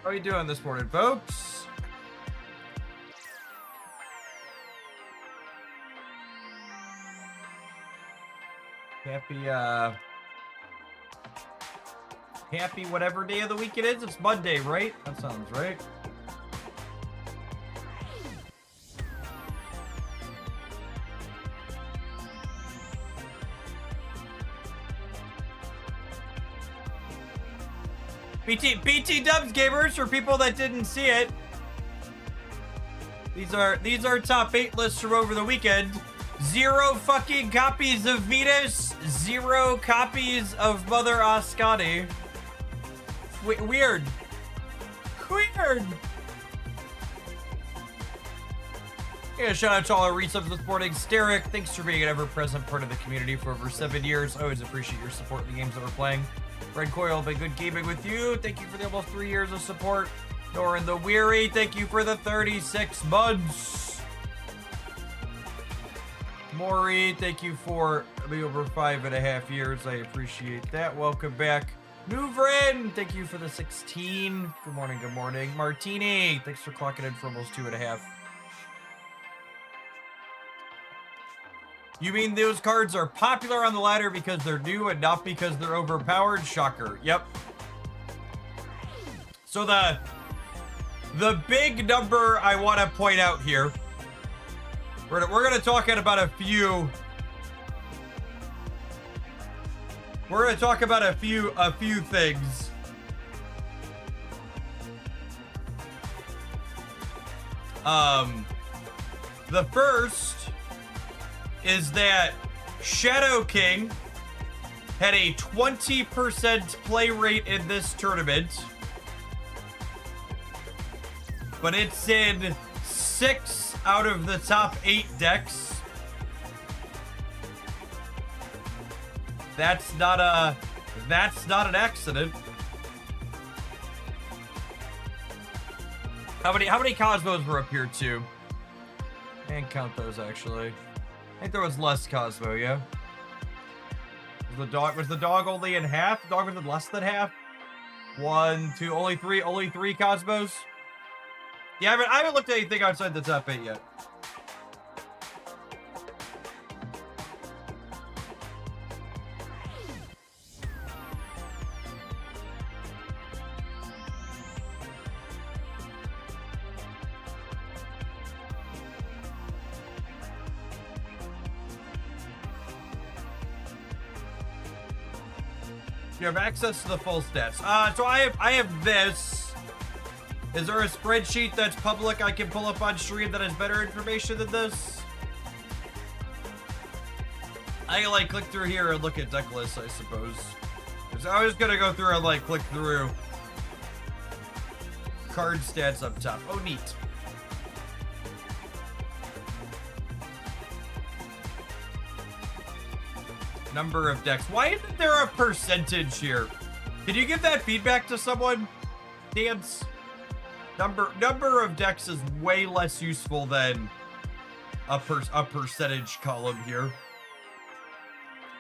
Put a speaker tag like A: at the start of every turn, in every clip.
A: How are you doing this morning, folks? Happy whatever day of the week it is. It's Monday, right? That sounds right. BT Dubs gamers, for people that didn't see it. These are top 8 lists from over the weekend. 0 fucking copies of Venus, 0 copies of Mother Ascani. Weird. Yeah, shout out to all our resubs this morning. Steric, thanks for being an ever-present part of the community for over 7 years. I always appreciate your support in the games that we're playing. Red Coil, been good gaming with you. Thank you for the almost 3 years of support. Norin the Weary, thank you for the 36 months. Maury, thank you for the over 5.5 years. I appreciate that. Welcome back. Nuvrin, thank you for the 16. Good morning, good morning. Martini, thanks for clocking in for almost 2.5. You mean those cards are popular on the ladder because they're new and not because they're overpowered? Shocker. Yep. So the big number I want to point out here, we're going to talk about a few. We're going to talk about a few things. The first is that Shadow King had a 20% play rate in this tournament, but it's in 6 out of the top 8 decks. That's not an accident. How many Cosmos were up here too? I can't count those actually. I think there was less Cosmo, yeah? Was the dog only in half? The dog was in less than half? 1, 2, only three Cosmos? Yeah, I haven't looked at anything outside the top 8 yet. You have access to the full stats. So I have this. Is there a spreadsheet that's public I can pull up on stream that has better information than this? I can like click through here and look at deck lists, I suppose. So I was gonna go through and like click through card stats up top. Oh, neat. Number of decks. Why isn't there a percentage here? Can you give that feedback to someone? Dance. Number of decks is way less useful than a percentage column here.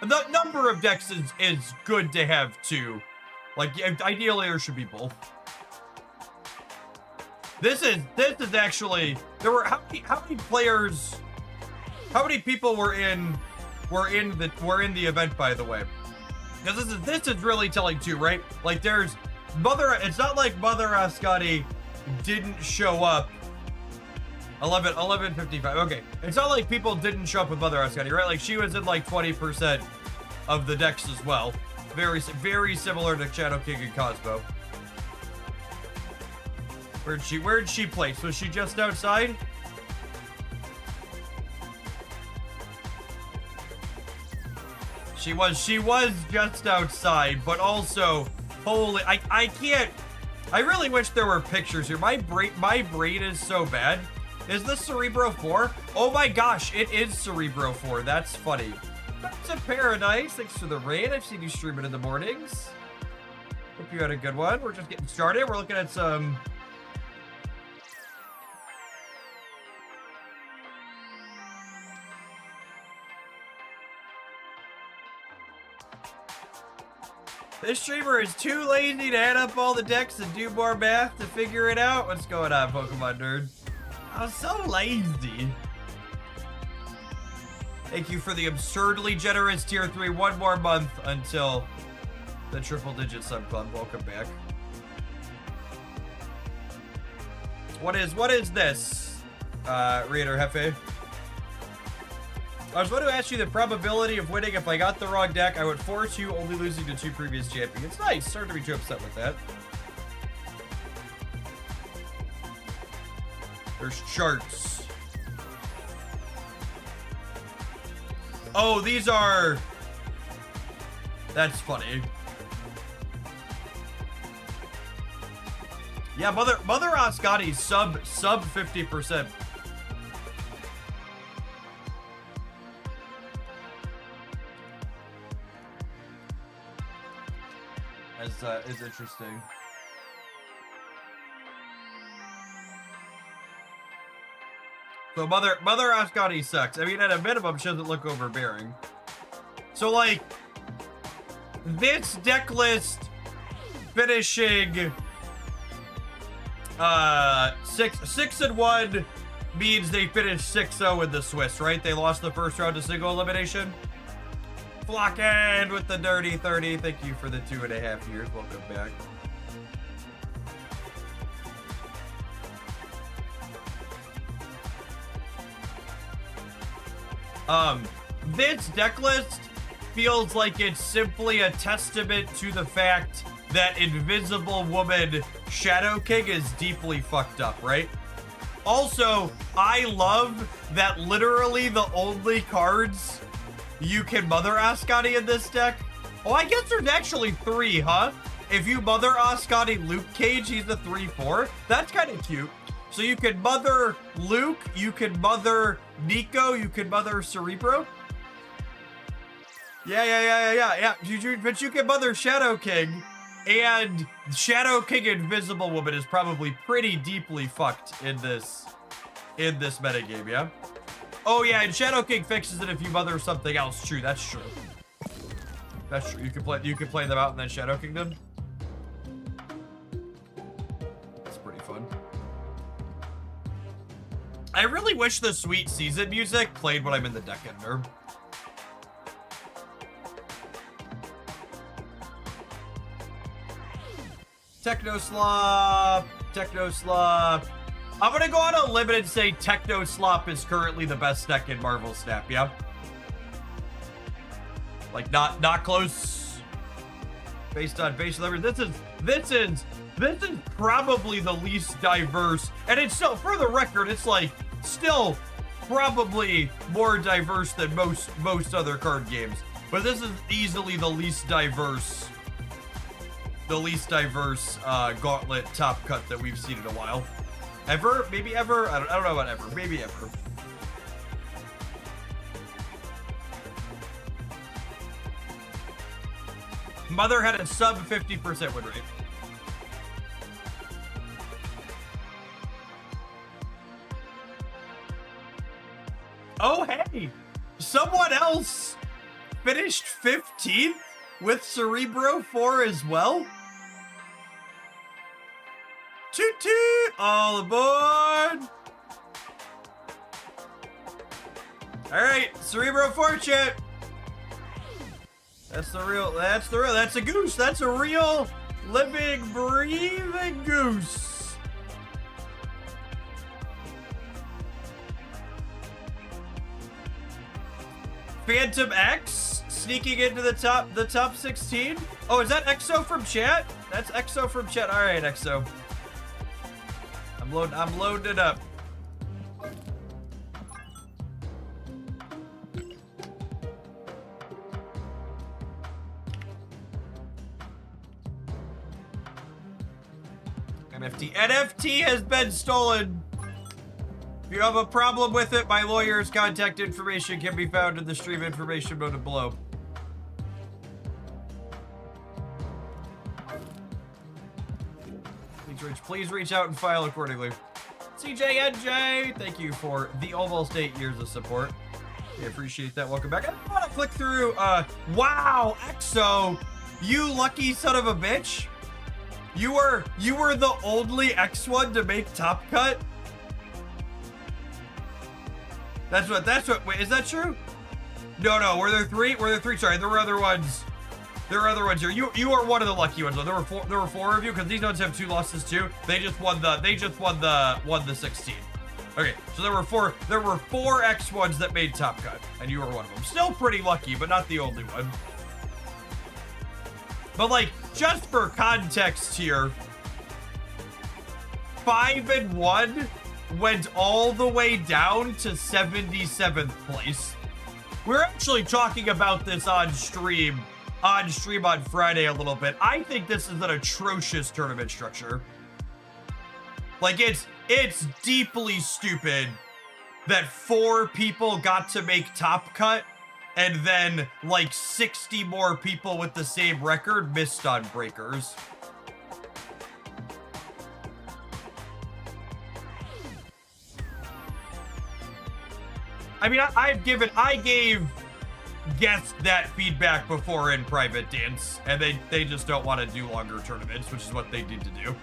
A: The number of decks is good to have too. Like ideally there should be both. This is actually, there were how many players, how many people were in the event, by the way? Because this is really telling too, right? Like there's it's not like Mother Ascani didn't show up. 11:55. Okay, it's not like people didn't show up with Mother Ascani, right? Like she was in like 20% of the decks as well. Very similar to Shadow King and Cosmo. Where'd she place? Was she just outside? She was just outside, but also, holy, I can't, I really wish there were pictures here. My brain is so bad. Is this Cerebro 4? Oh my gosh, it is Cerebro 4. That's funny. That's a Paradise. Thanks for the raid. I've seen you streaming in the mornings. Hope you had a good one. We're just getting started. We're looking at some... This streamer is too lazy to add up all the decks and do more math to figure it out. What's going on, Pokemon nerd? I'm so lazy. Thank you for the absurdly generous tier 3. One more month until the triple digit sub club. Welcome back. What is this? Raider Hefe. I was going to ask you the probability of winning. If I got the wrong deck, I would force you, only losing to 2 previous champions. Nice. Sorry to be too upset with that. There's charts. Oh, these are... That's funny. Yeah, Mother Ascati sub 50%. Is interesting. So Mother Ascati sucks. I mean, at a minimum, she doesn't look overbearing. So like, this deck list finishing 6-1 means they finished 6-0 in the Swiss, right? They lost the first round to single elimination. Flockend with the dirty 30. Thank you for the 2.5 years. Welcome back. This deck list feels like it's simply a testament to the fact that Invisible Woman Shadow King is deeply fucked up, right? Also, I love that literally the only cards you can Mother Ascati in this deck. Oh, I guess there's actually 3, huh? If you Mother Ascati Luke Cage, he's a 3/4. That's kind of cute. So you can Mother Luke, you can Mother Nico, you can Mother Cerebro. Yeah. But you can Mother Shadow King, and Shadow King Invisible Woman is probably pretty deeply fucked in this metagame, yeah? Oh yeah, and Shadow King fixes it if you Mother something else. True, that's true. That's true. You can play them out and then Shadow King them. It's pretty fun. I really wish the Sweet Season music played when I'm in the deck ender. Techno Slop. I'm gonna go on a limb and say Techno Slop is currently the best deck in Marvel Snap, yeah? Like not close. Based on everything. This is probably the least diverse, and it's still, for the record, it's like still probably more diverse than most other card games. But this is easily the least diverse Gauntlet top cut that we've seen in a while. Ever? Maybe ever? I don't know about ever. Maybe ever. Mother had a sub 50% win rate. Oh, hey! Someone else finished 15th with Cerebro 4 as well? Toot toot! All aboard! Alright, Cerebro 4 chat. That's a goose. That's a real living, breathing goose. Phantom X sneaking into the top 16. Oh, is that EXO from chat? That's EXO from chat. All right, EXO. I'm loading it up. NFT has been stolen. If you have a problem with it, my lawyer's contact information can be found in the stream information noted below. Please reach out and file accordingly. CJNJ, thank you for the almost 8 years of support. I appreciate that. Welcome back. I want to click through. Wow, EXO You lucky son of a bitch. You were the only X1 to make Top Cut? That's what, wait, is that true? No, were there three? Sorry, there were other ones. There were other ones here. You are one of the lucky ones though. There were four of you, because these ones have 2 losses too. They just won the 16. Okay, so there were four X1s that made Top Cut, and you were one of them. Still pretty lucky, but not the only one. But like, just for context here, 5 and 1 went all the way down to 77th place. We're actually talking about this on stream on Friday a little bit. I think this is an atrocious tournament structure. Like, it's deeply stupid that 4 people got to make Top Cut, and then like 60 more people with the same record missed on breakers. I mean, I gave guests that feedback before in private dance, and they just don't want to do longer tournaments, which is what they need to do.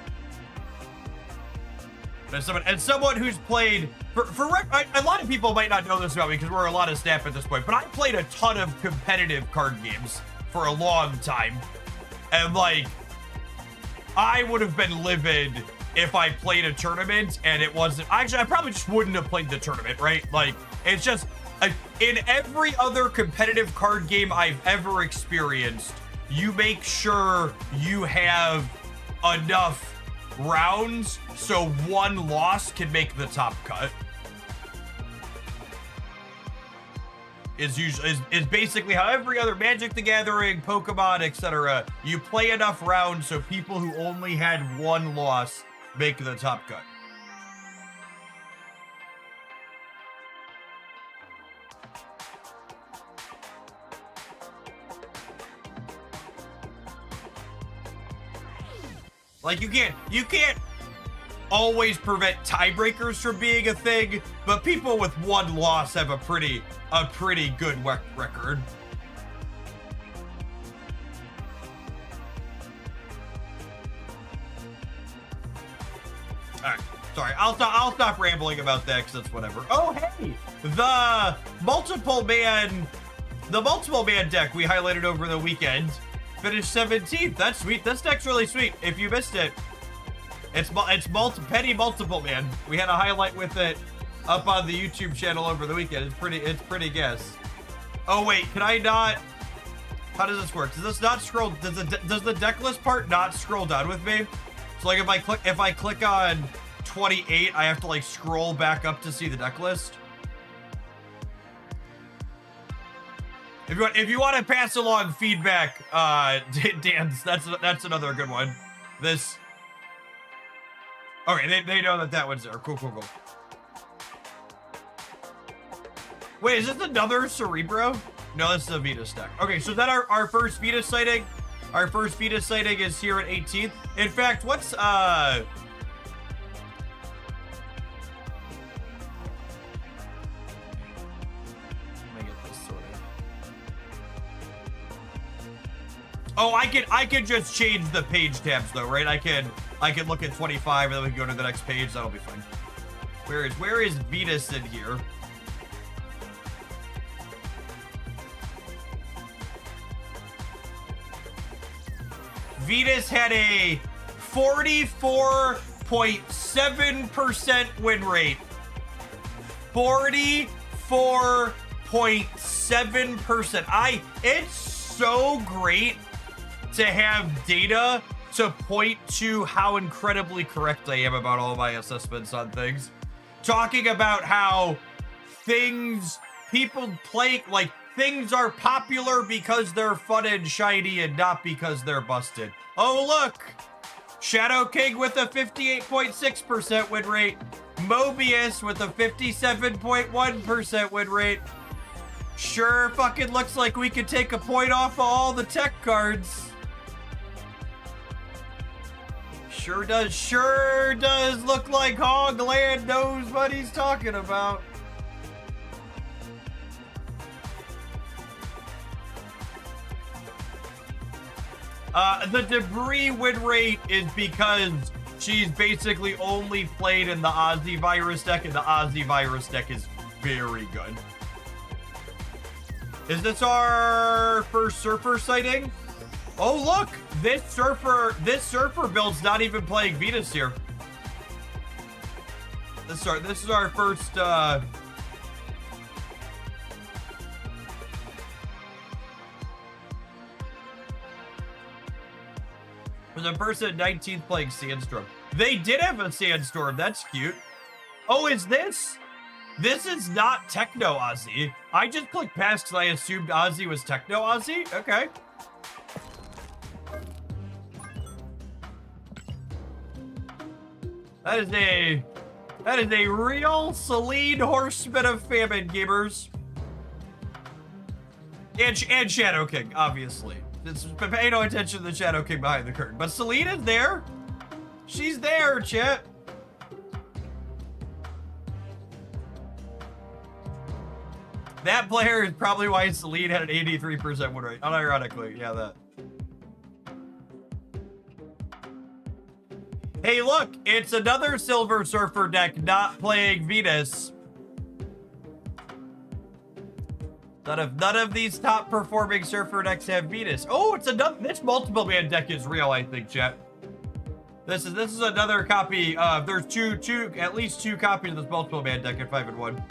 A: And someone who's played a lot of people might not know this about me because we're a lot of staff at this point, but I played a ton of competitive card games for a long time, and like, I would have been livid if I played a tournament and it wasn't. Actually, I probably just wouldn't have played the tournament, right? Like, it's just in every other competitive card game I've ever experienced, you make sure you have enough rounds so 1 loss can make the Top Cut. Is basically how every other Magic the Gathering, Pokemon, etc. You play enough rounds so people who only had 1 loss make the Top Cut. Like, you can't always prevent tiebreakers from being a thing, but people with 1 loss have a pretty good record. All right, sorry, I'll stop rambling about that because that's whatever. Oh, hey, the multiple man deck we highlighted over the weekend finished 17th. That's sweet. This deck's really sweet. If you missed it, it's Penny Multiple Man. We had a highlight with it up on the YouTube channel over the weekend. It's pretty gas. Oh wait, can I not? How does this work? Does this not scroll? Does the deck list part not scroll down with me? So like, if I click on 28, I have to like scroll back up to see the deck list. If you want to pass along feedback, Dan, that's another good one. This. Okay, they know that one's there. Cool. Wait, is this another Cerebro? No, this is a Venus deck. Okay, so is that our first Venus sighting? Our first Venus sighting is here at 18th. In fact, what's oh, I can just change the page tabs though, right? I can look at 25 and then we can go to the next page. That'll be fine. Where is Venus in here? Venus had a 44.7% win rate. 44.7%. It's so great to have data to point to how incredibly correct I am about all my assessments on things. Talking about how people play, like, things are popular because they're fun and shiny and not because they're busted. Oh, look! Shadow King with a 58.6% win rate. Mobius with a 57.1% win rate. Sure fucking looks like we could take a point off of all the tech cards. Sure does look like Hogland knows what he's talking about. The debris win rate is because she's basically only played in the Ozzy virus deck, and the Ozzy virus deck is very good. Is this our first Surfer sighting? Oh, look! This Surfer build's not even playing Venus here. This is our first, was a person at 19th playing Sandstorm. They did have a Sandstorm. That's cute. Oh, is this? This is not Techno Ozzy. I just clicked past because I assumed Ozzy was Techno Ozzy. Okay. That is a real Celine Horseman of Famine, gamers. And Shadow King, obviously. Pay no attention to the Shadow King behind the curtain. But Celine is there. She's there, chat. That player is probably why Celine had an 83% win rate. Unironically, yeah, that. Hey, look, it's another Silver Surfer deck not playing Venus. None of these top performing Surfer decks have Venus. Oh, it's another. This multiple man deck is real, I think, chat. This is another copy. There's at least two copies of this multiple man deck at 5-1.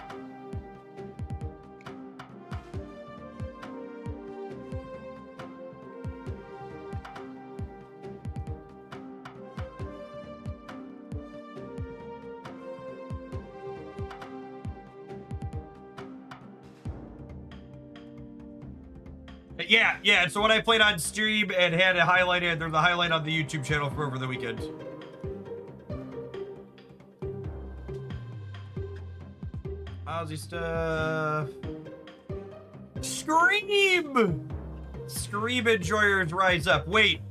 A: Yeah, so when I played on stream and had it highlighted, there's a highlight on the YouTube channel from over the weekend. Ozzy stuff. Scream! Scream enjoyers rise up. Wait.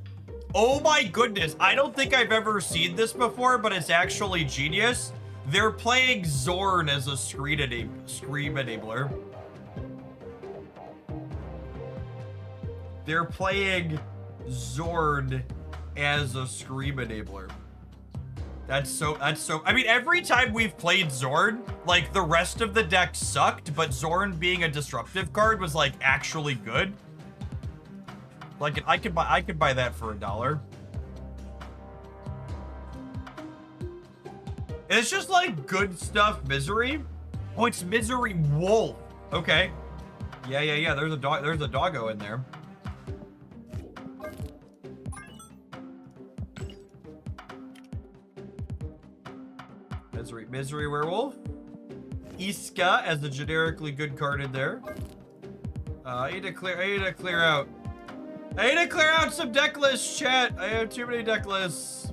A: Oh my goodness. I don't think I've ever seen this before, but it's actually genius. They're playing Zorn as a scream enabler. They're playing Zord as a Scream enabler. That's so, I mean, every time we've played Zorn, like, the rest of the deck sucked, but Zorn being a disruptive card was, like, actually good. Like, I could buy that for $1. And it's just, like, good stuff Misery. Oh, it's Misery Wolf. Okay. Yeah. There's a doggo in there. Misery Werewolf. Iska as a generically good card in there. I need to clear out some deck lists, chat. I have too many deck lists.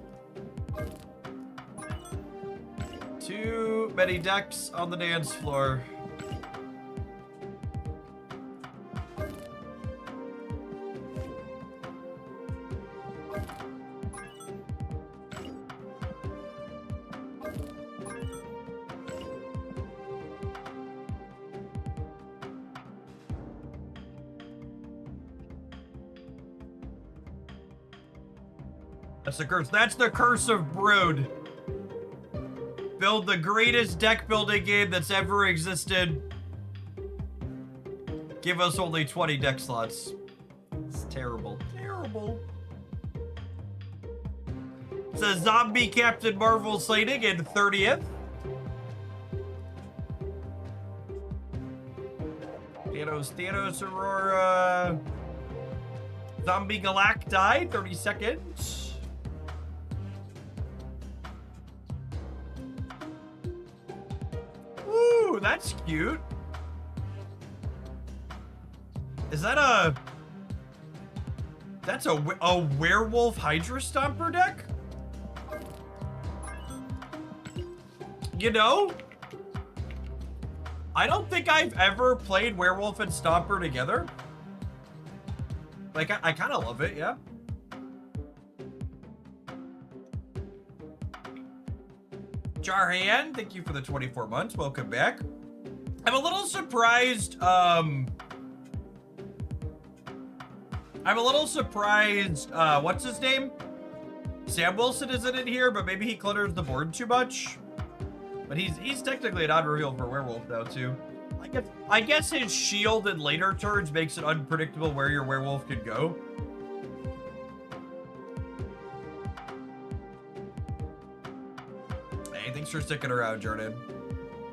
A: Too many decks on the dance floor. That's the curse. That's the curse of Brood. Build the greatest deck building game that's ever existed. Give us only 20 deck slots. It's terrible. Terrible. It's a zombie Captain Marvel sighting in 30th. Thanos, Aurora. Zombie Galacti, 32nd. Ooh, that's cute. Is that a... That's a werewolf Hydra Stomper deck? You know? I don't think I've ever played werewolf and Stomper together. Like, I kind of love it, yeah. Jarhan, thank you for the 24 months. Welcome back. I'm a little surprised, I'm a little surprised. What's his name? Sam Wilson isn't in here, but maybe he clutters the board too much. But he's technically an odd reveal for werewolf now too. I guess his shield in later turns makes it unpredictable where your werewolf could go. Hey, thanks for sticking around, Jordan.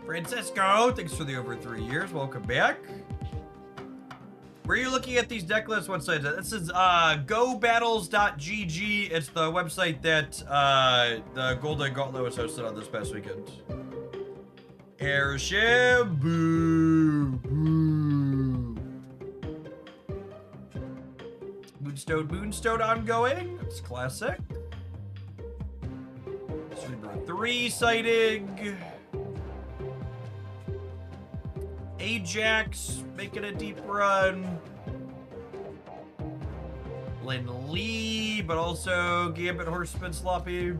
A: Francisco, thanks for the over 3 years. Welcome back. Where are you looking at these deck lists? What site is it? This is gobattles.gg. It's the website that the Golden Gauntlet was hosted on this past weekend. Airship, boo, boo. Moonstone ongoing. That's classic. Cerebro 3 sighting. Ajax making a deep run. Lin Lee, but also Gambit Horseman Sloppy.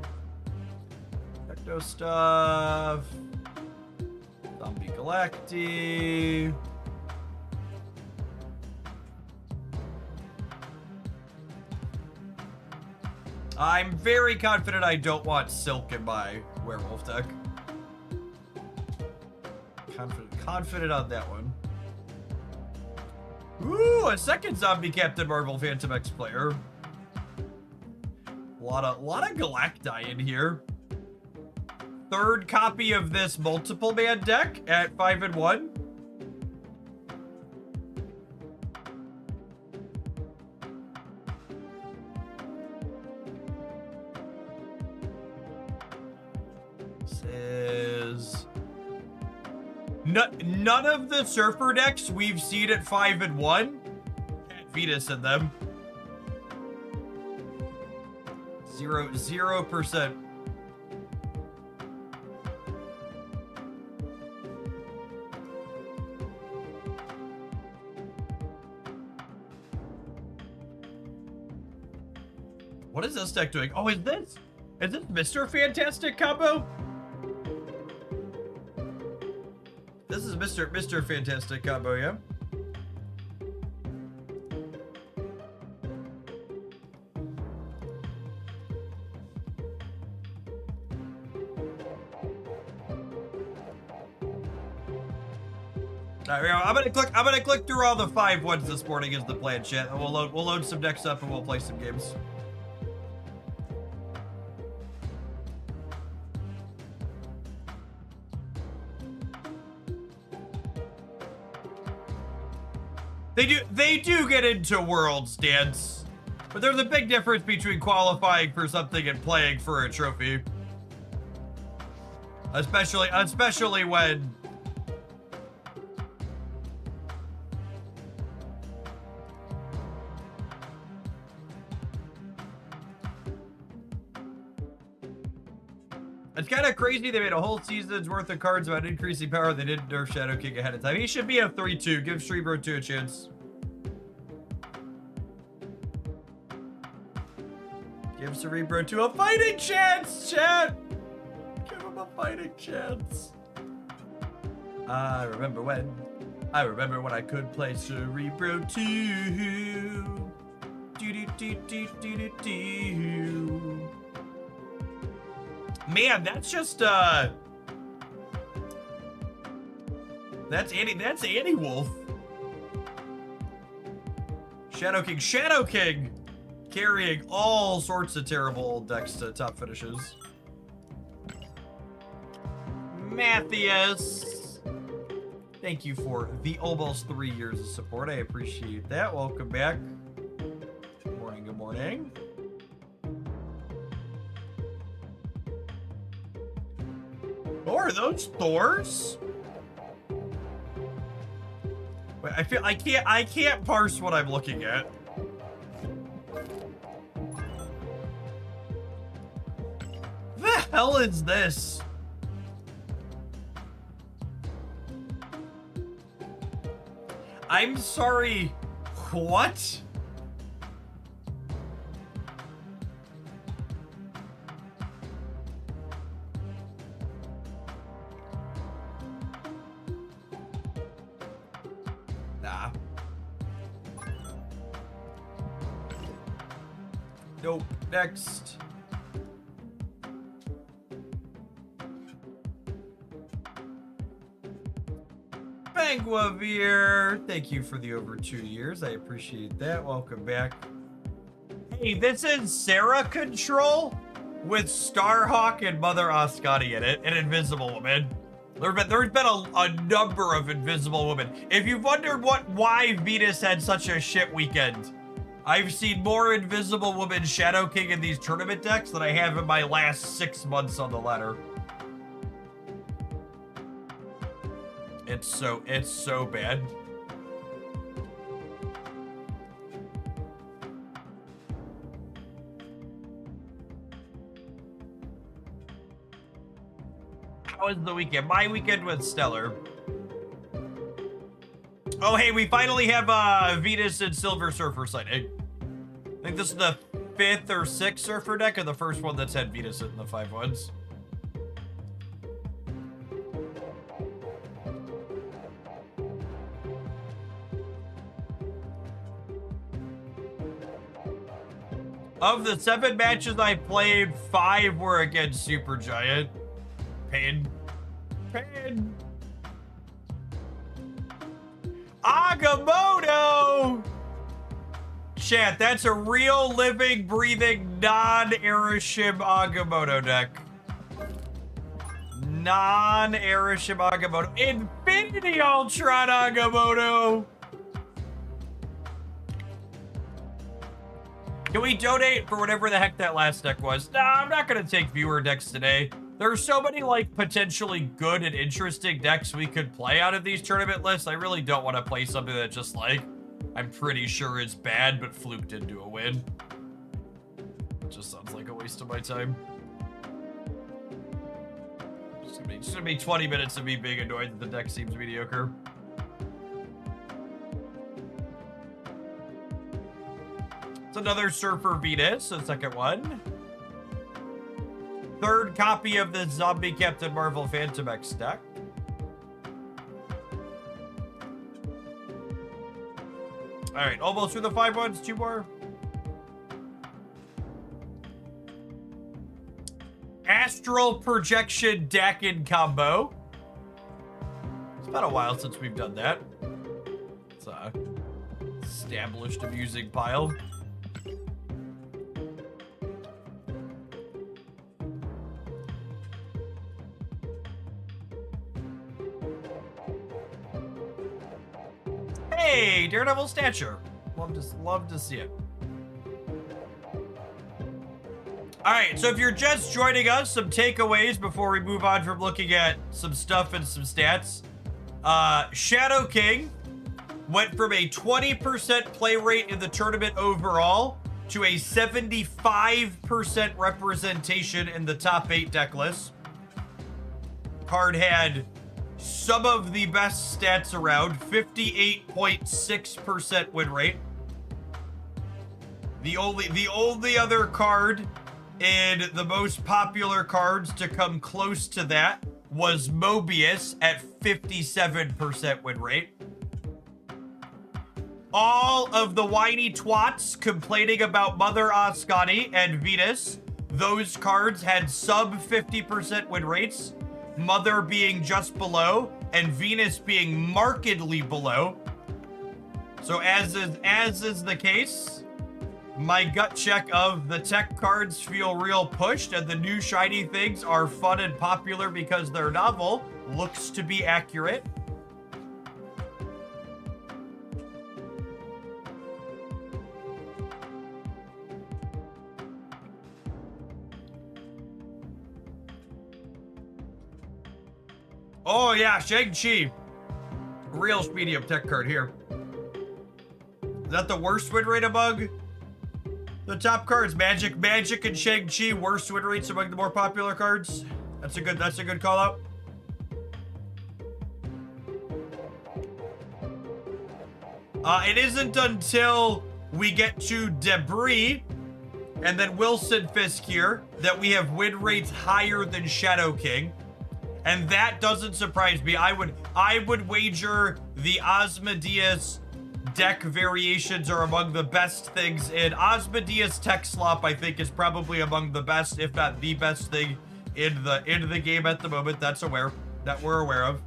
A: Ecto stuff. Zombie Galacti. I'm very confident I don't want Silk in my werewolf deck. Confident on that one. Ooh, a second zombie Captain Marvel Phantom X player. A lot of Galacti in here. Third copy of this multiple man deck at 5-1. This is none of the Surfer decks we've seen at 5-1 had Venus in them. 0%. What is this deck doing? Oh, is this Mr. Fantastic combo? This is Mr. Fantastic combo, yeah? Alright, I'm gonna click through all the 5-1s this morning as the plan, chat. And we'll load some decks up and we'll play some games. They do get into Worlds, Dance. But there's a big difference between qualifying for something and playing for a trophy. Especially when it's kind of crazy they made a whole season's worth of cards about increasing power. They didn't nerf Shadow King ahead of time. He should be a 3-2. Give Cerebro 2 a chance. Give Cerebro 2 a fighting chance, chat! Give him a fighting chance. I remember when I could play Cerebro 2. Do. Man, that's just that's Annie Wolf. Shadow King carrying all sorts of terrible decks to top finishes. Matthias, thank you for the almost 3 years of support. I appreciate that. Welcome back. Good morning. Oh, are those Thors? Wait, I can't parse what I'm looking at. The hell is this? I'm sorry. What? Nope. Next. Banguavir, thank you for the over 2 years. I appreciate that. Welcome back. Hey, this is Sarah Control with Starhawk and Mother Ascani in it, and Invisible Woman. There's been a number of Invisible Women. If you've wondered why Venus had such a shit weekend, I've seen more Invisible Woman Shadow King in these tournament decks than I have in my last 6 months on the ladder. It's so bad. How was the weekend? My weekend was stellar. Oh, hey, we finally have Venus and Silver Surfer sighting. I think this is the 5th or 6th Surfer deck, and the first one that's had Venus in the 5/1s. Of the 7 matches I played, 5 were against Supergiant. Pain. Pain. Agamotto! Chat, that's a real living, breathing, non-Airship Agamotto deck. Non-Airship Agamotto. Infinity Ultron Agamotto! Can we donate for whatever the heck that last deck was? Nah, I'm not gonna take viewer decks today. There are so many, like, potentially good and interesting decks we could play out of these tournament lists. I really don't want to play something that just, like, I'm pretty sure is bad, but fluked into a win. It just sounds like a waste of my time. It's gonna be 20 minutes of me being annoyed that the deck seems mediocre. It's another Surfer Venus, the second one. 3rd copy of the Zombie Captain Marvel Phantom X deck. Alright, almost through the 5/1s, 2 more. Astral Projection Dakin combo. It's been a while since we've done that. It's a established amusing pile. Hey, Daredevil Stature. Love to see it. All right, so if you're just joining us, some takeaways before we move on from looking at some stuff and some stats. Shadow King went from a 20% play rate in the tournament overall to a 75% representation in the top 8 deck list. Card had some of the best stats around, 58.6% win rate. The only other card in the most popular cards to come close to that was Mobius at 57% win rate. All of the whiny twats complaining about Mother Ascani and Venus, those cards had sub 50% win rates. Mother being just below, and Venus being markedly below. So as is the case, my gut check of the tech cards feel real pushed, and the new shiny things are fun and popular because they're novel, looks to be accurate. Oh yeah, Shang-Chi. Real medium tech card here. Is that the worst win rate among the top cards? Magic and Shang-Chi, worst win rates among the more popular cards. That's a good call out. It isn't until we get to Debris and then Wilson Fisk here that we have win rates higher than Shadow King. And that doesn't surprise me. I would wager the Osmodeus deck variations are among the best things in Osmodeus Tech Slop. I think is probably among the best, if not the best thing in the game at the moment. That we're aware of.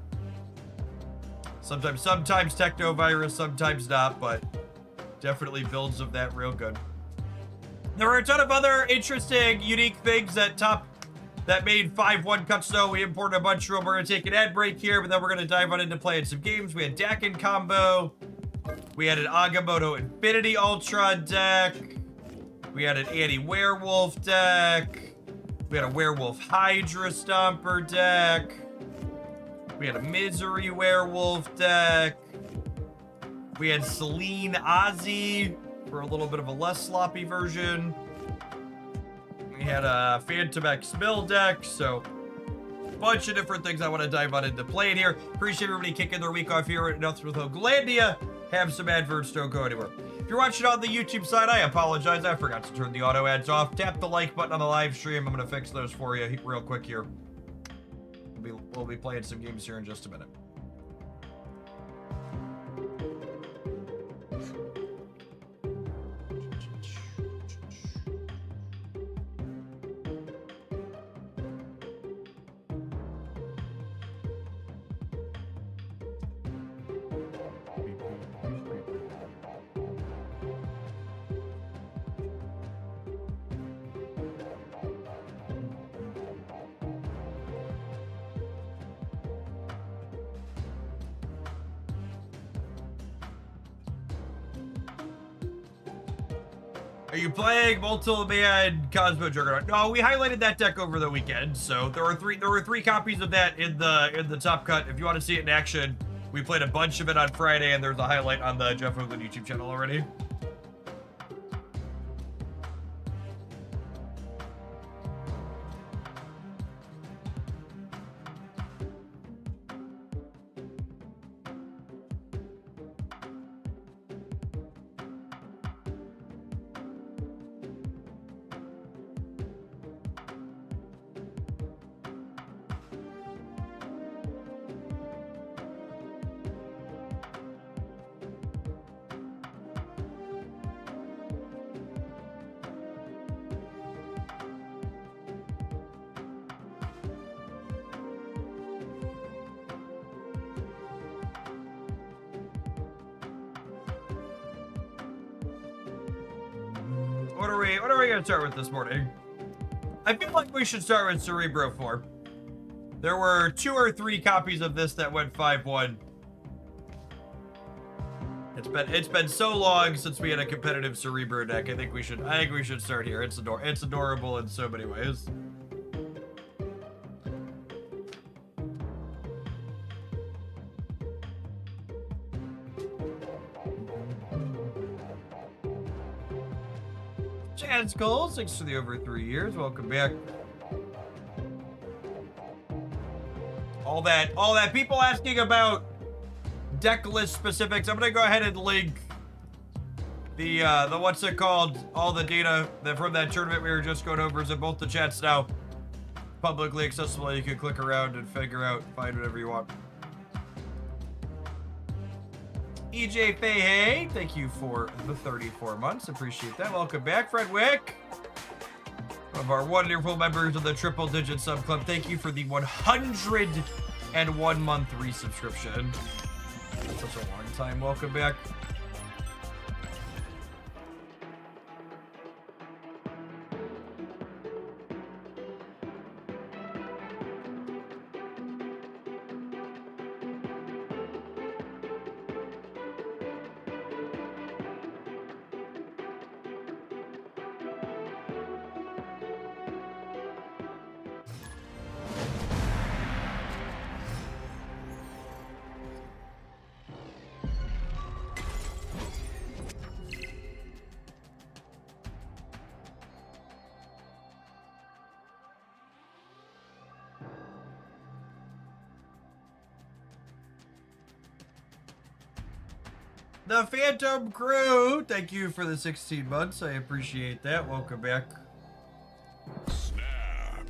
A: Sometimes Technovirus, sometimes not, but definitely builds of that real good. There were a ton of other interesting, unique things that made 5-1 cuts, though. We imported a bunch of them. We're going to take an ad break here, but then we're going to dive on into playing some games. We had Dakin combo. We had an Agamotto Infinity Ultron deck. We had an Anti-Werewolf deck. We had a Werewolf Hydra Stomper deck. We had a Misery Werewolf deck. We had Celine Ozzy for a little bit of a less sloppy version. We had a Phantom X Mill deck, so a bunch of different things I want to dive on into playing here. Appreciate everybody kicking their week off here at Nothing with Hoaglandia. Have some adverts, don't go anywhere. If you're watching on the YouTube side, I apologize. I forgot to turn the auto ads off. Tap the like button on the live stream. I'm going to fix those for you real quick here. We'll be playing some games here in just a minute. Are you playing Multi-Man Cosmo Juggernaut? No, we highlighted that deck over the weekend, so there were three copies of that in the top cut. If you want to see it in action, we played a bunch of it on Friday, and there's a highlight on the Jeff Hoagland YouTube channel already. What are we gonna start with this morning? I feel like we should start with Cerebro 4. There were 2 or 3 copies of this that went 5-1. It's been so long since we had a competitive Cerebro deck. I think we should start here. It's adorable in so many ways. Chance Cole, thanks for the over 3 years. Welcome back. All that people asking about deck list specifics. I'm gonna go ahead and link the what's it called? All the data from that tournament we were just going over is in both the chats now. Publicly accessible. You can click around and find whatever you want. EJ Fahey, thank you for the 34 months. Appreciate that. Welcome back, Fred Wick. One of our wonderful members of the Triple Digit Sub Club. Thank you for the 101 month resubscription. That's such a long time. Welcome back. The Phantom Crew, thank you for the 16 months. I appreciate that. Welcome back.
B: Snap.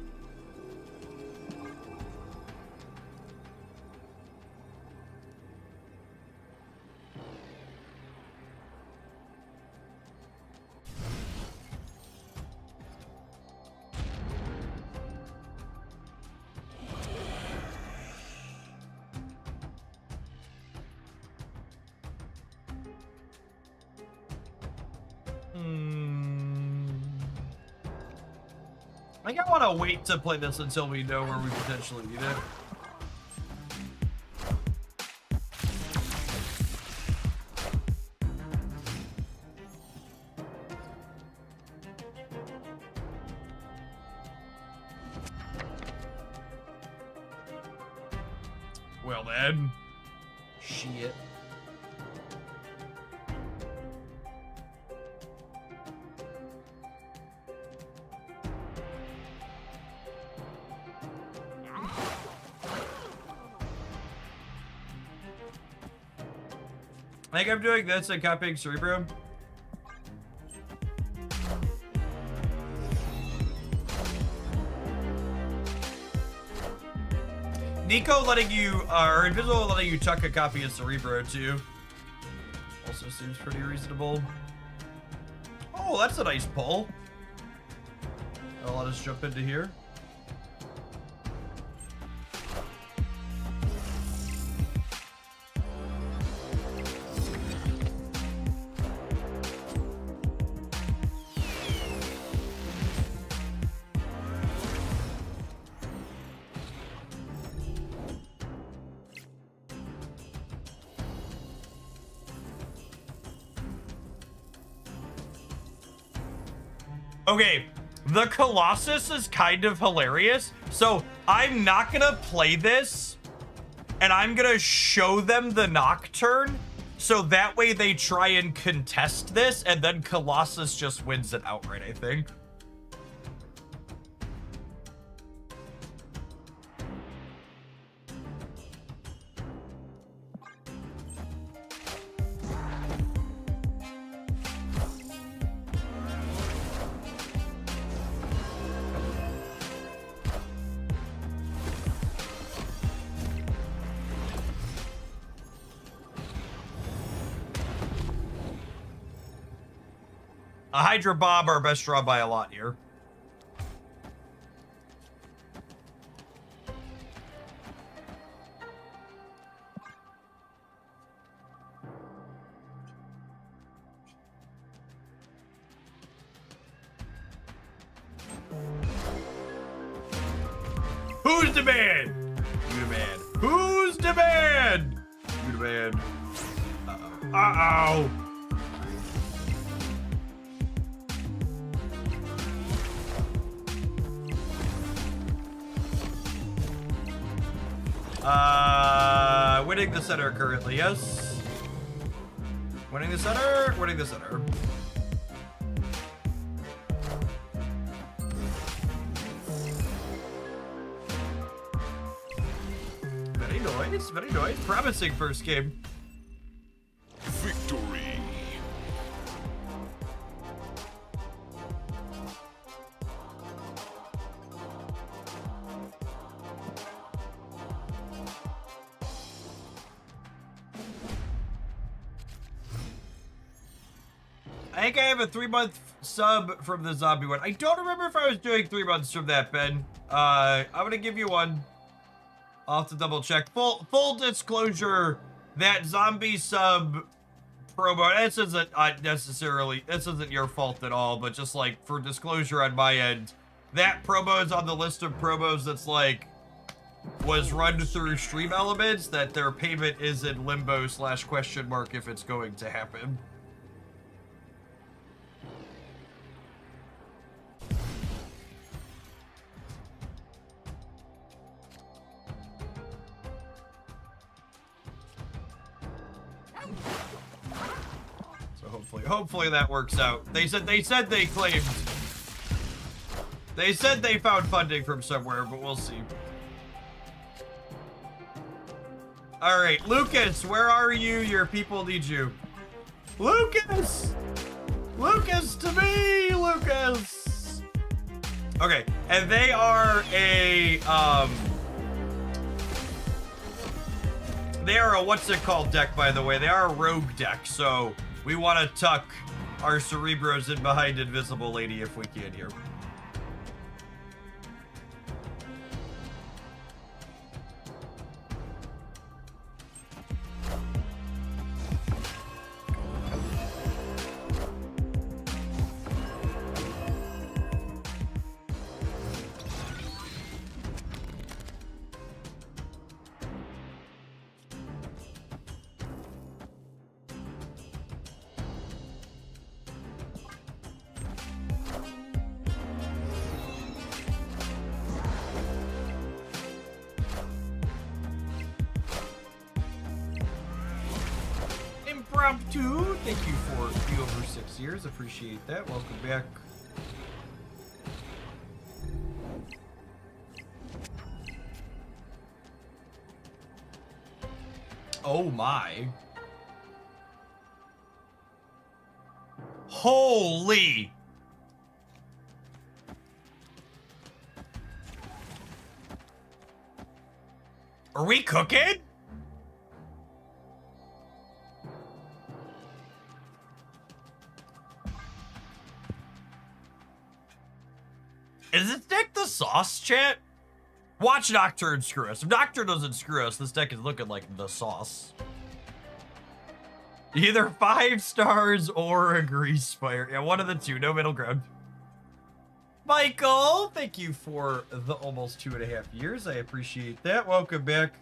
A: I think I want to wait to play this until we know where we potentially need it. Well then, shit. I think I'm doing this and copying Cerebro. Nico letting you, or Invisible letting you chuck a copy of Cerebro too. Also seems pretty reasonable. Oh, that's a nice pull. I'll let us jump into here. Okay, the Colossus is kind of hilarious. So I'm not gonna play this, and I'm gonna show them the Nocturne, so that way they try and contest this, and then Colossus just wins it outright, I think. A Hydra Bomb our best draw by a lot here. Who's the man? You the man. Who's the man? You the man. Uh-oh. Uh-oh. Winning the center currently, yes. Winning the center, winning the center. Very nice. Promising first game.
B: Victory.
A: I think I have a 3-month sub from the zombie one. I don't remember if I was doing 3 months from that, Ben. I'm gonna give you one. I'll have to double check. Full disclosure, that zombie sub promo, this isn't necessarily, this isn't your fault at all, but just like for disclosure on my end, that promo is on the list of promos that's like, was run through Stream Elements, that their payment is in limbo / question mark if it's going to happen. Hopefully that works out. They said they claimed. They said they found funding from somewhere, but we'll see. All right, Lucas, where are you? Your people need you. Lucas! Lucas to me, Lucas! Okay, and they are a, they are a, what's it called deck, by the way? They are a rogue deck, so we want to tuck our Cerebros in behind Invisible Lady if we can here. Impromptu, thank you for the over 6 years. Appreciate that. Welcome back. Oh my. Holy. Are we cooking? Is this deck the sauce, chat? Watch Nocturne screw us. If Nocturne doesn't screw us, this deck is looking like the sauce. Either 5 stars or a grease spire. Yeah, one of the two. No middle ground. Michael, thank you for the almost 2.5 years. I appreciate that. Welcome back.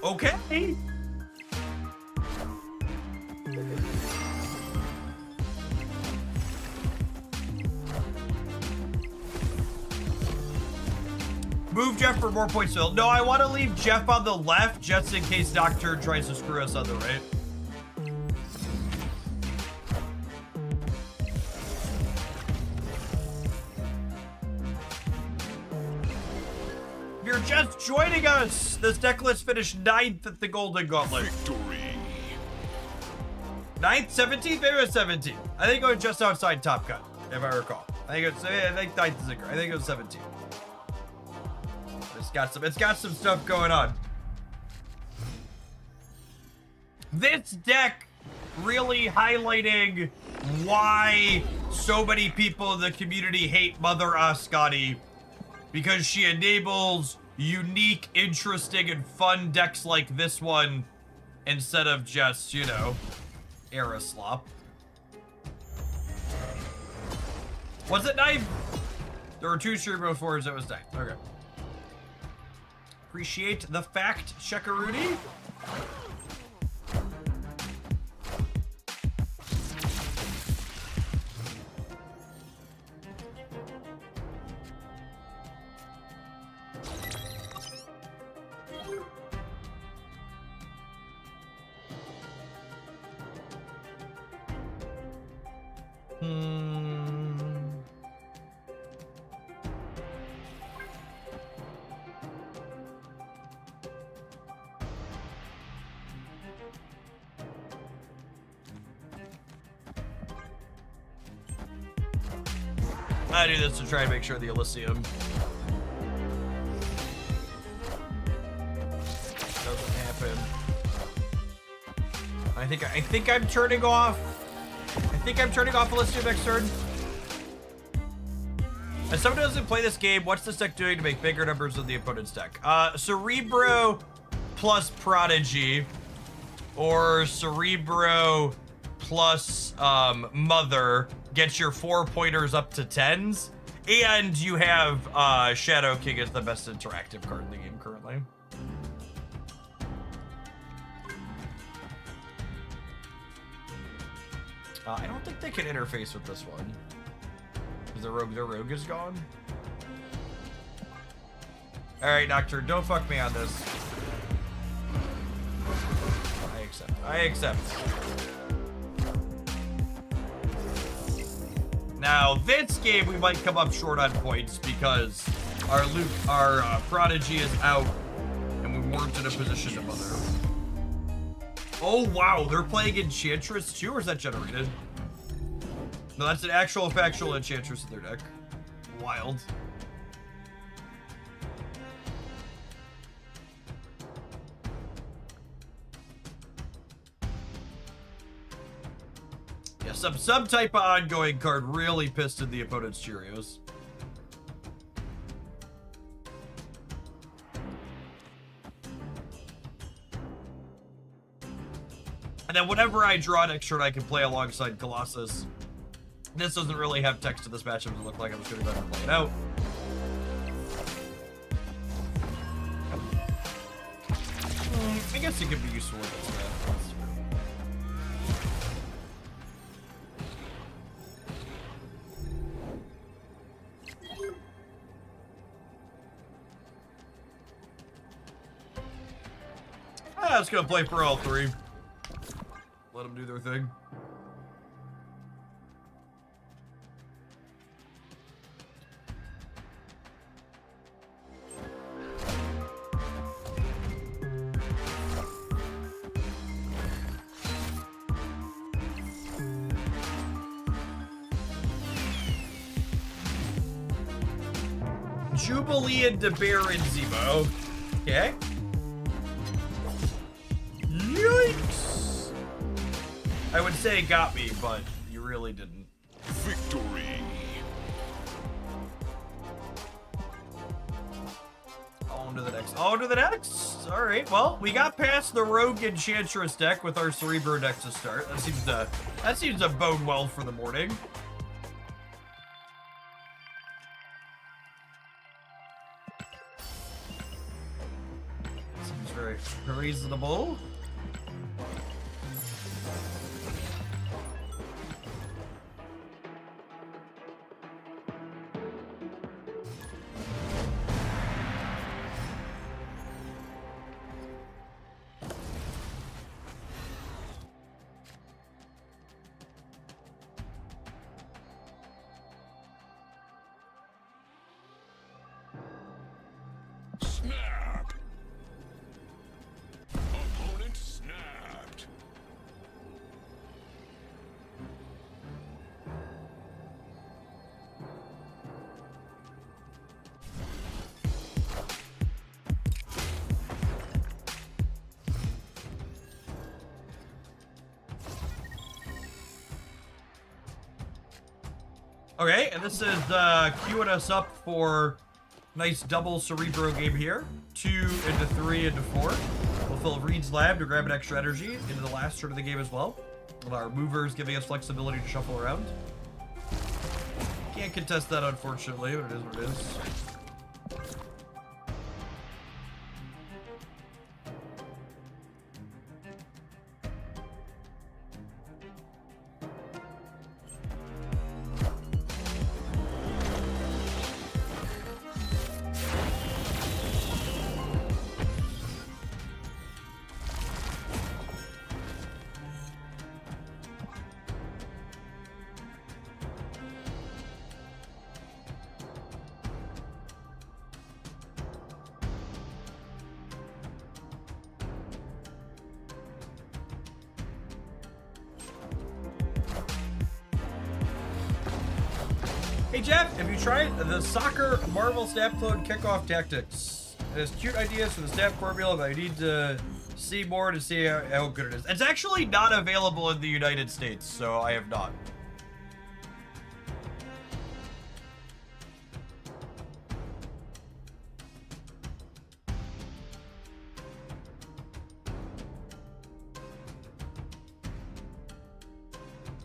A: Okay. Move Jeff for more points, Phil. No, I want to leave Jeff on the left just in case Nocturne tries to screw us on the right. If you're just joining us, this deck list finished 9th at the Golden Gauntlet. Victory. 9th, 17th, maybe it was 17th. I think it was just outside Top Cut, if I recall. I think 9th is incorrect. I think it was 17th. It's got some stuff going on. This deck really highlighting why so many people in the community hate Mother Ascani, because she enables unique, interesting, and fun decks like this one instead of just, you know, era slop. Was it 9? There were 2 Cerebro 4s, that was 9. Okay. Appreciate the fact, Checkaroonie. I do this to try and make sure the Elysium doesn't happen. I think I'm turning off. I think I'm turning off Elysium next turn. As someone who doesn't play this game, what's this deck doing to make bigger numbers of the opponent's deck? Cerebro plus Prodigy, or Cerebro plus Mother gets your 4 pointers up to 10s, and you have Shadow King as the best interactive card in the game currently. I don't think they can interface with this one. Their rogue is gone. All right, Nocturne, don't fuck me on this. I accept. Now, this game we might come up short on points because our Prodigy is out and we weren't in a position to mother. Oh wow, they're playing Enchantress too, or is that generated? No, that's an actual factual Enchantress in their deck. Wild. Yeah, some type of ongoing card really pissed in the opponent's Cheerios. And then whenever I draw next turn, I can play alongside Colossus. This doesn't really have text to this matchup to look like I'm just going to go ahead and play it out. I guess it could be useful with this man. I was gonna play for all three. Let them do their thing. Jubilee and DeBear and Zemo. Okay. Yikes! I would say it got me, but you really didn't.
B: Victory.
A: On to the next. On to the next. All right. Well, we got past the Rogue Enchantress deck with our Cerebro deck to start. That seems to bode well for the morning. Seems very reasonable.
B: Snap. Opponent snapped.
A: Okay, and this is queuing us up for nice double Cerebro game here. 2 into 3 into 4. We'll fill Reed's Lab to grab an extra energy into the last turn of the game as well. With our movers giving us flexibility to shuffle around. Can't contest that, unfortunately, but it is what it is. Hey Jeff, have you tried the Soccer Marvel Snap Clone Kickoff Tactics? It has cute ideas for the snap formula, but I need to see more to see how good it is. It's actually not available in the United States, so I have not.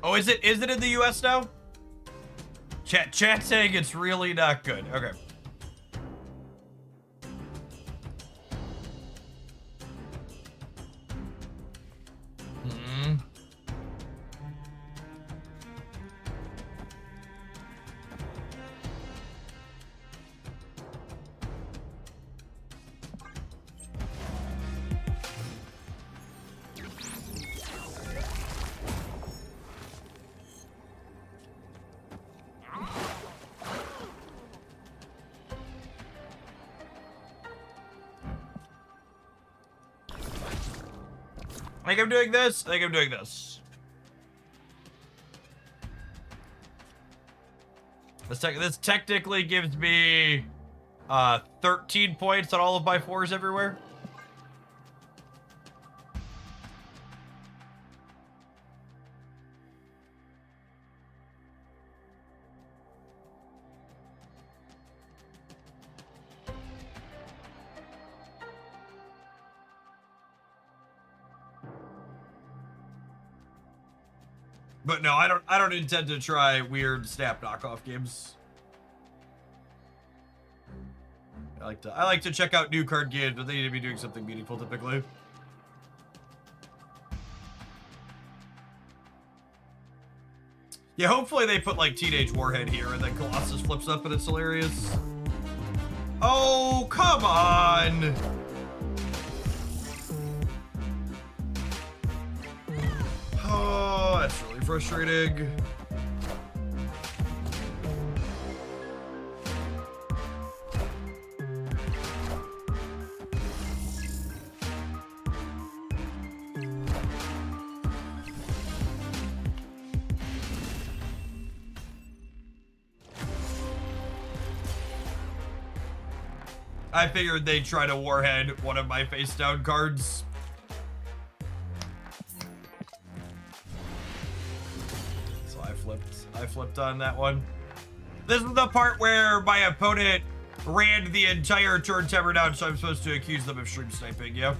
A: Oh, is it in the US now? Chat saying it's really not good. Okay. I think I'm doing this. I think I'm doing this. This technically gives me 13 points on all of my 4s everywhere. But no, I don't intend to try weird snap knockoff games. I like to check out new card games, but they need to be doing something meaningful typically. Yeah, hopefully they put like Teenage Warhead here and then Colossus flips up and it's hilarious. Oh, come on! frustrating. I figured they'd try to warhead one of my face down cards. So I flipped on that one. This is the part where my opponent ran the entire turn timer down, so I'm supposed to accuse them of stream sniping, yeah?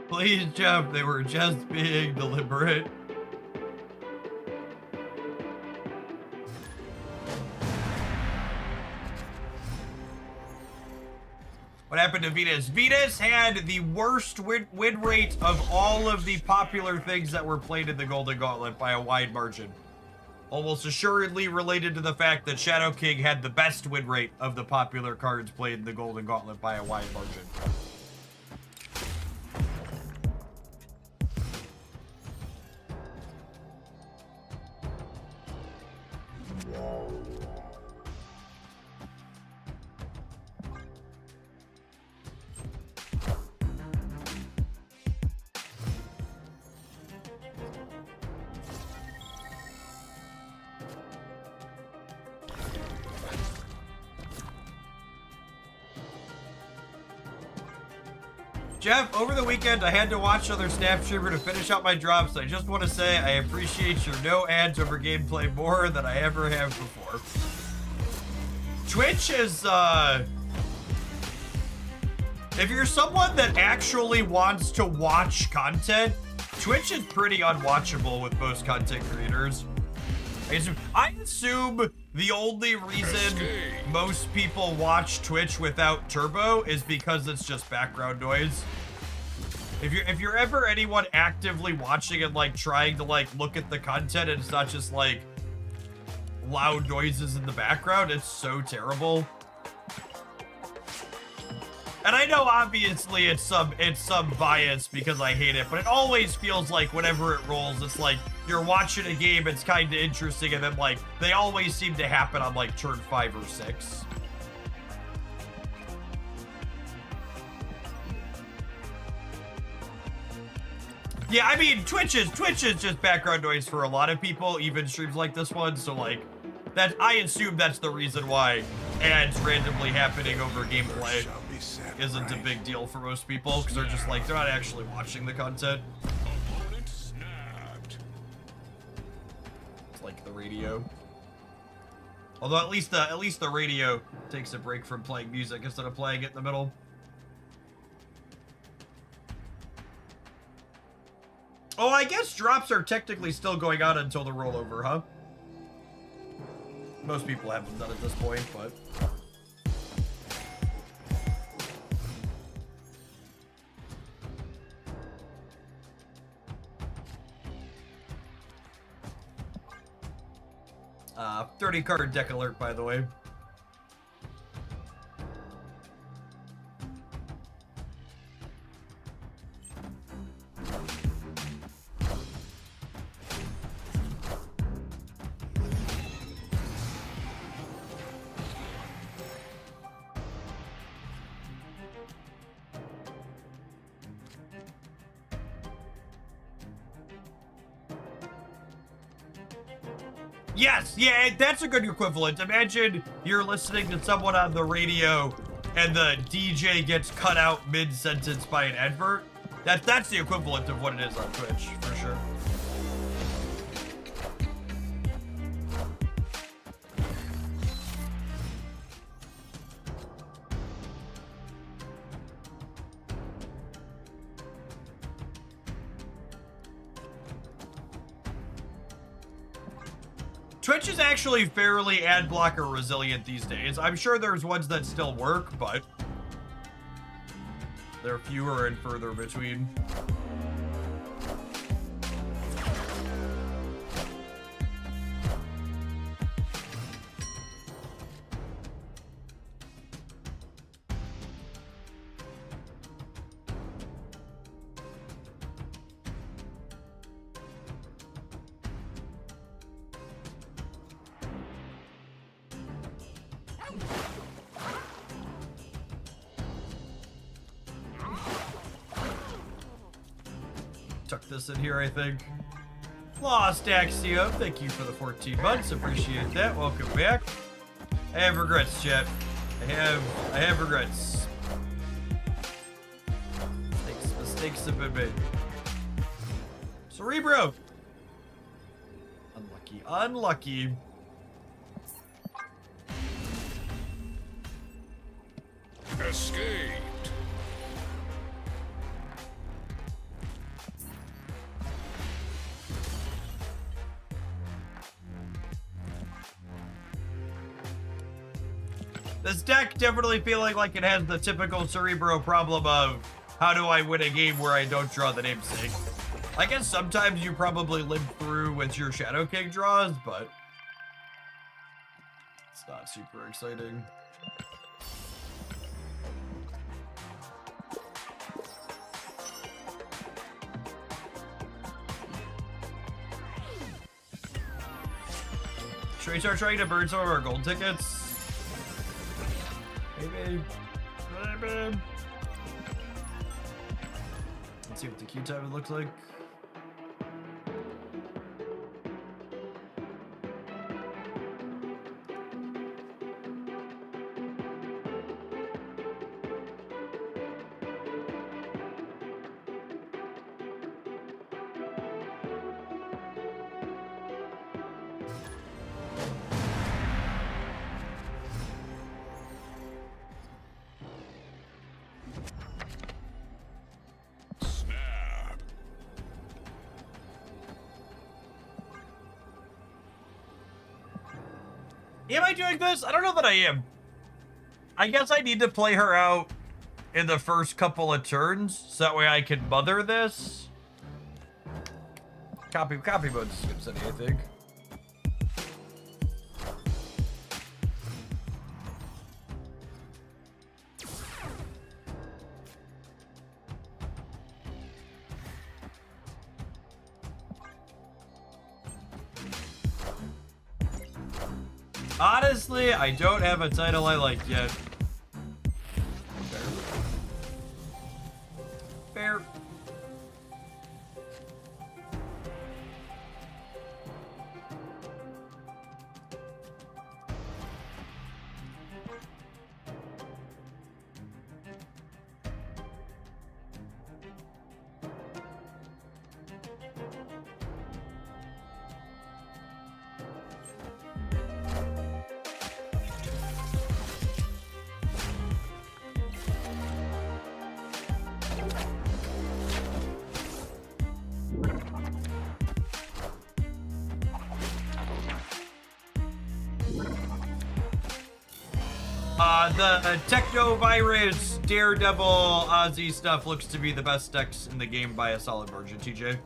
A: Please, Jeff, they were just being deliberate. What happened to Venus? Venus had the worst win rate of all of the popular things that were played in the Golden Gauntlet by a wide margin. Almost assuredly related to the fact that Shadow King had the best win rate of the popular cards played in the Golden Gauntlet by a wide margin. Jeff, over the weekend, I had to watch another Snap Streamer to finish out my drops. I just want to say I appreciate your no ads over gameplay more than I ever have before. Twitch is, if you're someone that actually wants to watch content, Twitch is pretty unwatchable with most content creators. I assume the only reason most people watch Twitch without turbo is because it's just background noise. If you're ever anyone actively watching and like trying to like look at the content and it's not just like loud noises in the background, it's so terrible. And I know obviously it's some bias because I hate it, but it always feels like whenever it rolls, it's like you're watching a game, it's kind of interesting, and then like they always seem to happen on like turn 5 or 6. Yeah, I mean Twitch is just background noise for a lot of people, even streams like this one. So like that, I assume that's the reason why ads randomly happening over gameplay isn't a big deal for most people, because they're just like, they're not actually watching the content. It's like the radio. Although at least the radio takes a break from playing music instead of playing it in the middle. Oh, I guess drops are technically still going on until the rollover, huh? Most people haven't done at this point, but... Uh, 30 card deck alert, by the way. Yes, yeah, that's a good equivalent. Imagine you're listening to someone on the radio and the DJ gets cut out mid-sentence by an advert. That's the equivalent of what it is on Twitch, for sure. Twitch is actually fairly ad blocker resilient these days. I'm sure there's ones that still work, but they're fewer and further between. Tuck this in here, I think. Lost Axiom, thank you for the 14 months. Appreciate that. Welcome back. I have regrets, chat. I have regrets. Mistakes have been made. Cerebro! Unlucky.
B: Escaped.
A: This deck definitely feeling like it has the typical Cerebro problem of how do I win a game where I don't draw the namesake. I guess sometimes you probably live through with your Shadow King draws, but it's not super exciting. Should we start trying to burn some of our gold tickets? Maybe. Let's see what the queue time looks like. Am I doing this? I don't know that I am. I guess I need to play her out in the first couple of turns, so that way I can mother this. Copy mode skips any, I think. Honestly, I don't have a title I like yet. Fair. The Techno-Virus, Daredevil, Ozzy stuff looks to be the best decks in the game by a solid margin, TJ.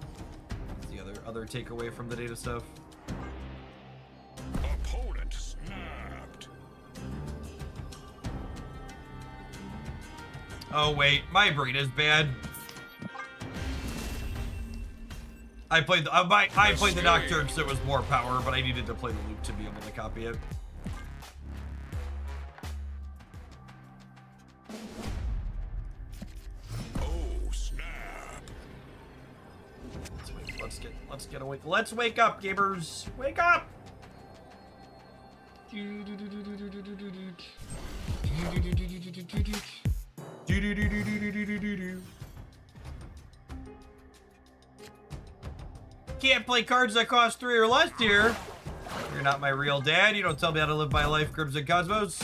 A: That's the other takeaway from the data stuff.
B: Opponent snapped.
A: Oh wait, my brain is bad. I played the I played the Nocturne so it was more power, but I needed to play the loop to be able to copy it. Let's get awake. Let's wake up, gamers. Wake up! Can't play cards that cost 3 or less, dear. You're not my real dad. You don't tell me how to live my life, Crimson Cosmos.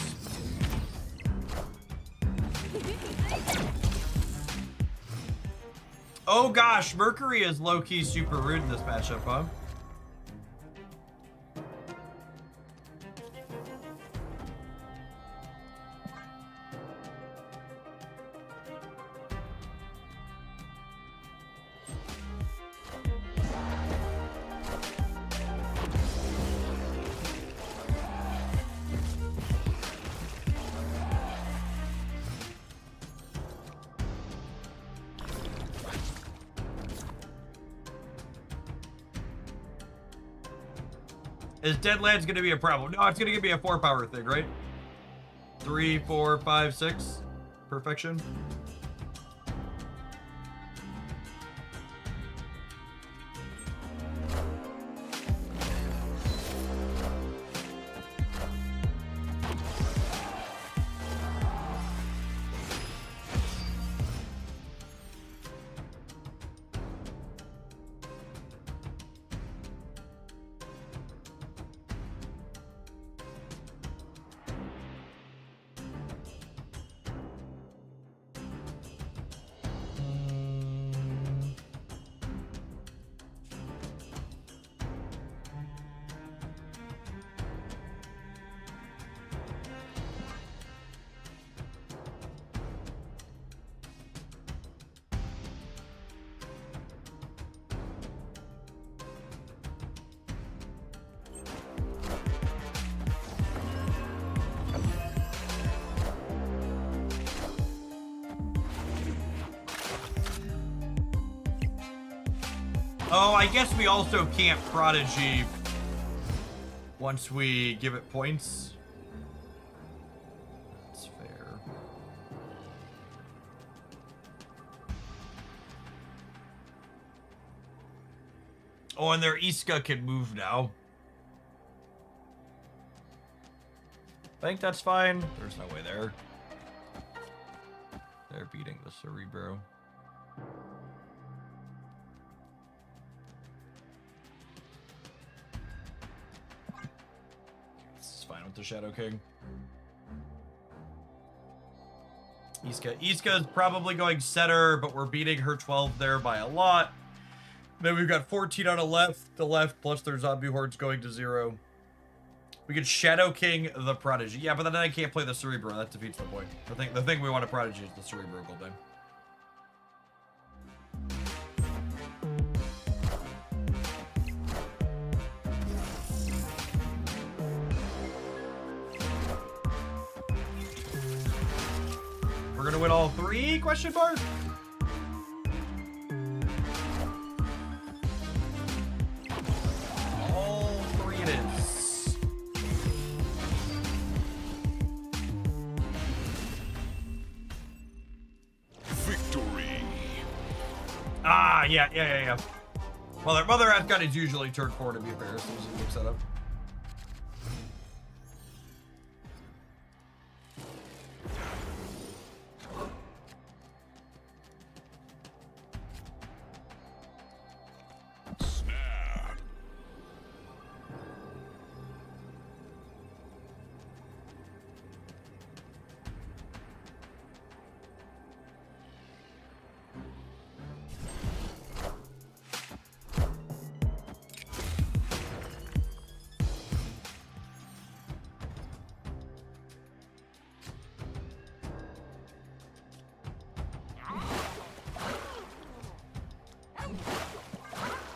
A: Oh gosh, Mercury is low-key super rude in this matchup, huh? Is Deadlands gonna be a problem? No, it's gonna be a 4-power thing, right? 3, 4, 5, 6. Perfection. Oh, I guess we also can't Prodigy once we give it points. That's fair. Oh, and their Iska can move now. I think that's fine. There's no way there. They're beating the Cerebro. The Shadow King. Iska is probably going setter, but we're beating her 12 there by a lot. Then we've got 14 on the left, plus their zombie hordes going to 0. We could Shadow King the Prodigy. Yeah, but then I can't play the Cerebro. That defeats the point. The thing we want to Prodigy is the Cerebro Golden. We're gonna win all 3? Question mark. All 3 it is.
B: Victory.
A: Ah, yeah. Well, their Mother Earth gun is usually turn 4 to be fair, so it's a good setup.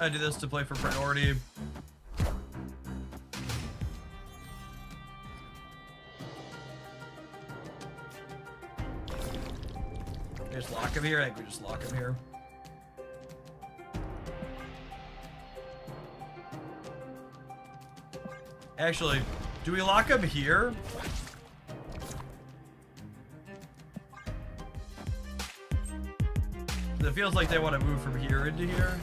A: I do this to play for priority. Just lock him here. I think we just lock him here. Actually, do we lock him here? It feels like they want to move from here into here.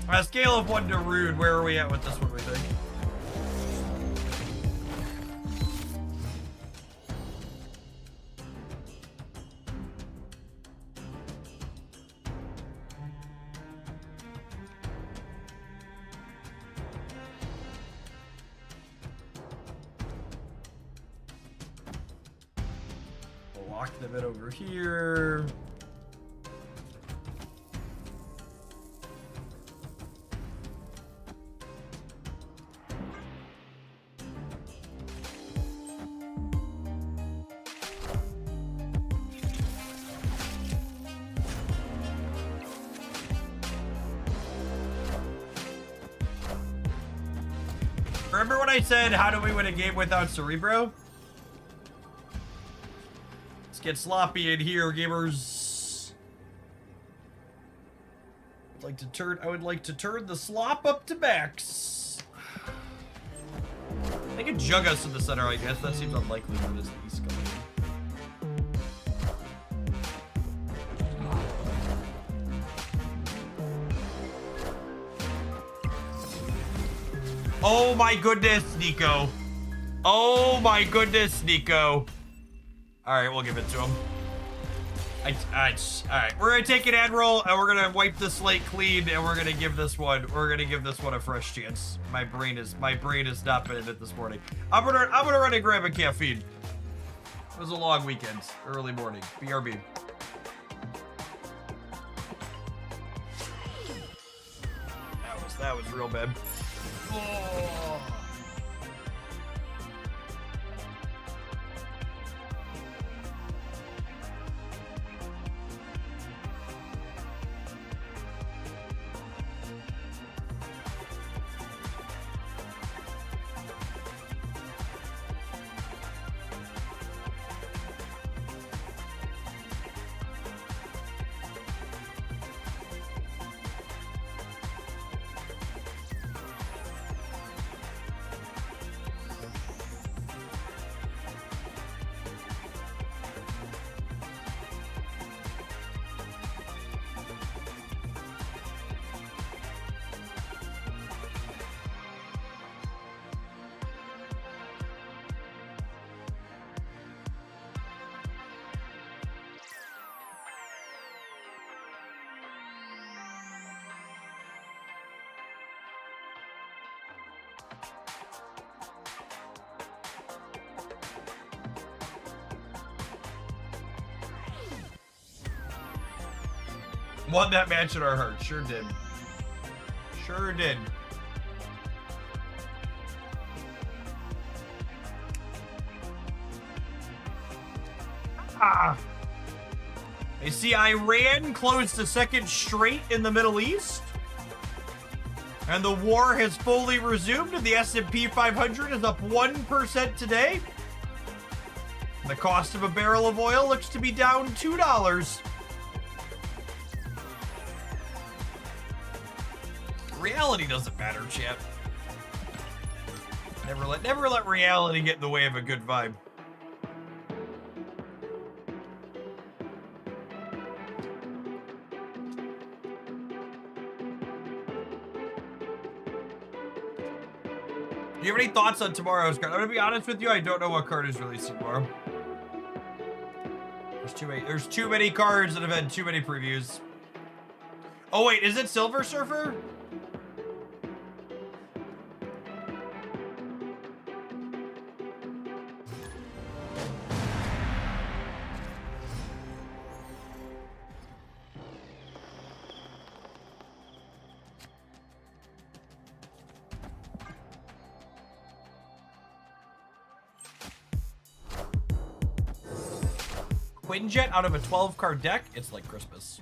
A: On a scale of 1 to rude, where are we at with this one, we think? We'll lock them in over here. Remember when I said, how do we win a game without Cerebro? Let's get sloppy in here, gamers. I would like to turn the slop up to max. They could jug us in the center, I guess. That seems unlikely when it's the East coming in. Oh my goodness, Nico. Oh my goodness, Nico. Alright, we'll give it to him. Alright, we're gonna take an ad roll and we're gonna wipe the slate clean and we're gonna give this one a fresh chance. My brain has not been in it this morning. I'm gonna run and grab a caffeine. It was a long weekend, early morning. BRB. That was real bad. Oh. Won that match in our heart. Sure did. Sure did. Ah. You see, Iran closed the second straight in the Middle East. And the war has fully resumed. The S&P 500 is up 1% today. And the cost of a barrel of oil looks to be down $2. Reality doesn't matter, chat. Never let reality get in the way of a good vibe. Do you have any thoughts on tomorrow's card? I'm gonna be honest with you, I don't know what card is releasing tomorrow. There's too many cards that have had too many previews. Oh wait, is it Silver Surfer? Quinjet out of a 12-card deck? It's like Christmas.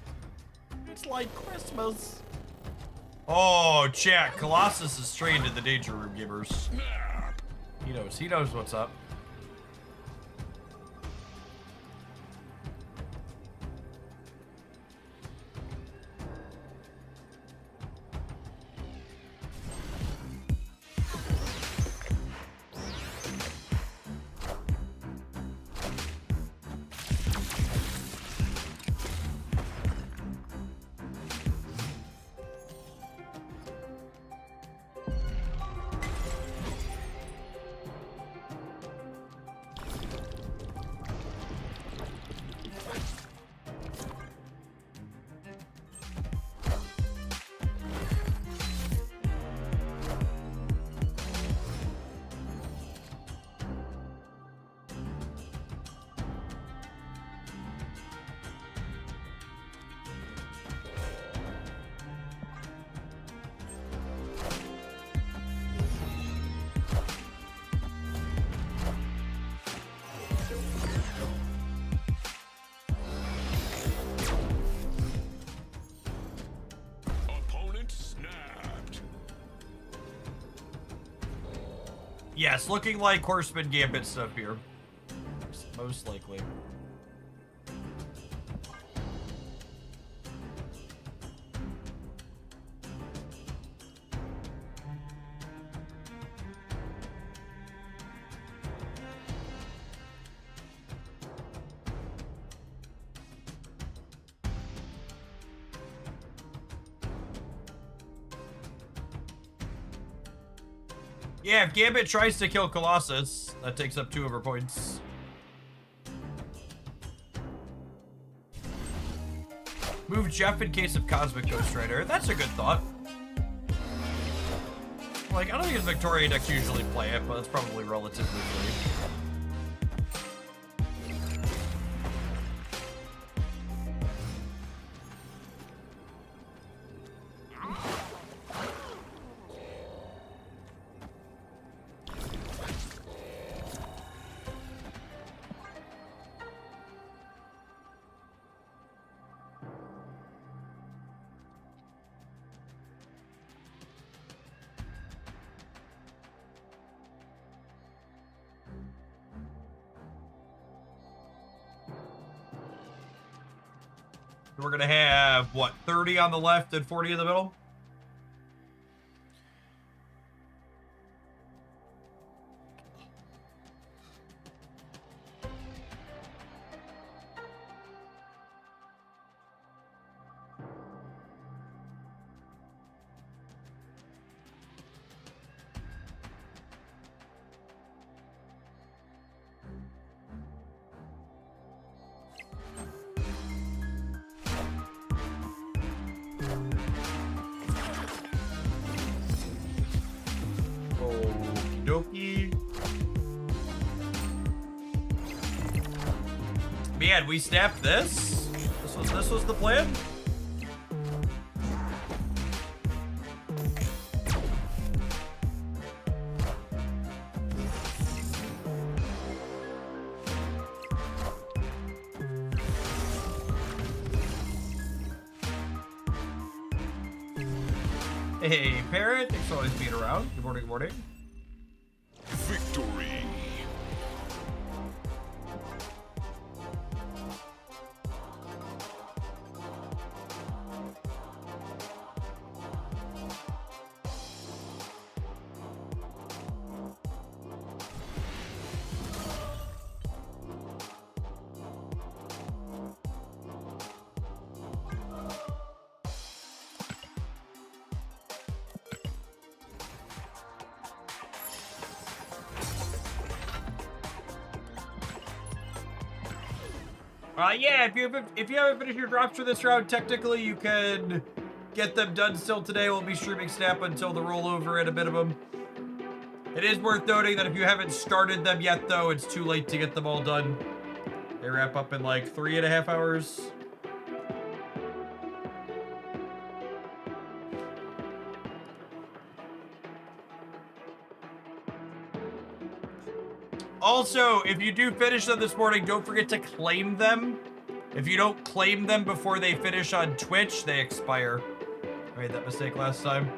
A: It's like Christmas. Oh, chat. Colossus is trained in the danger room, givers. He knows what's up. Yes, looking like Horseman Gambit stuff here. Most likely. Yeah, if Gambit tries to kill Colossus, that takes up 2 of her points. Move Jeff in case of Cosmic Ghost Rider. That's a good thought. Like, I don't think his Victoria decks usually play it, but it's probably relatively free. We're gonna have, what, 30 on the left and 40 in the middle? Okey-dokey. Man, we snapped this? This was the plan? Hey, Parrot. Thanks for always being around. Good morning, good morning.
B: Victory.
A: Yeah, if you haven't finished your drops for this round, technically you can get them done still today. We'll be streaming Snap until the rollover at a minimum. It is worth noting that if you haven't started them yet, though, it's too late to get them all done. They wrap up in like 3.5 hours. Also, if you do finish them this morning, don't forget to claim them. If you don't claim them before they finish on Twitch, they expire. I made that mistake last time.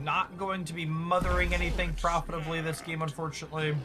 A: Not going to be mothering anything profitably this game, unfortunately.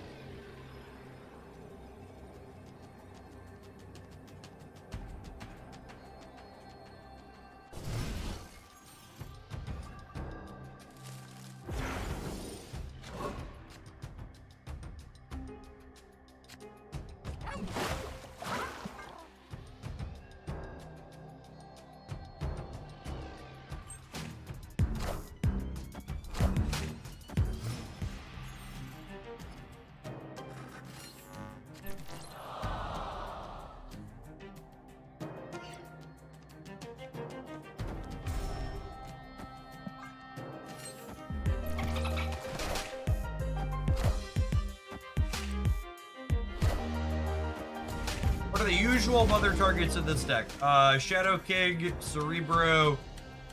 A: What are the usual mother targets in this deck? Shadow King, Cerebro,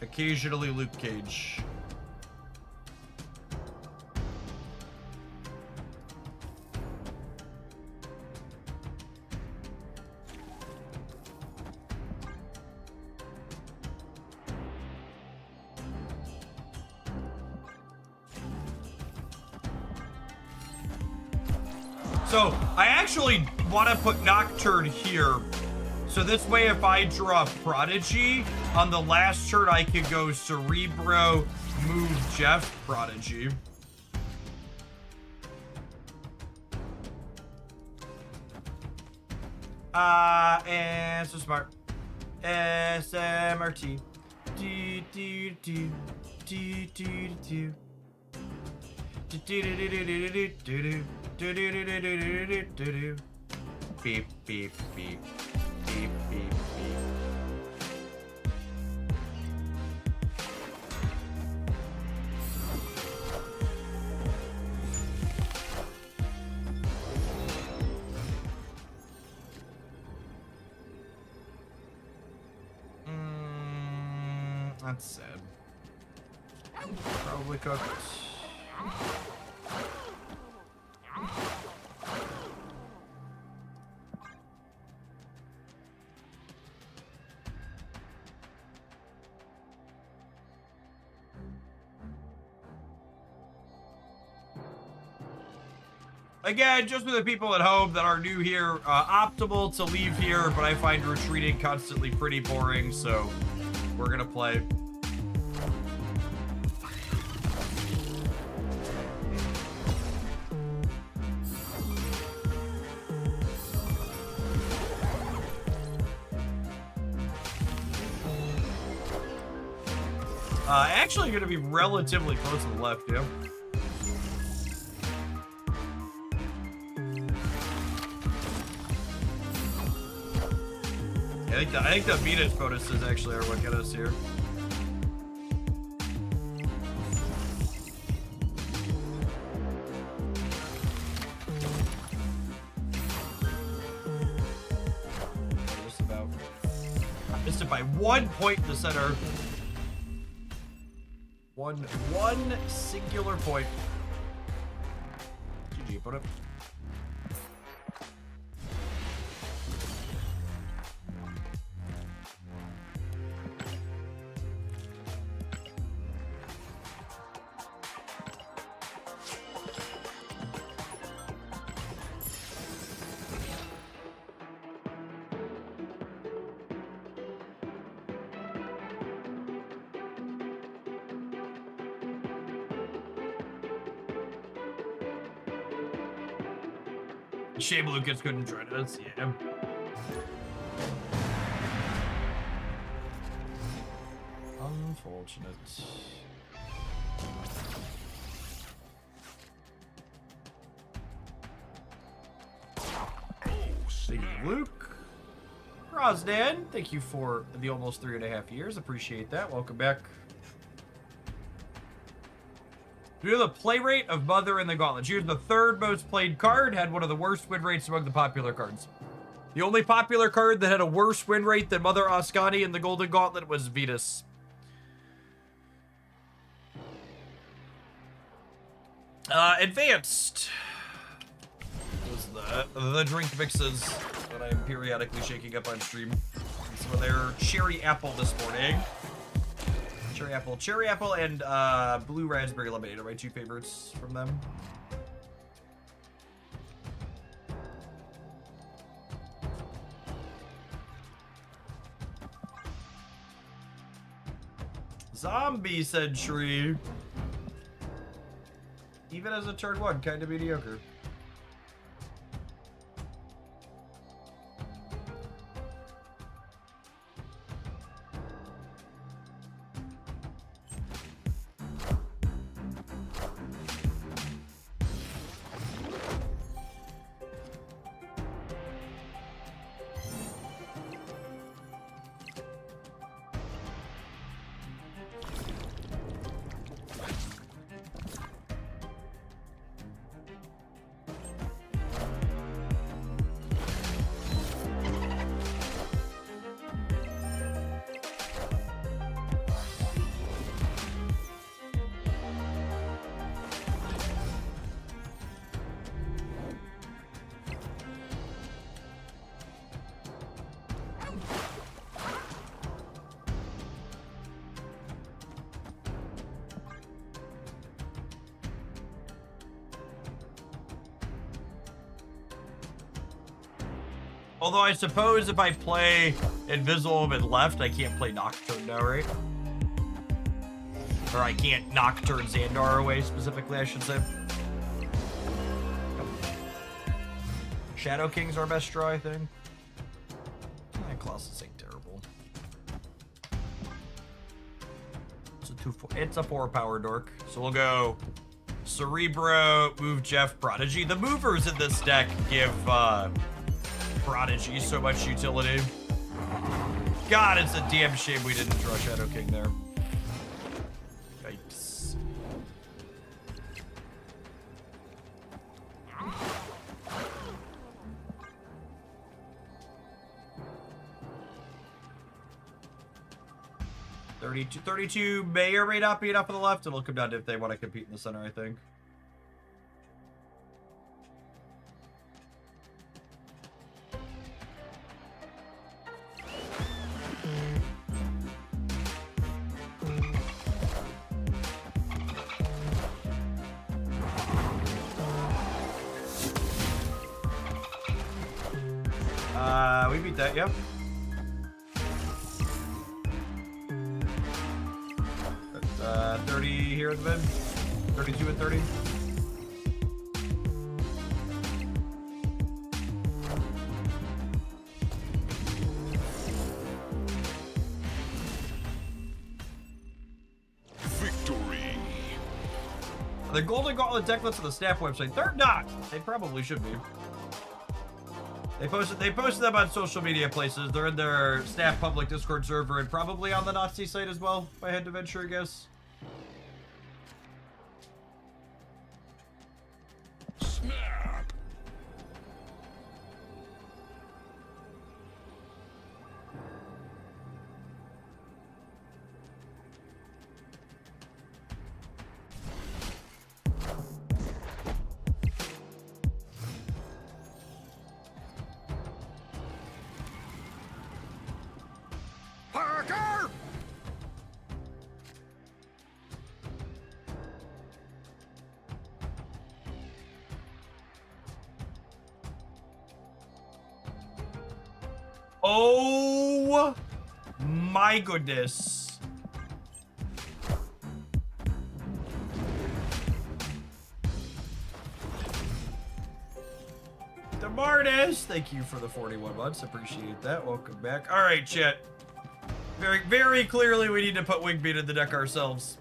A: occasionally Luke Cage. So, I actually want to put Nocturne here. So this way, if I draw Prodigy, on the last turn, I could go Cerebro, move Jeff, Prodigy. And so smart. SMRT. Do, do, do, do, do, do. Beep, beep, beep. Beep, beep, beep. That's sad. Probably cooked. Again, just for the people at home that are new here, optimal to leave here, but I find retreating constantly pretty boring, so we're gonna play. Actually gonna be relatively close to the left, yeah. I think the Venus bonuses actually are what get us here. Just about by 1 point in the center. One singular point. GG, opponent. Shame Lucas couldn't join us, yeah. Unfortunate. Thank you, Luke. Rosdan, thank you for the almost 3.5 years. Appreciate that. Welcome back. Due to the play rate of Mother in the Gauntlet, she was the third most played card, had one of the worst win rates among the popular cards. The only popular card that had a worse win rate than Mother Ascani in the Golden Gauntlet was Venus. Advanced was the drink mixes that I am periodically shaking up on stream. Some of their cherry apple this morning. Cherry apple, and blue raspberry lemonade are my two favorites from them. Zombie Sentry. Even as a turn one, kind of mediocre. Although I suppose if I play Invisible Woman left, I can't play Nocturne now, right? Or I can't Nocturne Xandar away, specifically, I should say. Shadow King's our best draw, I think. Colossus ain't terrible. It's a 4-power dork. So we'll go Cerebro, move Jeff, Prodigy. The movers in this deck give Prodigy so much utility. God, it's a damn shame we didn't draw Shadow King there. Yikes. $32 may or may not be enough on the left. It'll come down to if they want to compete in the center, I think. We beat that, yep. That's 30 here at the mid. 32 and 30.
B: Victory.
A: The Golden Gauntlet decklets on the Snap website. They're not. They probably should be. They posted them on social media places. They're in their Snap public Discord server and probably on the Nazi site as well, if I had to venture a guess.
B: Snap. Parker!
A: Oh my goodness. DeMartis, thank you for the 41 months. Appreciate that. Welcome back. All right, chat. Very, very clearly we need to put Wingbeat in the deck ourselves.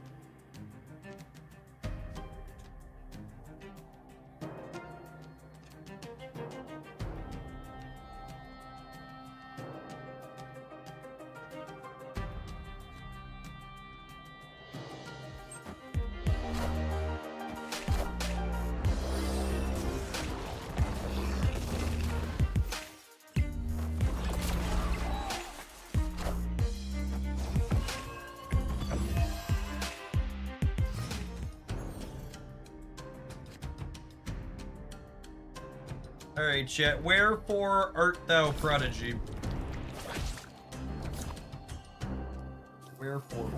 A: Alright, chat. Wherefore art thou prodigy?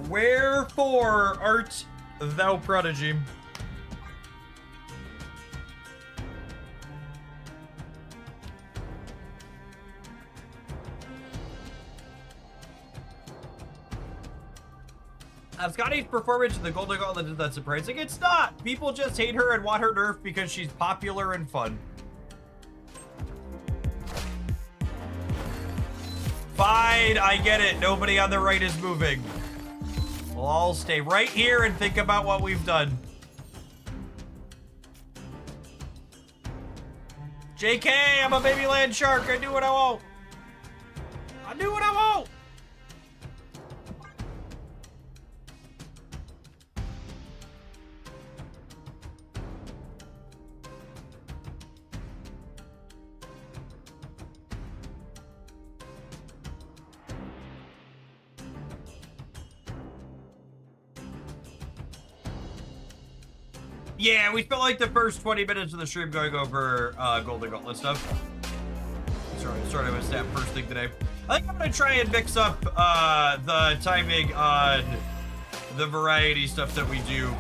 A: Wherefore art thou prodigy? Scotty's performance in the Golden Gauntlet is that surprising. It's not! People just hate her and want her nerfed because she's popular and fun. Fine, I get it. Nobody on the right is moving. We'll all stay right here and think about what we've done. JK, I'm a baby land shark. I do what I want. I do what I want. Yeah, we spent like the first 20 minutes of the stream going over Golden Gauntlet stuff. Sorry, I was that first thing today. I think I'm gonna try and mix up the timing on the variety stuff that we do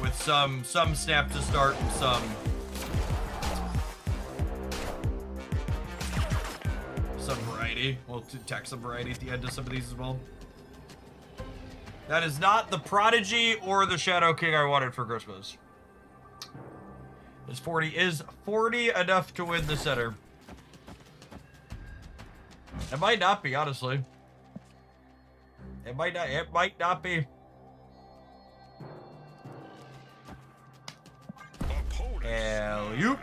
A: with some snap to start and some variety. We'll tack some variety at the end of some of these as well. That is not the Prodigy or the Shadow King I wanted for Christmas. Is 40 enough to win the center? It might not be, honestly. It might not be. Alley-oop.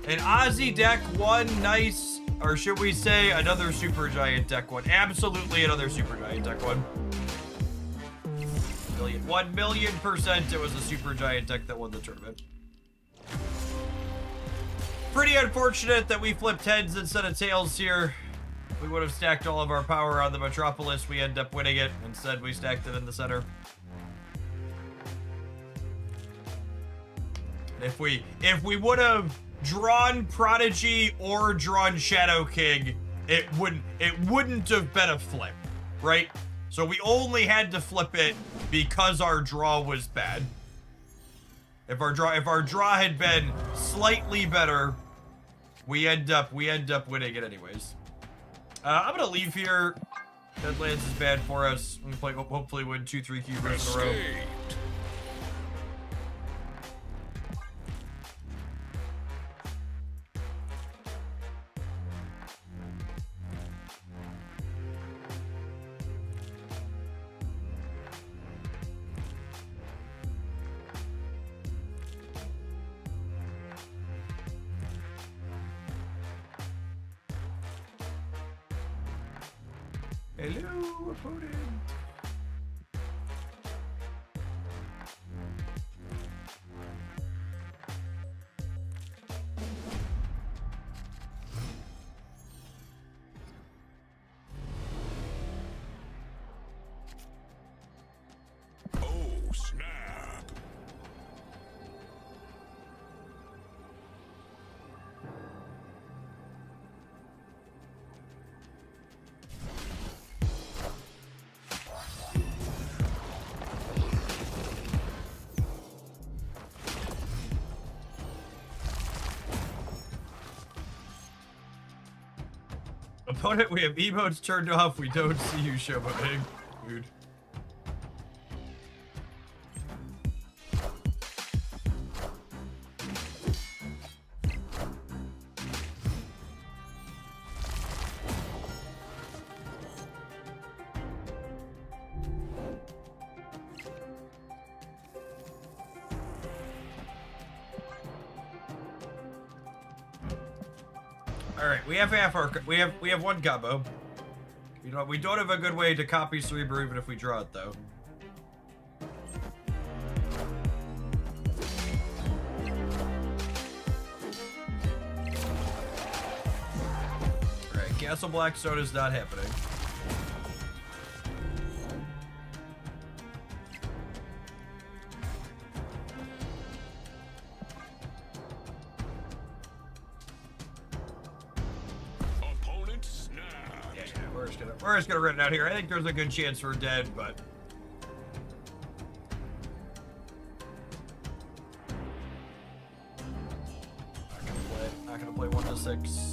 A: An Aussie deck, one nice, or should we say another Super Giant deck one? Absolutely another Super Giant deck one. 1,000,000% it was a Super Giant deck that won the tournament. Pretty unfortunate that we flipped heads instead of tails here. We would have stacked all of our power on the Metropolis. We end up winning it. Instead, we stacked it in the center. If we would have drawn Prodigy or drawn Shadow King, it wouldn't have been a flip, right? So we only had to flip it because our draw was bad. If our draw had been slightly better, we end up winning it anyways. I'm gonna leave here. Deadlands is bad for us. We play, hopefully win 2-3 cubers in a row. Hello, opponent.
B: Oh, snap.
A: Opponent, we have emotes turned off. We don't see you, showboating. Dude. All right, we have half our. We have one combo. You know, we don't have a good way to copy Cerebro even if we draw it though. All right, Castle Blackstone is not happening. We're just gonna run it out here. I think there's a good chance we're dead, but not gonna play 1 to 6.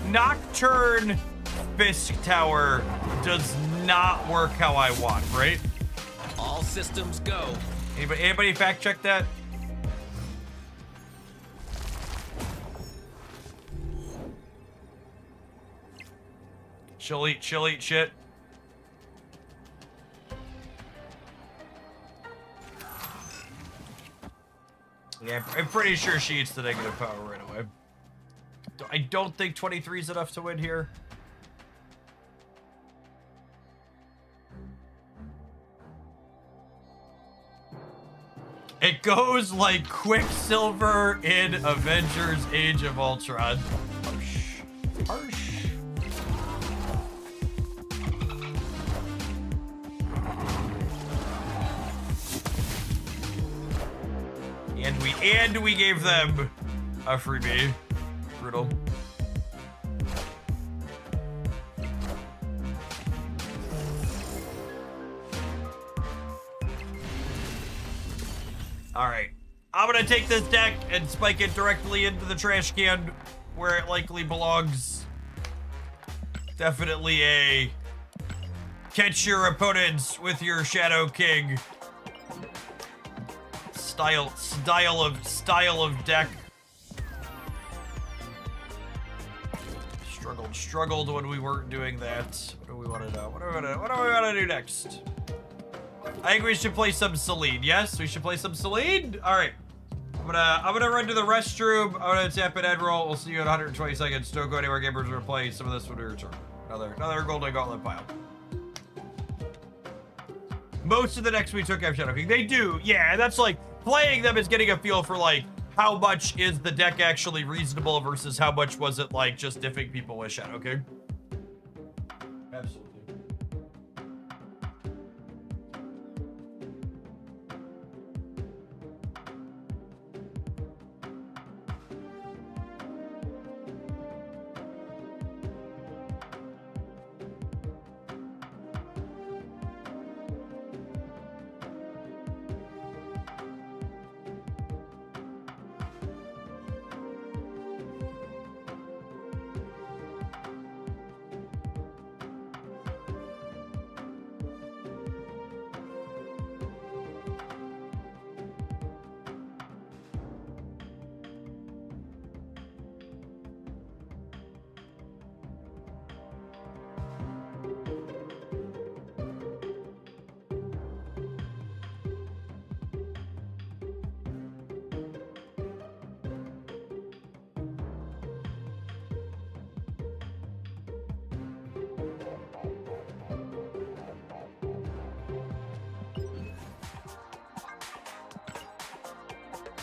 A: Nocturne Fisk Tower does not work how I want, right?
C: All systems go.
A: Anybody fact check that? She'll eat shit. Yeah, I'm pretty sure she eats the negative power right away. I don't think 23 is enough to win here. It goes like Quicksilver in Avengers Age of Ultron. Harsh. Harsh. And we gave them a freebie. Brutal. Alright. I'm gonna take this deck and spike it directly into the trash can where it likely belongs. Definitely a catch your opponents with your Shadow King style of deck. Struggled when we weren't doing that. What do we want to do? What do we want to do next? I think we should play some Celine. Yes, we should play some Celine. All right. I'm gonna run to the restroom. I'm gonna tap an end roll. We'll see you in 120 seconds. Don't go anywhere, gamers. We're gonna play some of this when we return. Another golden gauntlet pile. Most of the decks we took have Shadow King. They do, yeah. That's like playing them is getting a feel for like how much is the deck actually reasonable versus how much was it like just diffing people with Shadow King. Absolutely.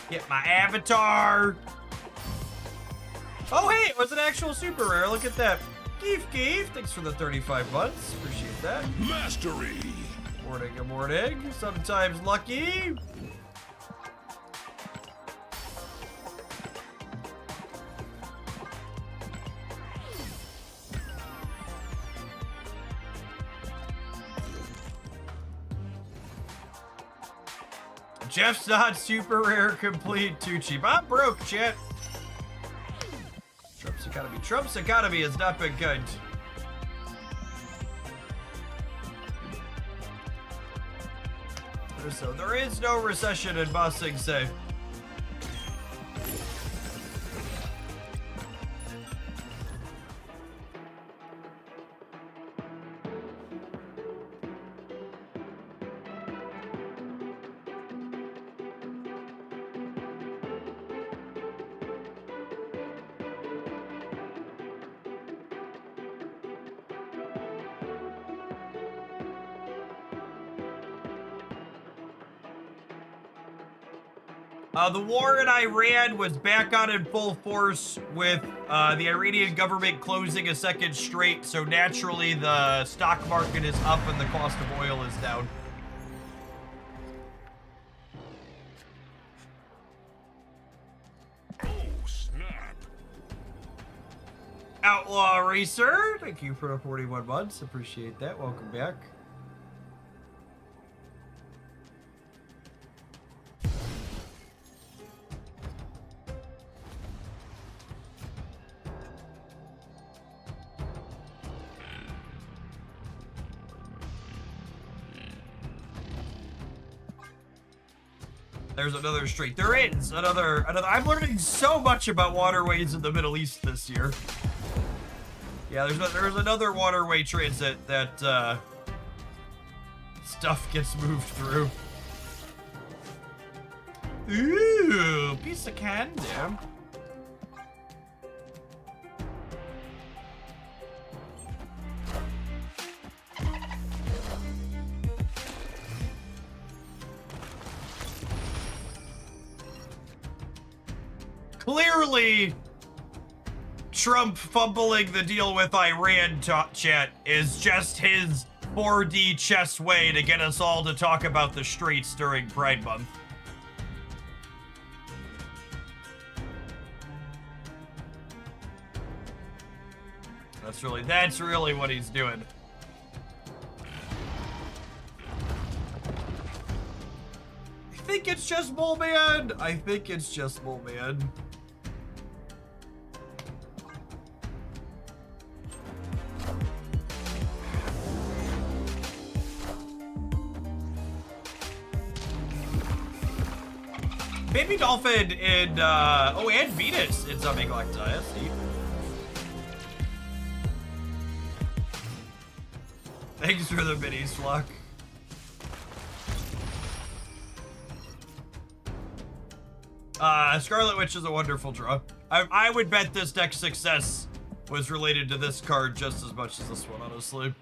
A: Get my avatar. Oh, hey, it was an actual super rare. Look at that. Geef. Thanks for the 35 months. Appreciate that.
B: Mastery.
A: Good morning. Sometimes lucky. Jeff's not super rare complete. Too cheap. I'm broke, chat. Trump's economy has not been good. So there is no recession in Ba Sing Se. The war in Iran was back on in full force with the Iranian government closing a second straight, so naturally the stock market is up and the cost of oil is down.
B: Oh, snap.
A: Outlaw Racer, thank you for the 41 months. Appreciate that. Welcome back. There's another street. There is another. I'm learning so much about waterways in the Middle East this year. Yeah, there's another waterway transit that stuff gets moved through. Ooh, piece of candy. Clearly, Trump fumbling the deal with Iran chat is just his 4D chess way to get us all to talk about the streets during Pride Month. That's really what he's doing. I think it's just Mole Man. I think it's just Mole Man. Baby Dolphin in, oh, and Venus in Zombie Galacta. That's neat. Thanks for the minis, Flock. Scarlet Witch is a wonderful draw. I would bet this deck's success was related to this card just as much as this one, honestly.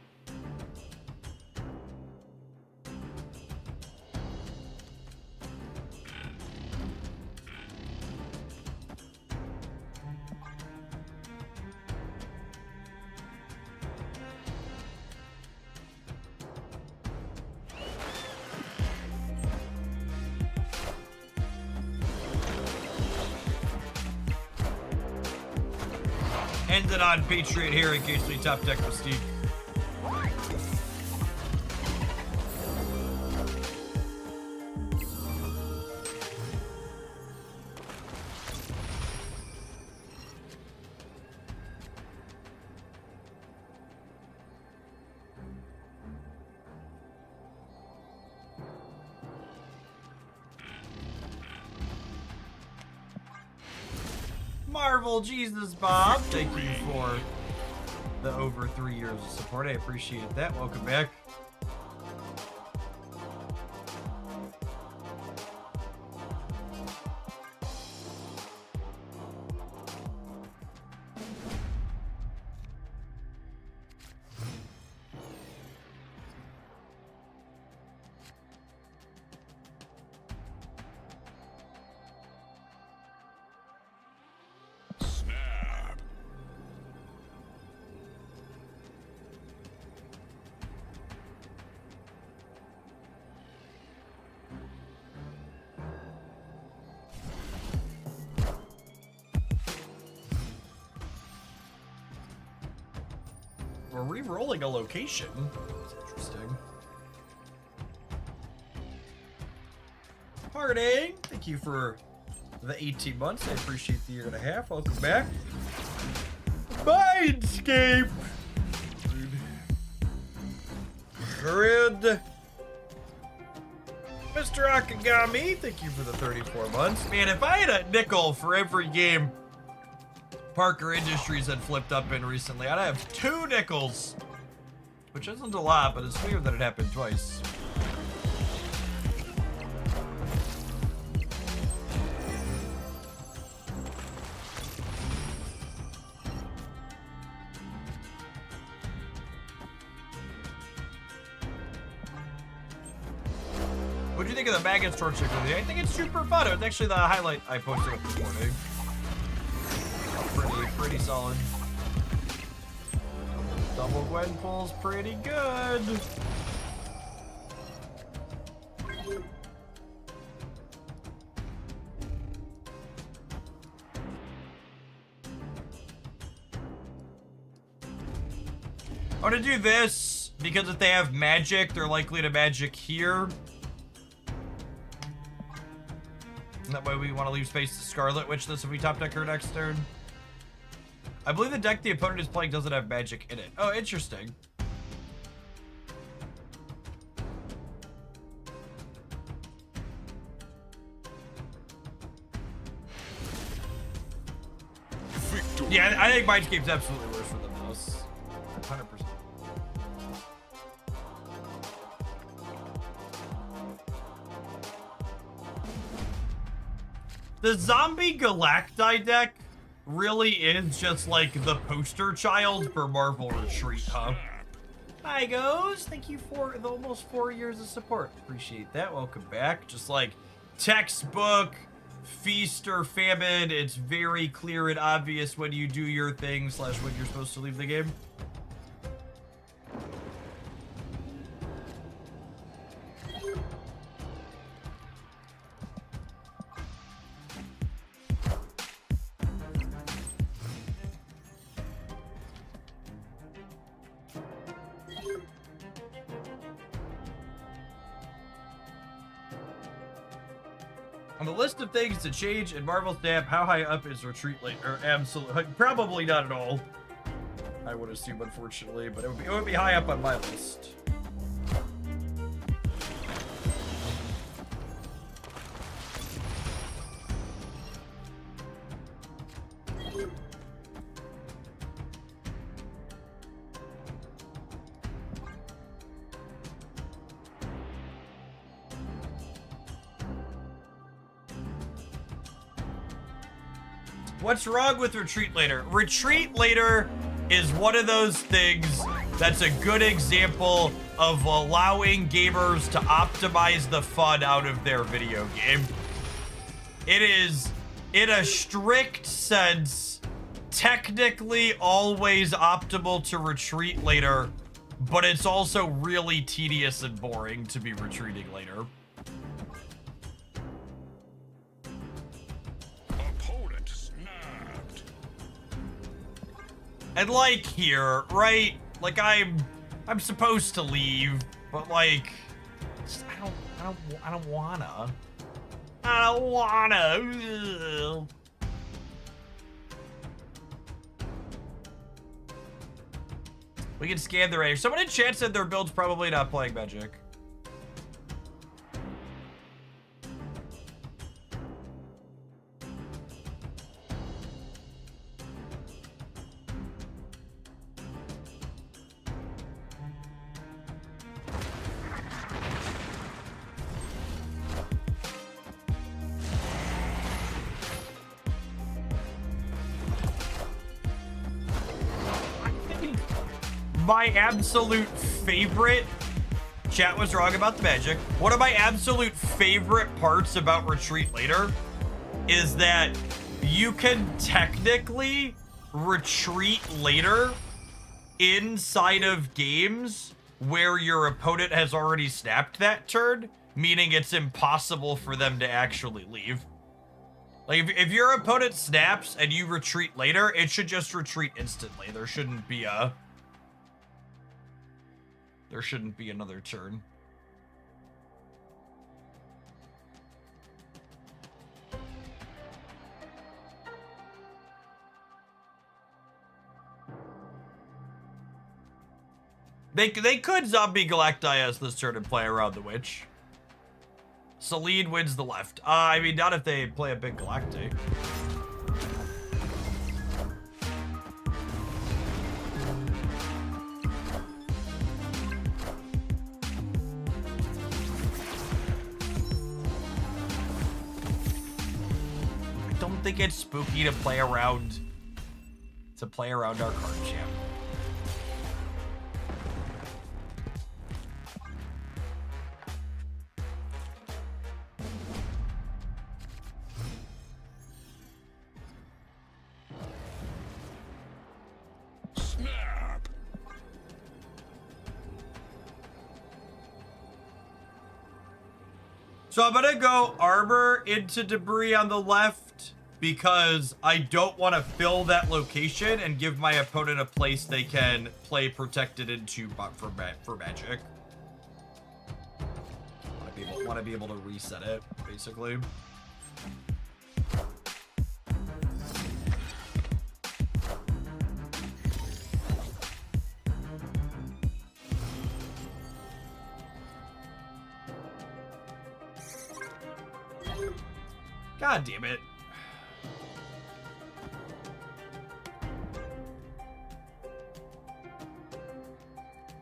A: Ended on Patriot here in case we top deck Mystique. Marvel Jesus Bob, thank you for the over 3 years of support. I appreciate that. Welcome back. We're re-rolling a location. That's interesting. Harding, thank you for the 18 months. I appreciate the year and a half. Welcome back. Mindscape! Grid. Mr. Akagami, thank you for the 34 months. Man, if I had a nickel for every game Parker Industries had flipped up in recently, I'd have 2 nickels. Which isn't a lot, but it's weird that it happened twice. What'd you think of the Maggots Torch Chick? I think it's super fun. It was actually the highlight I posted up this morning. Pretty solid. Double Gwenpool's pretty good. I want to do this because if they have magic, they're likely to magic here. And that way we want to leave space to Scarlet Witch this if we top deck her next turn. I believe the deck the opponent is playing doesn't have magic in it. Oh, interesting. Yeah, I think Mindscape's absolutely worse for them than us. 100%. The Zombie Galacti deck really is just like the poster child for Marvel Retreat, huh? Hi, Goes. Thank you for the almost 4 years of support. Appreciate that. Welcome back. Just like textbook, feast or famine. It's very clear and obvious when you do your thing / when you're supposed to leave the game. On the list of things to change in Marvel Snap, how high up is Retreat later? Absolutely, probably not at all. I would assume, unfortunately, but it would be high up on my list. What's wrong with Retreat Later? Retreat Later is one of those things that's a good example of allowing gamers to optimize the fun out of their video game. It is, in a strict sense, technically always optimal to retreat later, but it's also really tedious and boring to be retreating later. And like here, right? Like I'm supposed to leave, but like, just, I don't wanna. Ugh. We can scan the range. Someone in chat said their build's probably not playing Magic. My absolute favorite, chat was wrong about the Magic. One of my absolute favorite parts about Retreat Later is that you can technically retreat later inside of games where your opponent has already snapped that turn, meaning it's impossible for them to actually leave. Like if your opponent snaps and you retreat later, it should just retreat instantly. There shouldn't be another turn. They could Zombie Galacti as this turn and play around the Witch. Celine wins the left. I mean, not if they play a big Galacti. I don't think it's spooky to play around our card champ.
B: Snap.
A: So I'm gonna go armor into debris on the left because I don't want to fill that location and give my opponent a place they can play protected into for magic. Want to be able to reset it, basically. God damn it.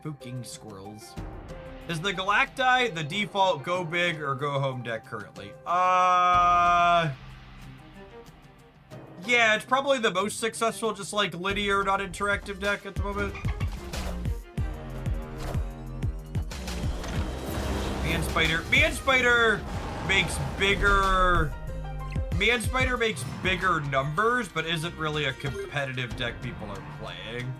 A: Fucking squirrels. Is the Galacti the default go big or go home deck currently? Yeah, it's probably the most successful, just like linear, not interactive deck at the moment. Man Spider makes bigger. Man Spider makes bigger numbers, but isn't really a competitive deck people are playing.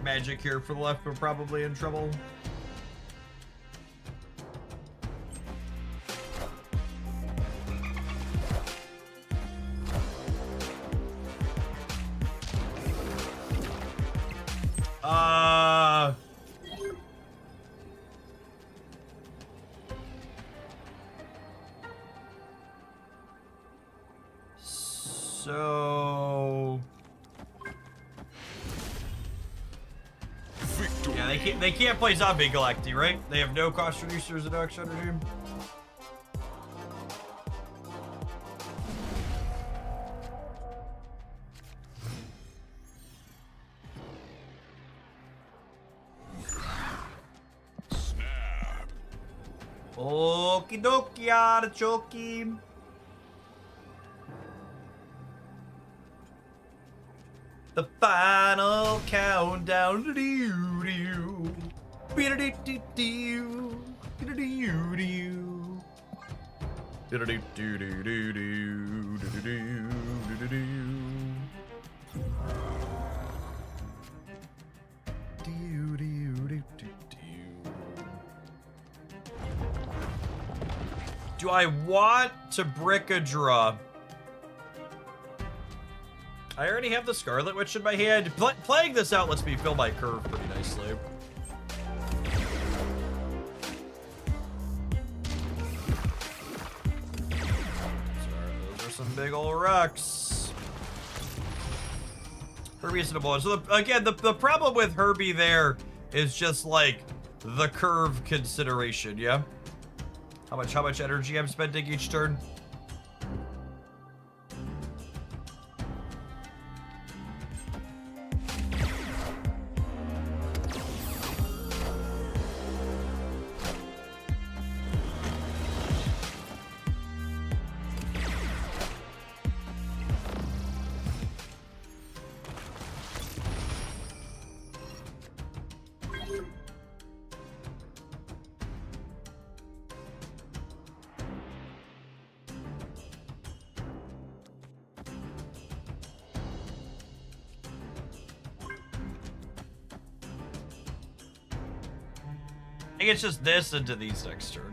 A: Magic here for the left, we're probably in trouble. So yeah, they can't play Zombie Galacti, right? They have no cost reducers and no extra energy.
B: Snap.
A: Okie dokie, artichoke. The final countdown. Do I want to brick a draw? I already have the Scarlet Witch in my hand. Playing this out lets me fill my curve pretty nicely. Those are some big old rocks. Herbie's in a bullet. So again, the problem with Herbie there is just like the curve consideration, yeah? How much energy I'm spending each turn? I think it's just this into these next turn.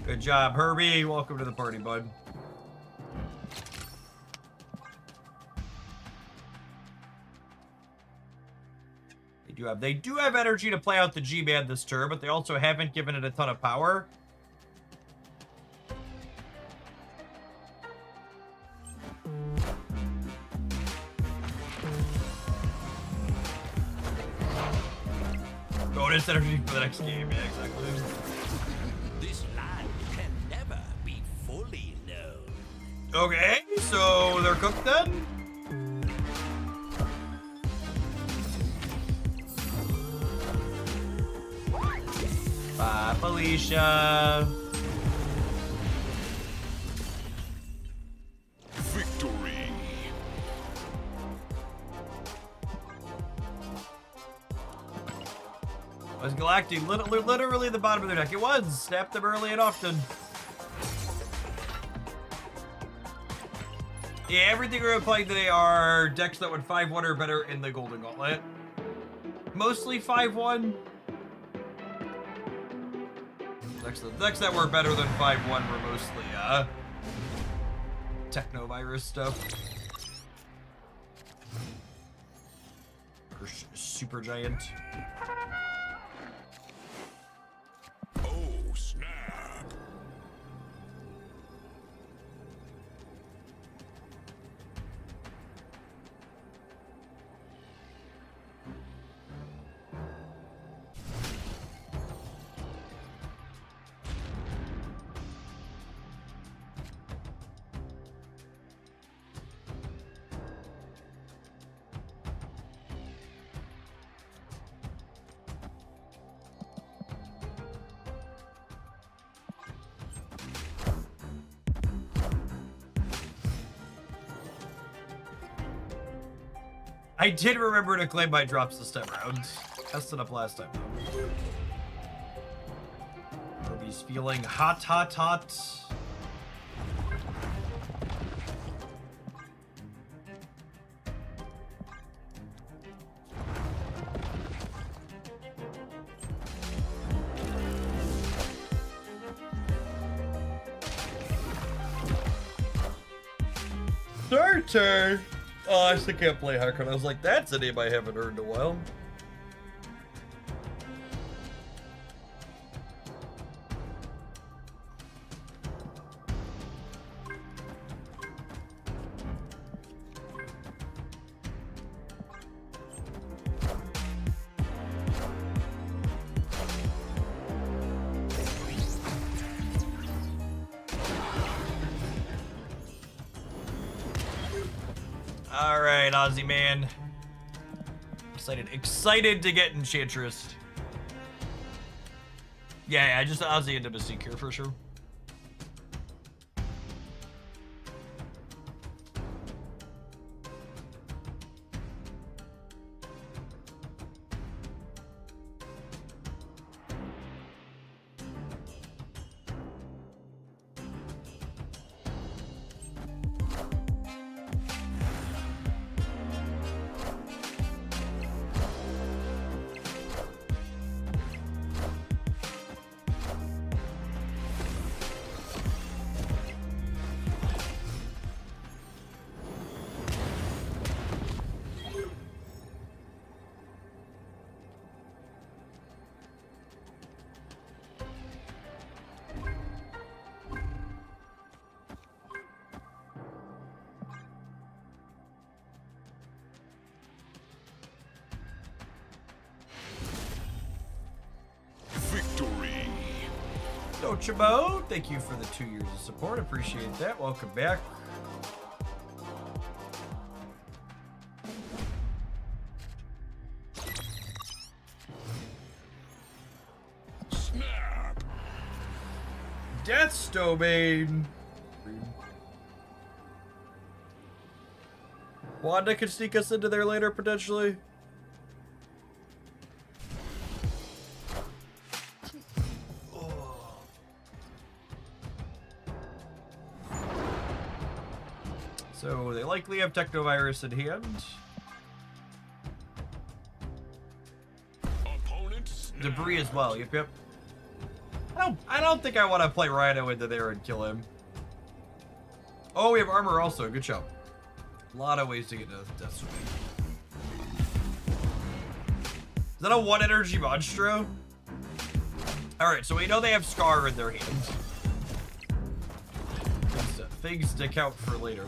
A: Good job, Herbie. Welcome to the party, bud. They do have energy to play out the G-Man this turn, but they also haven't given it a ton of power. Bonus energy for the next game, yeah, exactly.
B: This land can never be fully known.
A: Okay, so they're cooked then? Bye, Felicia.
B: Victory.
A: neglecting literally the bottom of their deck. It was. Snap them early and often. Yeah, everything we're playing today are decks that went 5-1 or better in the Golden Gauntlet. Mostly 5-1. Decks that were better than 5-1 were mostly, Technovirus stuff. Or Super Giant.
B: Oh, snap.
A: I did remember to claim my drops this time around. Tested up last time though. Ruby's feeling hot, hot, hot. Starter! Oh, I still can't play Harkon. I was like, that's a name I haven't heard in a while. Alright, Aussie man. Excited to get Enchantress. Yeah, I just Aussie into Mystique here for sure. Chabo, thank you for the 2 years of support. Appreciate that. Welcome back.
B: Snap.
A: Death's Domain. Wanda could sneak us into there later, potentially. So they likely have Technovirus in hand. Debris as well. Yep, yep. I don't think I want to play Rhino into there and kill him. Oh, we have armor also. Good job. A lot of ways to get to Death Domain. Is that a 1 energy Monstro? Alright, so we know they have Scar in their hands. Things to count for later.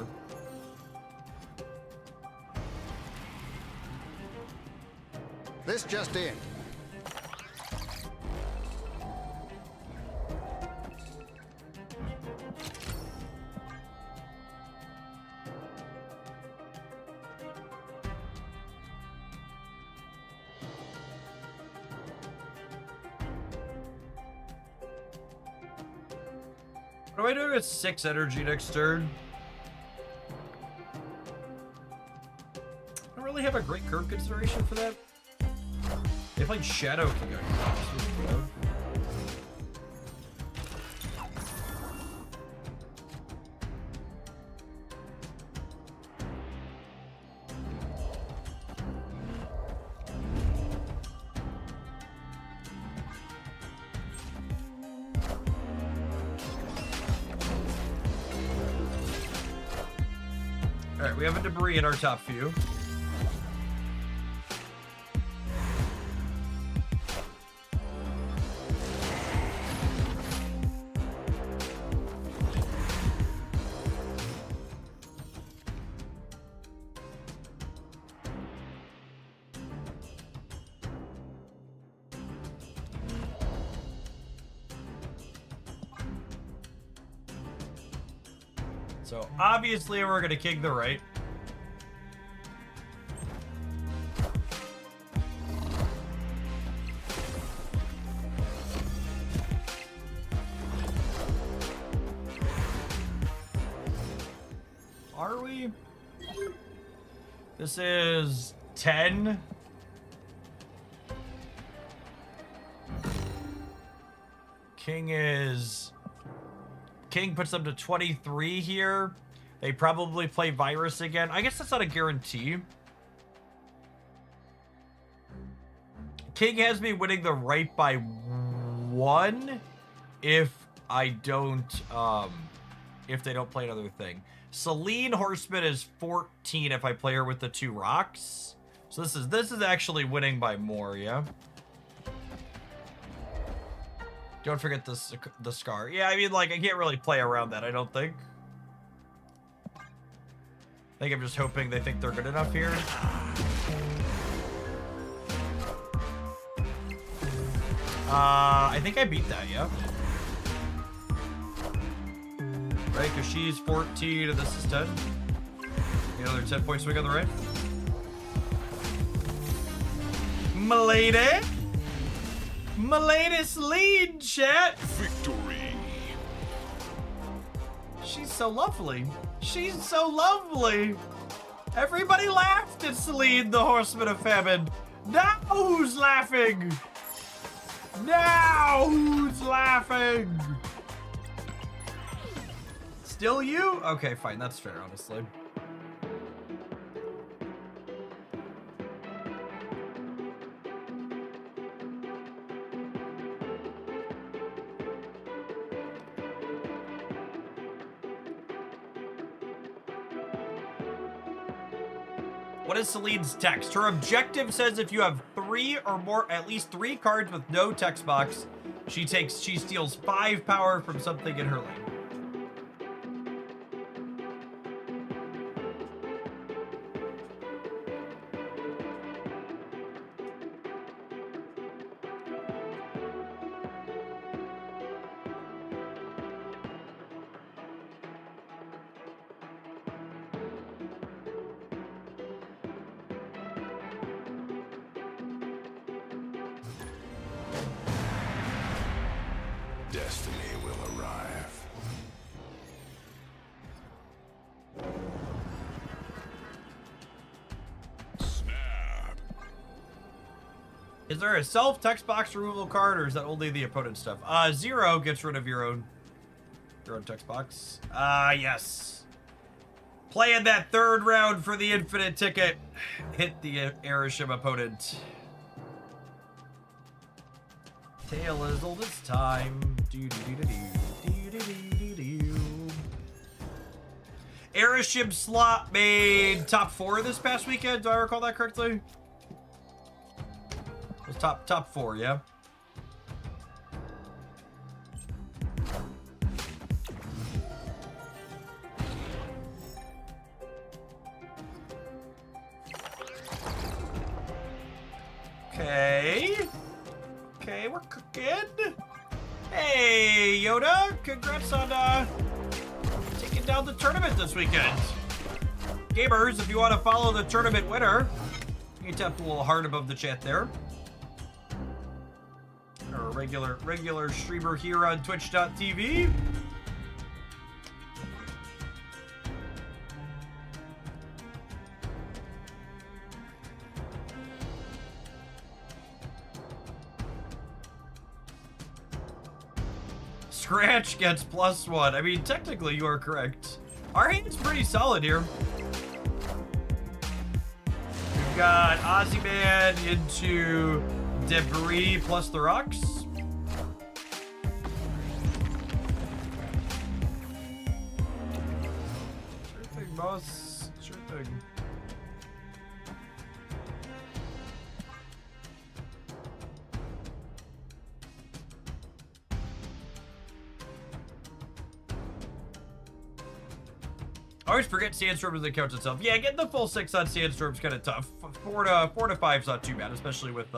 C: This just in.
A: What do I do with 6 energy next turn? I don't really have a great curve consideration for that. played Shadow King. Alright, we have a debris in our top few. So obviously we're gonna king the right. Are we? This is 10. King puts them to 23 here. They probably play Virus again. I guess that's not a guarantee. King has me winning the right by 1 if I don't, if they don't play another thing. Celine Horseman is 14 if I play her with the 2 rocks. So this is actually winning by more, yeah? Don't forget the scar. Yeah, I mean, like, I can't really play around that, I don't think. I think I'm just hoping they think they're good enough here. I think I beat that, yeah. Right, because she's 14 and this is 10. The other 10 point swing on the right. Milady! Milady's lead, chat!
B: Victory!
A: She's so lovely. She's so lovely. Everybody laughed at Celine, the Horseman of Famine. Now who's laughing? Now who's laughing? Still you? Okay, fine. That's fair, honestly. What is Celine's text? Her objective says if you have 3 or more, at least 3 cards with no text box, she steals 5 power from something in her lane.
B: Destiny will arrive. Snap.
A: Is there a self text box removal card, or is that only the opponent stuff? 0 gets rid of your own text box. Yes. Playing that 3rd round for the infinite ticket. Hit the Erisham opponent. Tale as old as time. Erisham slot made top 4 this past weekend. Do I recall that correctly? It was top 4, yeah. Okay, we're cooking. Hey, Yoda, congrats on taking down the tournament this weekend. Gamers, if you want to follow the tournament winner, you can tap the little heart above the chat there. Or a regular streamer here on twitch.tv. Scratch gets +1. I mean, technically, you are correct. Our hand's pretty solid here. We've got Ozyman into Debris plus the rocks. Sure thing, boss. Sure thing. I always forget Sandstorm doesn't count itself. Yeah, getting the full 6 on Sandstorm's kind of tough. 4 to 5's not too bad, especially with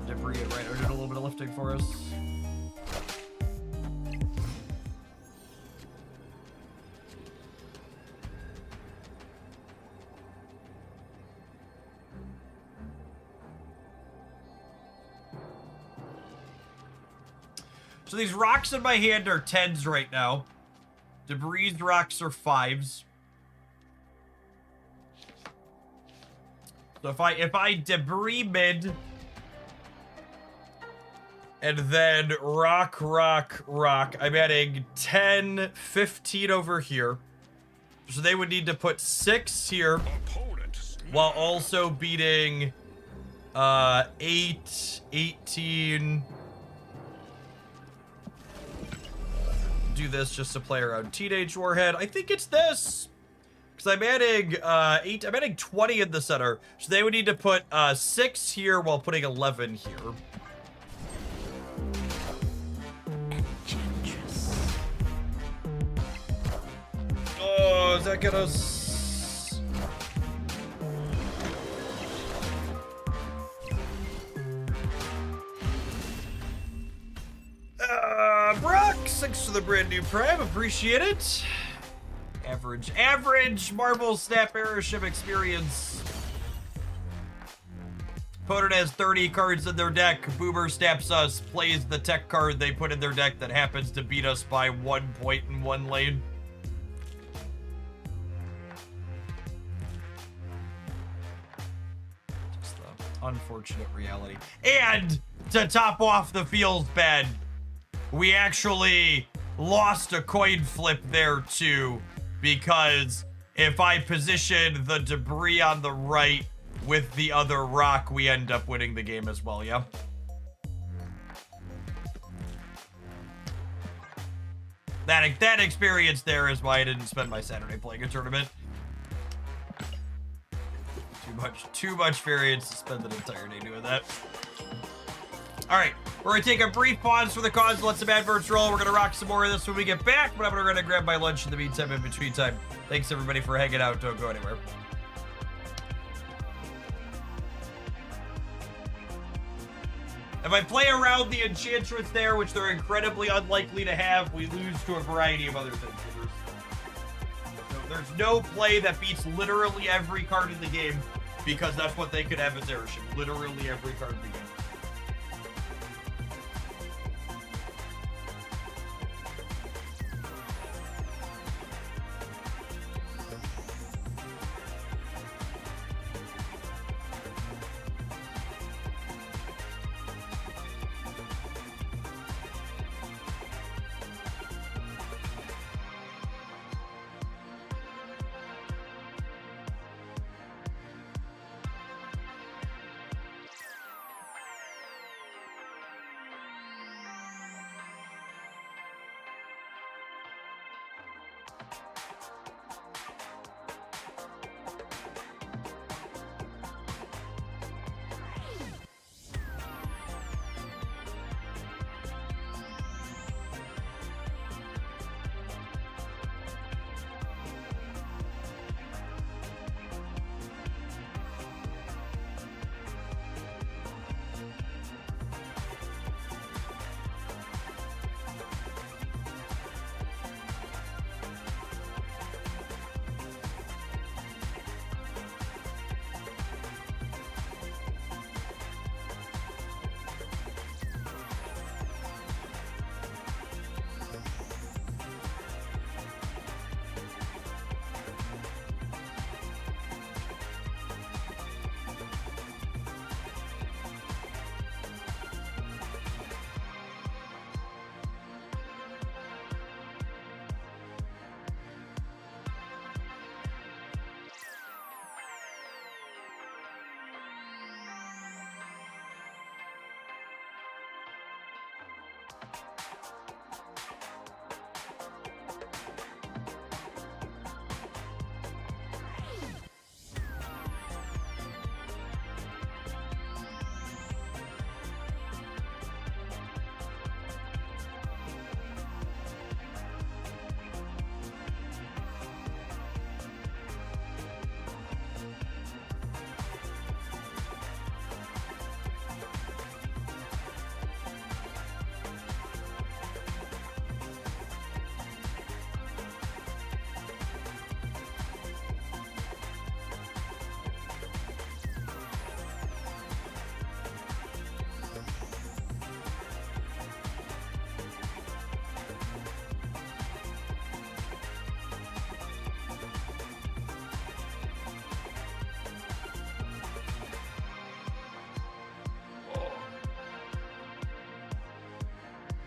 A: Debris and Rhino did a little bit of lifting for us. So these rocks in my hand are 10s right now. Debris rocks are 5s. So if I debris mid and then rock, I'm adding 10, 15 over here. So they would need to put 6 here while also beating 8, 18. Do this just to play around Teenage Warhead. I think it's this. Because I'm adding 8, I'm adding 20 in the center. So they would need to put 6 here while putting 11 here. Oh, is that gonna... Brock, thanks for the brand new Prime. Appreciate it. Average Marvel Snap Airship experience. Opponent has 30 cards in their deck. Boomer snaps us, plays the tech card they put in their deck that happens to beat us by 1 point in 1 lane. Just the unfortunate reality. And to top off the feels bad, we actually lost a coin flip there too, because if I position the debris on the right with the other rock, we end up winning the game as well, yeah? That experience there is why I didn't spend my Saturday playing a tournament. Too much variance to spend an entire day doing that. All right, we're gonna take a brief pause for the cause, let some adverts roll. We're gonna rock some more of this when we get back, but I'm gonna grab my lunch in the meantime, in between time. Thanks everybody for hanging out. Don't go anywhere. If I play around the Enchantress there, which they're incredibly unlikely to have, we lose to a variety of other things. There's no play that beats literally every card in the game, because that's what they could have as airship. Literally every card in the game.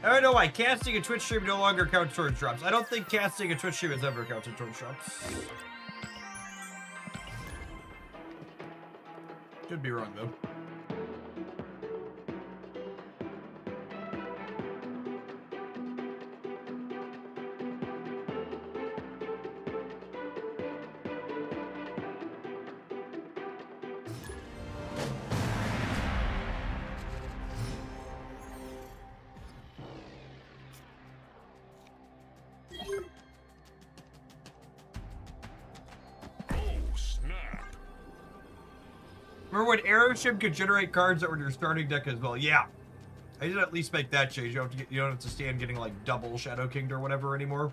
A: I don't know why casting a Twitch stream no longer counts towards drops. I don't think casting a Twitch stream has ever counted towards drops. Could be wrong though. Remember when Aeroship could generate cards that were in your starting deck as well? Yeah. I did at least make that change. You don't have to stand getting like double Shadow Kinged or whatever anymore.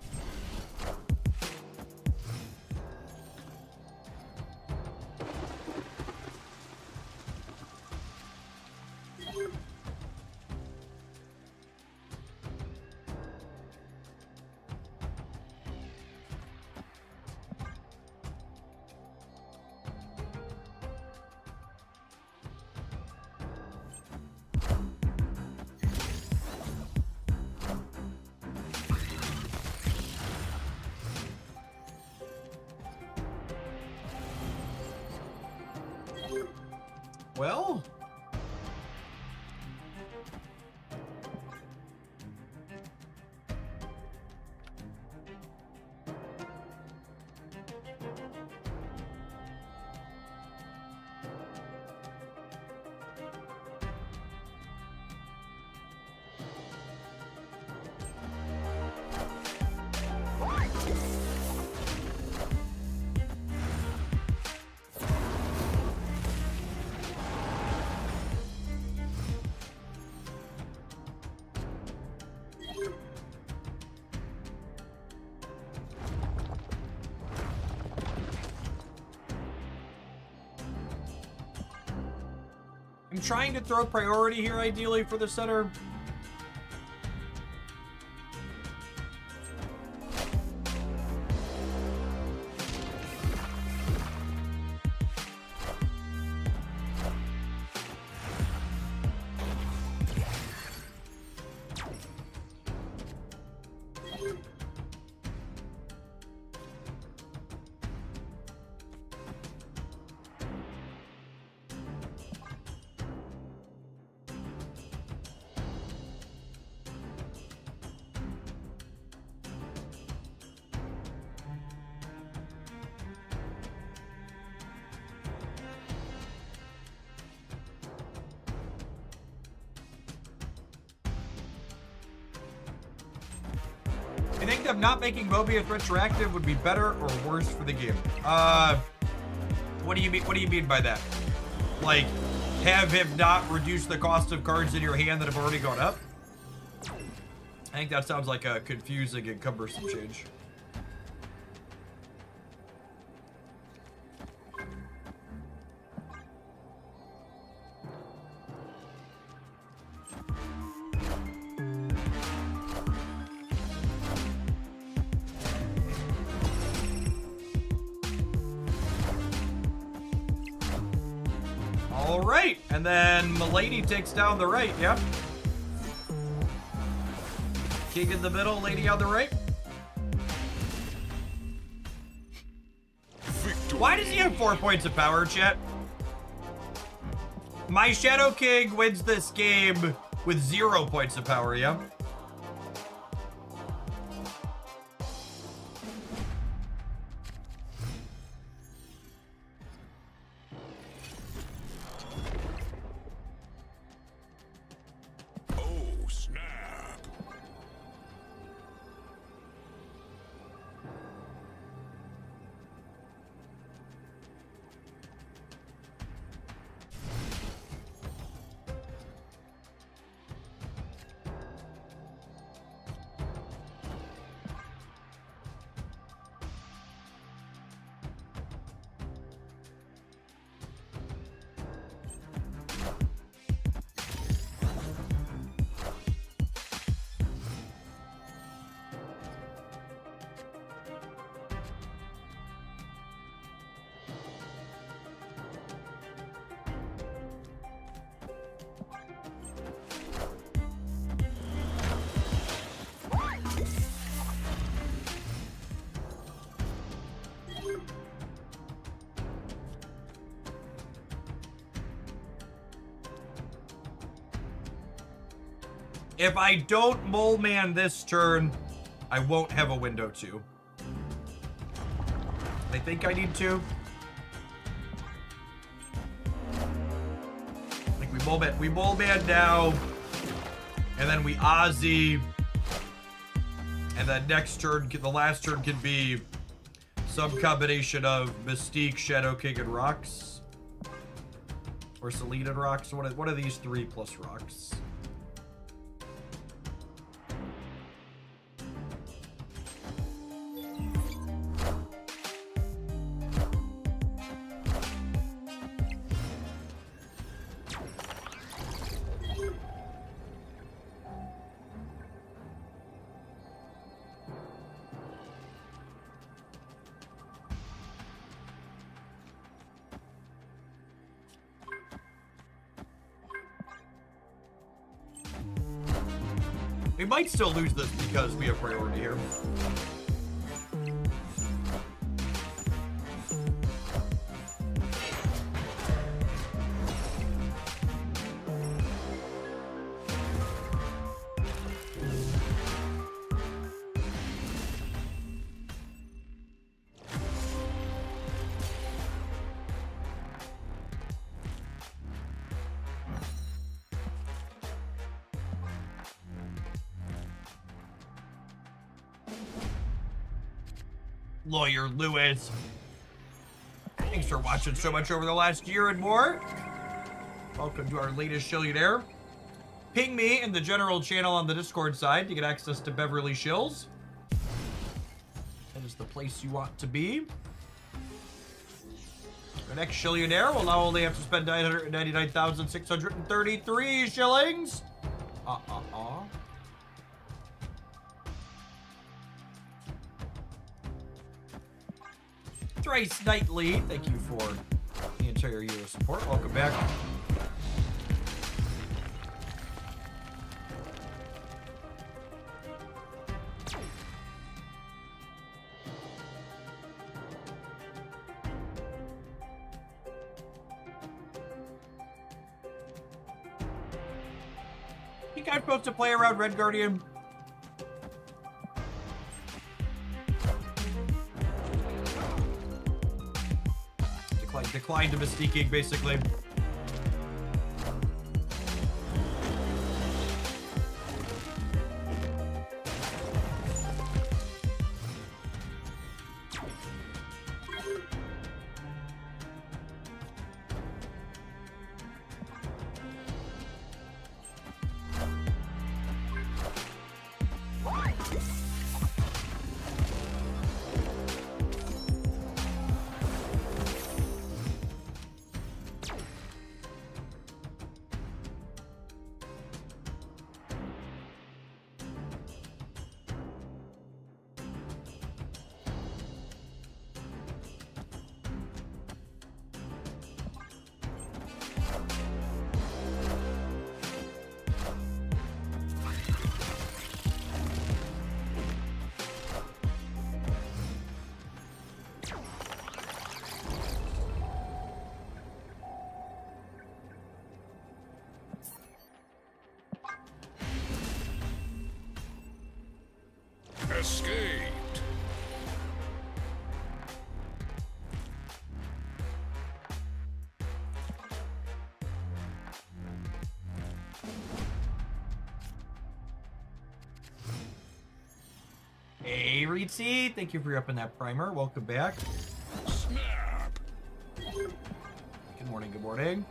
A: Well, I'm trying to throw priority here, ideally, for the center. You think them not making Mobius retroactive would be better or worse for the game? What do you mean? What do you mean by that? Like, have him not reduce the cost of cards in your hand that have already gone up? I think that sounds like a confusing and cumbersome change. All right, and then Milady takes down the right, yep. King in the middle, lady on the right. Why does he have 4 points of power, chat? My Shadow King wins this game with 0 points of power, yeah? If I don't Mole Man this turn, I won't have a window to. I think I need to. Like we Mole Man now, and then we Ozzy, and then next turn, the last turn can be some combination of Mystique, Shadow King, and Rocks. Or Selena and Rocks. What are these 3 plus Rocks? We might still lose this because we have priority here. Lawyer Lewis. Thanks for watching so much over the last year and more. Welcome to our latest Shillionaire. Ping me in the general channel on the Discord side to get access to Beverly Shills. That is the place you want to be. The next Shillionaire will now only have to spend 999,633 shillings. Thrice Nightly, thank you for the entire year of support. Welcome back. You guys supposed to play around Red Guardian? Declined to Mystiquing, basically.
B: Escaped.
A: Hey, Reetsy, thank you for upping that primer. Welcome back.
B: Snap.
A: Good morning, good morning.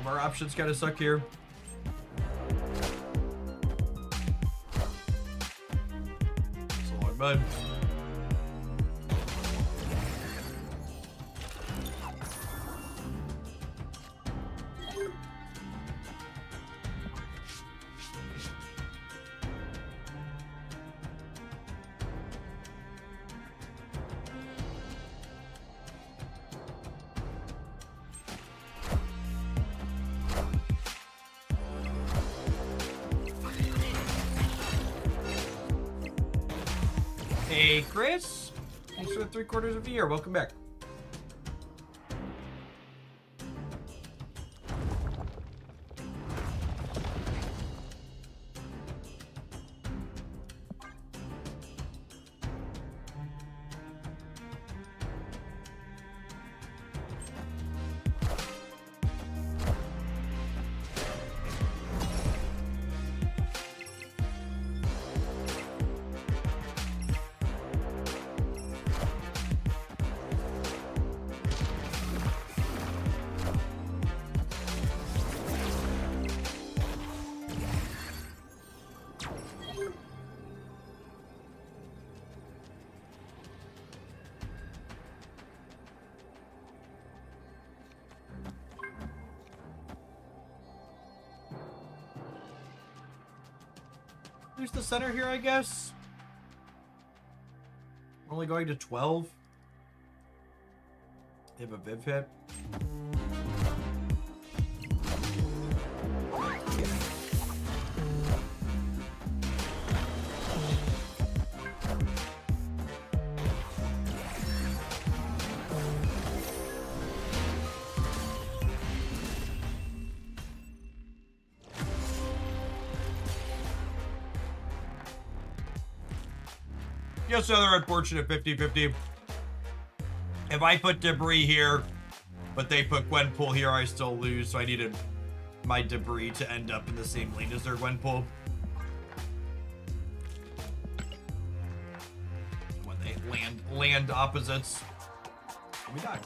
A: of our options kind of suck here. So long, bud. Hey, Chris. Thanks for the 3/4 of a year. Welcome back. Here's the center here, I guess. We're only going to 12. They have a Viv hit. Just another unfortunate 50-50. If I put debris here, but they put Gwenpool here, I still lose, so I needed my debris to end up in the same lane as their Gwenpool. When they land opposites, we die.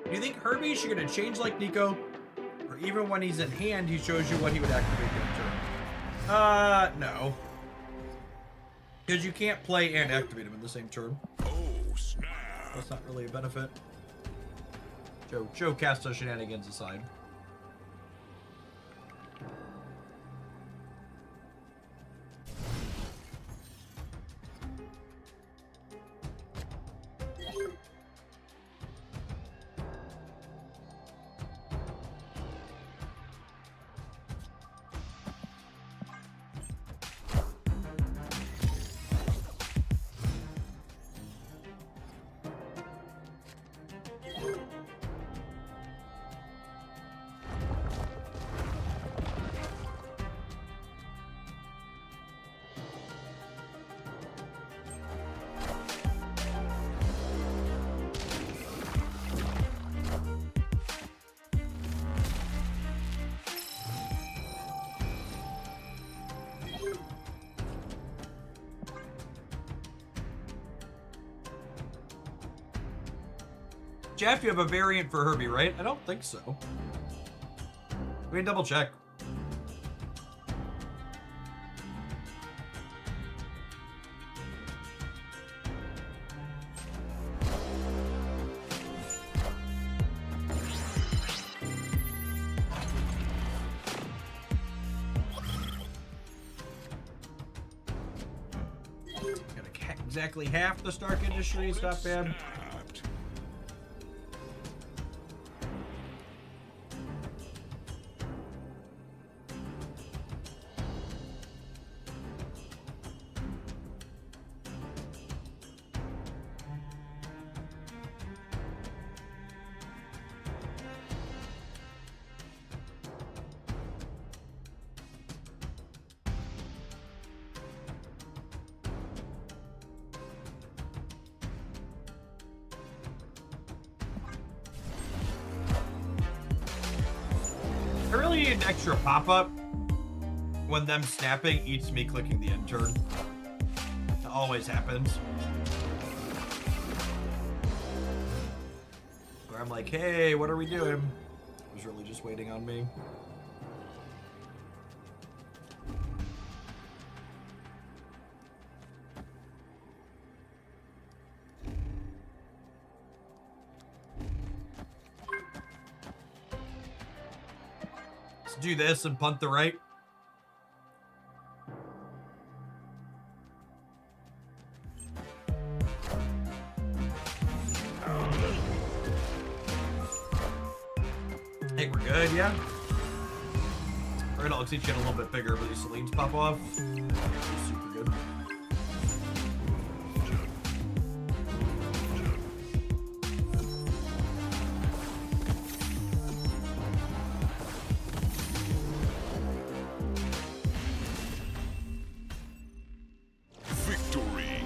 A: Do you think Herbie should gonna change like Nico? Or even when he's in hand, he shows you what he would activate that turn? No. Because you can't play and activate him in the same turn.
B: Oh, snap.
A: That's not really a benefit. Joe cast those shenanigans aside. Jeff, you have a variant for Herbie, right? I don't think so. We can double check. Got exactly half the Stark Industries, not bad. need an extra pop-up when them snapping eats me clicking the end turn. It always happens. Where I'm like, hey, what are we doing? It was really just waiting on me. Let's do this and punt the right. I think we're good, yeah? Alright, I'll teach you a little bit bigger, but these Selines pop off. Super good.
B: Victory.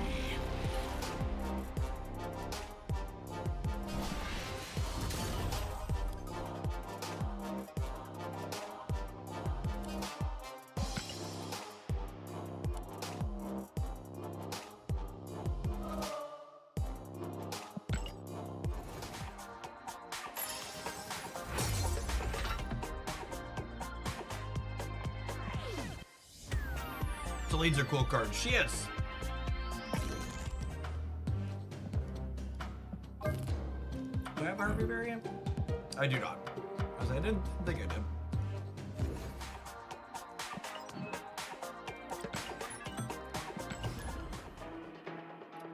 A: Selines are cool cards. She is. Do I have Harvey variant? I do not. Because I didn't think I did.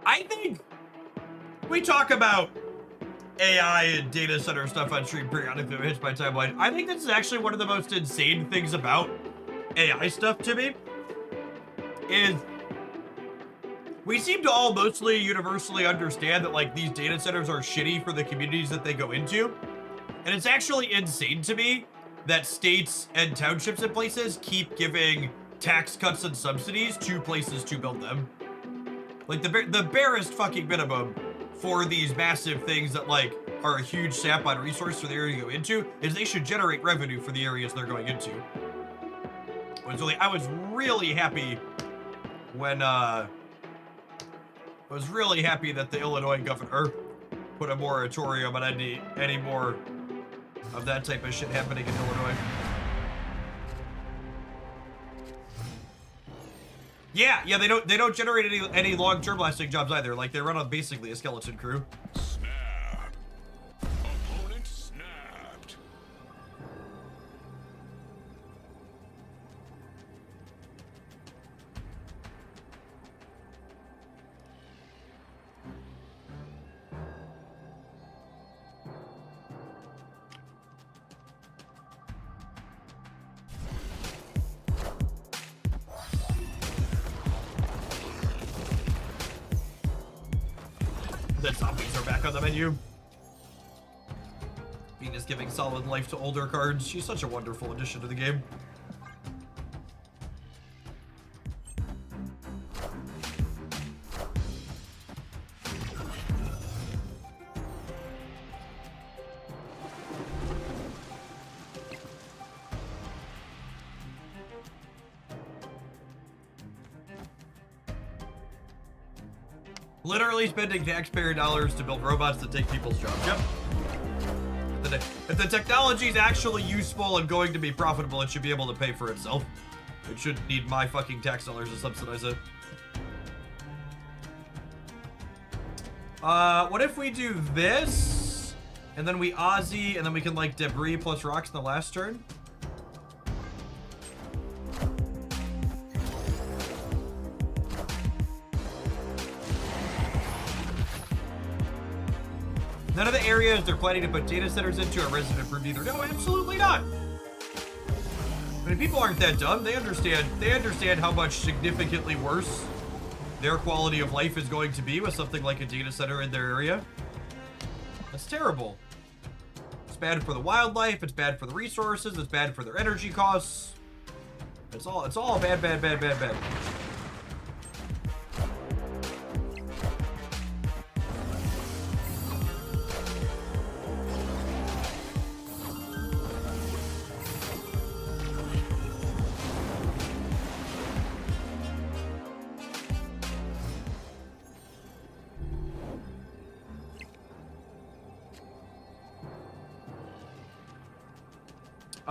A: I think we talk about AI and data center stuff on stream periodically when it hits my timeline. I think this is actually one of the most insane things about AI stuff to me. Is we seem to all mostly universally understand that like these data centers are shitty for the communities that they go into. And it's actually insane to me that states and townships and places keep giving tax cuts and subsidies to places to build them. Like the barest fucking minimum for these massive things that like are a huge sap on resource for the area to go into is they should generate revenue for the areas they're going into. I was really happy when I was really happy that the Illinois governor put a moratorium on any more of that type of shit happening in Illinois. Yeah, they don't generate any long-term lasting jobs either. Like they run on basically a skeleton crew.
B: Snap. Opponent snapped.
A: The zombies are back on the menu. Venus giving solid life to older cards. She's such a wonderful addition to the game. Literally spending taxpayer dollars to build robots that take people's jobs. Yep. If the technology is actually useful and going to be profitable, it should be able to pay for itself. It shouldn't need my fucking tax dollars to subsidize it. What if we do this, and then we Aussie, and then we can like debris plus rocks in the last turn? None of the areas they're planning to put data centers into are resident approved either. No, absolutely not. I mean, people aren't that dumb. They understand how much significantly worse their quality of life is going to be with something like a data center in their area. That's terrible. It's bad for the wildlife. It's bad for the resources. It's bad for their energy costs. It's all bad, bad, bad, bad, bad.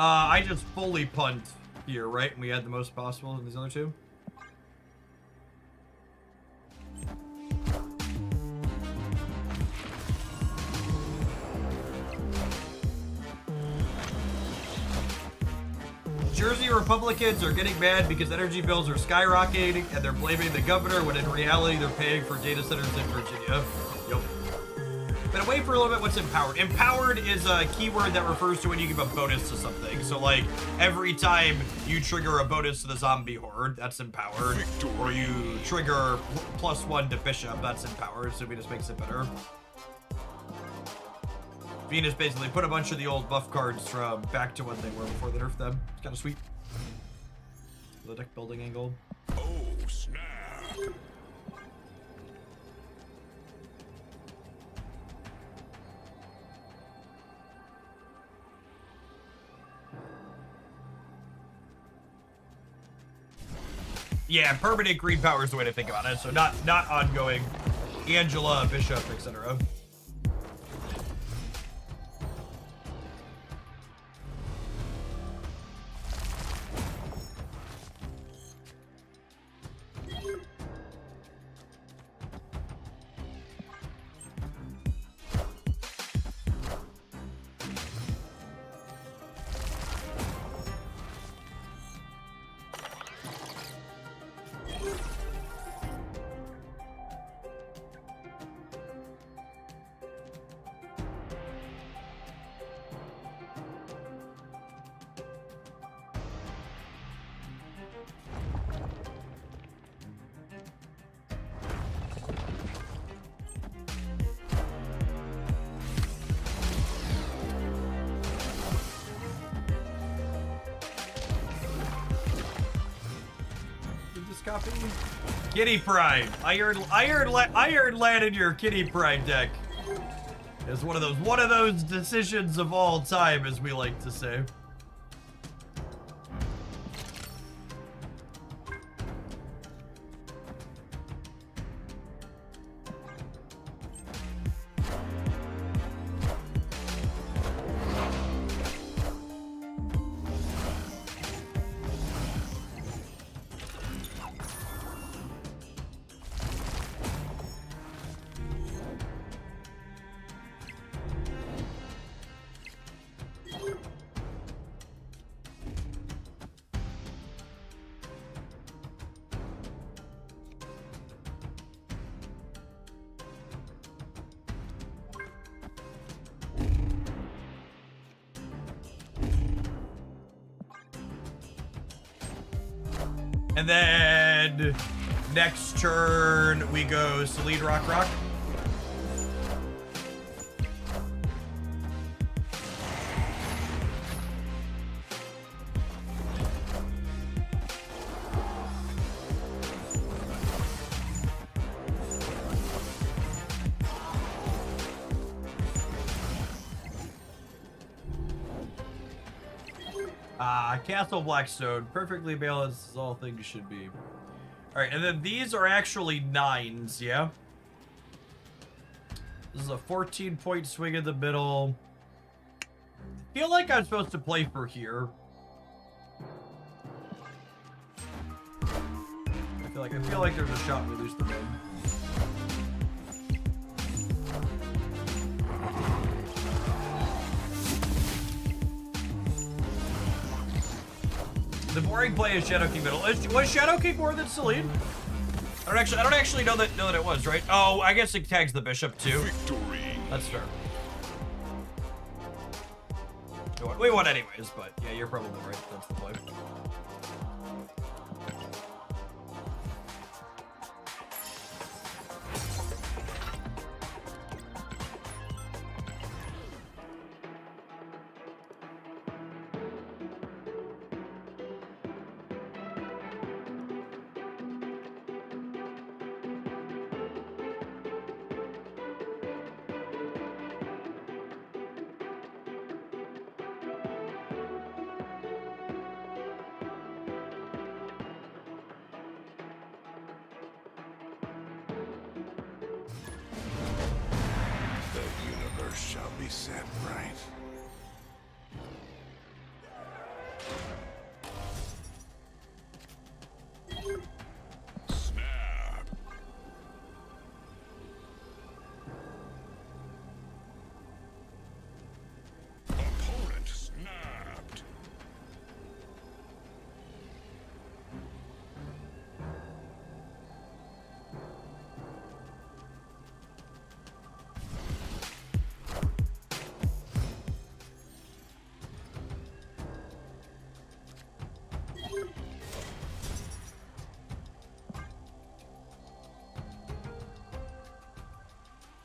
A: I just fully punt here, right? And we had the most possible in these other two. Jersey Republicans are getting mad because energy bills are skyrocketing and they're blaming the governor when in reality they're paying for data centers in Virginia. Yep. But wait for a little bit, what's empowered? Empowered is a keyword that refers to when you give a bonus to something. So like every time you trigger a bonus to the zombie horde, that's empowered.
B: Victory.
A: Or you trigger +1 to bishop, that's empowered. So Venus makes it better. Venus basically put a bunch of the old buff cards from back to what they were before they nerfed them. It's kind of sweet. The deck building angle.
B: Oh, snap.
A: Yeah, permanent green power is the way to think about it. So not ongoing. Angela, Bishop, etc. Copy. Kitty Pride. Iron Lad in your Kitty Pride deck is one of those decisions of all time, as we like to say. And then next turn we go Solid Rock Rock. Castle Blackstone, perfectly balanced as all things should be. All right, and then these are actually 9s, yeah? This is a 14-point swing in the middle. I feel like I'm supposed to play for here. I feel like there's a shot we lose the mid. The boring play is Shadow King middle. Was Shadow King more than Celine? I don't actually know that it was, right? Oh, I guess it tags the bishop too.
B: Victory.
A: That's fair. We won anyways, but yeah, you're probably right. That's the play.
B: Shall be set right.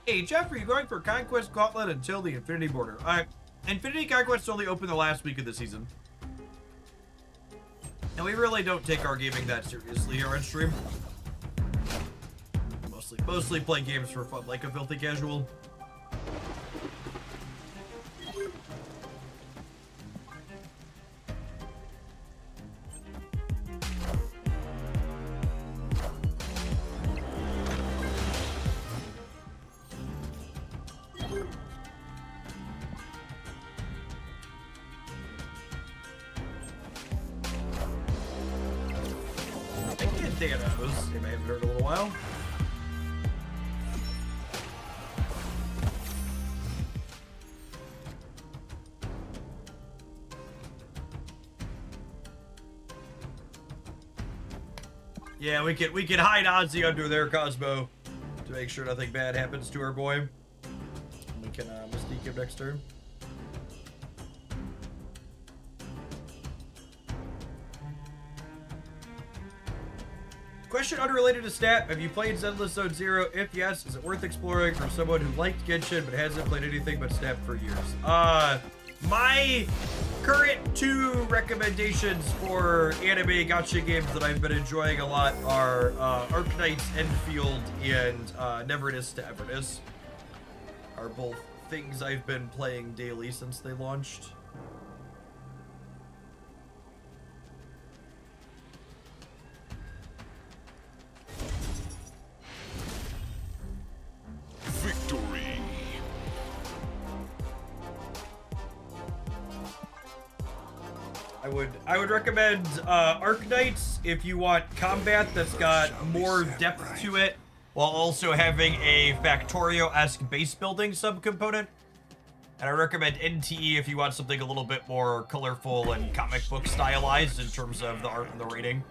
A: Hey, Jeff, are you going for Conquest Gauntlet until the Infinity Border? Infinity Conquest only opened the last week of the season. And we really don't take our gaming that seriously here on stream. Mostly play games for fun, like a filthy casual. Danos, you may have heard in a little while. Yeah, we can hide Ozzy under there, Cosmo, to make sure nothing bad happens to our boy. We can Mystique him next turn. Question unrelated to stat. Have you played Zenless Zone Zero? If yes, is it worth exploring for someone who liked Genshin but hasn't played anything but Snap for years? My current 2 recommendations for anime gacha games that I've been enjoying a lot are Arknights Enfield and Neverness to Everness. Are both things I've been playing daily since they launched.
B: Victory.
A: I would recommend Arknights if you want combat that's got more depth to it, while also having a Factorio-esque base building subcomponent. And I recommend NTE if you want something a little bit more colorful and comic book stylized in terms of the art and the rating.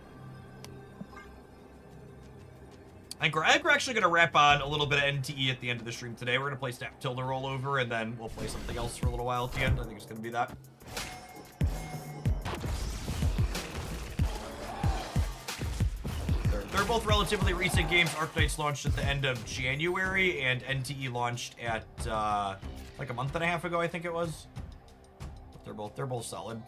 A: I think we're actually going to wrap on a little bit of NTE at the end of the stream today. We're going to play Snap Tilde Rollover, and then we'll play something else for a little while at the end. I think it's going to be that. They're both relatively recent games. Arknights launched at the end of January, and NTE launched at like a month and a half ago, I think it was. But they're both solid.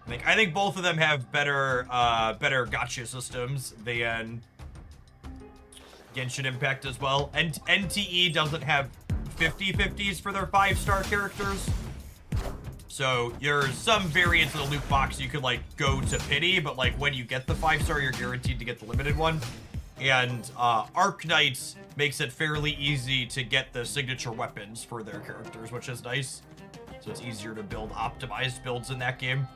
A: I think both of them have better gacha systems than Genshin Impact as well. And NTE doesn't have 50/50s for their 5-star characters. So there's some variants of the loot box you could like go to pity, but like when you get the 5-star, you're guaranteed to get the limited one. And Arknights makes it fairly easy to get the signature weapons for their characters, which is nice. So it's easier to build optimized builds in that game.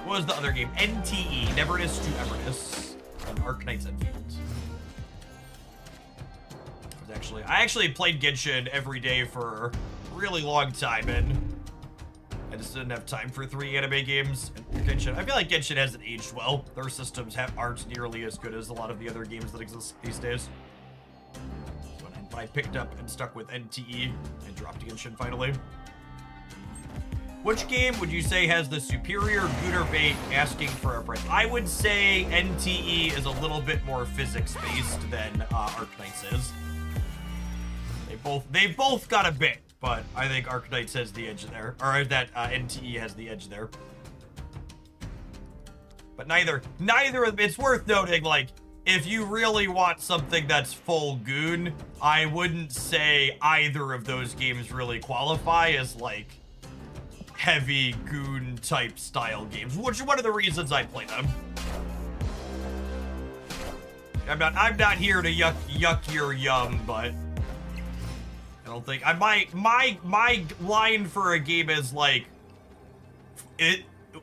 A: What was the other game? NTE, Neverness to Everness, and Arknights Enfield. I actually played Genshin every day for a really long time, and I just didn't have time for 3 anime games. And Genshin, I feel like Genshin hasn't aged well. Their systems aren't nearly as good as a lot of the other games that exist these days. So when I picked up and stuck with NTE, I dropped Genshin finally. Which game would you say has the superior Gooner bait asking for a price? I would say NTE is a little bit more physics-based than Arknights is. They both got a bit, but I think Arknights has the edge there, or that NTE has the edge there. But neither of them, it's worth noting, like, if you really want something that's full goon, I wouldn't say either of those games really qualify as, like, heavy goon type style games, which is one of the reasons I play them. I'm not here to yuck your yum, but I don't think my line for a game is like,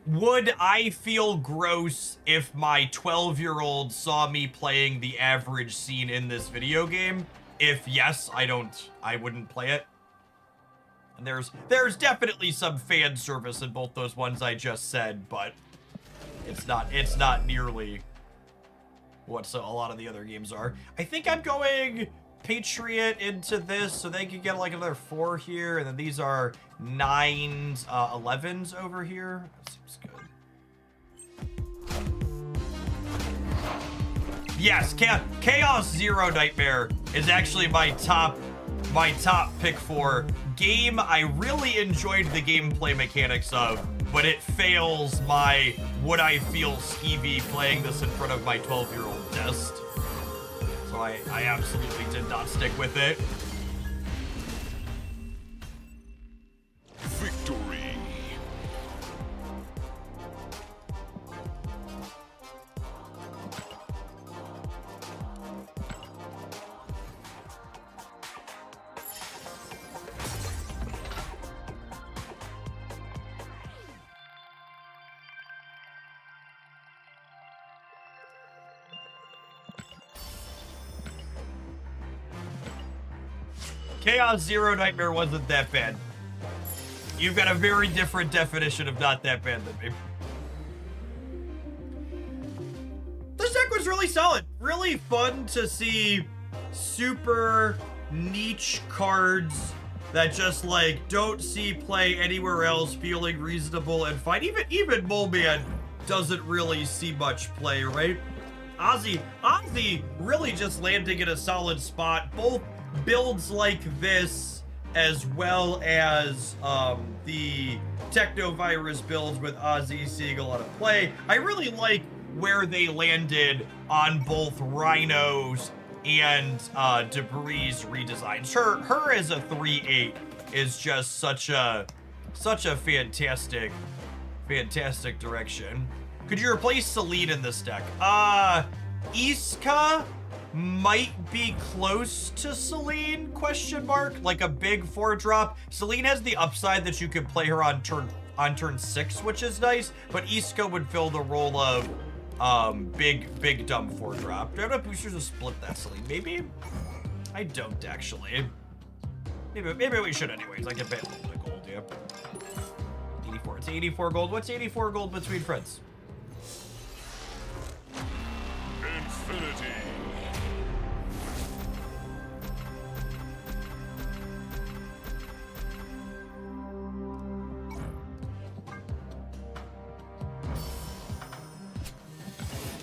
A: would I feel gross if my 12-year-old saw me playing the average scene in this video game? If yes, I wouldn't play it. And there's definitely some fan service in both those ones I just said, but it's not nearly what a lot of the other games are. I think I'm going Patriot into this so they could get like another 4 here, and then these are 9s, 11s over here. That seems good. Yes, Chaos Zero Nightmare is actually my top pick for game I really enjoyed the gameplay mechanics of, but it fails my would I feel skeevy playing this in front of my 12-year-old test. So I absolutely did not stick with it.
B: Victory.
A: Chaos Zero Nightmare wasn't that bad. You've got a very different definition of not that bad than me. This deck was really solid. Really fun to see super niche cards that just like don't see play anywhere else feeling reasonable and fine. Even Moleman doesn't really see much play, right? Ozzy really just landing in a solid spot. Both builds like this, as well as the Technovirus builds with Ozzy seeing a lot of play. I really like where they landed on both Rhinos and Debris redesigns. Her as a 3/8 is just such a fantastic direction. Could you replace Celine in this deck? Iska might be close to Celine, question mark, like a big 4-drop. Celine has the upside that you could play her on turn 6, which is nice, but Iska would fill the role of big dumb 4-drop. Do I have enough boosters to split that, Celine? Maybe? I don't actually. Maybe we should anyways. I can pay a little bit of gold, yeah. 84. It's 84 gold. What's 84 gold between friends?
B: Infinity.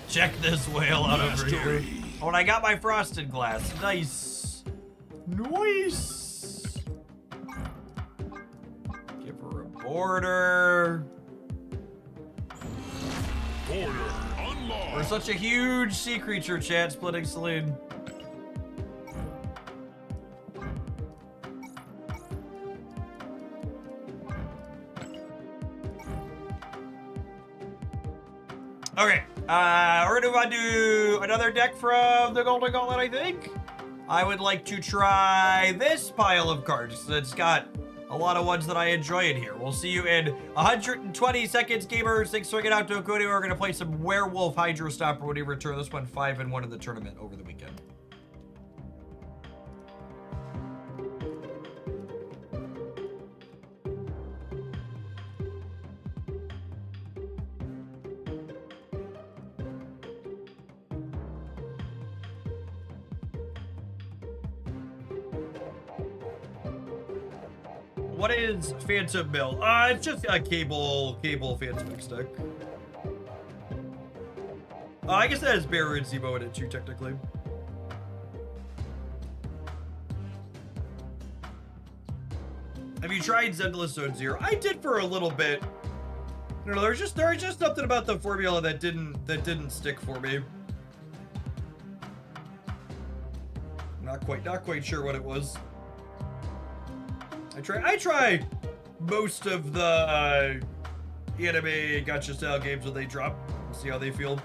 A: Check this whale out over here.
B: Mastery.
A: Oh, and I got my frosted glass. Nice. Nice. Give her a border.
B: Border unlocked.
A: We're such a huge sea creature, chat, splitting Celine. Okay, we're gonna move on to another deck from the Golden Gauntlet, I think. I would like to try this pile of cards. It's got a lot of ones that I enjoy in here. We'll see you in 120 seconds, gamers. Thanks for getting out to Okuni. We're gonna play some Werewolf Hydro Stopper when we return. This one 5-1 in the tournament over the weekend. What is Phantom Mill? It's just a cable Phantom Mix deck. I guess that has Bear and Zemo in it too, technically. Have you tried Zendless Zone Zero? I did for a little bit. I don't know, there's just something about the formula that didn't stick for me. Not quite sure what it was. I tried most of the anime gacha style games when they drop. We'll see how they feel.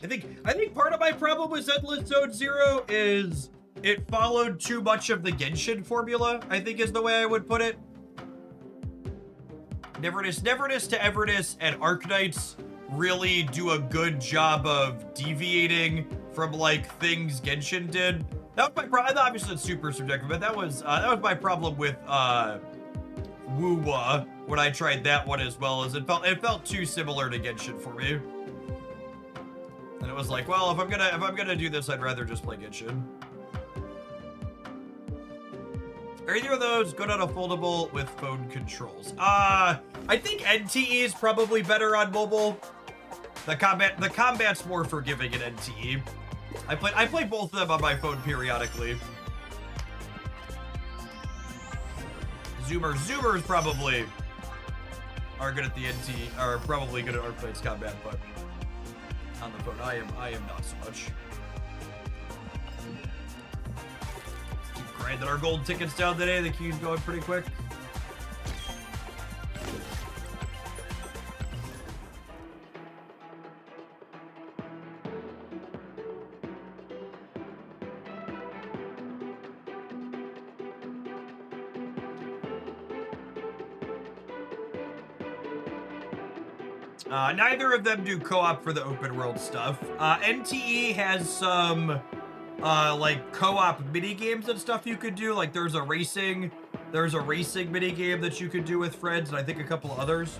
A: I think part of my problem with Endless Zone Zero is it followed too much of the Genshin formula, I think is the way I would put it. Neverness to Everness and Arknights really do a good job of deviating from like things Genshin did. That was my problem. Obviously, it's super subjective, but that was my problem with Wuwa when I tried that one as well. As it felt too similar to Genshin for me. And it was like, well, if I'm gonna do this, I'd rather just play Genshin. Are either of those good on a foldable with phone controls? I think NTE is probably better on mobile. The combat's more forgiving in NTE. I play both of them on my phone periodically. Zoomers probably are good at the NT, are probably good at Arcplate's combat, but on the phone, I am not so much. Keep crying that our gold ticket's down today. The queue's going pretty quick. Neither of them do co-op for the open world stuff. NTE has some like co-op mini games and stuff you could do. Like there's a racing mini game that you could do with friends, and I think a couple others.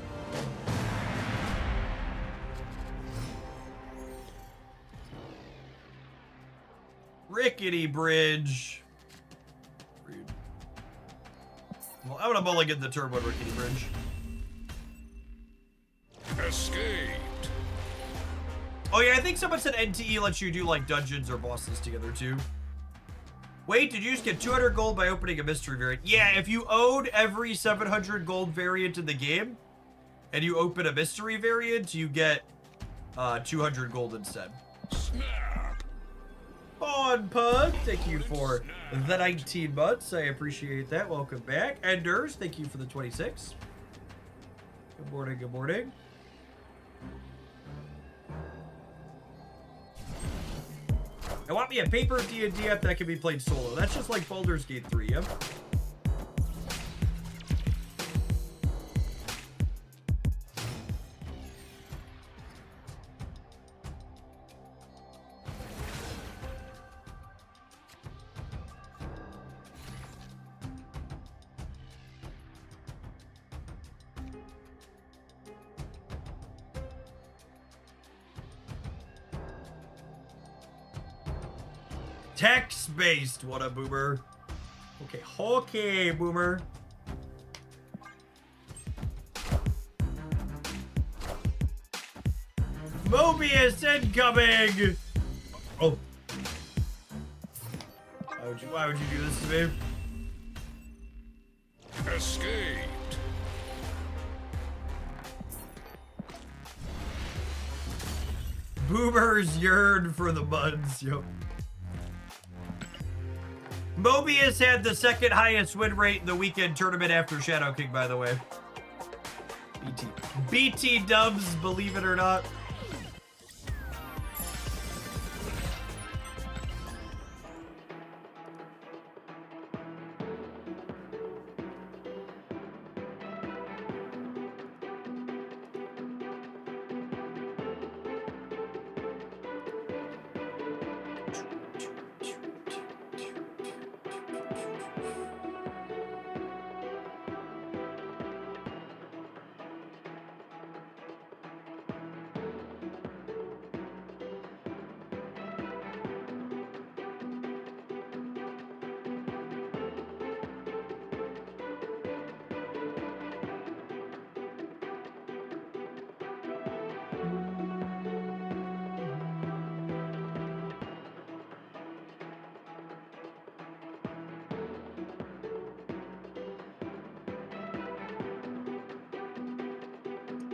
A: Rickety bridge. Rude. Well, I'm gonna mulligan the turn one rickety bridge.
B: Escaped.
A: Oh yeah, I think someone said NTE lets you do like dungeons or bosses together too. Wait, did you just get 200 gold by opening a mystery variant? Yeah, if you own every 700 gold variant in the game, and you open a mystery variant, you get 200 gold instead.
B: Snap.
A: On Pug, thank you for the 19 months. I appreciate that. Welcome back. Enders, thank you for the 26. Good morning, good morning. I want me a paper D&D app that can be played solo. That's just like Baldur's Gate 3, yep. Text-based, what a boomer. Okay, boomer. Mobius incoming! Oh. Why would you do this to me?
B: Escaped.
A: Boomers yearn for the buds, yo. Mobius had the second highest win rate in the weekend tournament after Shadow King, by the way. BT dubs, believe it or not.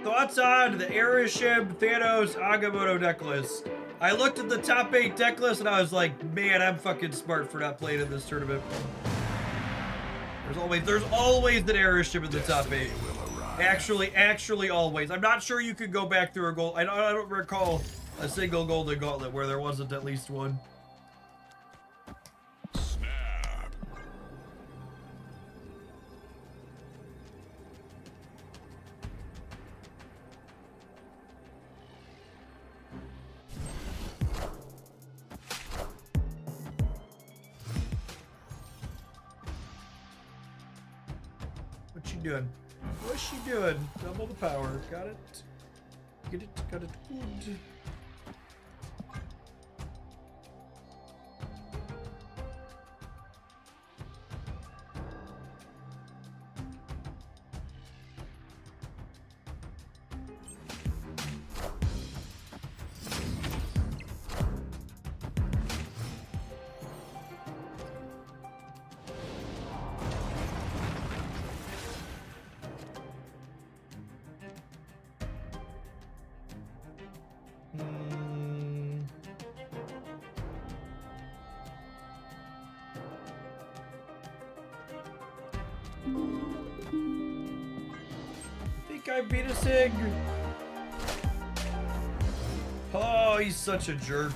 A: Thoughts on the Airship, Thanos, Agamotto deck list? I looked at the top 8 deck list and I was like, man, I'm fucking smart for not playing in this tournament. There's always an Airship in the top 8. Actually always. I'm not sure you could go back through a gold. I don't recall a single golden gauntlet where there wasn't at least one. Doing? What's she doing? Double the power. Got it. Get it. Got it. Good. I think I beat a Sig. Oh, he's such a jerk.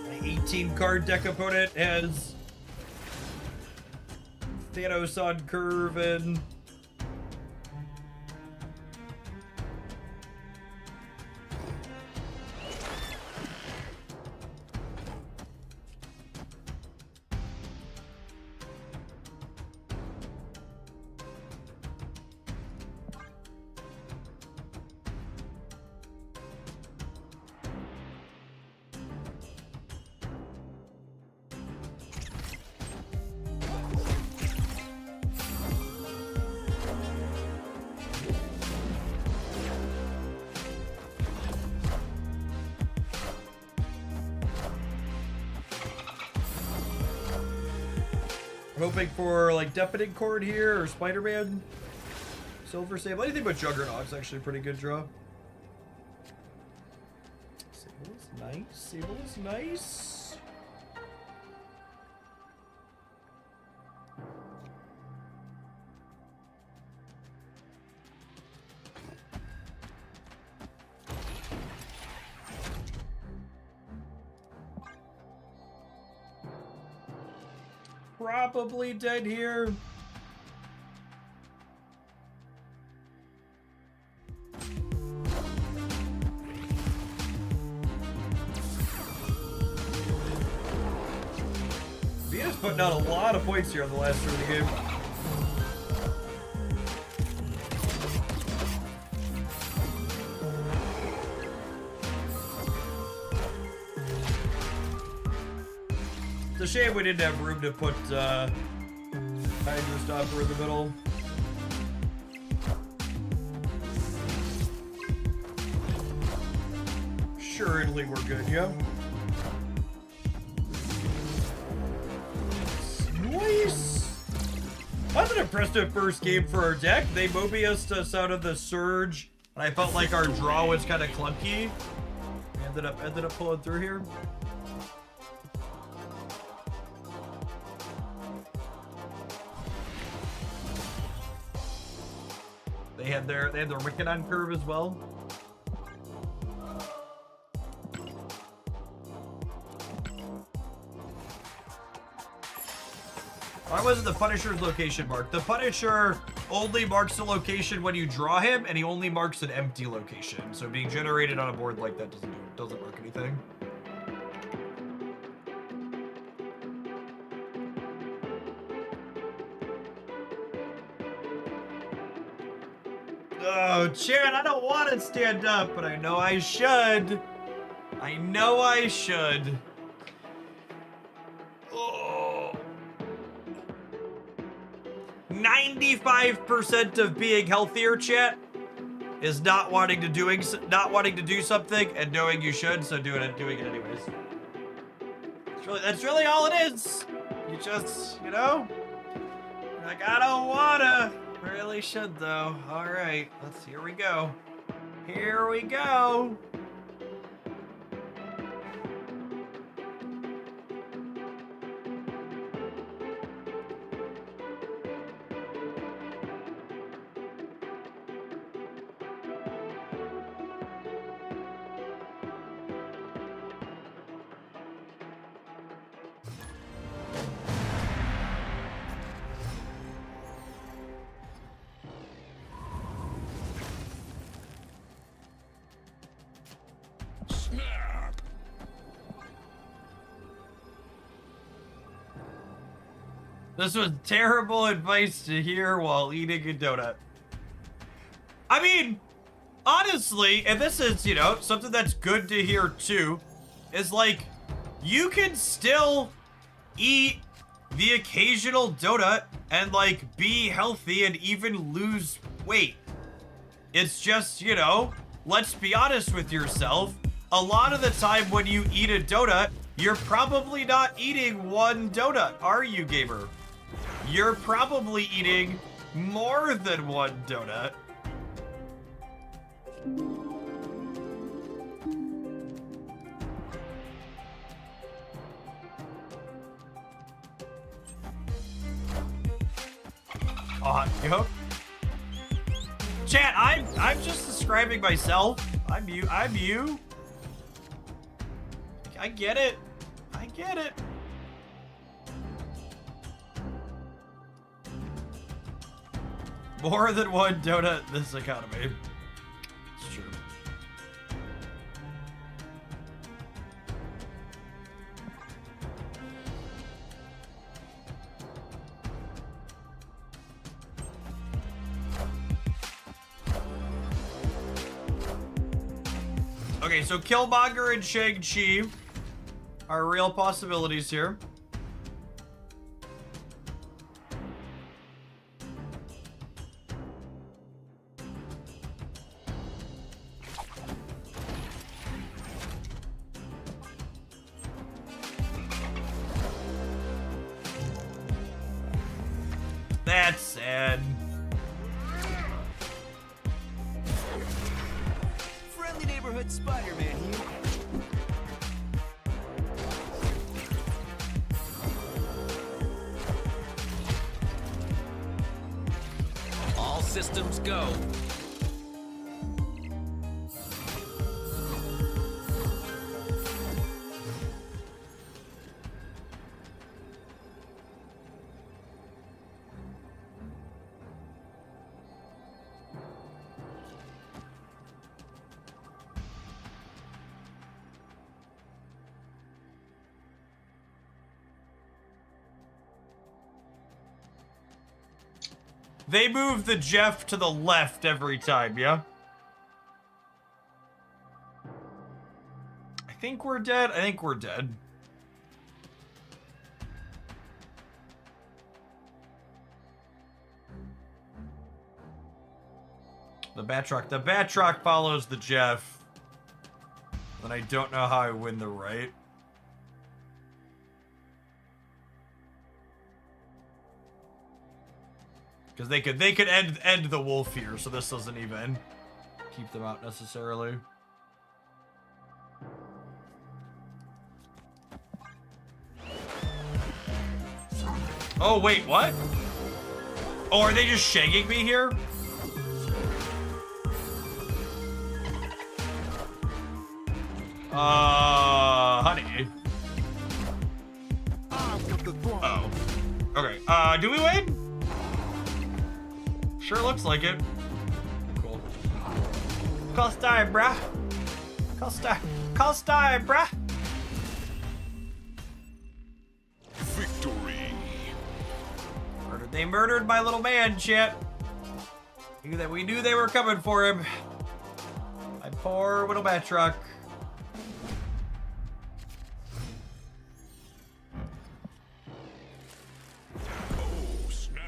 A: My 18 card deck opponent has Thanos on curve and hoping for like Deafening Chord here or Spider-Man. Silver Sable. Anything but Juggernaut's actually a pretty good draw. Sable is nice. Sable is nice. Probably dead here. Vita's putting out a lot of points here on the last turn of the game. It's a shame we didn't have room to put Hydro Stopper in the middle. Assuredly we're good, yeah? Nice! That's an impressive first game for our deck. They Mobiused us out of the Surge, and I felt like our draw was kind of clunky. We ended up pulling through here. They had their Wicked on curve as well. Why wasn't the Punisher's location marked? The Punisher only marks the location when you draw him, and he only marks an empty location. So being generated on a board like that doesn't mark anything. Oh, Chad, I don't want to stand up, but I know I should. I know I should. Oh. 95% of being healthier, chat, is not wanting to do something and knowing you should, so doing it anyways. That's really all it is. You just, you know, like, I don't wanna. Really should though. All right, here we go. Here we go. This was terrible advice to hear while eating a donut. I mean, honestly, and this is, you know, something that's good to hear too, is like, you can still eat the occasional donut and like be healthy and even lose weight. It's just, you know, let's be honest with yourself. A lot of the time when you eat a donut, You're probably not eating one donut, are you, gamer? You're probably eating more than one donut. Yo. Chat, I'm just describing myself. I'm you. I'm you. I get it. I get it. More than one donut in this economy. It's true. Okay, so Killmonger and Shang-Chi are real possibilities here. That's sad.
D: Friendly neighborhood Spider-Man here. All systems go.
A: They move the Jeff to the left every time, yeah? I think we're dead. I think we're dead. The Batroc follows the Jeff. And I don't know how I win the right. Because they could end the wolf here, so this doesn't even keep them out necessarily. Oh wait, what? Oh, are they just shagging me here? Honey. Oh. Okay. Do we win? Sure looks like it. Cool. Call style, bruh. Call style, bruh.
B: Victory.
A: They murdered my little man, chat. We knew they were coming for him. My poor little Batroc.
B: Oh, snap.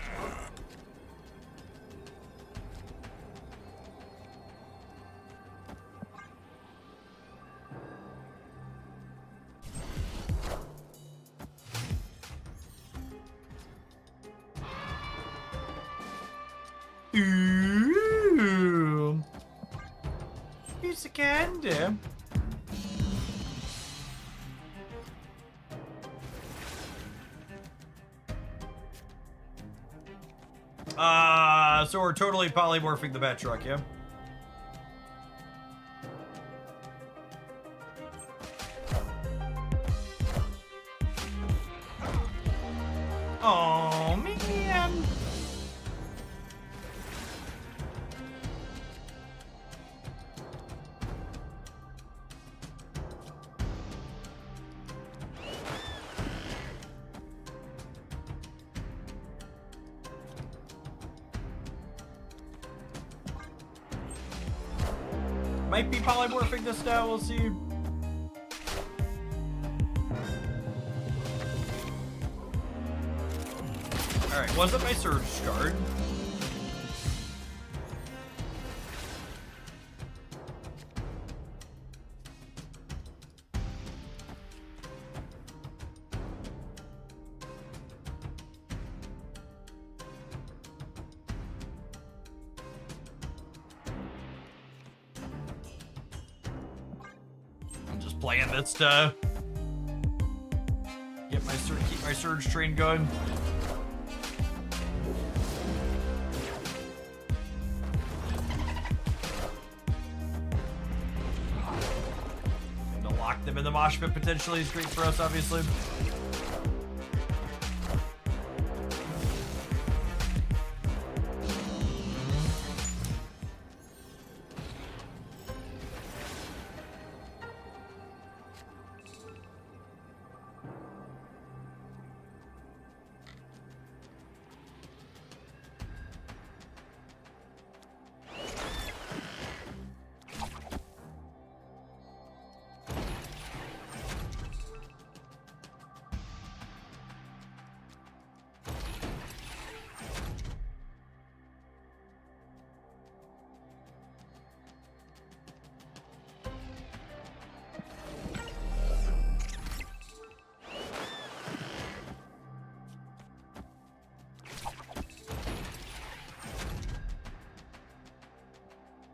A: Ooh. Piece of candy. So we're totally polymorphing the Batroc, yeah? Oh man. Might be polymorphing this now, we'll see. Alright, wasn't my surge card. playing this to get keep my surge train going. And to lock them in the mosh pit potentially is great for us, obviously.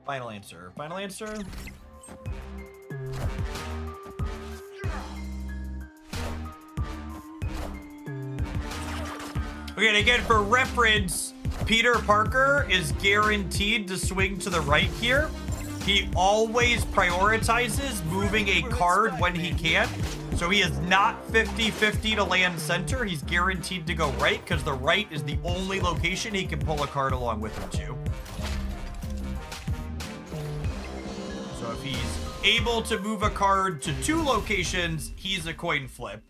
A: Final answer. Final answer? Okay, and again, for reference, Peter Parker is guaranteed to swing to the right here. He always prioritizes moving a card when he can. So he is not 50-50 to land center. He's guaranteed to go right because the right is the only location he can pull a card along with him to. So if he's able to move a card to 2 locations, he's a coin flip.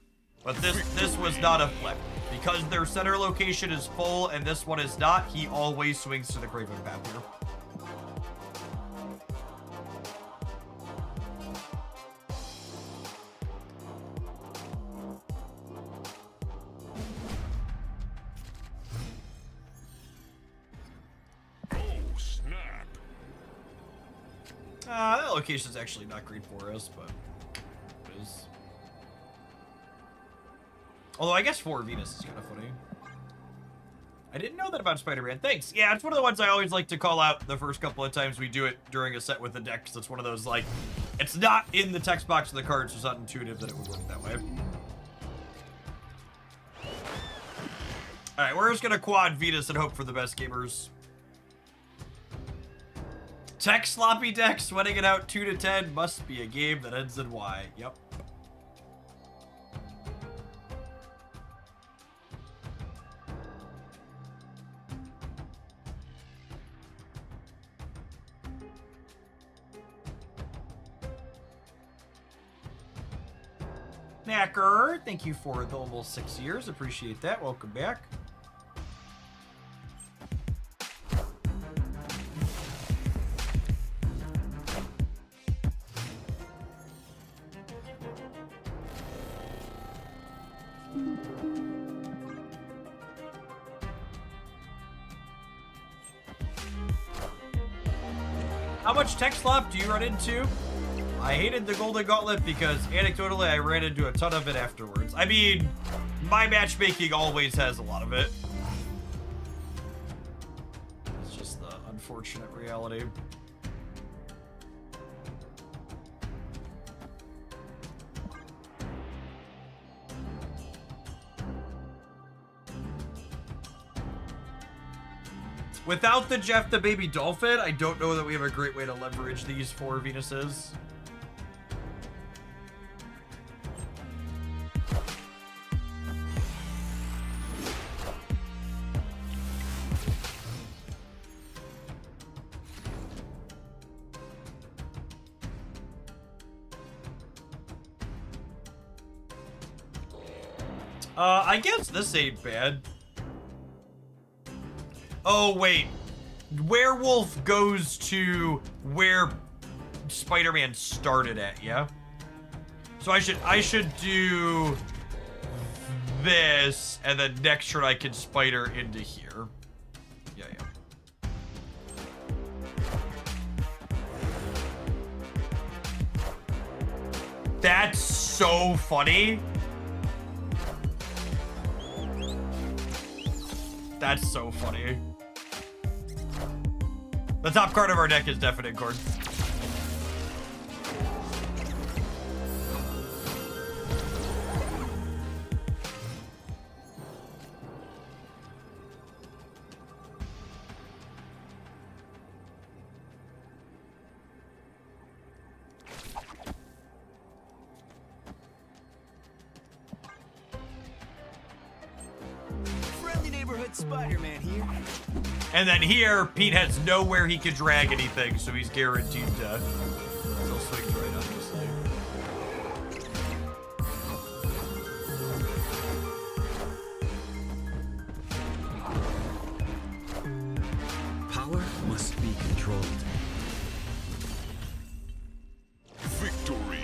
A: But this was not a flip. Because their center location is full and this one is not, he always swings to the Craven Path here.
B: Oh, snap.
A: That location is actually not great for us, but it is. Although I guess 4 Venus is kind of funny. I didn't know that about Spider-Man. Thanks. Yeah, it's one of the ones I always like to call out the first couple of times we do it during a set with the deck, because it's one of those, like, it's not in the text box of the cards, so it's not intuitive that it would work that way. Alright, we're just gonna quad Venus and hope for the best, gamers. Tech sloppy deck, sweating it out 2 to 10 must be a game that ends in Y. Yep. Knacker, thank you for the almost 6 years. Appreciate that. Welcome back. How much tech slop do you run into? I hated the Golden Gauntlet because anecdotally I ran into a ton of it afterwards. I mean, my matchmaking always has a lot of it. It's just the unfortunate reality. Without the Jeff the Baby Dolphin, I don't know that we have a great way to leverage these 4 Venuses. I guess this ain't bad. Oh, wait. Werewolf goes to where Spider-Man started at, yeah? So I should do this, and then next turn I can spider into here. Yeah. That's so funny. That's so funny. The top card of our deck is Definite Chord.
D: Neighborhood Spider-Man here.
A: And then here, Pete has nowhere he could drag anything, so he's guaranteed death. Still swings right up the sleeve.
D: Power must be controlled.
B: Victory.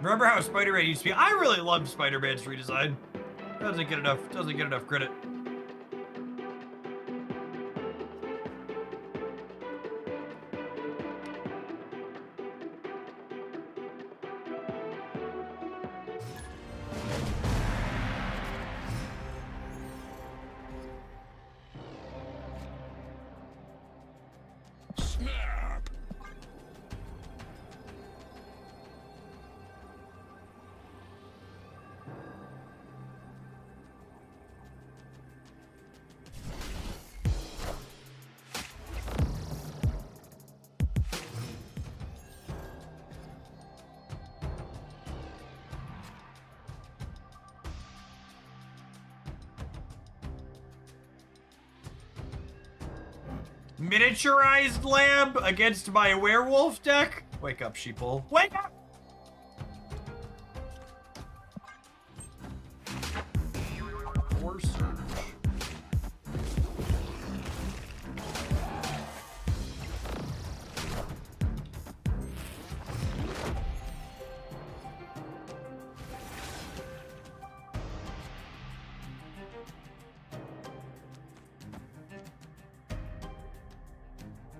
A: Remember how Spider-Man used to be? I really loved Spider-Man's redesign. Doesn't get enough credit.
B: Snap.
A: Miniaturized lab against my werewolf deck? Wake up, sheeple. Wake up! War surge.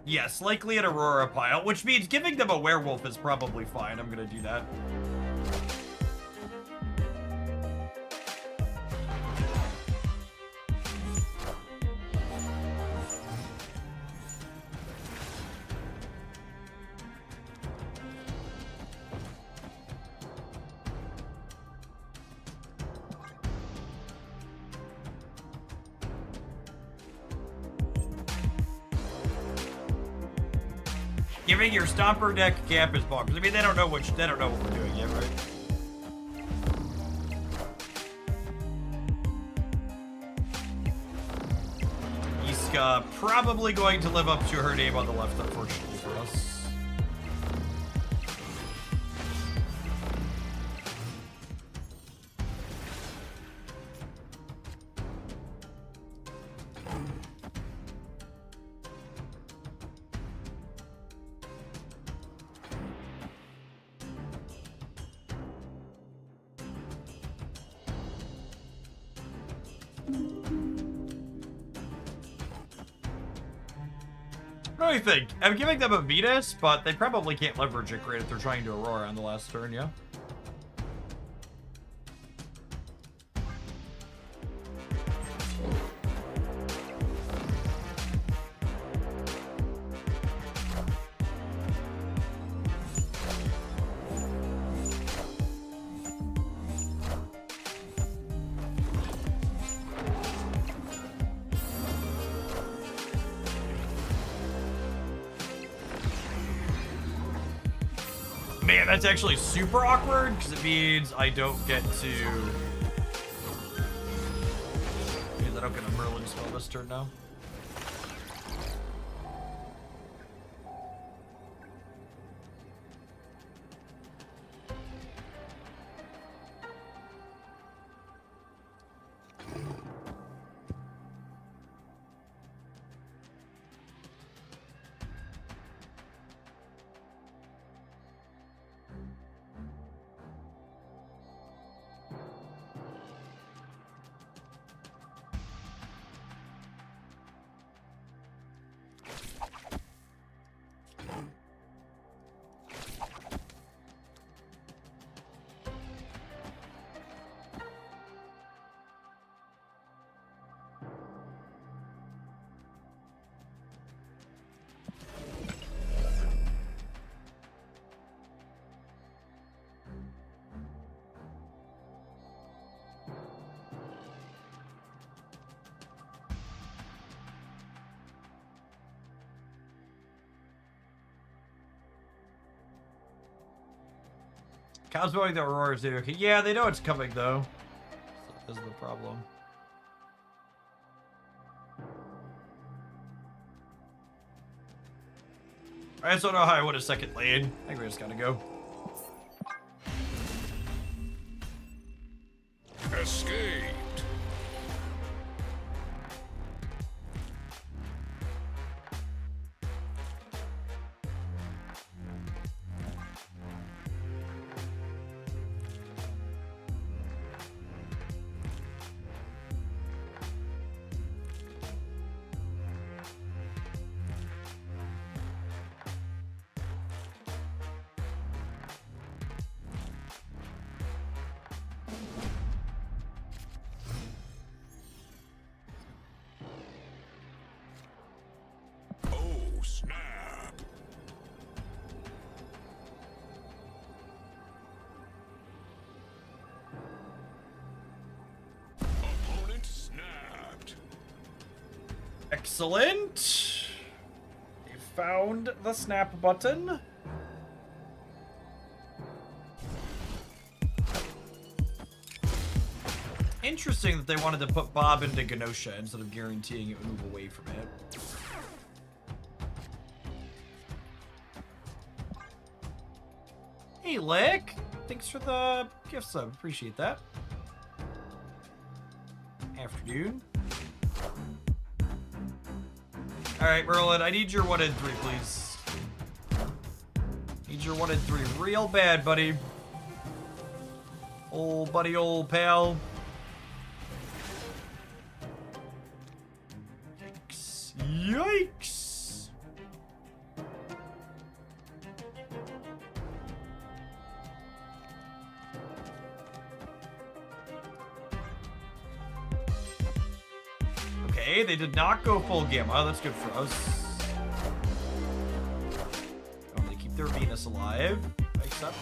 A: Yes, likely an Aurora pile, which means giving them a werewolf is probably fine. I'm gonna do that. Giving your Stomper deck camp is bonkers. I mean, they don't know what we're doing yet, right? Iska probably going to live up to her name on the left, unfortunately for us. What do you think? I'm giving them a Venus, but they probably can't leverage it great if they're trying to Aurora on the last turn, yeah? Man, that's actually super awkward, because it means I don't get to... Means I don't get a Merlin spell this turn now. Cosmoing the Aurora's there. Okay, yeah, they know it's coming though. So this is the problem. I just don't know how I win a second lane. I think we just gotta go.
B: Escaped. Oh, snap. Opponent snapped.
A: Excellent. They found the snap button. Interesting that they wanted to put Bob into Genosha instead of guaranteeing it would move away from it. Hey, Lick! Thanks for the gift sub. Appreciate that. Afternoon. Alright, Merlin, I need your 1 and 3, please. Need your 1 and 3 real bad, buddy. Old buddy, old pal. Yikes. Yikes! Okay, they did not go full gamma. That's good for us. Oh, they keep their Venus alive. Accept.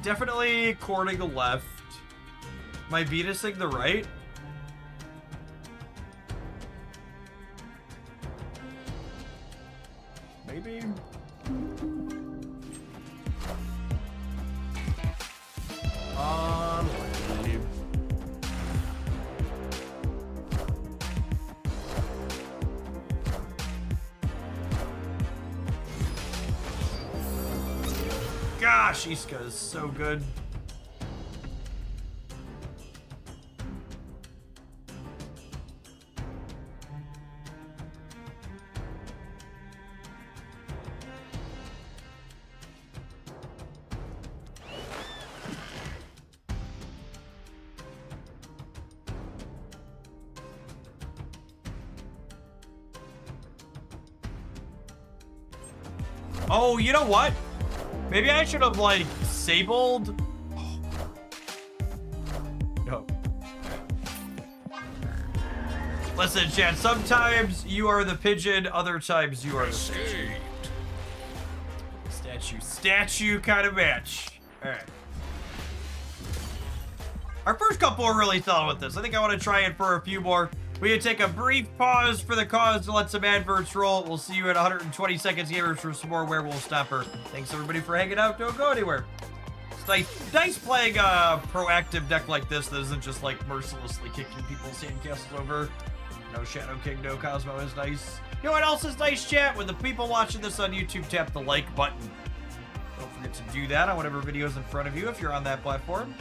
A: Definitely courting the left. My Venusing the right. Maybe. Unlikely. Gosh, Iska is so good. Oh, you know what? Maybe I should have, like, sabled. Oh. No. Listen, chat, sometimes you are the pigeon, other times you are the statue. Statue kind of match. Alright. Our first couple are really solid with this. I think I want to try it for a few more. We can take a brief pause for the cause to let some adverts roll. We'll see you at 120 seconds gamers for some more Werewolf Stomper. Thanks everybody for hanging out. Don't go anywhere. It's nice playing a proactive deck like this that isn't just like mercilessly kicking people's sandcastles over. No Shadow King, no Cosmo is nice. You know what else is nice, chat? When the people watching this on YouTube tap the like button. Don't forget to do that on whatever video is in front of you if you're on that platform.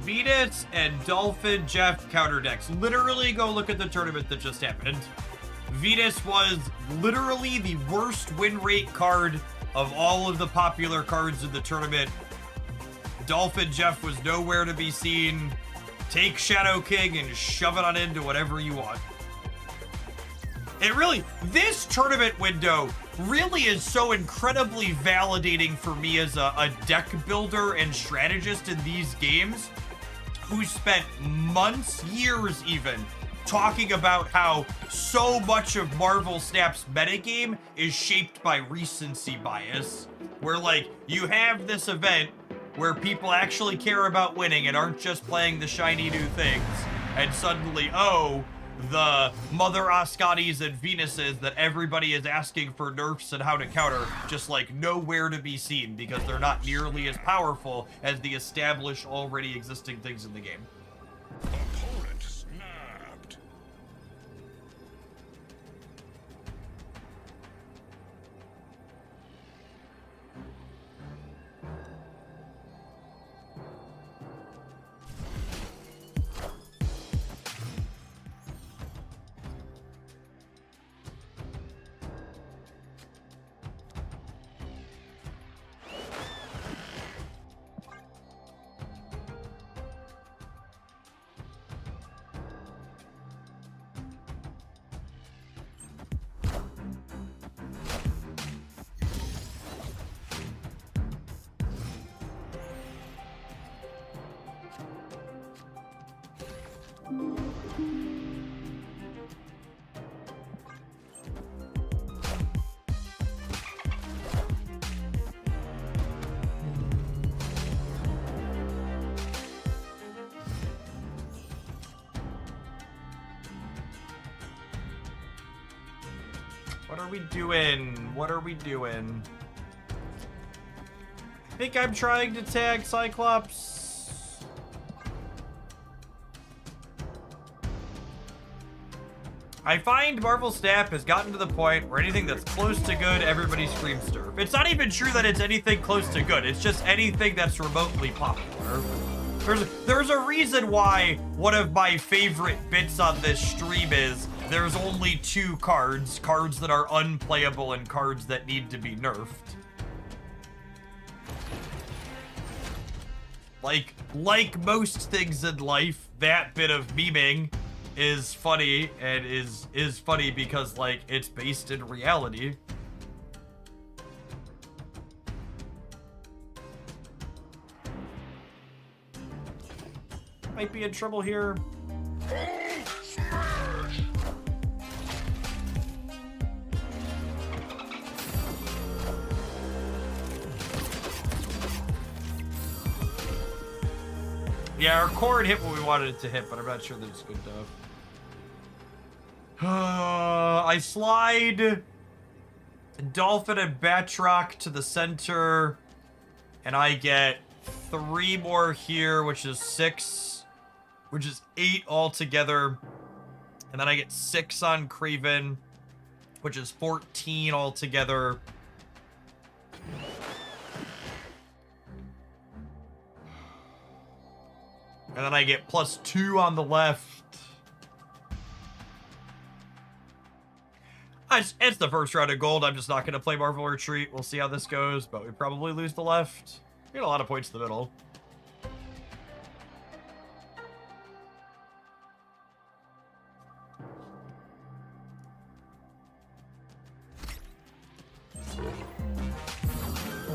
A: Venus and Dolphin Jeff counter decks. Literally go look at the tournament that just happened. Venus was literally the worst win rate card of all of the popular cards in the tournament. Dolphin Jeff was nowhere to be seen. Take Shadow King and shove it on into whatever you want. It really, this tournament window really is so incredibly validating for me as a deck builder and strategist in these games who spent months, years even, talking about how so much of Marvel Snap's metagame is shaped by recency bias. Where, like, you have this event where people actually care about winning and aren't just playing the shiny new things, and suddenly, oh, the Mother Ascanis and Venuses that everybody is asking for nerfs and how to counter, just like nowhere to be seen because they're not nearly as powerful as the established, already existing things in the game.
B: Opponent snapped.
A: What are we doing? What are we doing? I think I'm trying to tag Cyclops. I find Marvel Snap has gotten to the point where anything that's close to good, everybody screams derp. It's not even true that it's anything close to good. It's just anything that's remotely popular. There's a reason why one of my favorite bits on this stream is there's only two cards that are unplayable and cards that need to be nerfed. Like most things in life, that bit of memeing is funny and is funny because, like, it's based in reality. Might be in trouble here. Yeah, our cord hit what we wanted it to hit, but I'm not sure that it's good enough. I slide Dolphin and Batroc to the center, and I get 3 more here, which is 6, which is 8 altogether. And then I get 6 on Craven, which is 14 altogether. And then I get +2 on the left. It's the first round of gold. I'm just not going to play Marvel Retreat. We'll see how this goes, but we probably lose the left. We get a lot of points in the middle.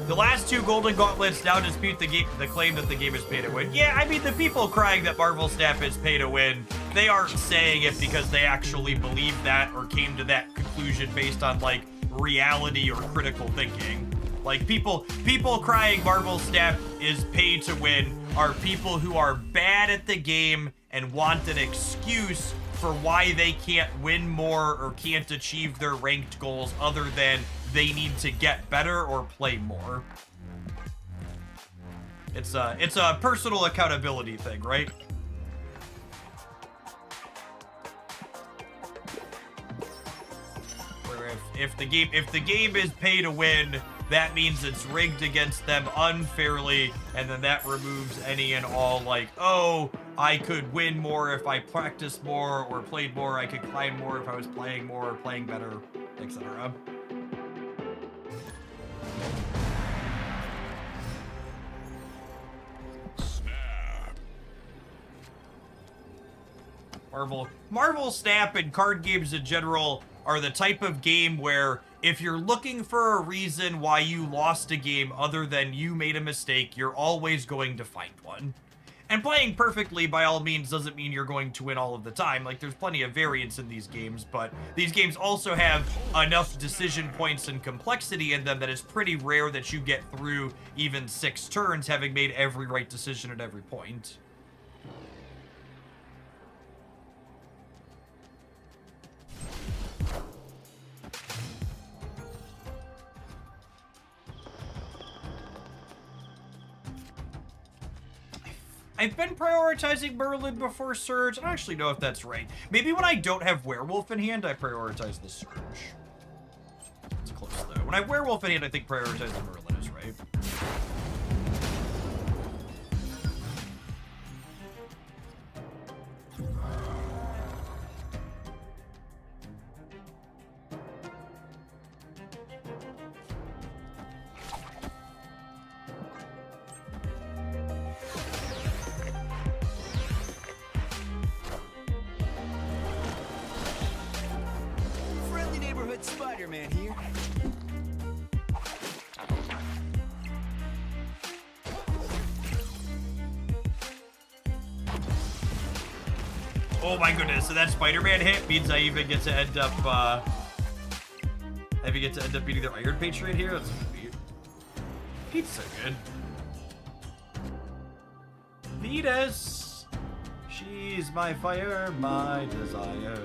A: The last 2 Golden Gauntlets now dispute the claim that the game is pay to win. Yeah, I mean, the people crying that Marvel Snap is pay to win, they aren't saying it because they actually believe that or came to that conclusion based on, like, reality or critical thinking. Like, people crying Marvel Snap is pay to win are people who are bad at the game and want an excuse for why they can't win more or can't achieve their ranked goals other than they need to get better or play more. It's a personal accountability thing, right? Where if the game is pay to win, that means it's rigged against them unfairly, and then that removes any and all, like, oh, I could win more if I practiced more or played more, I could climb more if I was playing more or playing better, etc. Marvel Snap and card games in general are the type of game where if you're looking for a reason why you lost a game other than you made a mistake, you're always going to find one. And playing perfectly, by all means, doesn't mean you're going to win all of the time. Like, there's plenty of variance in these games, but these games also have enough decision points and complexity in them that it's pretty rare that you get through even 6 turns having made every right decision at every point. I've been prioritizing Merlin before Surge. I don't actually know if that's right. Maybe when I don't have Werewolf in hand, I prioritize the Surge. It's close, though. When I have Werewolf in hand, I think prioritizing Merlin is right.
D: Spider-Man here.
A: Oh my goodness, so that Spider-Man hit means I even get to end up, beating their Iron Patriot here? That's sweet. Pete's so good. Venus! She's my fire, my desire.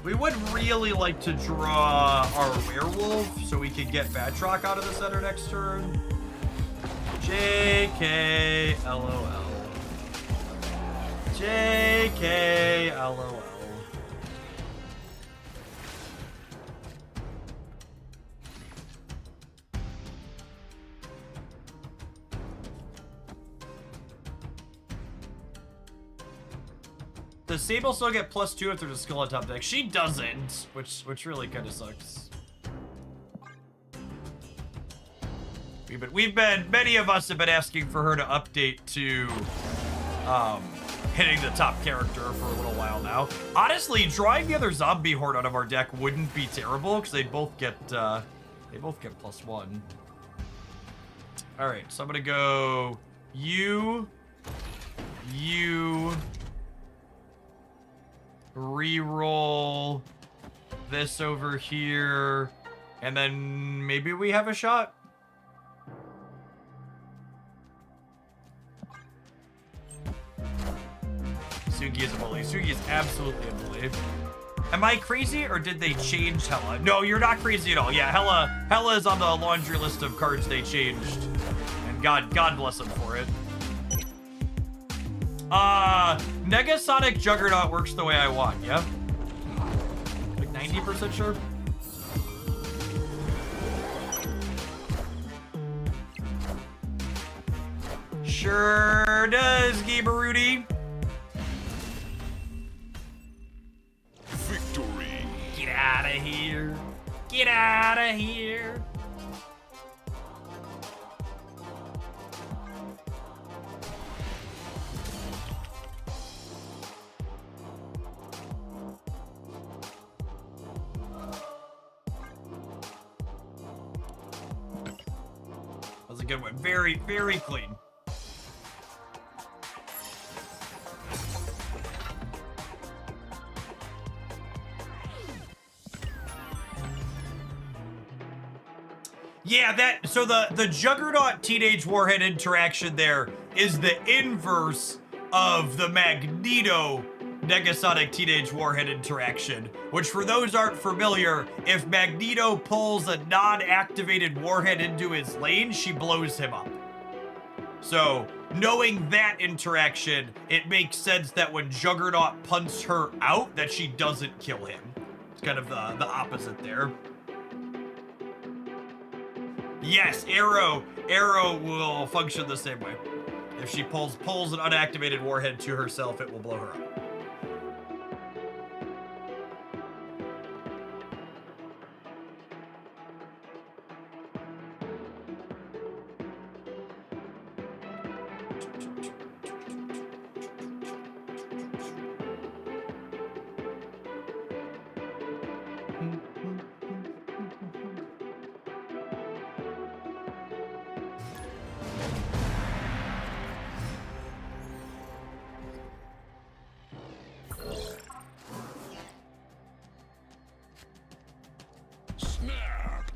A: We would really like to draw our Werewolf so we can get Batroc out of the center next turn. JK, LOL. JK, LOL. Does Sable still get +2 if there's a skill on top deck? She doesn't, which really kind of sucks. Many of us have been asking for her to update to hitting the top character for a little while now. Honestly, drawing the other zombie horde out of our deck wouldn't be terrible because they both get +1. All right, so I'm gonna go you. Reroll this over here, and then maybe we have a shot. Sugi is a bully. Sugi is absolutely a bully. Am I crazy, or did they change Hela? No, you're not crazy at all. Yeah, Hela is on the laundry list of cards they changed, and God bless them for it. Negasonic Juggernaut works the way I want, yeah? Like 90% sure? Sure does, Gaberuti.
B: Victory.
A: Get out of here. Get out of here. That was a good one. Very, very clean. Yeah, so the Juggernaut Teenage Warhead interaction there is the inverse of the Magneto Negasonic Teenage Warhead interaction, which for those aren't familiar, if Magneto pulls a non-activated warhead into his lane, she blows him up. So, knowing that interaction, it makes sense that when Juggernaut punts her out, that she doesn't kill him. It's kind of the opposite there. Yes, Arrow will function the same way. If she pulls an unactivated warhead to herself, it will blow her up.
B: Snap.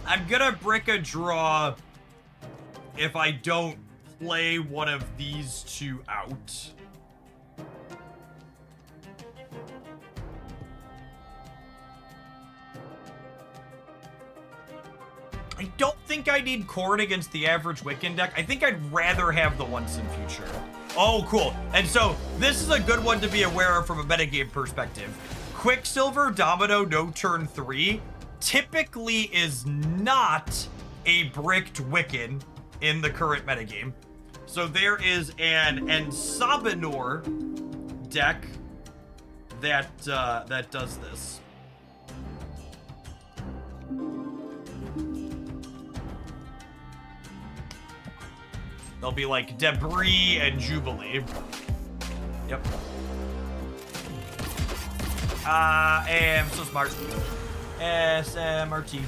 A: I'm gonna brick a draw if I don't play one of these two out. I don't think I need Korn against the average Wiccan deck. I think I'd rather have the Once in Future. Oh, cool. And so this is a good one to be aware of from a metagame perspective. Quicksilver Domino no turn 3 typically is not a bricked Wiccan in the current metagame. So there is an Ensabanor deck that does this. They'll be like Debris and Jubilee. Yep. I am so smart. SMRT.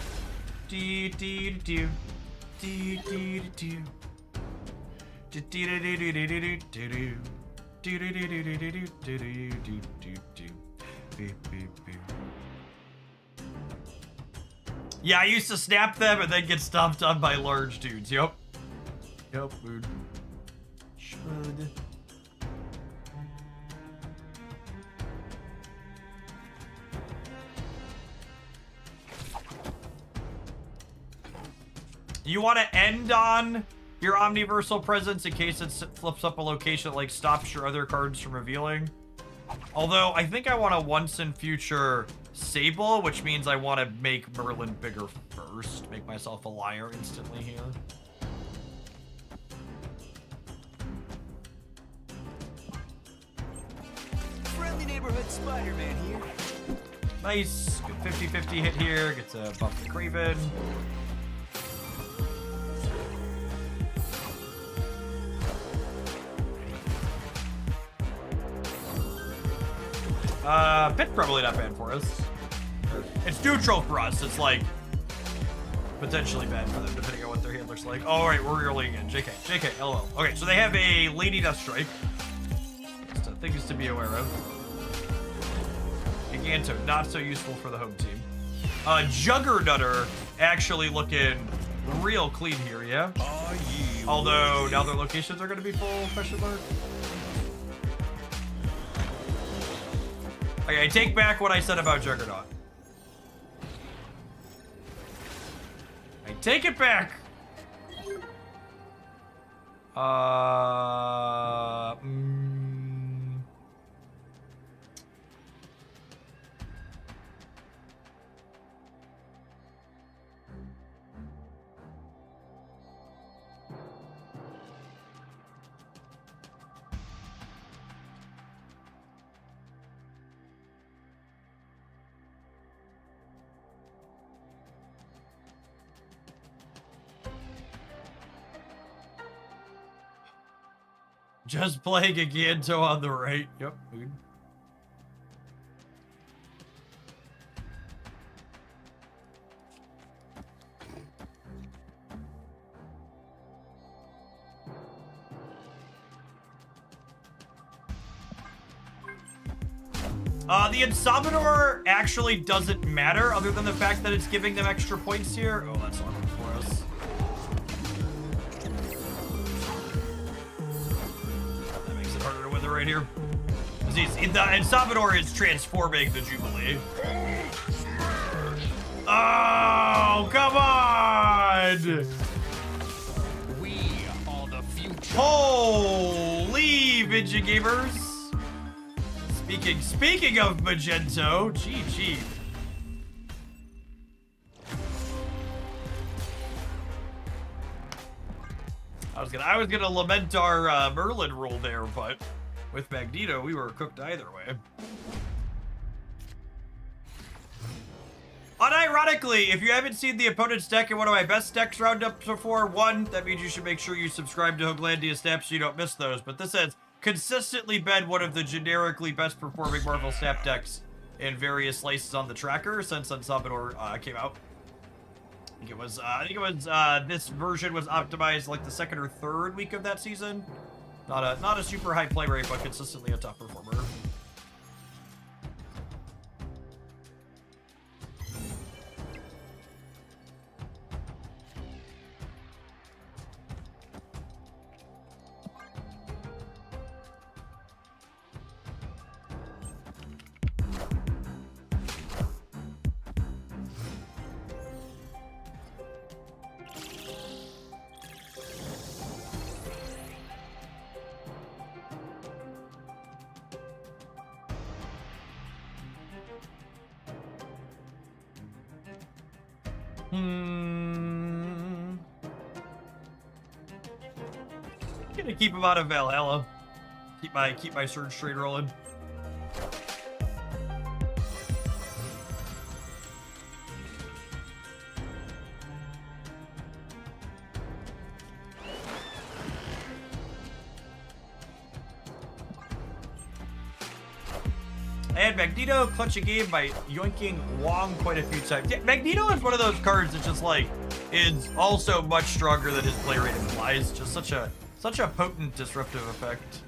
A: Do do do do do do yeah, I used to snap them and then get stomped on by large dudes. Yep. Yep, dude. Should. You want to end on your Omniversal Presence in case it flips up a location that like stops your other cards from revealing? Although I think I want a Once in Future Sable, which means I want to make Merlin bigger first. Make myself a liar instantly here.
D: Friendly neighborhood Spider-Man here.
A: Nice. Good 50-50 hit here. Gets a buff to Craven. Pit's probably not bad for us. It's neutral for us. It's like potentially bad for them, depending on what their hand looks like. Oh, all right, we're rolling in. JK, LOL. Okay, so they have a Lady Deathstrike. So things to be aware of. Giganto, not so useful for the home team. Juggernutter actually looking real clean here, yeah? Although now their locations are going to be full, question mark. Okay, I take back what I said about Juggernaut. I take it back. Just playing a Ganto on the right. Yep. The Insominor actually doesn't matter other than the fact that it's giving them extra points here. Oh, that's awkward for us. That makes it harder to wither right here. The Insominor is transforming the Jubilee. Oh, come on!
B: We are the future.
A: Holy Vidya Gamers! Speaking of Magento, GG. I was gonna lament our Merlin roll there, but with Magneto, we were cooked either way. Unironically, if you haven't seen the opponent's deck in one of my best decks roundups before, one, that means you should make sure you subscribe to Hooglandia Snap so you don't miss those. But this has consistently been one of the generically best performing Marvel Snap decks in various slices on the tracker since Insominor came out. I think it was this version was optimized like the second or third week of that season. Not a super high play rate, but consistently a top performer. Gonna keep him out of Valhalla. Keep my surge trade rolling. I had Magneto clutch a game by yoinking Wong quite a few times. Yeah, Magneto is one of those cards that just like is also much stronger than his play rate implies. Just such a potent disruptive effect.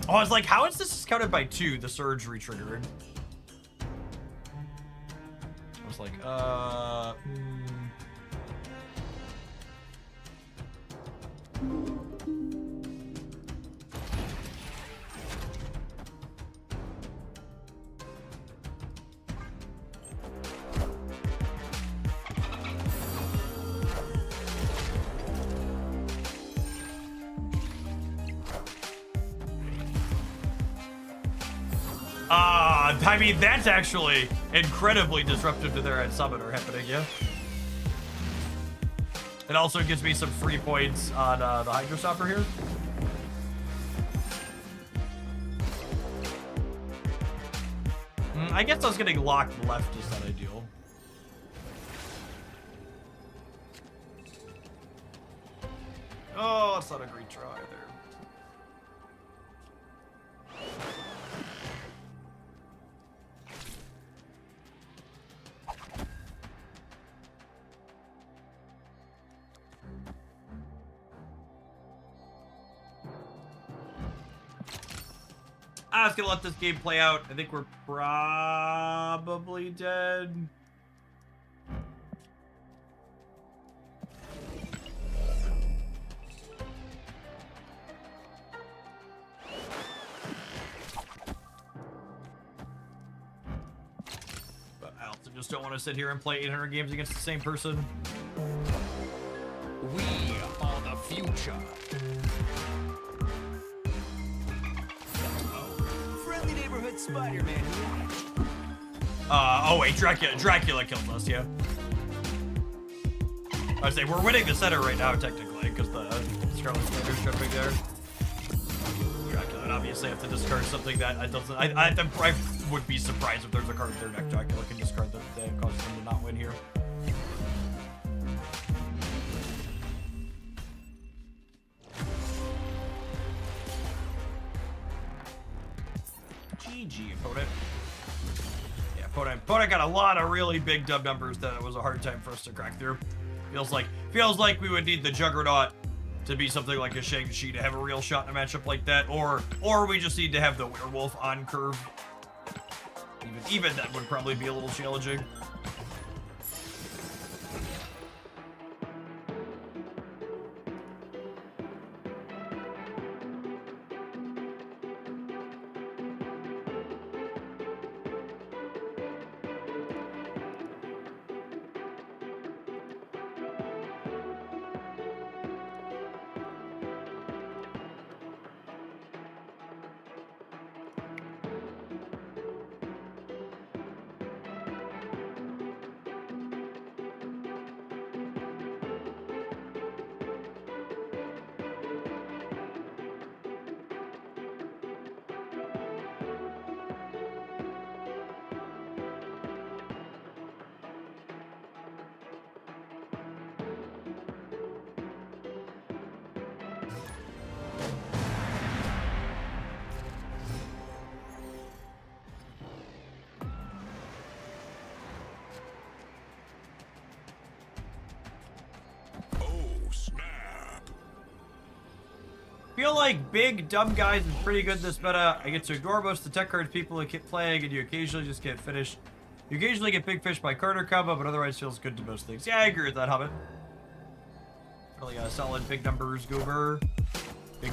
A: Oh, I was like, how is this discounted by 2, the surge retriggered? I was like, I mean, that's actually incredibly disruptive to their Insominor happening, yeah? It also gives me some free points on the Hydro Stopper here. I guess us getting locked left is not ideal. Oh, that's not a great draw either. I was gonna let this game play out. I think we're probably dead. But I also just don't want to sit here and play 800 games against the same person.
B: We are the future.
D: Friendly neighborhood Spider-Man here.
A: Oh wait, Dracula killed us, yeah. I would say we're winning the center right now, technically, because the Scarlet Spider's jumping there. Dracula would obviously have to discard something that doesn't. I would be surprised if there's a card in their deck Dracula can discard that causes them to not win here. Opponent got a lot of really big dub numbers that it was a hard time for us to crack through. Feels like we would need the Juggernaut to be something like a Shang-Chi to have a real shot in a matchup like that, or we just need to have the Werewolf on curve. Even that would probably be a little challenging. Feel like big dumb guys is pretty good this meta. I get to ignore most of the tech cards people who keep playing, and you occasionally just get finished. You occasionally get big fish by Carter combo, but otherwise feels good to most things. Yeah, I agree with that, Hobbit. Really solid big numbers, Goober.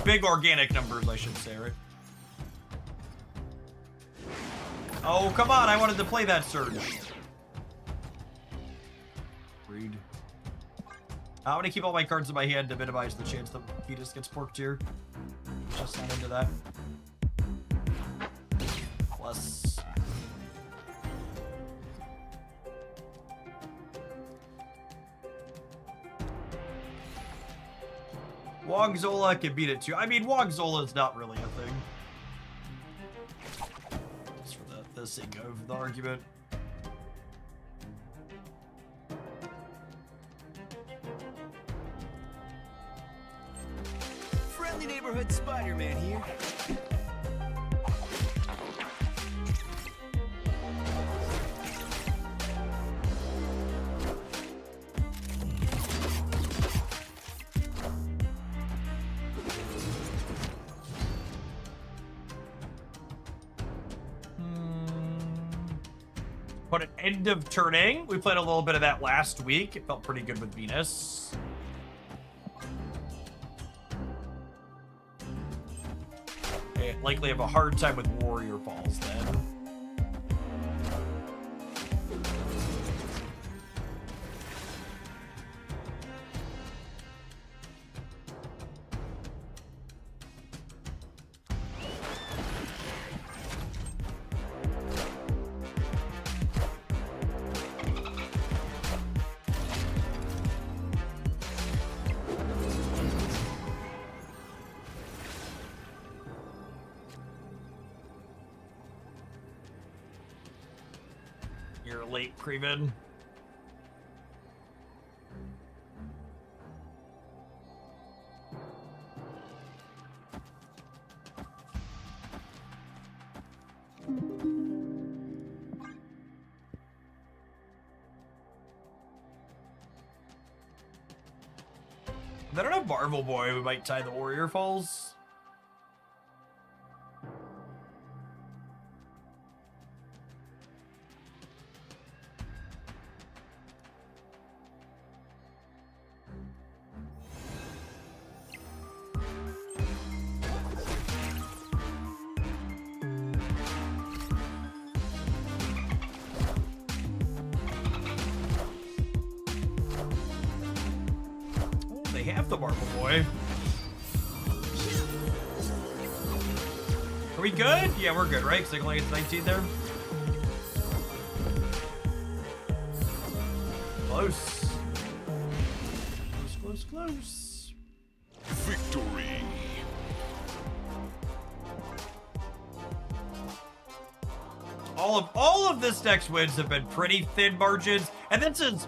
A: Big organic numbers, I should say, right? Oh, come on, I wanted to play that Surge. Read. I'm gonna keep all my cards in my hand to minimize the chance that Fetus gets porked here. Just not into that. Plus. Wogzola can beat it too. I mean, Wogzola is not really a thing. Just for the sake of the argument.
D: Friendly neighborhood Spider-Man here.
A: Put an end of turning. We played a little bit of that last week. It felt pretty good with Venus. Okay, likely have a hard time with Warrior Falls then. You're late, Creeman. I don't know, Marvel Boy, we might tie the Warrior Falls. Have the Marvel Boy. Are we good? Yeah, we're good, right? Because I can only get 19 there. Close. Close.
B: Victory.
A: All of this deck's wins have been pretty thin margins, and this is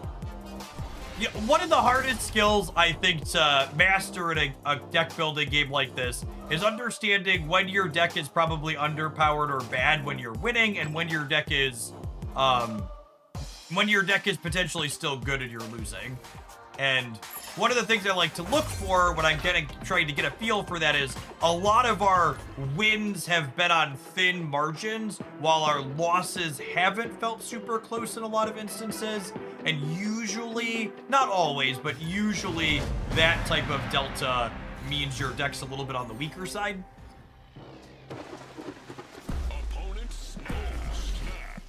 A: one of the hardest skills, I think, to master in a deck building game like this is understanding when your deck is probably underpowered or bad when you're winning, and when your deck is when your deck is potentially still good and you're losing. And one of the things I like to look for when I'm trying to get a feel for that is a lot of our wins have been on thin margins, while our losses haven't felt super close in a lot of instances. And usually, not always, but usually that type of delta means your deck's a little bit on the weaker side.
B: Opponent's no snap.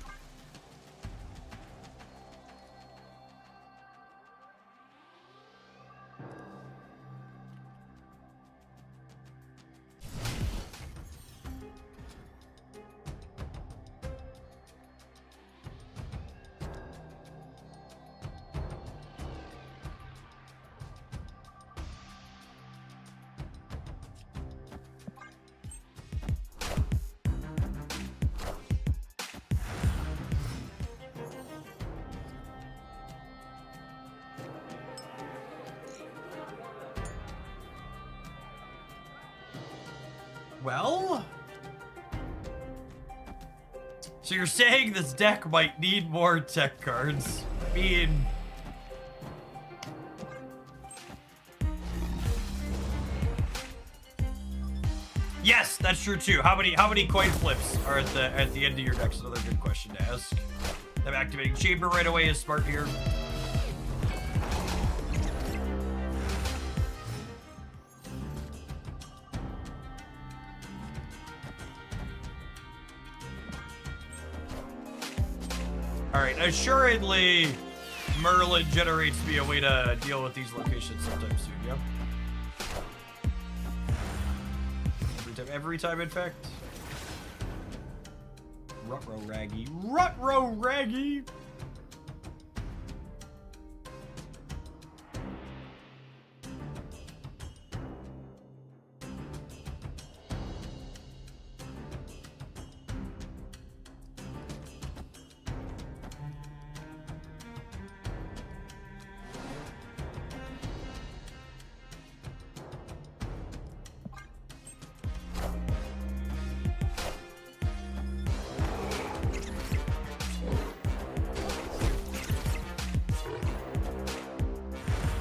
A: Well, so you're saying this deck might need more tech cards? I mean, yes, that's true too. How many coin flips are at the end of your deck? Is another good question to ask. Them activating chamber right away is smart here. Alright, assuredly, Merlin generates me a way to deal with these locations sometime soon, yep. Every time, in fact. Rutro Raggy. Rutro Raggy!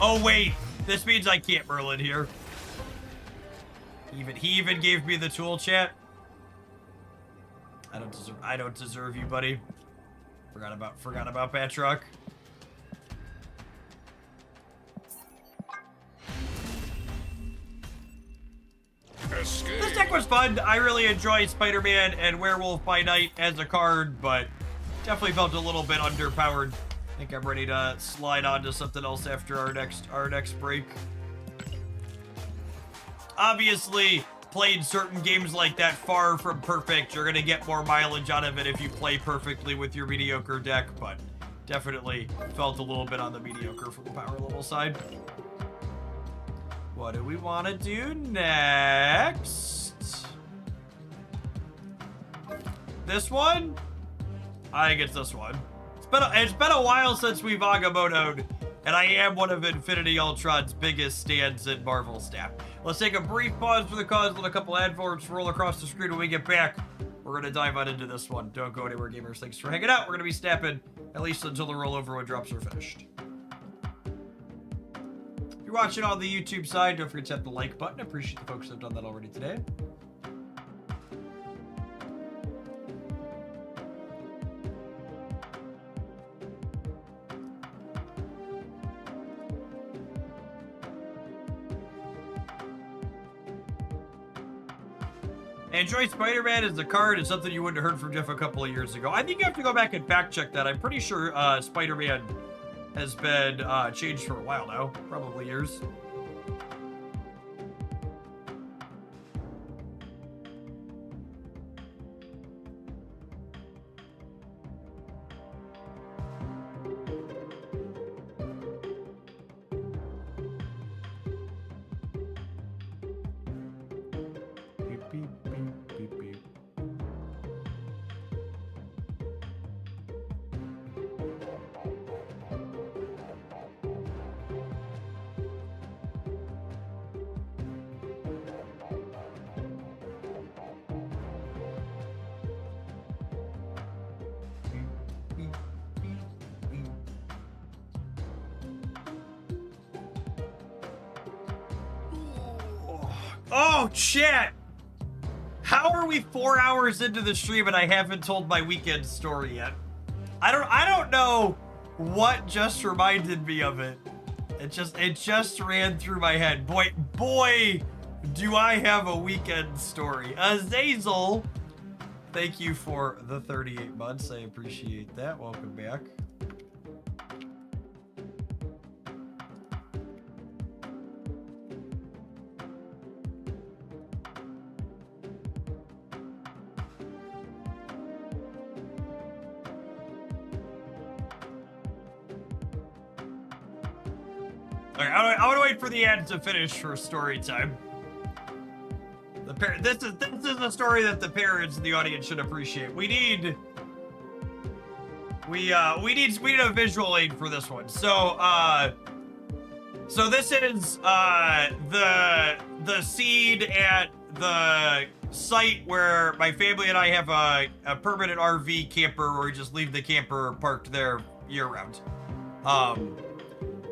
A: Oh wait, this means I can't Merlin here. He even gave me the tool, chat. I don't deserve you, buddy. Forgot about Batroc.
B: Escape.
A: This deck was fun. I really enjoy Spider-Man and Werewolf by Night as a card, but definitely felt a little bit underpowered. I think I'm ready to slide on to something else after our next break. Obviously, played certain games like that far from perfect. You're gonna get more mileage out of it if you play perfectly with your mediocre deck, but definitely felt a little bit on the mediocre from the power level side. What do we want to do next? This one? I think it's this one. It's been a while since we've Agamotto'd, and I am one of Infinity Ultron's biggest stands in Marvel staff. Let's take a brief pause for the cause, let a couple ad forms roll across the screen. When we get back, we're going to dive on into this one. Don't go anywhere, gamers. Thanks for hanging out. We're going to be snapping at least until the rollover when drops are finished. If you're watching on the YouTube side, don't forget to hit the like button. I appreciate the folks that have done that already today. Enjoy Spider-Man as a card is something you wouldn't have heard from Jeff a couple of years ago. I think you have to go back and fact check that. I'm pretty sure Spider-Man has been changed for a while now, probably years. Oh, chat! How are we 4 hours into the stream and I haven't told my weekend story yet? I don't know what just reminded me of it. It just ran through my head. Boy, do I have a weekend story. Azazel, thank you for the 38 months. I appreciate that. Welcome back. Okay, I want to wait for the ad to finish for story time. This is a story that the parents in the audience should appreciate. We need a visual aid for this one. So this is the seed at the site where my family and I have a permanent RV camper where we just leave the camper parked there year round.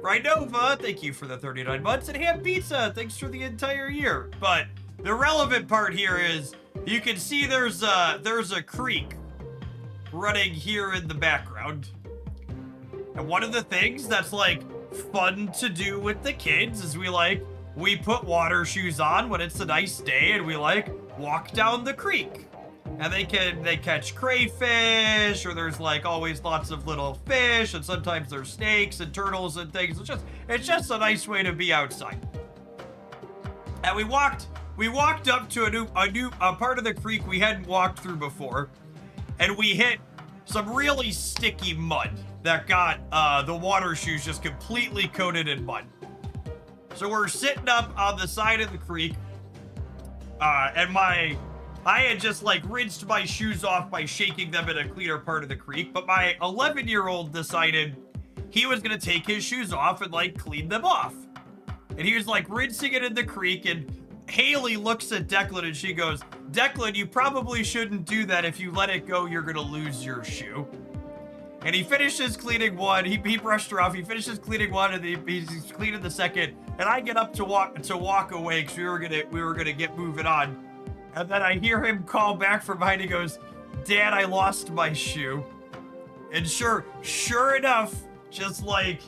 A: Rhinova, thank you for the 39 months, and Ham Pizza, thanks for the entire year. But the relevant part here is you can see there's a creek running here in the background. And one of the things that's like fun to do with the kids is we put water shoes on when it's a nice day and we like walk down the creek. And they catch crayfish, or there's like always lots of little fish, and sometimes there's snakes and turtles and things. It's just a nice way to be outside. And we walked up to a part of the creek we hadn't walked through before, and we hit some really sticky mud that got the water shoes just completely coated in mud. So we're sitting up on the side of the creek, and I had just like rinsed my shoes off by shaking them in a cleaner part of the creek, but my 11-year-old decided he was gonna take his shoes off and like clean them off. And he was like rinsing it in the creek, and Haley looks at Declan and she goes, "Declan, you probably shouldn't do that. If you let it go, you're gonna lose your shoe." And he finishes cleaning one, he brushed her off, he finishes cleaning one, and he's cleaning the second, and I get up to walk away because we were gonna get moving on. And then I hear him call back from behind. He goes, "Dad, I lost my shoe." And sure enough, just like,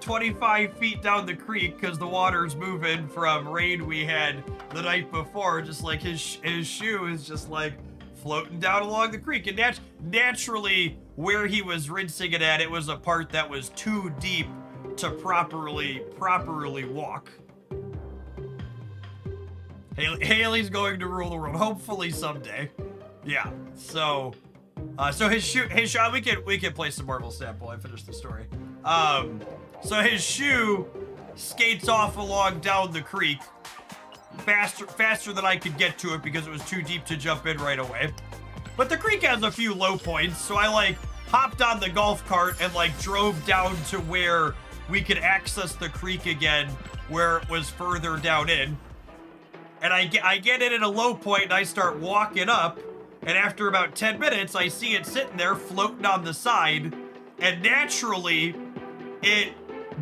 A: 25 feet down the creek, because the water's moving from rain we had the night before, just like his shoe is just like floating down along the creek. And naturally, where he was rinsing it at, it was a part that was too deep to properly walk. Haley's going to rule the world, hopefully someday. Yeah. So his shoe. We can play some Marvel Snap while I finish the story. So his shoe skates off along down the creek, faster than I could get to it because it was too deep to jump in right away. But the creek has a few low points, so I like hopped on the golf cart and like drove down to where we could access the creek again, where it was further down in. And I get in at a low point and I start walking up, and after about 10 minutes, I see it sitting there floating on the side, and naturally, it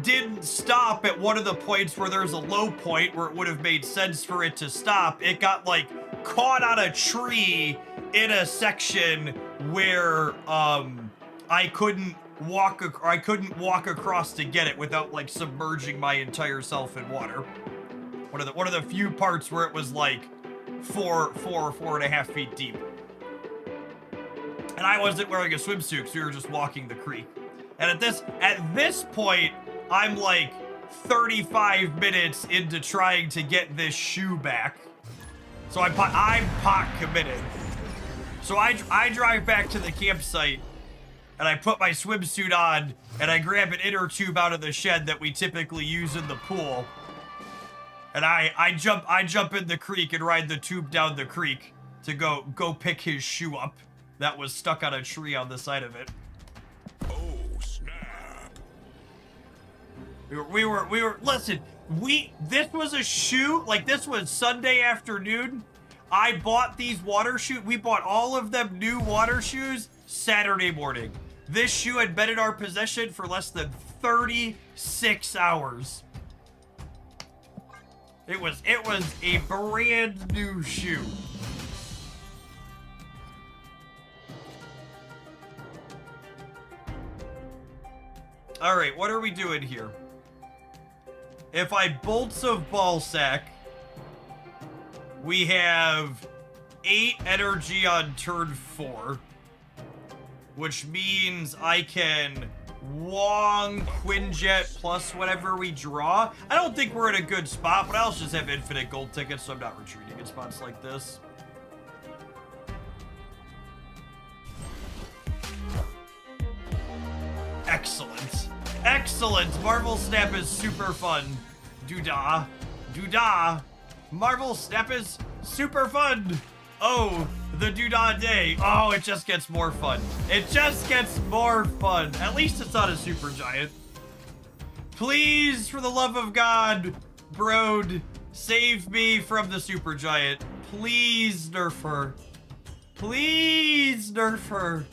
A: didn't stop at one of the points where there's a low point where it would have made sense for it to stop. It got like caught on a tree in a section where I couldn't walk across to get it without like submerging my entire self in water. One of the few parts where it was like 4.5 feet deep. And I wasn't wearing a swimsuit because we were just walking the creek. And at this point, I'm like 35 minutes into trying to get this shoe back. So I'm pot committed. So I drive back to the campsite and I put my swimsuit on and I grab an inner tube out of the shed that we typically use in the pool. And I jump in the creek and ride the tube down the creek to go pick his shoe up that was stuck on a tree on the side of it.
B: Oh, snap.
A: We were listen, this was a shoe, like this was Sunday afternoon. I bought these water shoes. We bought all of them new water shoes Saturday morning. This shoe had been in our possession for less than 36 hours. It was a brand new shoe. All right, what are we doing here? If I bolts of Ballsack, we have 8 energy on turn 4, which means I can Wong, Quinjet, plus whatever we draw. I don't think we're in a good spot, but I also just have infinite gold tickets, so I'm not retreating in spots like this. Excellent. Excellent. Marvel Snap is super fun. Doodah. Doodah. Marvel Snap is super fun. Oh, the Doodah Day. Oh, it just gets more fun. It just gets more fun. At least it's not a super giant. Please, for the love of God, Brode, save me from the super giant. Please nerf her. Please nerf her.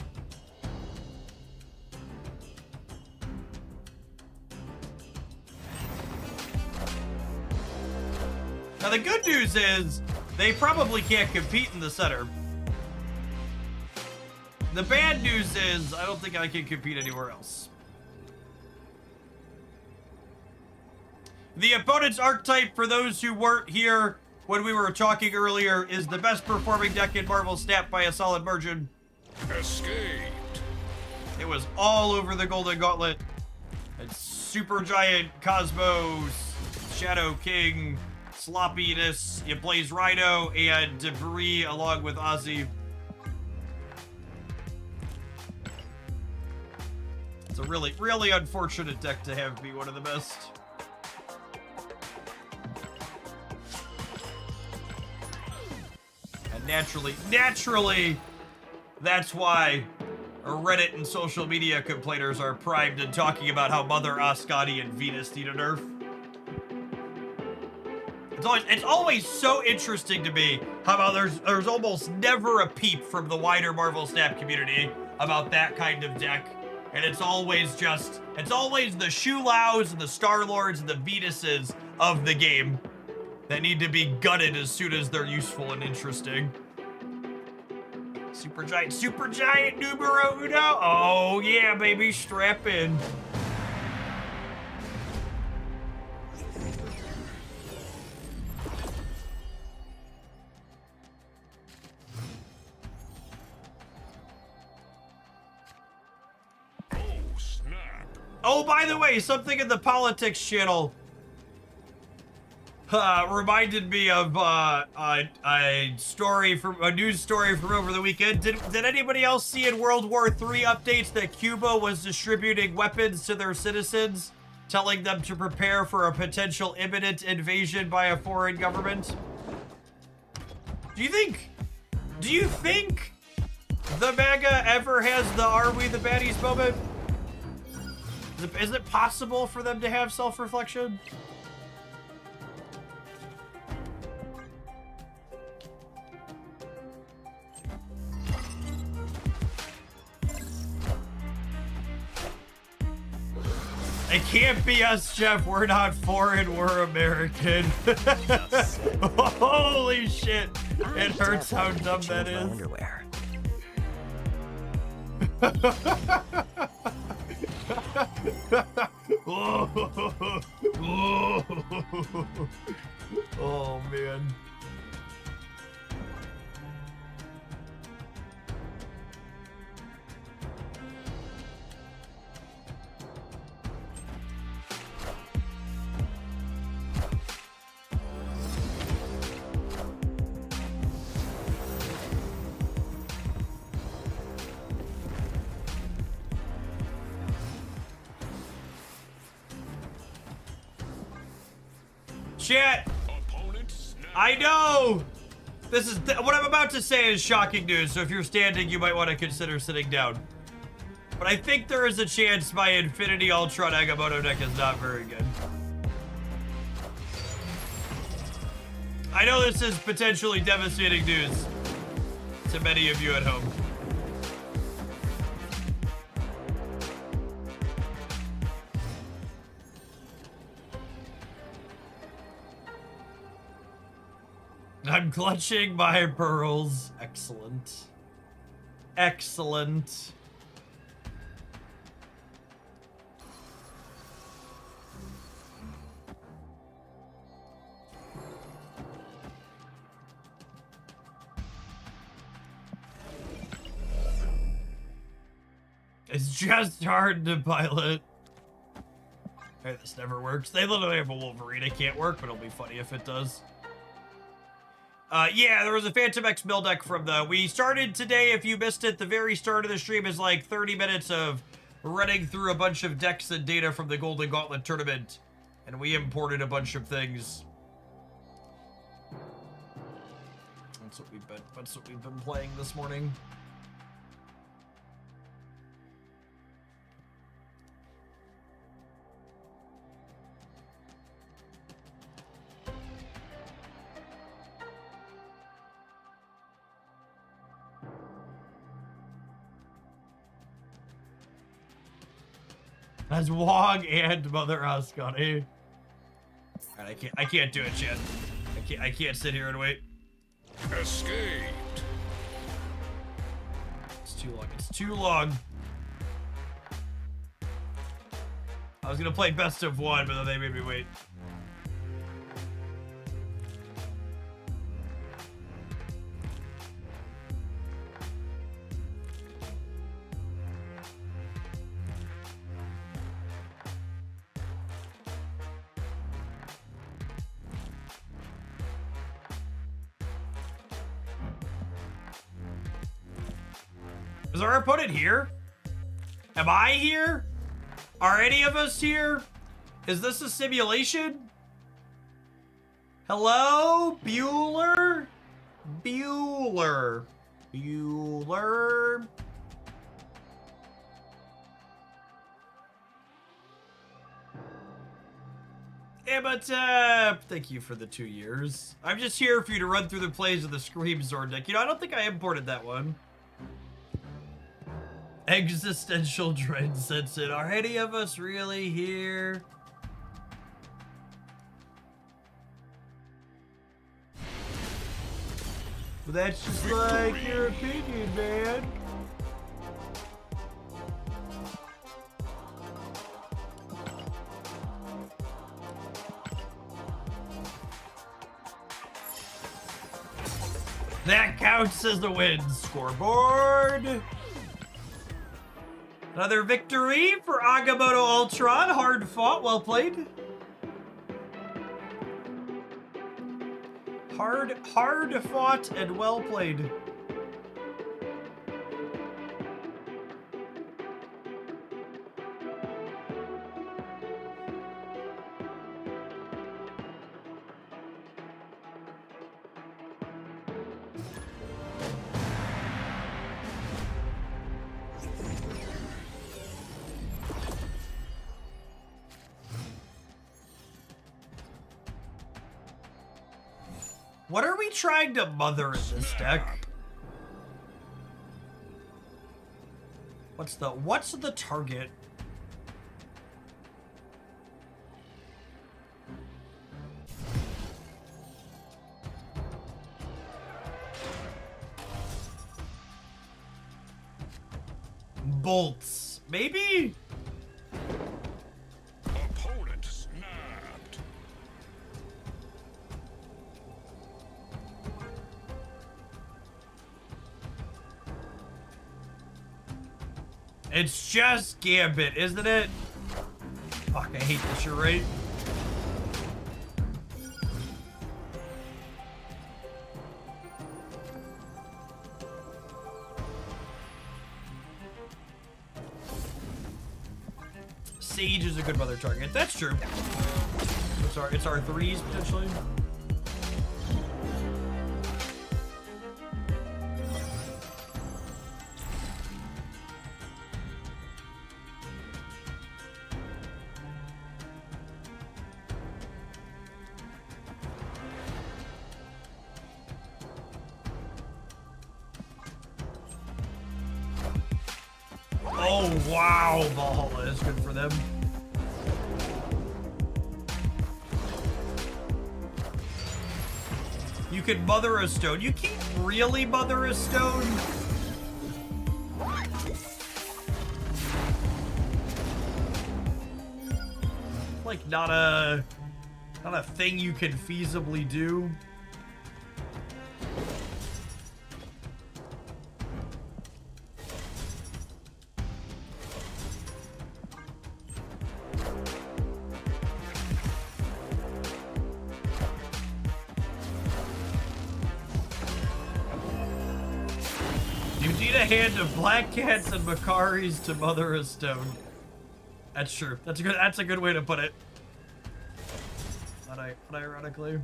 A: Now the good news is they probably can't compete in the center. The bad news is I don't think I can compete anywhere else. The opponent's archetype, for those who weren't here when we were talking earlier, is the best performing deck in Marvel Snap by a solid margin.
B: Escaped.
A: It was all over the Golden Gauntlet. And Super Giant, Cosmos, Shadow King, Sloppiness, it plays Rhino, and Debris along with Ozzy. It's a really, really unfortunate deck to have be one of the best. And naturally, that's why Reddit and social media complainers are primed and talking about how Mother Ascani and Venus need a nerf. It's always so interesting to me how about there's almost never a peep from the wider Marvel Snap community about that kind of deck. And it's always the Shulaus and the Star-Lords and the Venuses of the game that need to be gutted as soon as they're useful and interesting. Super Giant numero uno. Oh yeah, baby, strap in. Oh, by the way, something in the politics channel reminded me of a news story from over the weekend. Did anybody else see in World War III updates that Cuba was distributing weapons to their citizens, telling them to prepare for a potential imminent invasion by a foreign government? Do you think the MAGA ever has the "Are we the baddies" moment? Is it possible for them to have self-reflection? It can't be us, Jeff. We're not foreign, we're American. Holy shit. It hurts how dumb that is.
D: Underwear.
A: Oh man. Chat, I know what I'm about to say is shocking news, so if you're standing, you might want to consider sitting down. But I think there is a chance my Infinity Ultron Agamotto deck is not very good. I know this is potentially devastating news to many of you at home. I'm clutching my pearls. Excellent. Excellent. It's just hard to pilot. Hey, this never works. They literally have a Wolverine. It can't work, but it'll be funny if it does. Yeah, there was a Phantom X mill deck from the... We started today, if you missed it, the very start of the stream is like 30 minutes of running through a bunch of decks and data from the Golden Gauntlet tournament. And we imported a bunch of things. That's what we've been playing this morning. As Wog and Mother Ascani. Alright, I can't do it, Chan. I can't sit here and wait.
B: Escaped.
A: It's too long. It's too long. I was gonna play best of one, but then they made me wait. Is our opponent here? Am I here? Are any of us here? Is this a simulation? Hello? Bueller? Bueller. Bueller. Ematep! Thank you for the 2 years. I'm just here for you to run through the plays of the Scream Zord deck. You know, I don't think I imported that one. Existential dread sets in. Are any of us really here? Well, that's just like your opinion, man. That counts as a win. Scoreboard. Another victory for Agamotto Ultron. Hard fought, well played. Hard fought and well played. What are we trying to mother in this deck? What's the target? Bolts, maybe?
B: Opponent snapped.
A: It's just Gambit, isn't it? Fuck, I hate this, you're right. Sage is a good mother target. That's true. It's our threes, potentially. Oh, wow, Valhalla is good for them. You could mother a stone. You can't really mother a stone. Like not a thing you can feasibly do. You need a hand of black cats and Makaris to mother a stone. That's true. That's a good way to put it. Not ironically.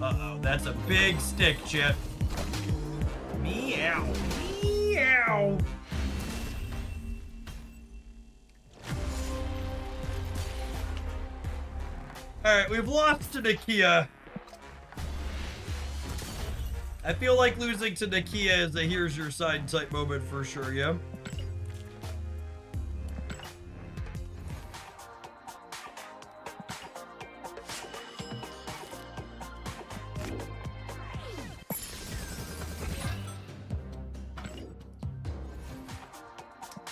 A: Uh-oh, that's a big stick, Chip. Meow. Meow. Alright, we've lost to Nakia. I feel like losing to Nakia is a here's your sign type moment for sure, yeah?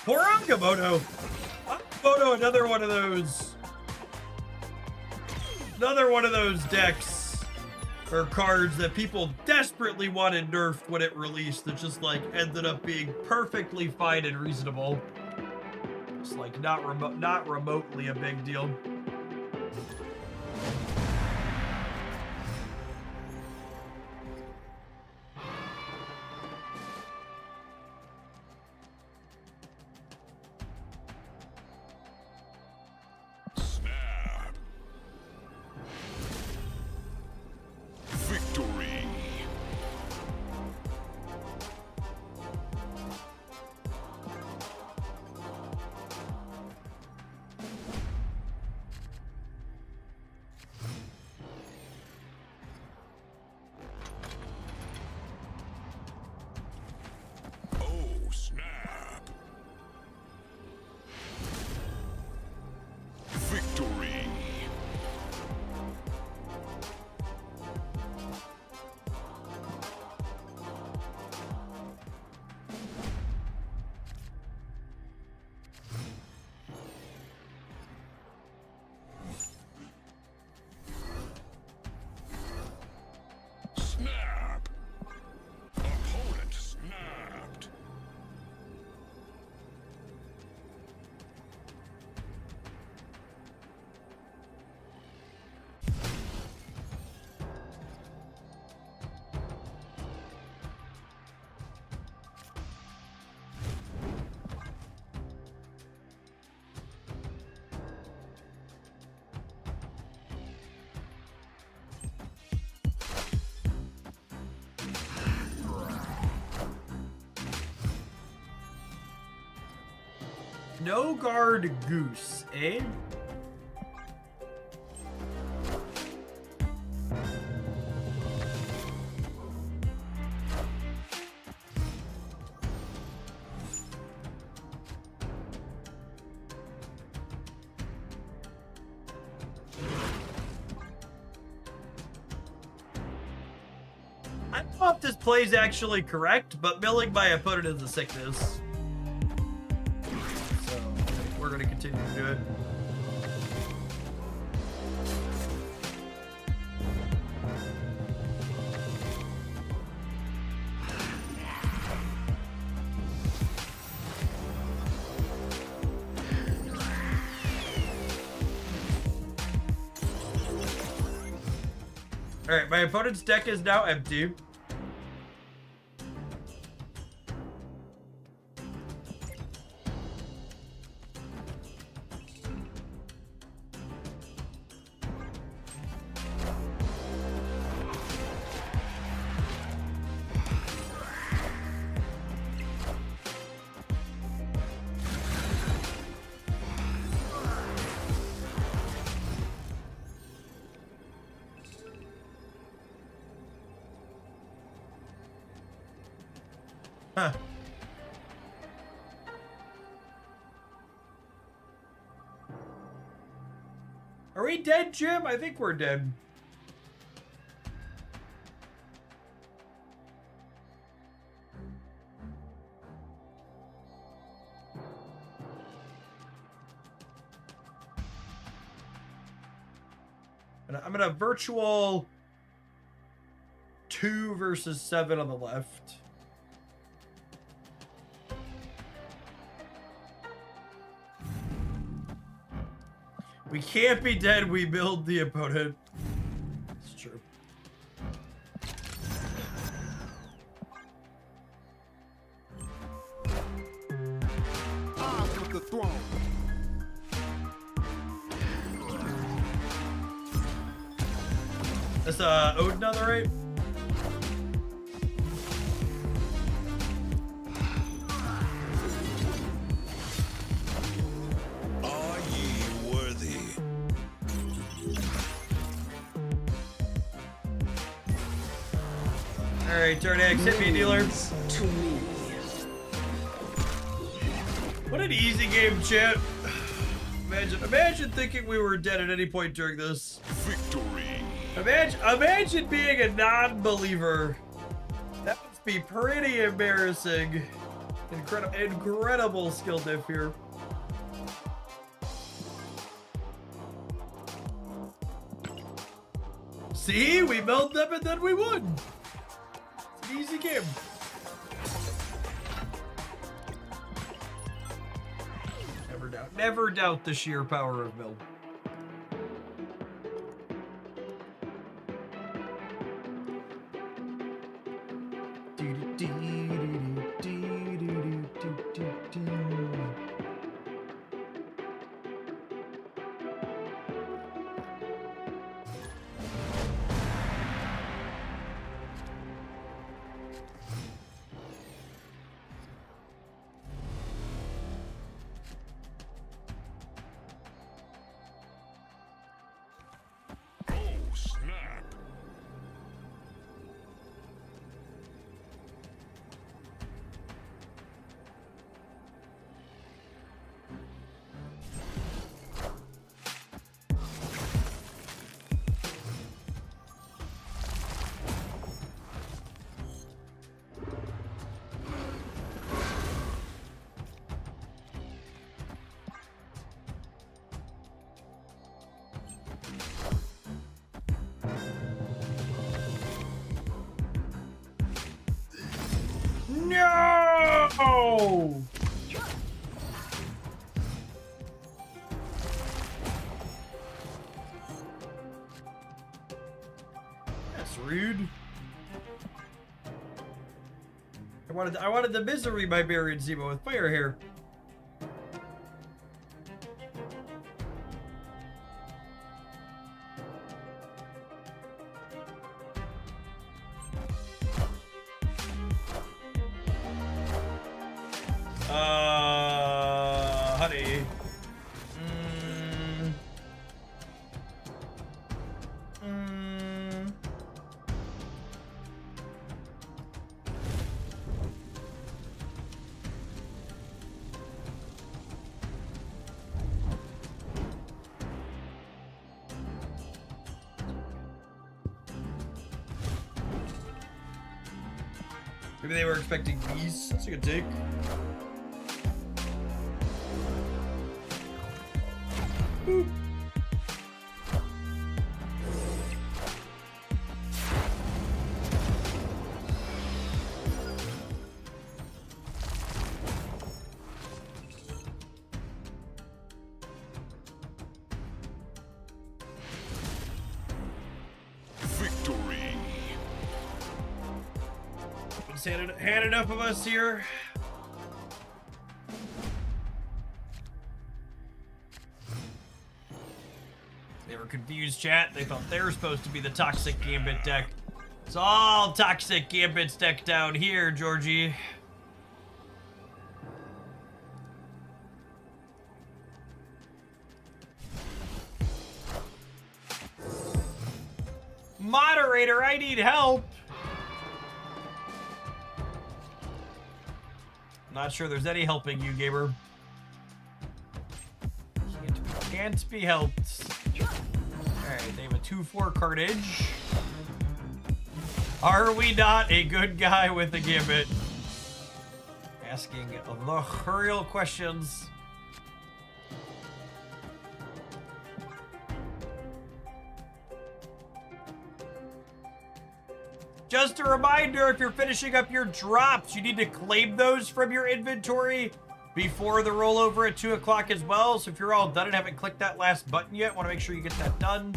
A: Poor Akamoto! Akamoto, another one of those decks or cards that people desperately wanted nerfed when it released that just like ended up being perfectly fine and reasonable. It's like not remotely a big deal.
B: Snap. Victory. Oh, snap. Victory. Snap. Opponent snapped.
A: No guard goose, eh? I don't know if this play is actually correct, but milling my opponent is a sickness. So, we're going to continue to do it. Alright, my opponent's deck is now empty. Huh. Are we dead, Jim? I think we're dead. And I'm gonna virtual 2 versus 7 on the left. We can't be dead, we build the opponent. It's true.
C: Arms with the throne.
A: That's Odin on the right?
B: Are ye worthy?
A: Alright, turn X, hit me, dealer.
D: To me.
A: What an easy game, chat. Imagine thinking we were dead at any point during this.
B: Victory.
A: Imagine being a non-believer. That must be pretty embarrassing. Incredible skill diff here. See, we milled them and then we won. It's an easy game. Never doubt the sheer power of mill.
B: Oh, snap.
A: No! That's rude. I wanted the misery barbarian Zemo with fire hair. Honey. Maybe they were expecting these. That's a good take. Boop.
B: Victory.
A: Had enough of us here. They were confused, chat. They thought they were supposed to be the toxic gambit deck. It's all toxic gambits deck down here, Georgie. Moderator, I need help. Not sure there's any helping you, gamer. Can't be helped. Alright, they have a 2-4 carnage. Are we not a good guy with a gambit? Asking the real questions. Just a reminder, if you're finishing up your drops, you need to claim those from your inventory before the rollover at 2 o'clock as well. So if you're all done and haven't clicked that last button yet, want to make sure you get that done.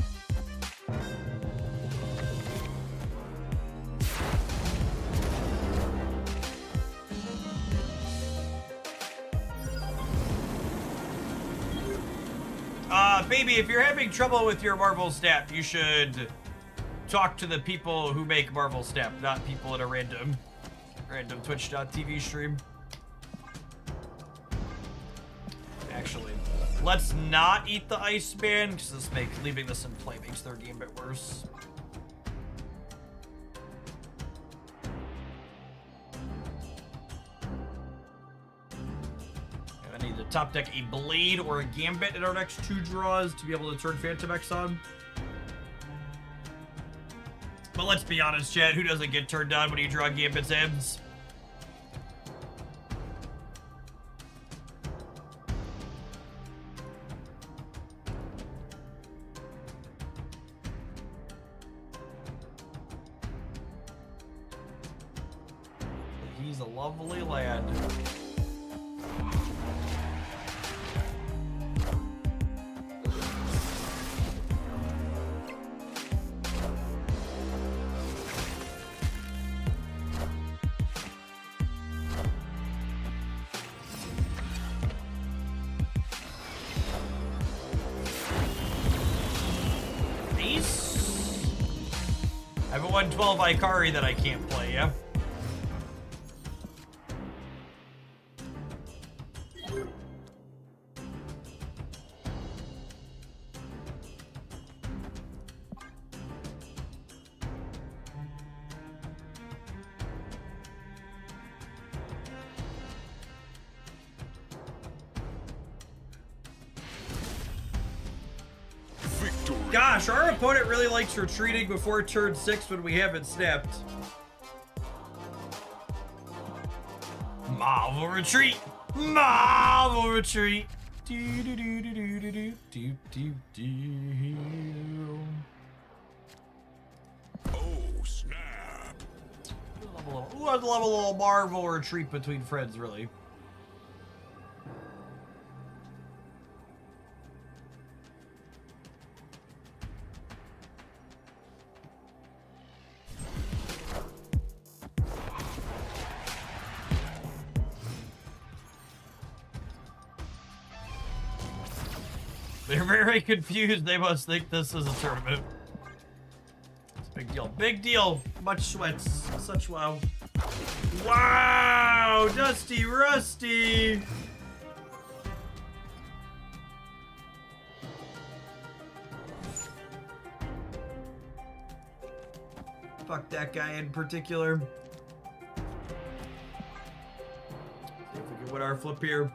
A: Baby, if you're having trouble with your Marvel Snap, you should talk to the people who make Marvel Snap, not people in a random Twitch.tv stream. Actually, let's not eat the Iceman, because this makes leaving this in play makes their game a bit worse. I need to top deck a Blade or a Gambit in our next 2 draws to be able to turn Phantom X on. But let's be honest, chat, who doesn't get turned on when you draw Gambit's ends? He's a lovely lad. I have a 112 Ikari that I can't play, yeah? Gosh, our opponent really likes retreating before turn 6 when we haven't snapped. Marvel retreat! Marvel retreat! Do do do do do do do do do.
B: Oh, snap.
A: Ooh, I'd love a little Marvel retreat between friends, really. They're very confused. They must think this is a tournament. It's a big deal. Big deal. Much sweats. Such wow. Wow! Dusty Rusty! Fuck that guy in particular. See if we can win our flip here.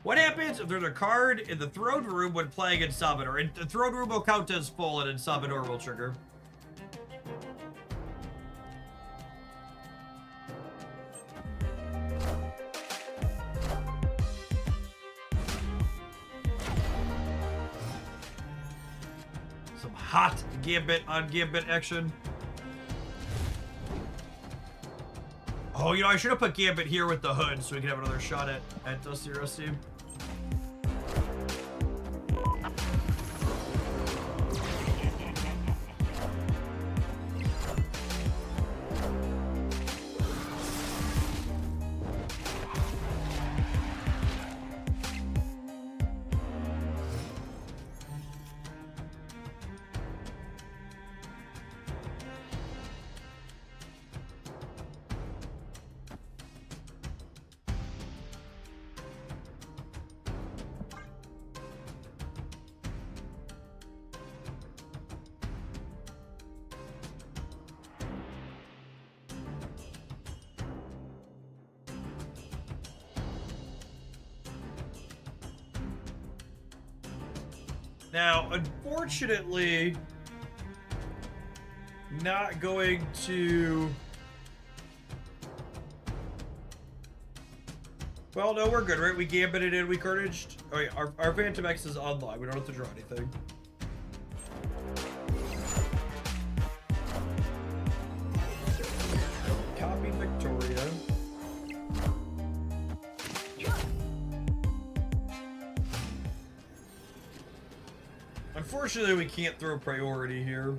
A: What happens if there's a card in the throne room when playing in Salvador? And the throne room will count as full and in Salvador will trigger. Some hot Gambit on Gambit action. Oh, you know, I should have put Gambit here with the hood so we can have another shot at Dusty Rusty. Now, unfortunately, not going to... Well, no, we're good, right? We gambited in, we carnaged. Oh, yeah, our Phantom X is online. We don't have to draw anything. Copy Victoria. Unfortunately, we can't throw priority here.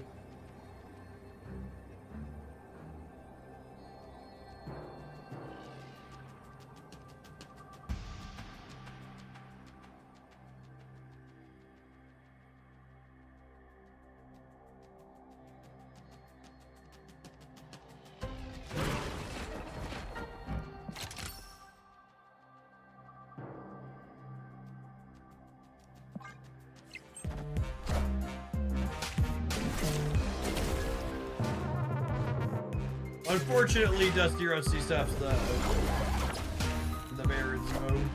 A: Unfortunately, Dusty Rusty stops the Barons mode.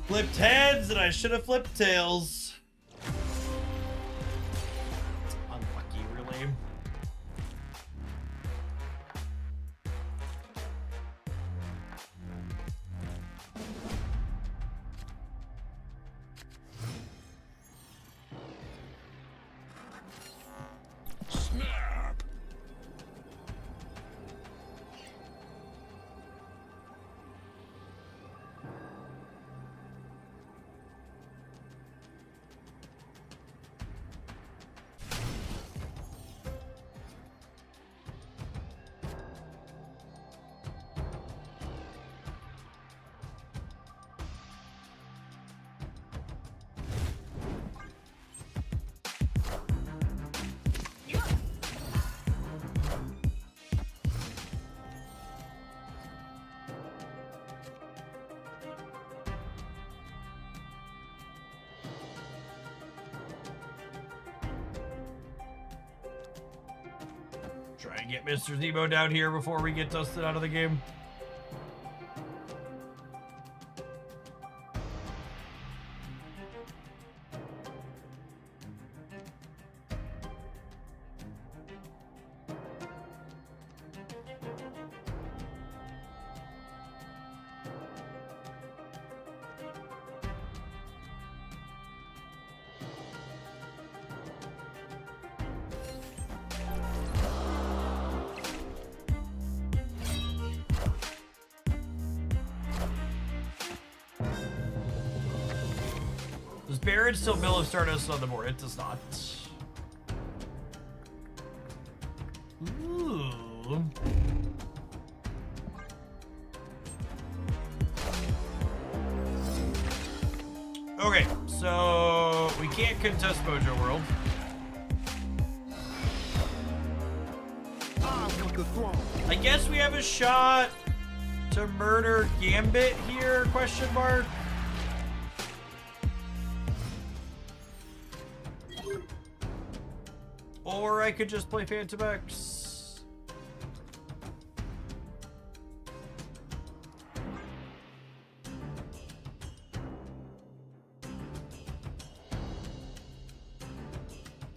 A: Flipped heads, and I should have flipped tails. Unlucky, really.
B: Snap.
A: Try and get Mr. Zemo down here before we get dusted out of the game. Does Baron still Mill of Stardust on the board? It does not. Ooh. Okay, so we can't contest Mojo World. I guess we have a shot to murder Gambit here, question mark. Or I could just play Phantom X.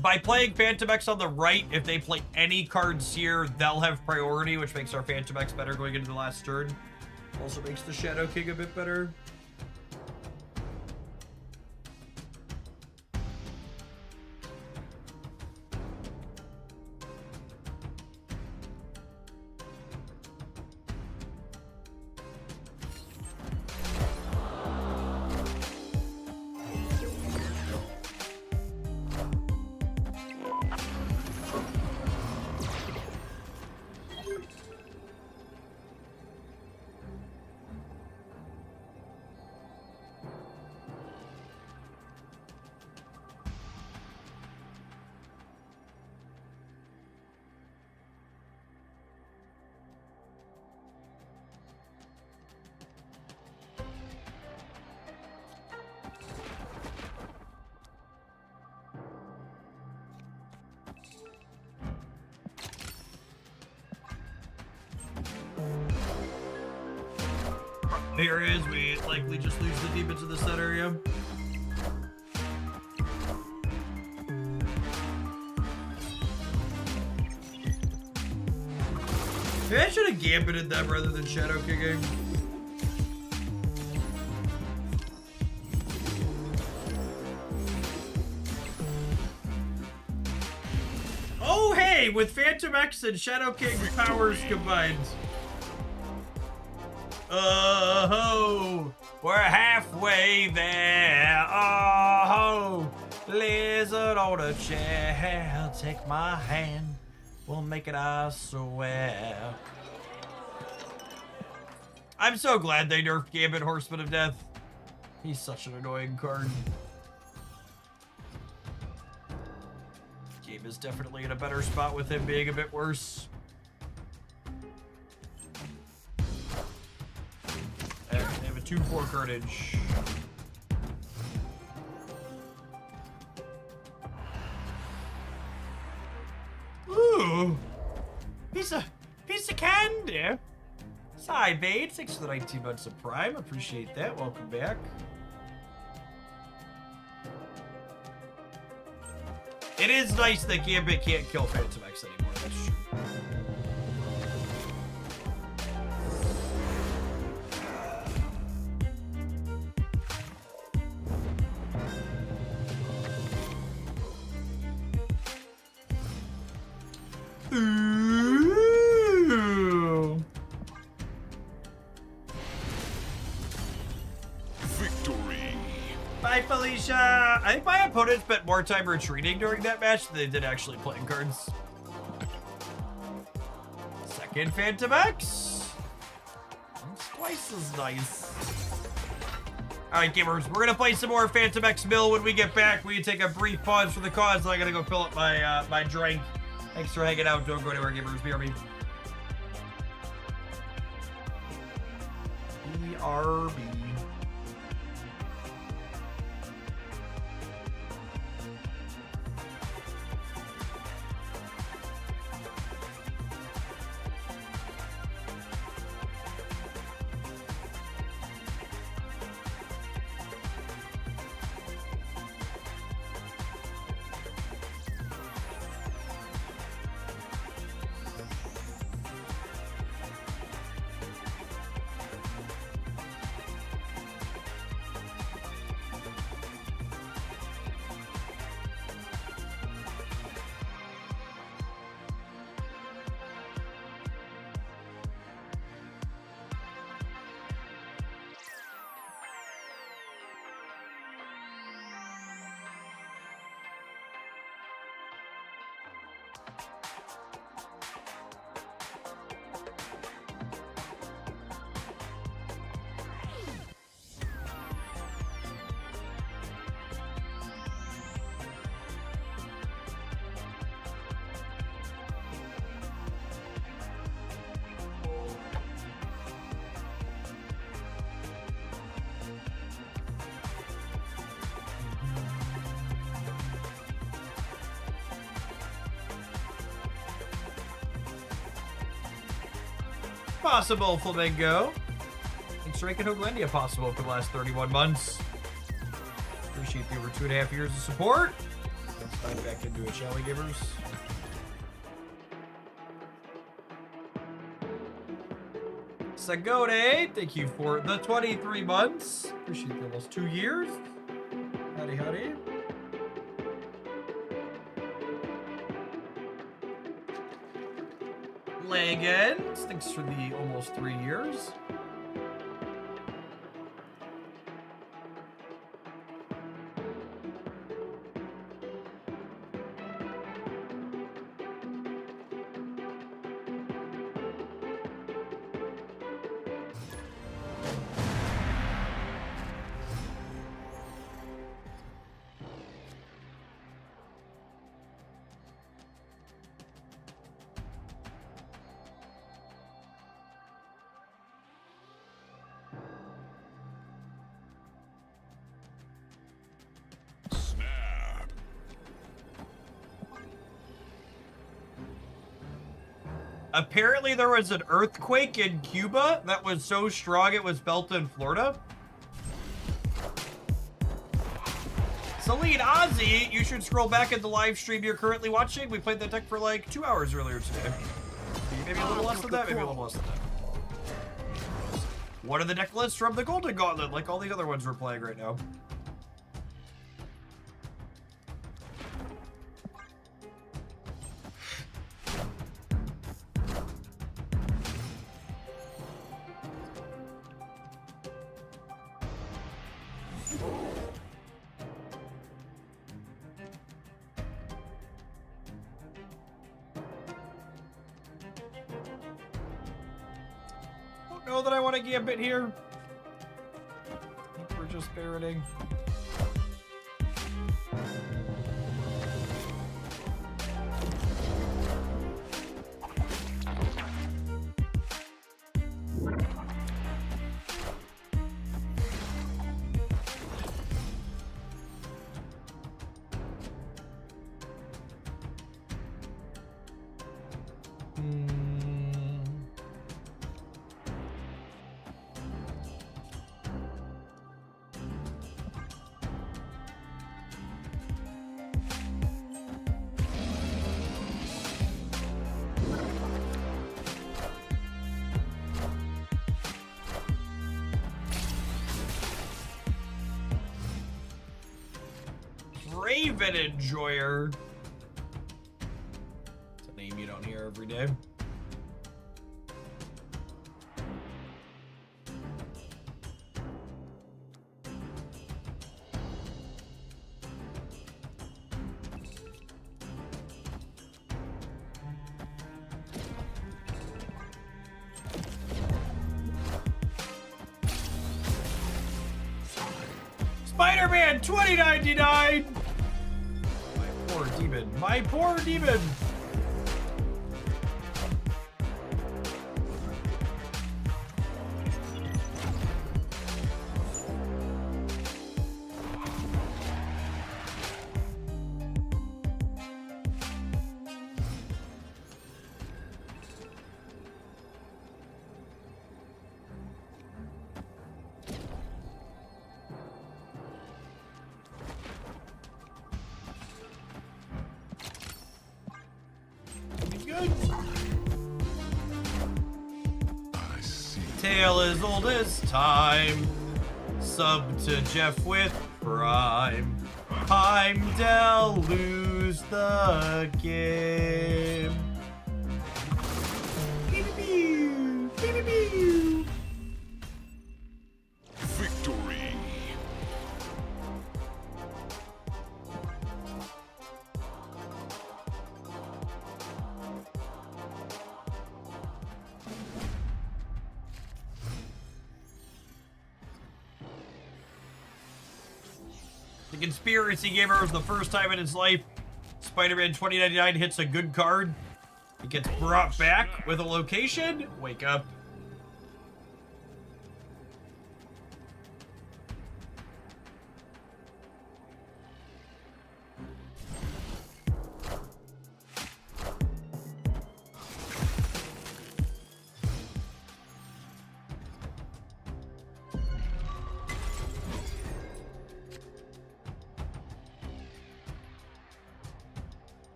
A: By playing Phantom X on the right, if they play any cards here, they'll have priority, which makes our Phantom X better going into the last turn. Also makes the Shadow King a bit better. Here is, we likely just lose the demons in the set area. Maybe I should have gambited them rather than Shadow Kicking. Oh, hey, with Phantom X and Shadow King powers combined. Oh, we're halfway there. Oh, lizard on a chair, take my hand. We'll make it, I swear. I'm so glad they nerfed Gambit Horseman of Death. He's such an annoying card. Game is definitely in a better spot with him being a bit worse. They have a 2-4 carnage. Ooh, piece of candy. Side Bait, thanks for the 19 months of Prime. Appreciate that. Welcome back. It is nice that Gambit can't kill Phantom X anymore. That's true. Ooh.
B: Victory.
A: Bye, Felicia. I think my opponent spent more time retreating during that match than they did actually playing cards. Second Phantom X. That's twice as nice. All right, gamers, we're gonna play some more Phantom X Mill when we get back. We take a brief pause for the cause, and I gotta go fill up my my drink. Thanks for hanging out. Don't go anywhere, gamers. BRB. BRB. Possible, Flamingo. Thanks for making Hoaglandia possible for the last 31 months. Appreciate the over 2.5 years of support. Let's dive back into it, shall we, givers? Sagode, thank you for the 23 months. Appreciate the almost 2 years. Howdy, howdy. Legends, thanks for the almost 3 years. Apparently there was an earthquake in Cuba that was so strong it was felt in Florida. Celine Ozzy, you should scroll back at the live stream you're currently watching. We played that deck for like 2 hours earlier today. Maybe a little less than that, maybe a little less than that. One of the deck lists from the Golden Gauntlet, like all the other ones we're playing right now. Know that I want to gambit here. I think we're just parroting. Raven Enjoyer. It's a name you don't hear every day. Spider-Man 2099! My poor demon. My poor demon! Tale as old as time. Sub to Jeff with Prime. Heimdall lose the game. Pew, pew, pew, pew.
B: Victory.
A: The Conspiracy Gamer was the first time in his life Spider-Man 2099 hits a good card. It gets brought back with a location. Wake up.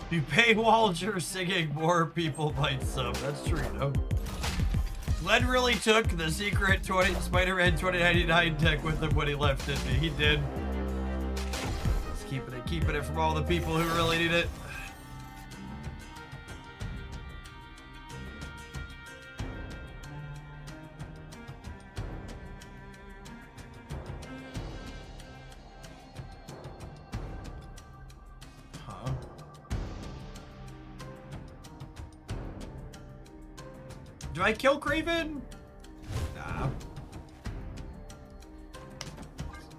A: You pay Walger singing, more people might sub. That's true, you know. Glenn really took the secret Spider-Man 2099 deck with him when he left, didn't he? He did. Just keeping it from all the people who really need it. Do I kill Kraven? Nah.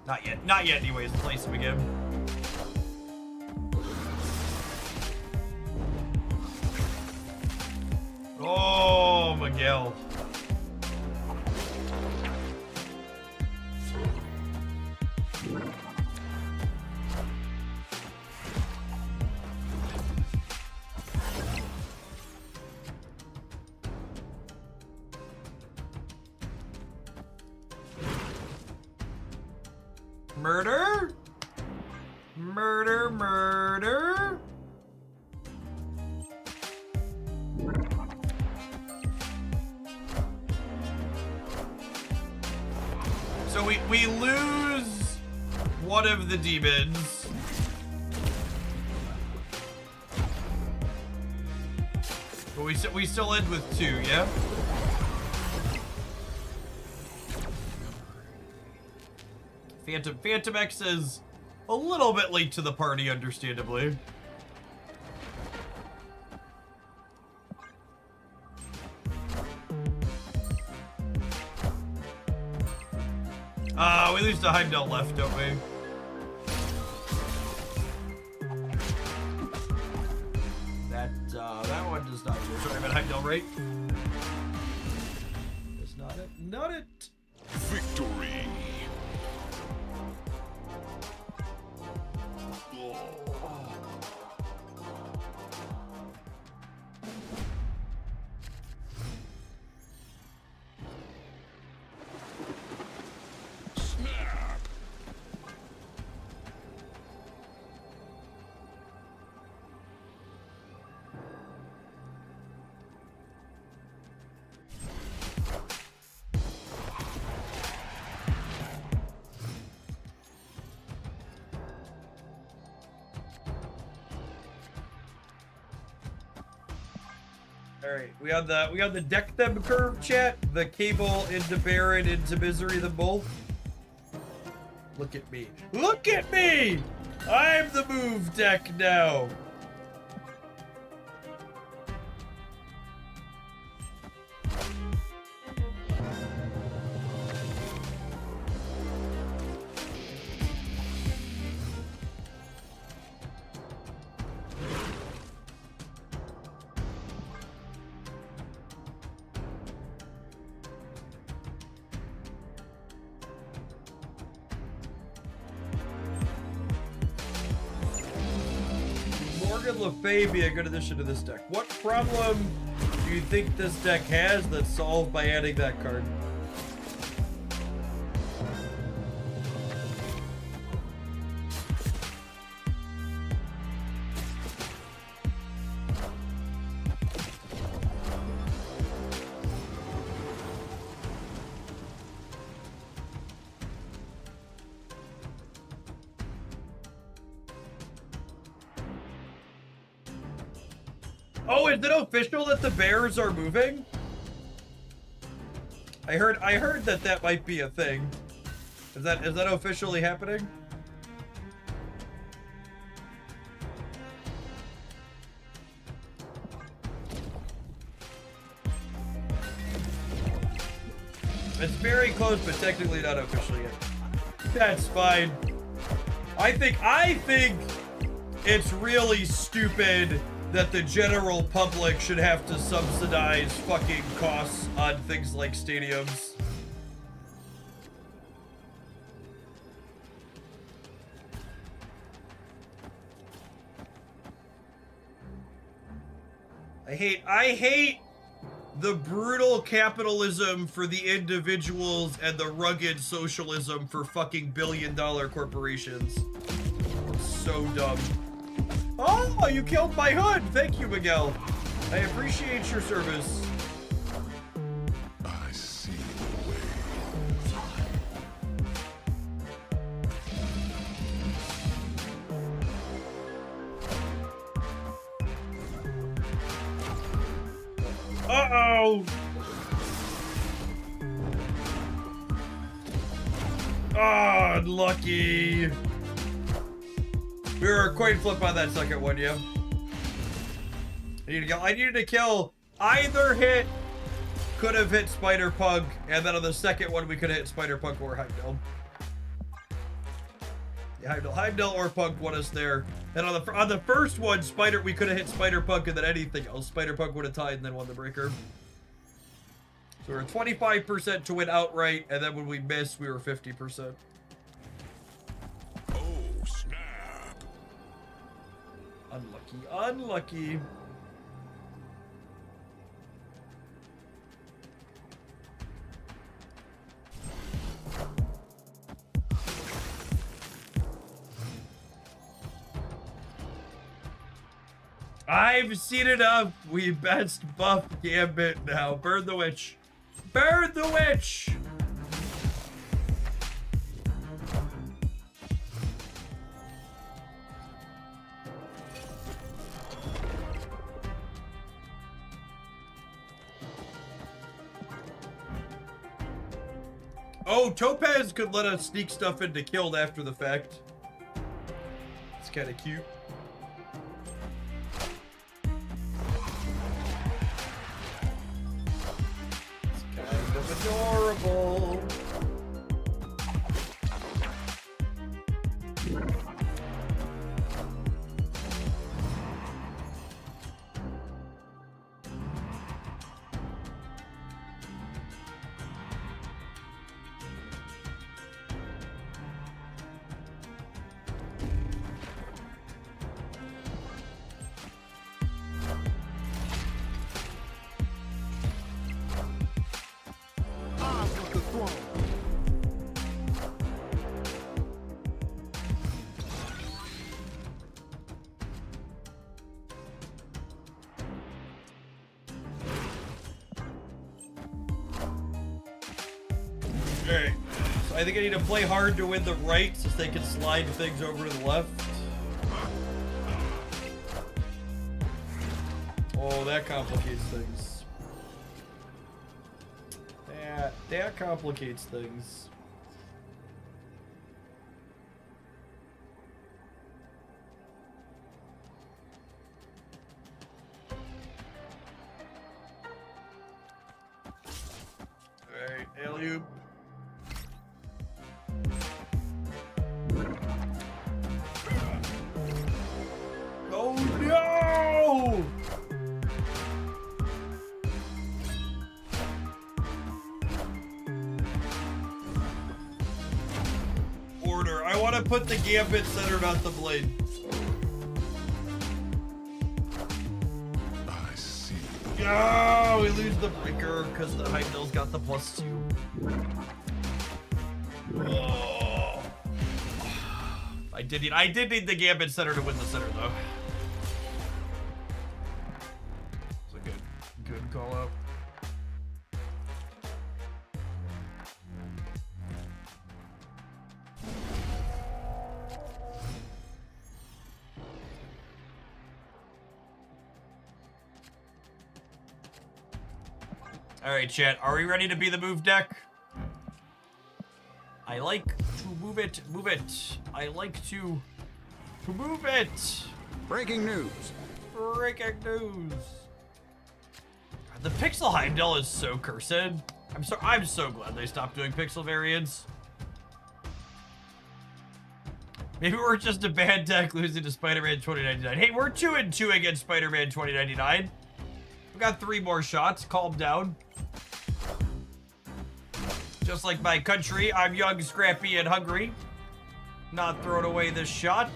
A: Not yet. Not yet anyways. Place him again. Miguel. Murder? Murder, murder? So we lose one of the demons. But we still end with 2, yeah? Phantom X is a little bit late to the party, understandably. We lose to Heimdall left, don't we? That one does not go. Sorry, I'm at Heimdall, right? That's not it. Not it.
B: Victory. Snap.
A: All right, we got the deck them curve chat, the cable into Baron into misery them both. Look at me. Look at me! I'm the move deck now. Morgan Le Fay be a good addition to this deck. What problem do you think this deck has that's solved by adding that card? Oh, is it official that the Bears are moving? I heard that might be a thing. Is that officially happening? It's very close, but technically not officially yet. That's fine. I think it's really stupid that the general public should have to subsidize fucking costs on things like stadiums. I hate the brutal capitalism for the individuals and the rugged socialism for fucking billion-dollar corporations. It's so dumb. Oh, you killed my hood! Thank you, Miguel. I appreciate your service.
B: I see the way.
A: Uh-oh! Oh, unlucky. We were a coin flip on that second one, yeah. I needed to kill either hit, could have hit Spider-Punk, and then on the second one we could have hit Spider-Punk or Heimdall. Yeah, Heimdall or Punk won us there. And on the first one, we could have hit Spider-Punk and then anything else. Spider-Punk would have tied and then won the breaker. So we're 25% to win outright, and then when we miss, we were 50%.
B: Oh, snap.
A: Unlucky, unlucky. I've seen enough. We best buff Gambit now. Burn the witch. Burn the witch! Oh, Topaz could let us sneak stuff into killed after the fact. It's kind of cute. Adorable. Alright, so I think I need to play hard to win the right since they can slide things over to the left. Oh, that complicates things. That complicates things. Alright, alley-oop. Oh no! Order. I want to put the gambit centered on the blade.
B: I see.
A: Oh, we lose the breaker because the Heimdall's got the +2. Oh. I did need the gambit center to win the center though. It's a good call out. All right, chat. Are we ready to be the move deck? I like to move it. I like to move it.
C: Breaking news.
A: Breaking news. The Pixel Heimdall is so cursed. I'm so glad they stopped doing pixel variants. Maybe we're just a bad deck losing to Spider-Man 2099. Hey, we're 2-2 against Spider-Man 2099. We got 3 more shots. Calm down. Just like my country, I'm young, scrappy, and hungry. Not throwing away this shot.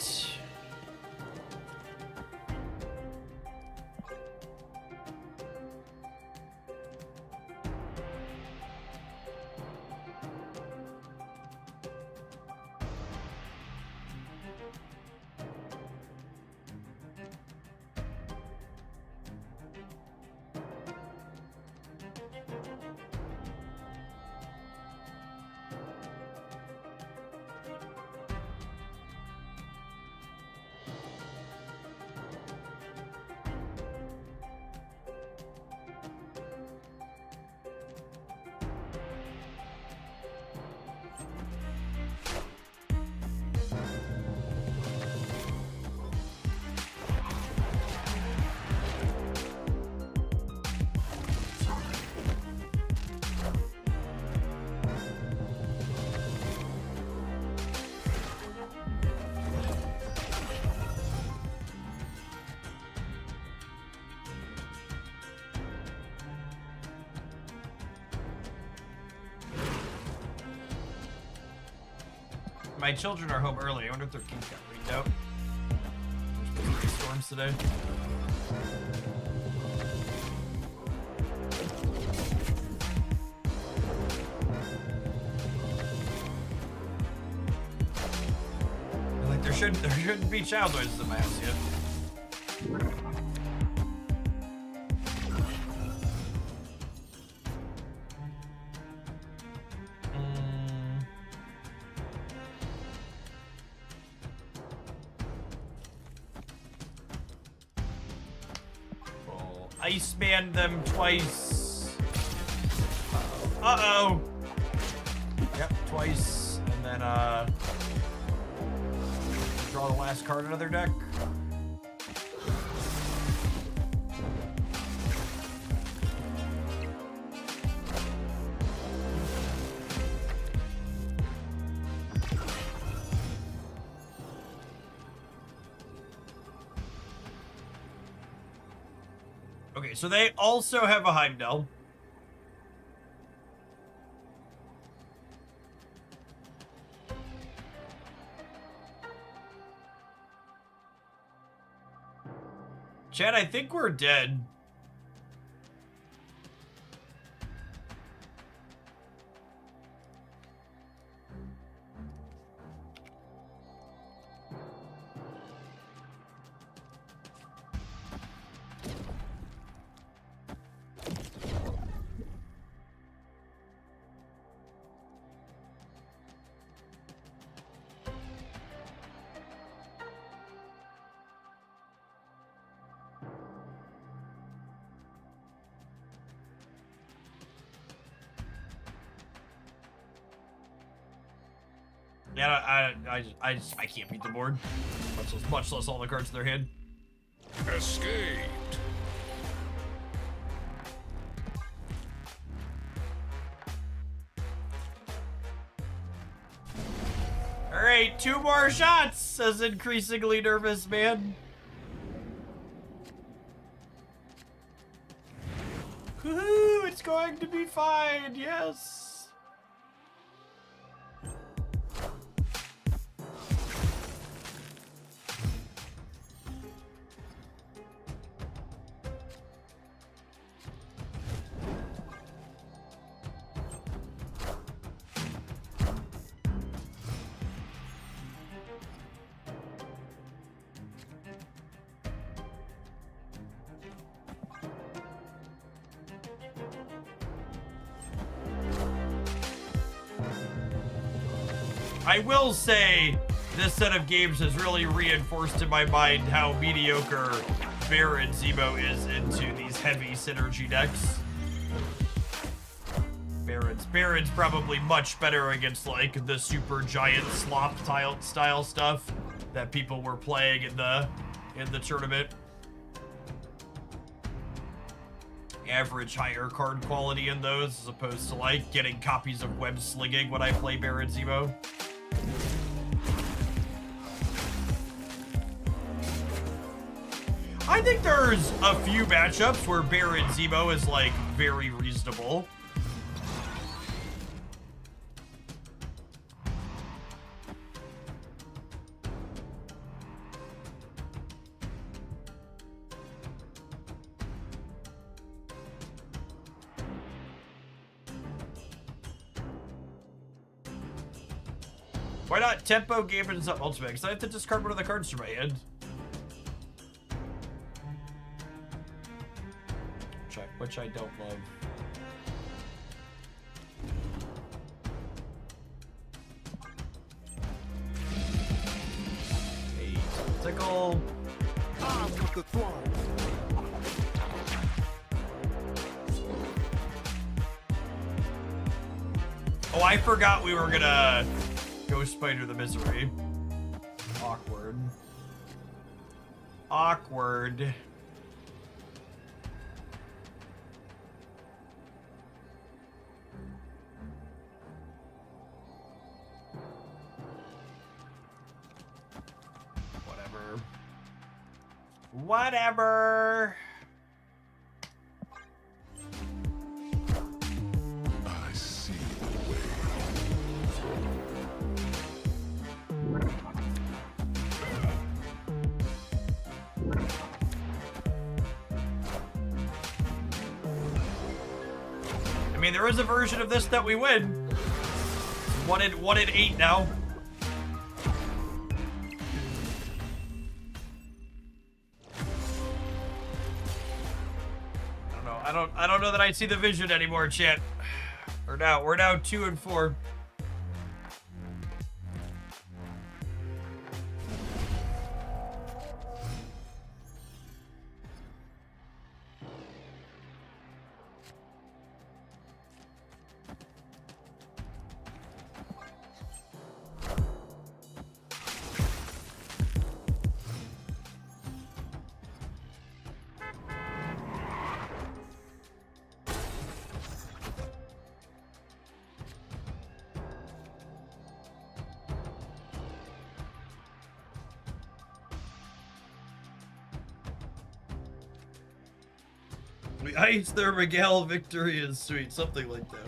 A: My children are home early. I wonder if their keys got rained out. There's supposed to be storms today. Like there shouldn't be child noises in my house yet. Iceman them twice. Uh-oh. Yep, twice. And then, draw the last card out of their deck. Okay, so they also have a Heimdall. Chad, I think we're dead. Yeah, I can't beat the board. Much less all the cards in their hand.
B: Escaped.
A: All right, 2 more shots, says increasingly nervous man. Woohoo, it's going to be fine, yes. I will say, this set of games has really reinforced in my mind how mediocre Baron Zemo is into these heavy synergy decks. Baron's probably much better against like the super giant slop style stuff that people were playing in the tournament. Average higher card quality in those as opposed to like getting copies of web slinging when I play Baron Zemo. I think there's a few matchups where Baron Zemo is like very reasonable. Why not tempo game and ultimate? Because I have to discard one of the cards from my hand. Which I don't love. Hey, tickle.
D: I'm with the throne.
A: Oh, I forgot we were gonna go Spider the Misery. Awkward. Awkward. Whatever.
B: I see the way.
A: mean, there is a version of this that we win. One in 8 now. I don't know that I see the vision anymore, chat. We're now 2 and 4. We iced their Miguel victory is sweet, something like that.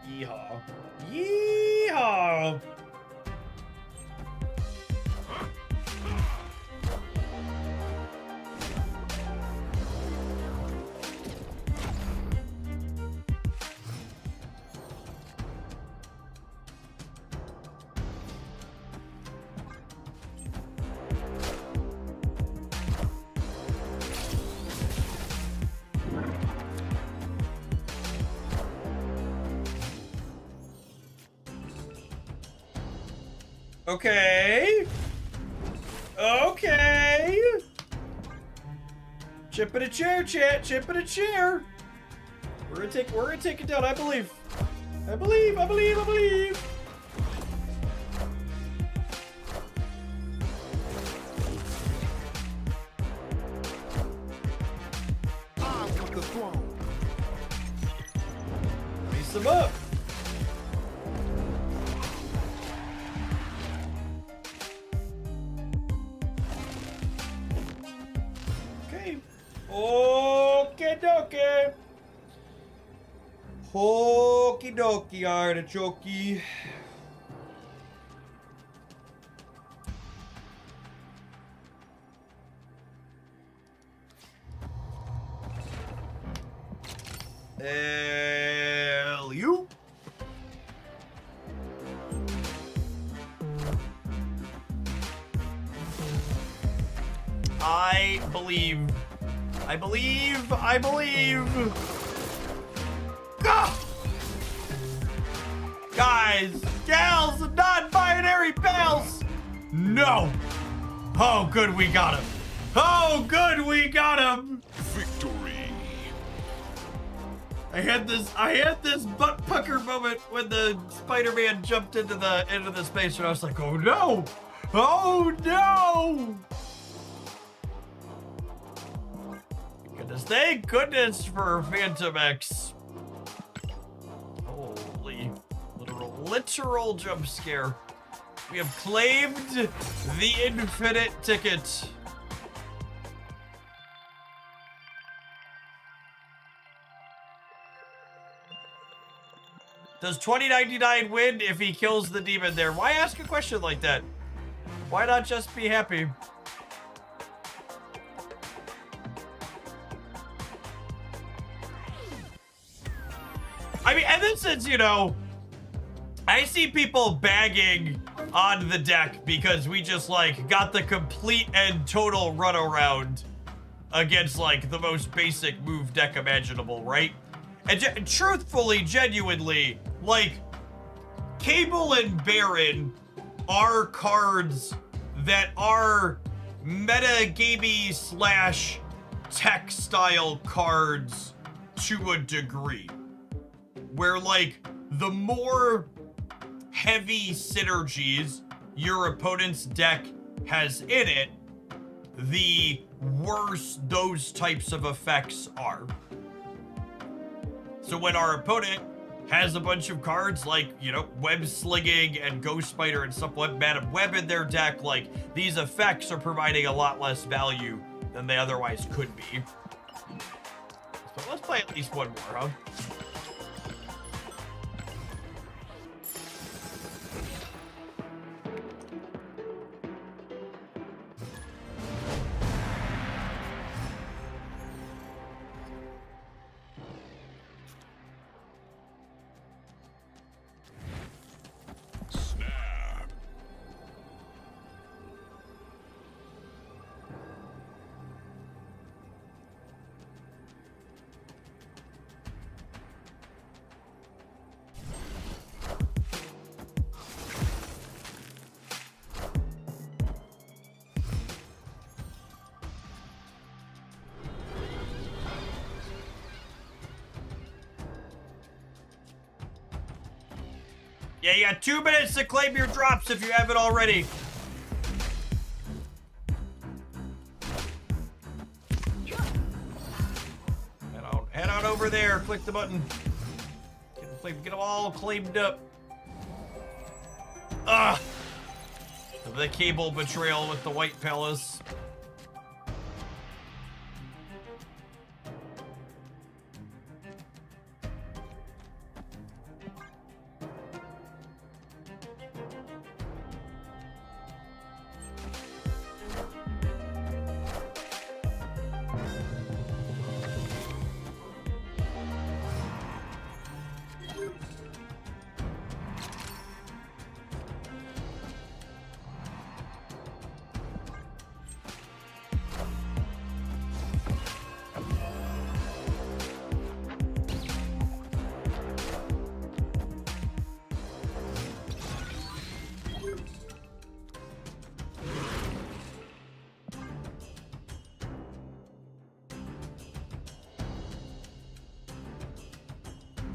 A: Yeehaw. Yeehaw! Okay. Okay. Chip in a chair, chat. Chip in a chair. We're gonna take it down. I believe. I believe. I believe. I believe.
D: I want the throne.
A: Piece them up. Okie dokie. Okie dokie, artichoke. You? I believe. Gah! Guys, gals, and non-binary pals! No! Oh, good, we got him. Oh, good, we got him!
B: Victory.
A: I had this butt pucker moment when the Spider-Man jumped into the space, and I was like, oh no! Oh no! Thank goodness for Phantom X. Holy, literal jump scare. We have claimed the infinite ticket. Does 2099 win if he kills the demon there? Why ask a question like that? Why not just be happy? I mean, and this is, you know, I see people bagging on the deck because we just, like, got the complete and total runaround against, like, the most basic move deck imaginable, right? And truthfully, genuinely, like, Cable and Baron are cards that are meta-gamey slash tech style cards to a degree. Where, like, the more heavy synergies your opponent's deck has in it, the worse those types of effects are. So when our opponent has a bunch of cards like, you know, Web Slinging and Ghost Spider and stuff like Madam Web in their deck, like, these effects are providing a lot less value than they otherwise could be. So let's play at least one more, huh?
B: Snap.
A: Yeah, you got 2 minutes to claim your drops if you haven't already. Head on over there. Click the button. Get them all claimed up. Ah! The cable betrayal with the White Palace.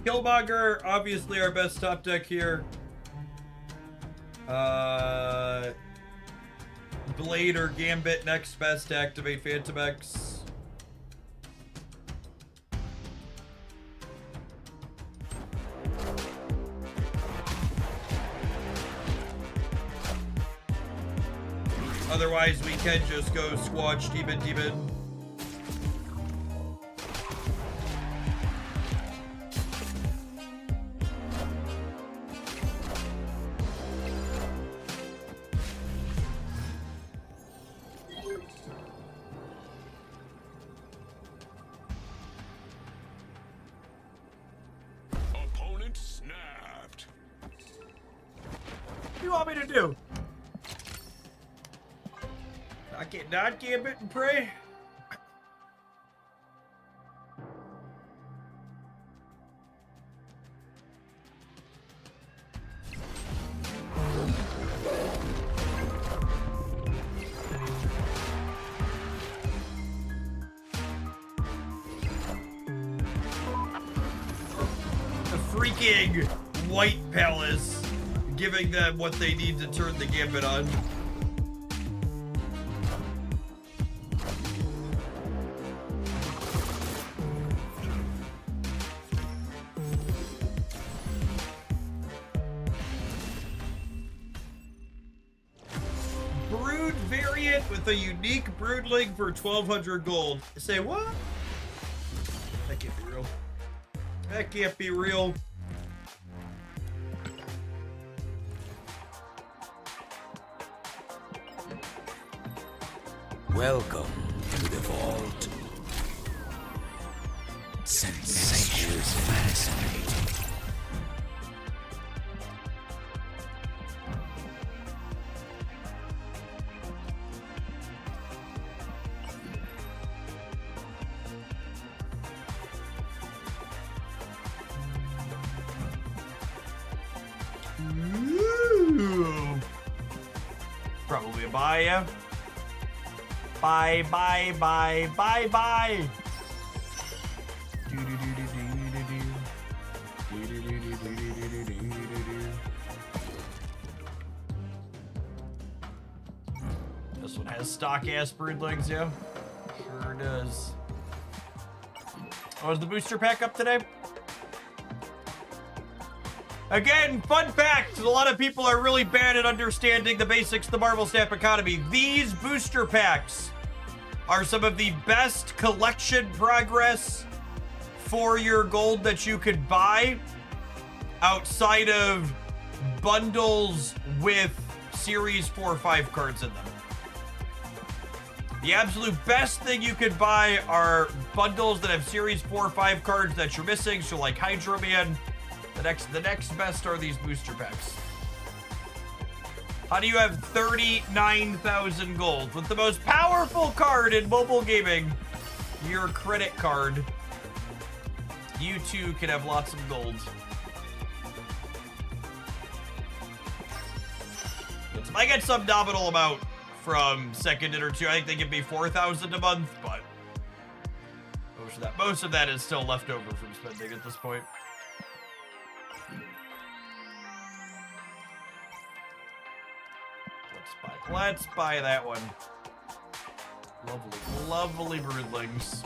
A: Killmonger, obviously our best top deck here. Blade or Gambit next best to activate Phantom X. Otherwise, we can just go Squatch Demon.
B: Opponent snapped.
A: What do you want me to do? Not Gambit and pray? The freaking White Palace, giving them what they need to turn the Gambit on. Brood variant with a unique broodling for 1,200 gold. Say what? That can't be real. That can't be real.
E: Welcome to the vault. Sensations fascinating.
A: Ooh. Probably a buy, yeah. Bye. This one has stock-ass broodlings, yeah. Sure does. Oh, is the booster pack up today? Again, fun fact, a lot of people are really bad at understanding the basics of the Marvel Snap economy. These booster packs are some of the best collection progress for your gold that you could buy outside of bundles with Series 4 or 5 cards in them. The absolute best thing you could buy are bundles that have Series 4 or 5 cards that you're missing, so like Hydro Man. The next best are these booster packs. How do you have 39,000 gold with the most powerful card in mobile gaming, your credit card? You too can have lots of gold. If I get some nominal amount from Second Dinner 2, I think they give me 4,000 a month, but most of that is still left over from spending at this point. Let's buy that one. Lovely, lovely broodlings.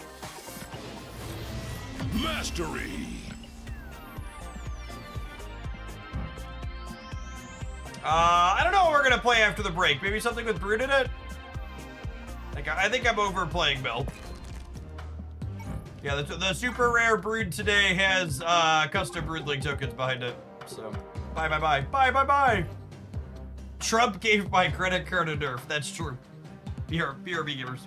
B: Mastery.
A: I don't know what we're gonna play after the break. Maybe something with brood in it? I think I'm overplaying Bill. Yeah, the super rare brood today has custom broodling tokens behind it. So, bye. Trump gave my credit card a nerf. That's true. BRB givers.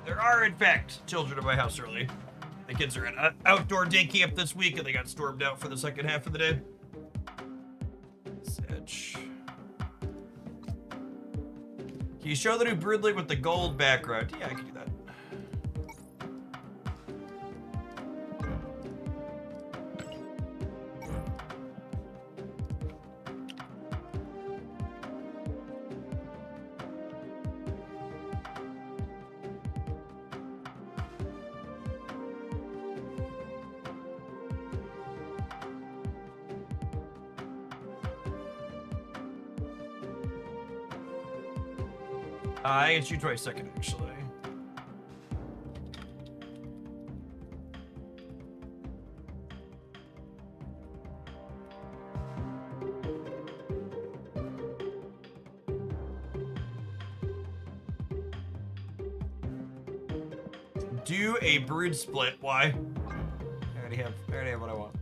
A: There are, in fact, children in my house early. The kids are at outdoor day camp this week, and they got stormed out for the second half of the day. Sedge. Can you show the new broodling with the gold background? Yeah, I can do that. I guess you try second, actually. Do a brood split. Why? I already have what I want.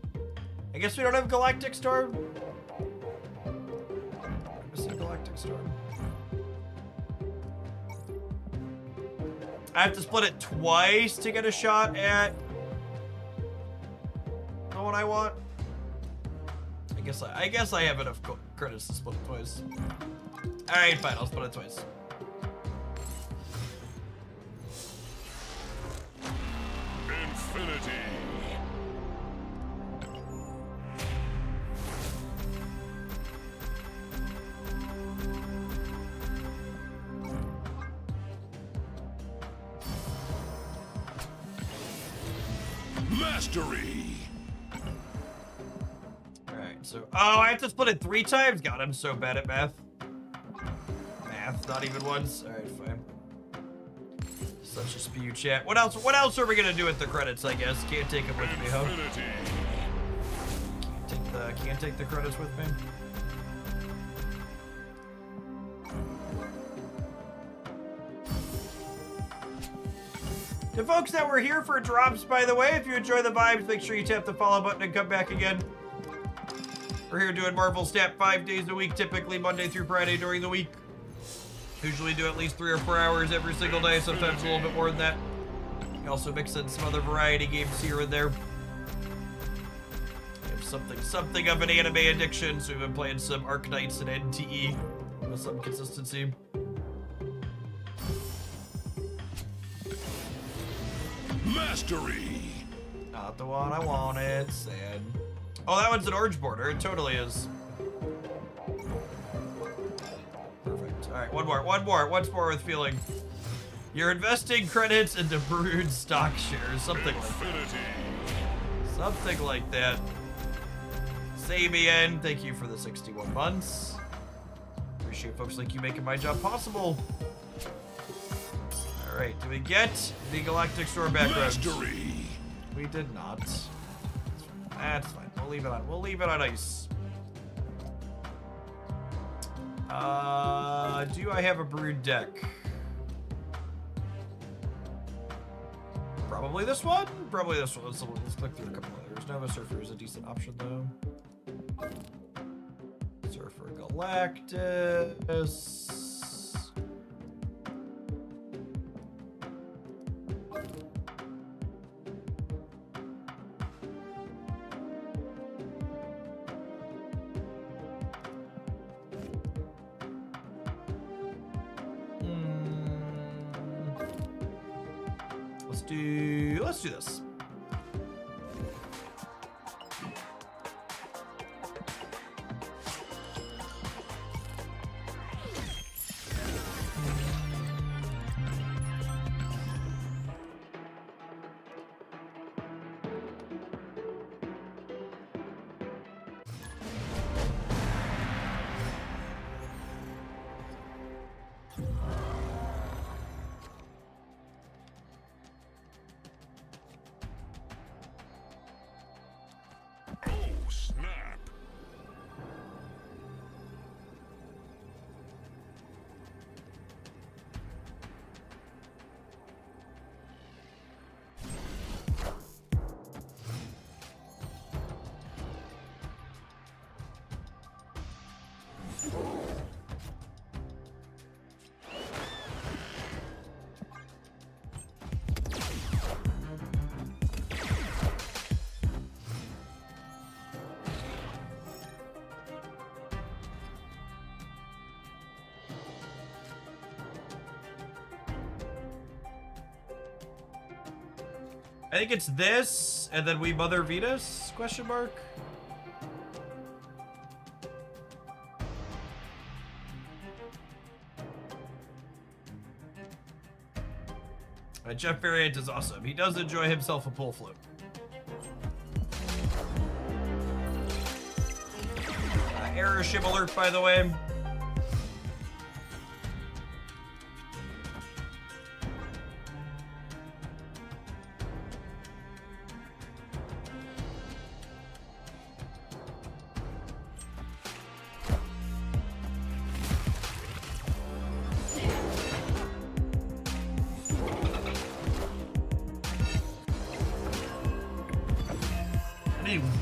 A: I guess we don't have Galactic Storm. I'm missing Galactic Storm. I have to split it twice to get a shot at the one I want. I guess I have enough credits to split it twice. All right, fine. I'll split it twice.
B: Infinity. Mastery.
A: Alright, so... Oh, I have to split it 3 times? God, I'm so bad at math. Math, not even once. Alright, fine. Such a spew chat. What else are we gonna do with the credits, I guess? Can't take them with me, huh?
B: Infinity.
A: Can't take the credits with me. To folks that were here for drops, by the way, if you enjoy the vibes, make sure you tap the follow button and come back again. We're here doing Marvel Snap 5 days a week, typically Monday through Friday during the week. Usually do at least 3 or 4 hours every single day, sometimes a little bit more than that. You also mix in some other variety games here and there. We have something of an anime addiction, so we've been playing some Arknights and NTE with some consistency.
B: Mastery.
A: Not the one I wanted, sad. Oh, that one's an orange border. It totally is. Perfect. All right, one more. Once more with feeling. You're investing credits into Brood stock shares. Something like that. Something like that. Sabian, thank you for the 61 months. Appreciate folks like you making my job possible. All right, do we get the Galactic Storm background?
B: Mastery.
A: We did not. That's fine. We'll leave it on. We'll leave it on ice. Do I have a Brood deck? Probably this one. Probably this one. Let's click through a couple others. Nova Surfer is a decent option though. Surfer Galactus. Let's do this. I think it's this, and then we Mother Venus, question mark? Jeff Variant is awesome. He does enjoy himself a pull flip. Error ship alert, by the way.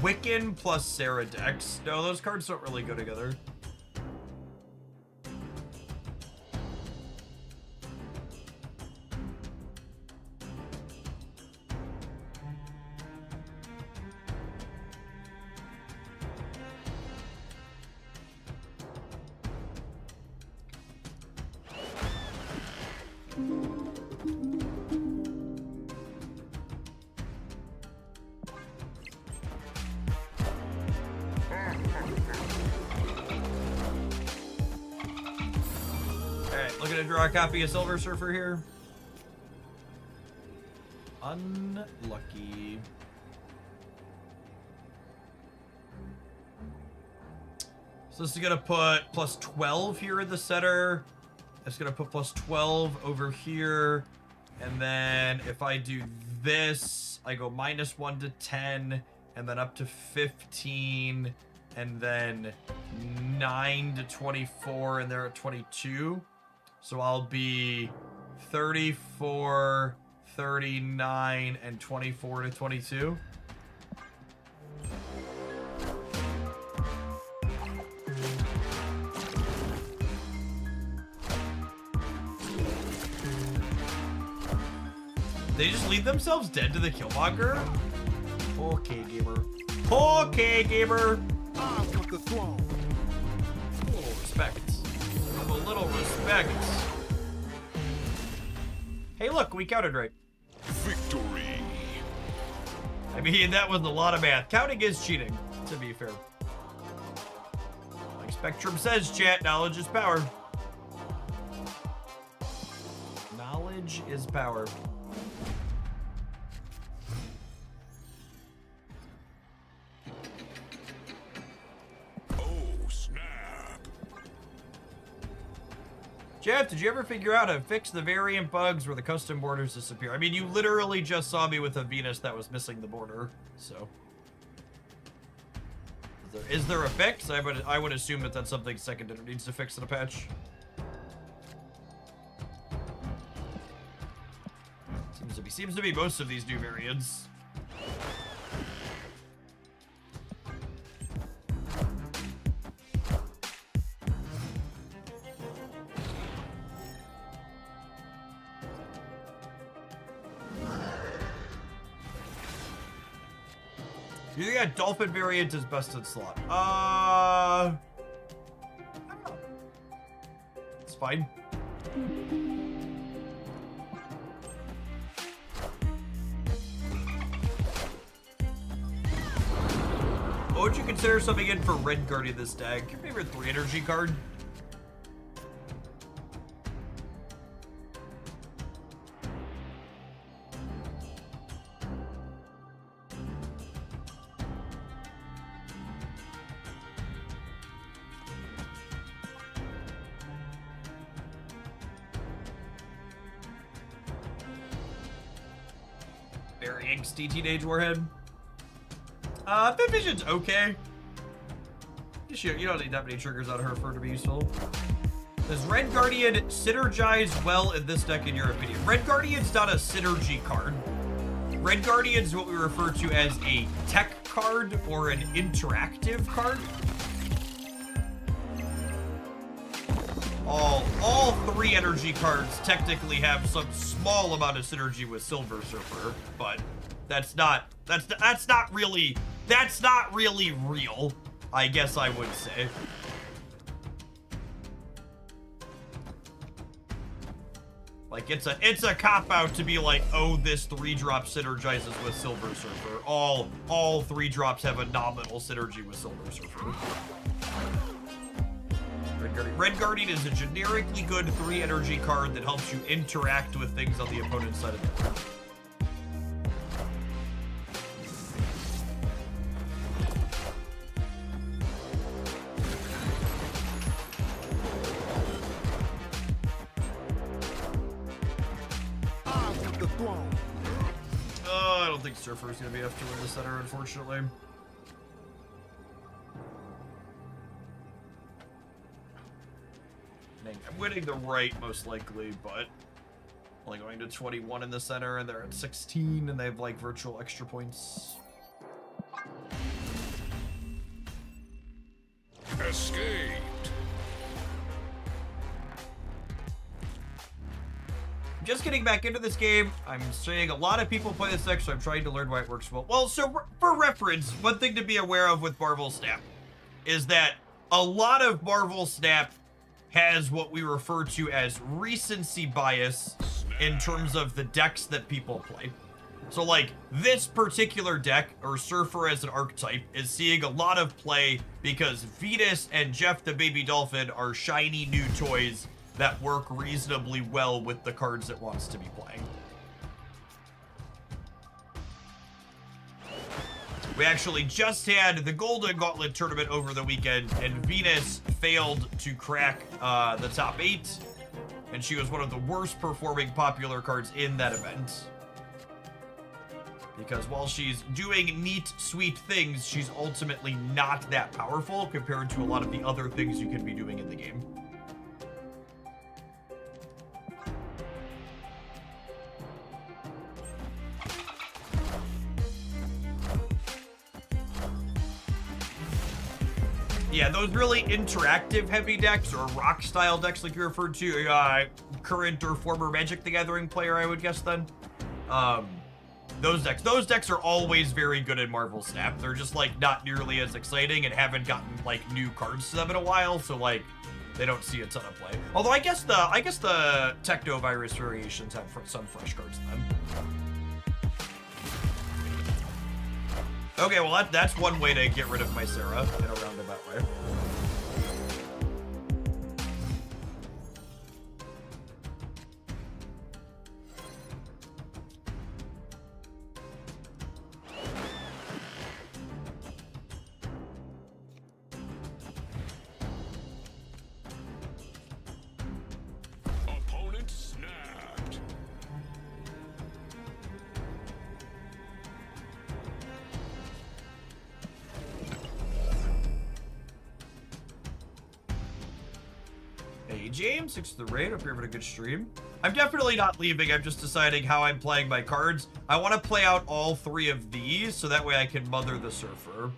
A: Wiccan plus Sarah Dex. No, those cards don't really go together. Looking to draw a copy of Silver Surfer here. Unlucky. So this is gonna put plus 12 here in the center. It's gonna put plus 12 over here. And then if I do this, I go -1 to 10, and then up to 15, and then 9 to 24, and they're at 22. So I'll be 34, 39, and 24 to 22. They just leave themselves dead to the Killmonger? Okay, gamer. Okay, gamer.
D: I want the throne.
A: A little respect. A little respect. Hey, look, we counted right.
B: Victory.
A: I mean, that was a lot of math. Counting is cheating, to be fair. Like Spectrum says, chat, knowledge is power. Knowledge is power. Jeff, did you ever figure out how to fix the variant bugs where the custom borders disappear? I mean, you literally just saw me with a Venus that was missing the border, so. Is there a fix? I would assume that that's something secondary needs to fix in a patch. Seems to be most of these new variants. You think that dolphin variant is best in slot? I don't know. It's fine. What would you consider something in for Red Guardian this deck? Your favorite 3 energy card? Very angsty teenage warhead. Fit Vision's okay. You don't need that many triggers on her for it to be useful. Does Red Guardian synergize well in this deck in your opinion? Red Guardian's not a synergy card. Red Guardian's what we refer to as a tech card or an interactive card. All 3 energy cards technically have some small amount of synergy with Silver Surfer, but that's not really real, I guess I would say. Like it's a cop-out to be like, oh, this 3-drop synergizes with Silver Surfer. All 3 drops have a nominal synergy with Silver Surfer. Red Guardian is a generically good 3 energy card that helps you interact with things on the opponent's side of the board. I don't think Surfer is going to be enough to win the center, unfortunately. I'm winning the right, most likely, but only going to 21 in the center, and they're at 16, and they have, like, virtual extra points.
B: Escaped.
A: Just getting back into this game. I'm seeing a lot of people play this deck, so I'm trying to learn why it works well. Well, so for reference, one thing to be aware of with Marvel Snap is that a lot of Marvel Snap has what we refer to as recency bias in terms of the decks that people play. So like this particular deck, or Surfer as an archetype, is seeing a lot of play because Venus and Jeff the Baby Dolphin are shiny new toys that work reasonably well with the cards it wants to be playing. We actually just had the Golden Gauntlet tournament over the weekend, and Venus failed to crack the top 8, and she was one of the worst performing popular cards in that event. Because while she's doing neat, sweet things, she's ultimately not that powerful compared to a lot of the other things you can be doing in the game. Yeah, those really interactive heavy decks, or rock style decks like you referred to, current or former Magic the Gathering player, I would guess then. Those decks are always very good in Marvel Snap. They're just like not nearly as exciting and haven't gotten like new cards to them in a while, so like they don't see a ton of play. Although I guess the Techno Virus variations have some fresh cards in them. Okay, well that's one way to get rid of my Sarah in a roundabout way.
B: Opponent snapped.
A: Hey James, thanks for the raid. Hope you're having a good stream. I'm definitely not leaving. I'm just deciding how I'm playing my cards. I want to play out all 3 of these so that way I can mother the Surfer.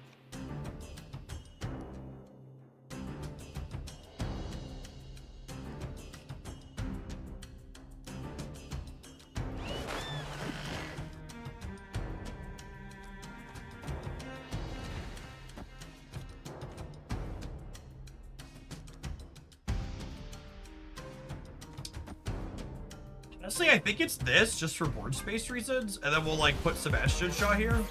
A: Honestly, I think it's this, just for board space reasons, and then we'll, like, put Sebastian Shaw here.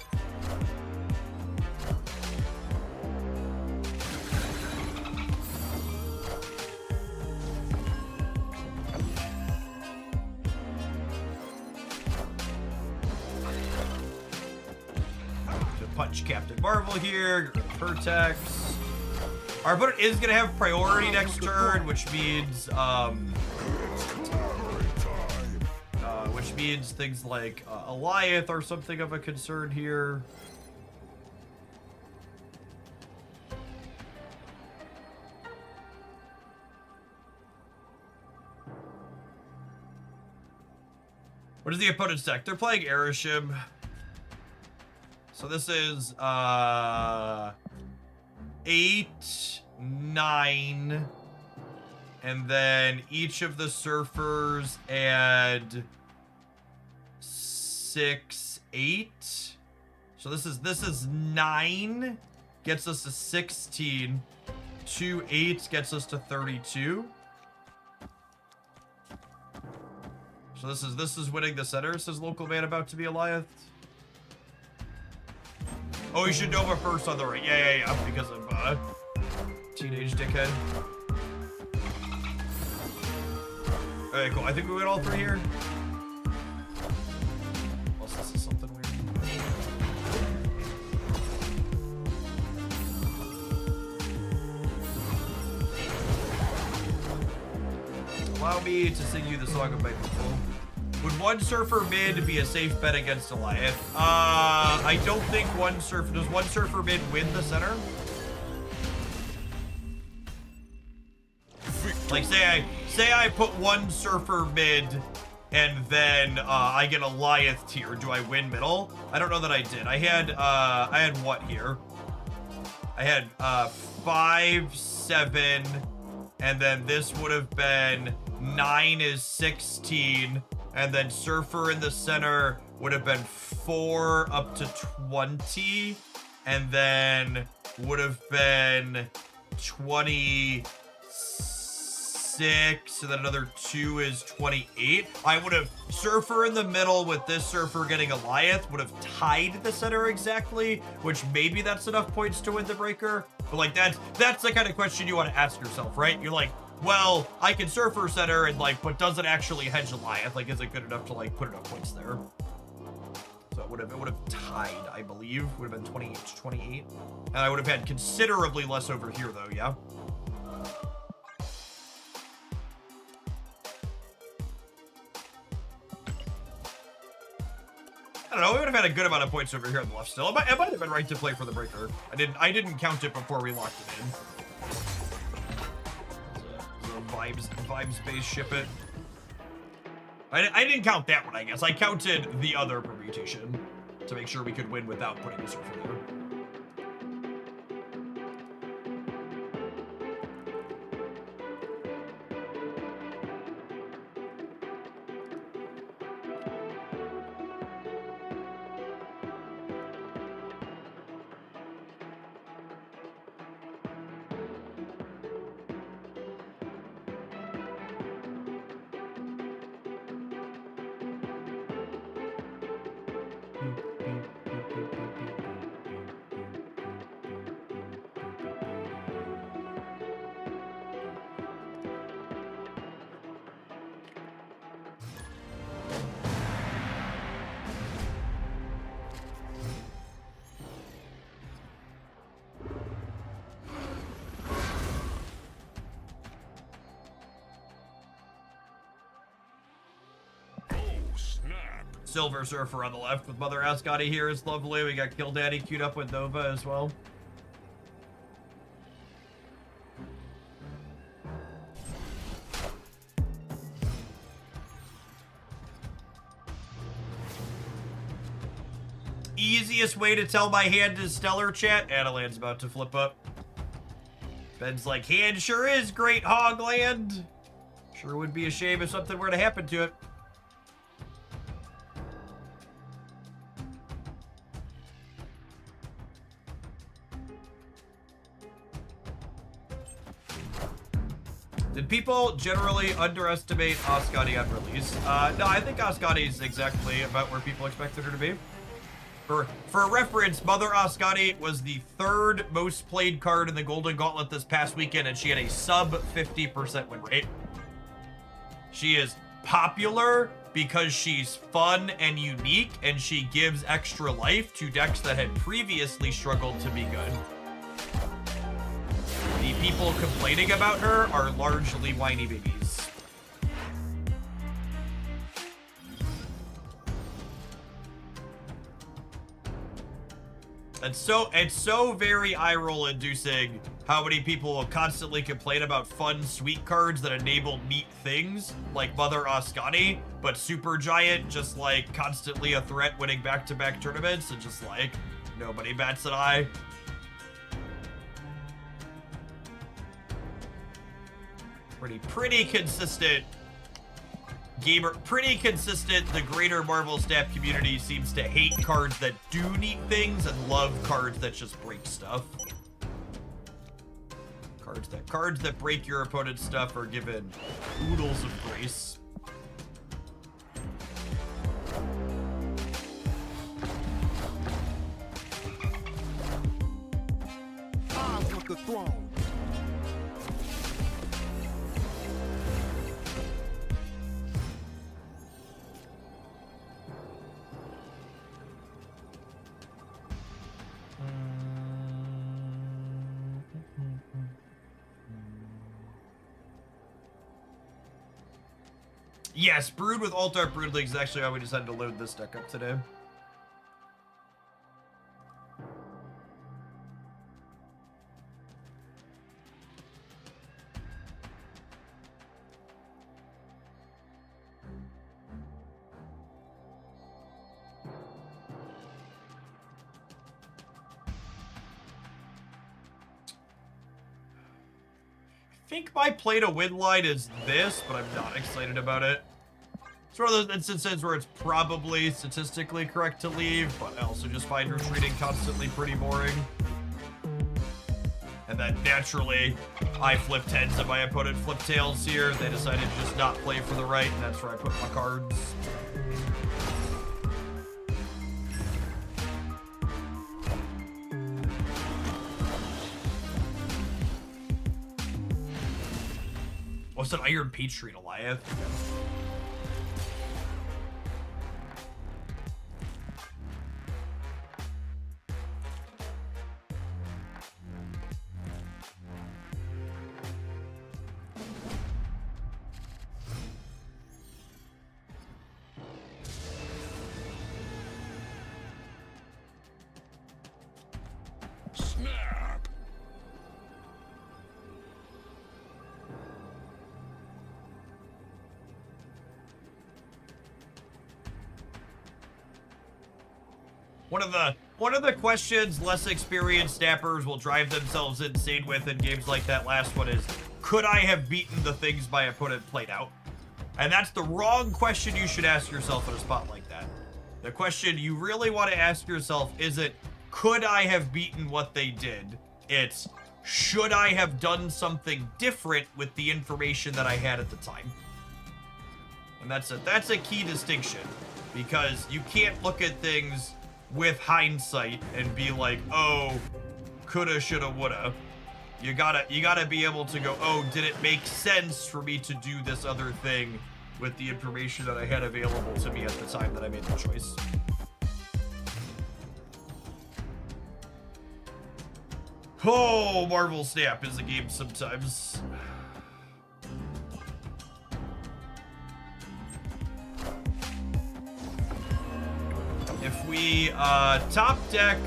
A: To punch Captain Marvel here, get rid of Vertex. Our opponent is going to have priority next turn, which means, things like Alioth are something of a concern here. What is the opponent's deck? They're playing Erishim. So this is 8, 9, and then each of the Surfers add 6, 8. So this is 9, gets us to 16. 2 8s gets us to 32. So this is winning the center, says local man about to be Alioth. Oh, you should Nova first on the right. Yeah, because of teenage dickhead. Alright, cool. I think we win all 3 here. Unless this is something weird. Allow me to sing you the song of my people. Would one Surfer mid be a safe bet against Alioth? I don't think one Surfer... Does one Surfer mid win the center? Like, say I put one Surfer mid, and then I get Alioth here. Do I win middle? I don't know that I did. I had what here? I had 5, 7, and then this would have been 9 is 16. And then Surfer in the center would have been 4 up to 20. And then would have been 26. And then another 2 is 28. I would have Surfer in the middle with this Surfer getting Alioth would have tied the center exactly, which maybe that's enough points to win the breaker. But like that's the kind of question you want to ask yourself, right? You're like, well, I can Surfer Center and like, but doesn't actually hedge Goliath. Like, is it good enough to like put enough points there? So it would have tied, I believe. Would have been 28. And I would have had considerably less over here though, yeah. I don't know, we would have had a good amount of points over here on the left still. It might have been right to play for the breaker. I didn't count it before we locked it in. Vibes based ship it. I didn't count that one, I guess. I counted the other permutation to make sure we could win without putting a surfer there. Silver Surfer on the left with Mother Ascoti here is lovely. We got Kill Daddy queued up with Nova as well. Easiest way to tell my hand is Stellar chat. Adelan's about to flip up. Ben's like, hand sure is great, Hogland. Sure would be a shame if something were to happen to it. Did people generally underestimate Ascoti on release? No, I think Ascoti is exactly about where people expected her to be. For reference, Mother Ascoti was the 3rd most played card in the Golden Gauntlet this past weekend, and she had a sub 50% win rate. She is popular because she's fun and unique, and she gives extra life to decks that had previously struggled to be good. The people complaining about her are largely whiny babies. It's so very eye-roll inducing how many people will constantly complain about fun, sweet cards that enable neat things, like Mother Ascoti, but Super Giant just like constantly a threat winning back-to-back tournaments, and just like nobody bats an eye. Pretty consistent gamer, pretty consistent. The greater Marvel Snap community seems to hate cards that do neat things and love cards that just break stuff. Cards that break your opponent's stuff are given oodles of grace.
D: I want the throne.
A: Yes, Brood with Altar Brood League is actually how we decided to load this deck up today. I think my play to win line is this, but I'm not excited about it. It's one of those instances where it's probably statistically correct to leave, but I also just find retreating constantly pretty boring. And then naturally, I flipped heads and my opponent flipped tails here. They decided to just not play for the right, and that's where I put my cards. What's an Iron Patriot Goliath?
B: Snap.
A: One of the questions less experienced snappers will drive themselves insane with in games like that last one is, could I have beaten the things my opponent played out? And that's the wrong question you should ask yourself in a spot like that. The question you really want to ask yourself isn't, could I have beaten what they did? It's, should I have done something different with the information that I had at the time? And that's a key distinction, because you can't look at things with hindsight and be like, oh, coulda, shoulda, woulda. You gotta be able to go, oh, did it make sense for me to do this other thing with the information that I had available to me at the time that I made the choice? Oh, Marvel Snap is a game sometimes. If we top deck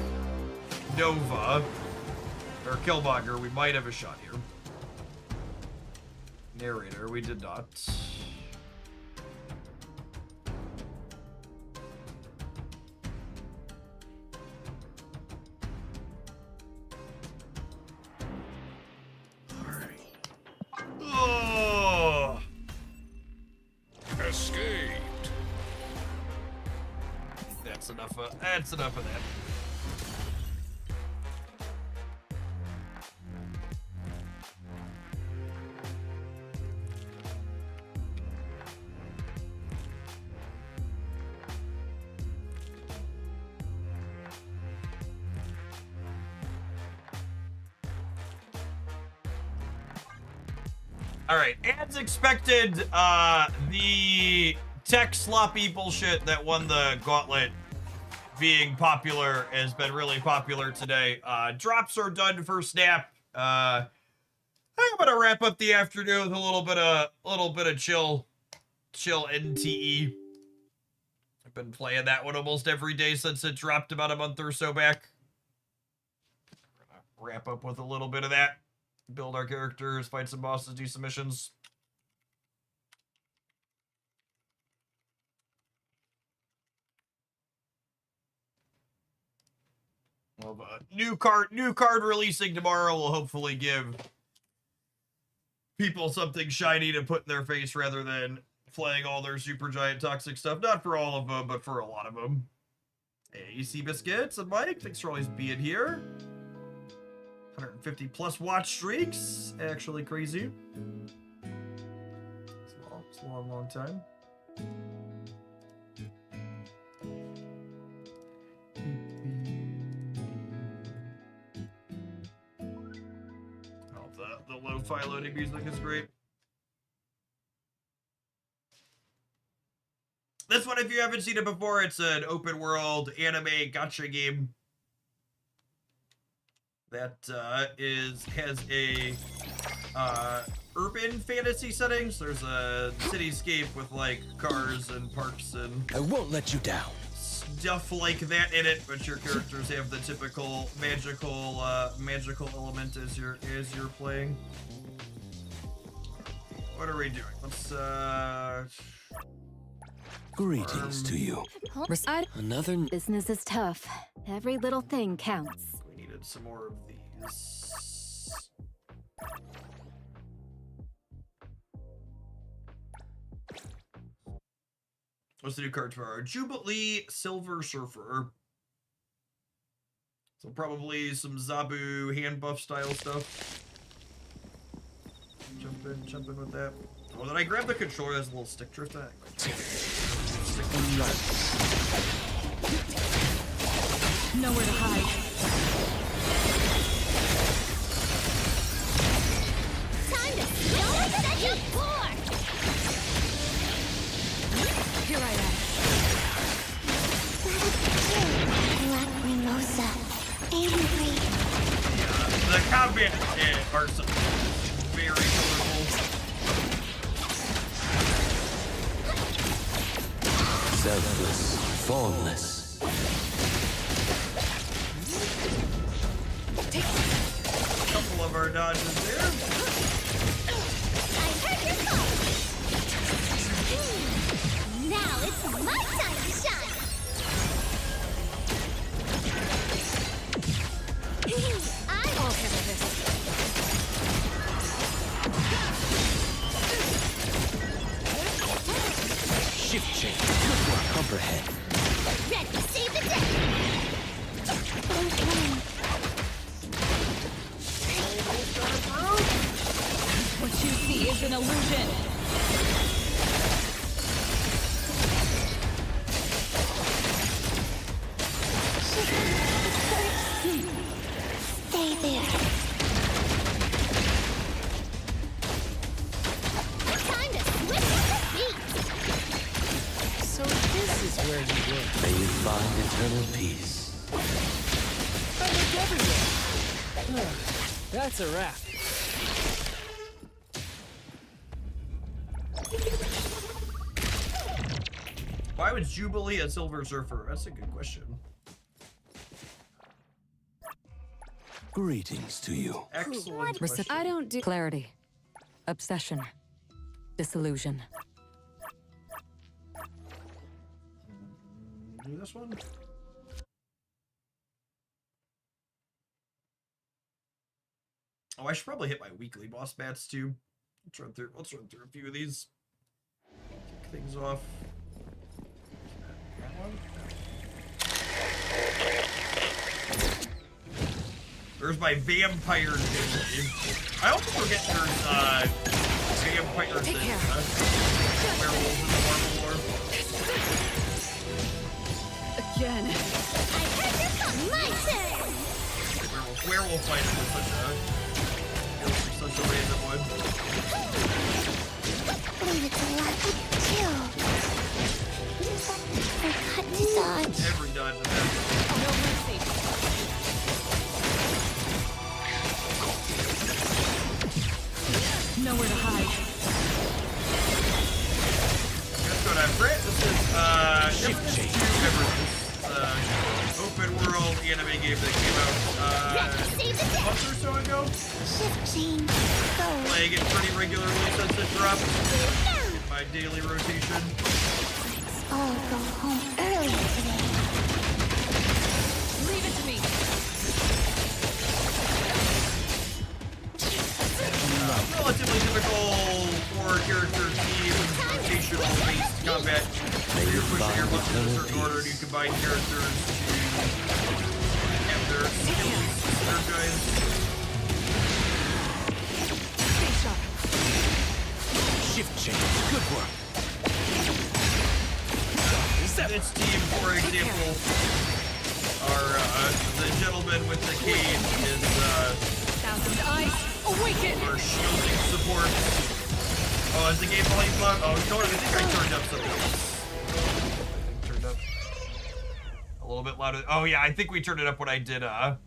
A: Nova or Killmonger, we might have a shot here. Narrator, we did not. Oh.
B: Escaped.
A: That's enough of that. All right, as expected, the tech sloppy bullshit that won the Gauntlet being popular has been really popular today. Drops are done for Snap. I'm gonna wrap up the afternoon with a little bit of chill NTE. I've been playing that one almost every day since it dropped about a month or so back. We're gonna wrap up with a little bit of that. Build our characters, fight some bosses, do some missions. Well, new card releasing tomorrow will hopefully give people something shiny to put in their face rather than playing all their super giant toxic stuff. Not for all of them, but for a lot of them. Hey, Seabiscuits and Mike, thanks for always being here. 150 plus watch streaks. Actually crazy. It's a long time. Oh, the lo-fi loading music is great. This one, if you haven't seen it before, it's an open world anime gacha game that has a urban fantasy settings. There's a cityscape with like cars and parks and
E: I won't let you down.
A: stuff like that in it, but your characters have the typical magical element as you're playing. What are we doing? Let's
E: Greetings to you. Another
F: Business is tough. Every little thing counts.
A: we needed some more of these. What's the new card tomorrow? Jubilee Silver Surfer. So probably some Zabu hand buff style stuff. Jump in with that. Oh, then I grabbed the controller. There's a little stick drift.
F: Nowhere to hide. Time to set your
A: are some very colorful.
E: Selfless, formless.
A: Couple of our dodges there.
G: I heard your call. Now it's my time to shine. I won't handle this.
E: Shift change. Good work. Comprehend.
G: Ready to save the day.
F: What you see is an illusion.
G: Stay there. Time to switch the beat.
H: So this is where you were.
E: May you find eternal peace.
H: I look everywhere. That's a wrap.
A: Why was Jubilee a Silver Surfer? That's a good question.
E: Greetings to you.
A: Excellent question.
F: I don't do clarity, obsession, disillusion.
A: Do this one? Oh, I should probably hit my weekly boss bats too. Let's run through a few of these. Kick things off. That one. There's my vampire thing. I always forget there's vampire thing. Werewolves in the Marvel lore.
F: Again.
G: I heard your call. My turn.
A: Werewolf fighting is such a random one.
G: Leave it to luck. Chill. Forgot to dodge.
A: Every dodge of that.
F: No mercy. Nowhere to hide.
A: That's what I'm Brent. This is
E: Shift change.
A: open world anime game that came out a month or so ago.
G: Shift change. Go.
A: Playing it pretty regularly since it dropped in my daily rotation.
G: Let's all go home early today.
F: Leave it to me.
A: Relatively typical four-character team, rotational based combat.
E: May
A: You're
E: you
A: pushing your
E: find
A: buttons in a
E: eternal
A: certain order and you
E: peace.
A: combine characters to have their skills synergized.
F: Stay sharp.
E: Shift change. Good work.
A: This team, for example, are the gentleman with the cane is
F: Thousand eyes awaken.
A: our shielding support. Oh, is the game volume fun? Oh, I think I turned up something else. Turned up a little bit louder. Oh yeah, I think we turned it up when I did the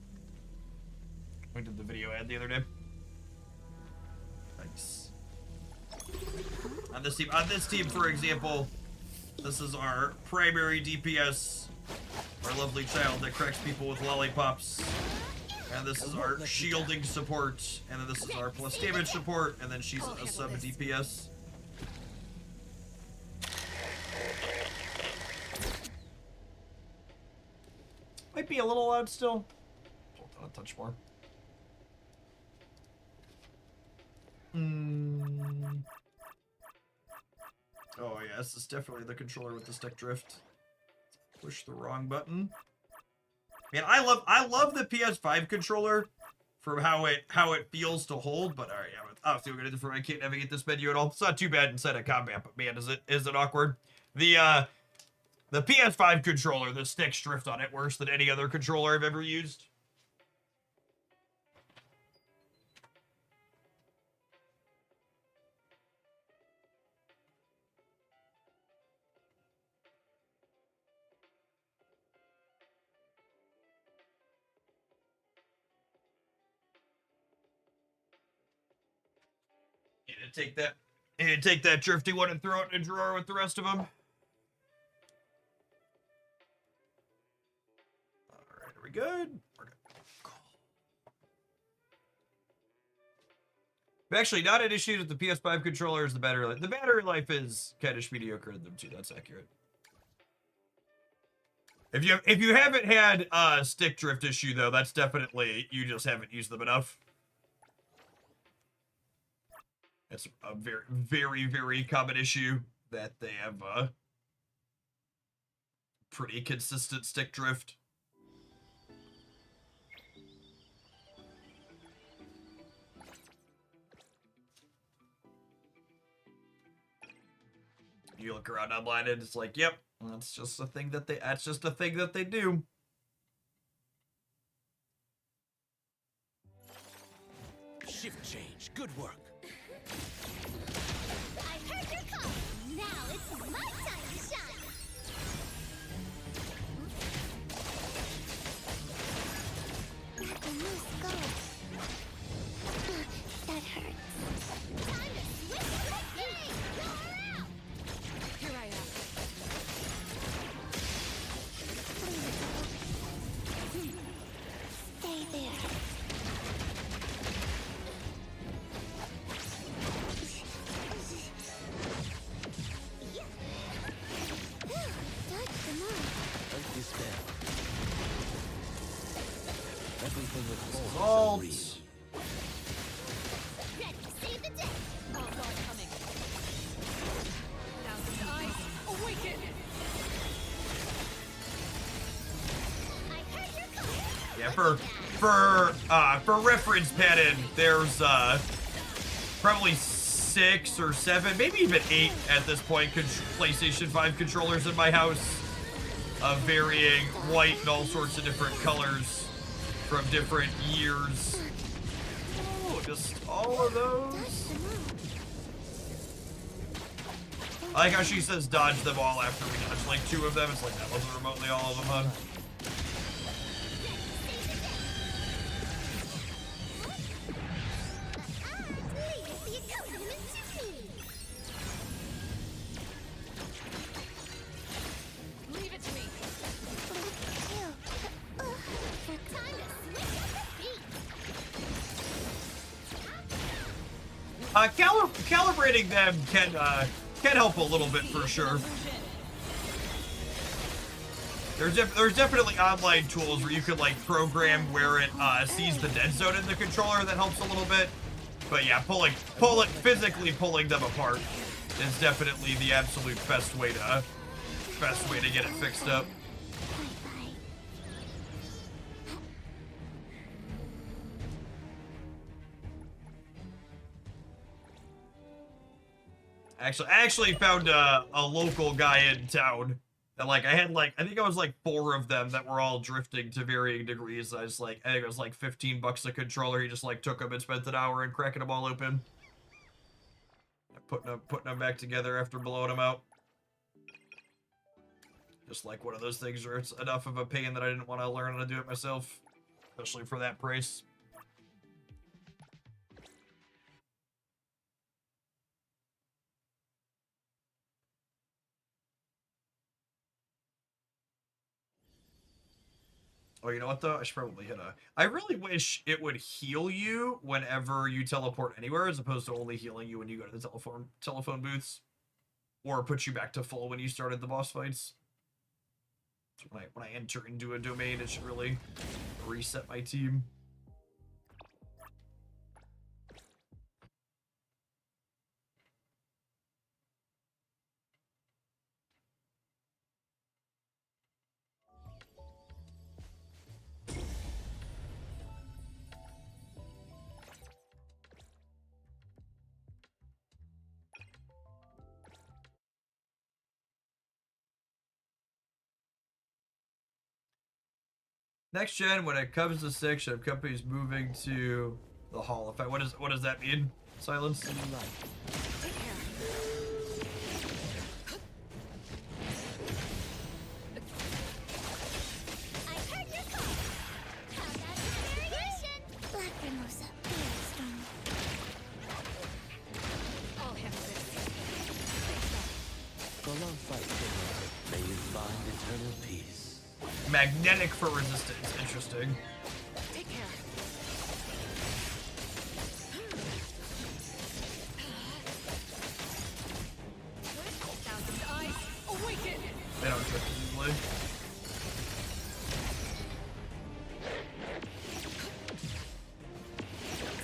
A: video ad the other day. Nice. On this team, for example, this is our primary DPS, our lovely child that cracks people with lollipops. And this is our shielding support, and then this is our plus damage support, and then she's a sub DPS. Might be a little loud still. Hold on a touch more. Oh yeah, this is definitely the controller with the stick drift. Push the wrong button. Man, I love the PS5 controller for how it feels to hold, but alright, yeah, I'll still get it for I can't navigate this menu at all. It's not too bad inside of combat, but man, is it awkward. The PS5 controller, the sticks drift on it worse than any other controller I've ever used. take that drifty one and throw it in a drawer with the rest of them. All right, are we good? We're good. Cool. Actually, not an issue with the PS5 controllers. The battery life is kind of mediocre in them too. That's accurate. If you haven't had a stick drift issue though, that's definitely you just haven't used them enough. It's a very, very, very common issue that they have pretty consistent stick drift. You look around online and it's like, yep, that's just a thing that they do.
E: Shift change. Good work.
G: I heard your call. Now it's my time to shine. Not the loose gold. That hurts. Time to switch the game. You're out.
F: Here I am.
G: Stay there. Dodge them all.
E: Don't despair. Everything with force.
A: Salt.
G: Ready to save the day.
F: Onslaught coming. Thousand eyes, awaken!
G: I heard your call.
A: Yeah, for reference, Patton, there's probably 6 or 7, maybe even 8 at this point PlayStation 5 controllers in my house, of varying white and all sorts of different colors from different years. Oh, just all of those. I like how she says dodge them all after we dodge like 2 of them. It's like that wasn't remotely all of them, huh?
F: Leave it to me.
A: Calibrating them can help a little bit for sure. There's definitely online tools where you can like program where it sees the dead zone in the controller. That helps a little bit. But yeah, physically pulling them apart is definitely the absolute best way to get it fixed up. I actually found a local guy in town that I think I was like 4 of them that were all drifting to varying degrees. I think it was like $15 a controller. He just took them and spent an hour and cracking them all open, putting them back together after blowing them out. Just like one of those things where it's enough of a pain that I didn't want to learn how to do it myself, especially for that price. Oh, you know what though? I should probably hit a... I really wish it would heal you whenever you teleport anywhere, as opposed to only healing you when you go to the telephone booths, or put you back to full when you started the boss fights. So when I enter into a domain, it should really reset my team. Next gen, when it comes to 6, should have companies moving to the Hall effect. What does that mean? Silence? Magnetic for resistance. Interesting.
H: Take care. Thousand eyes awaken.
A: They don't drift easily.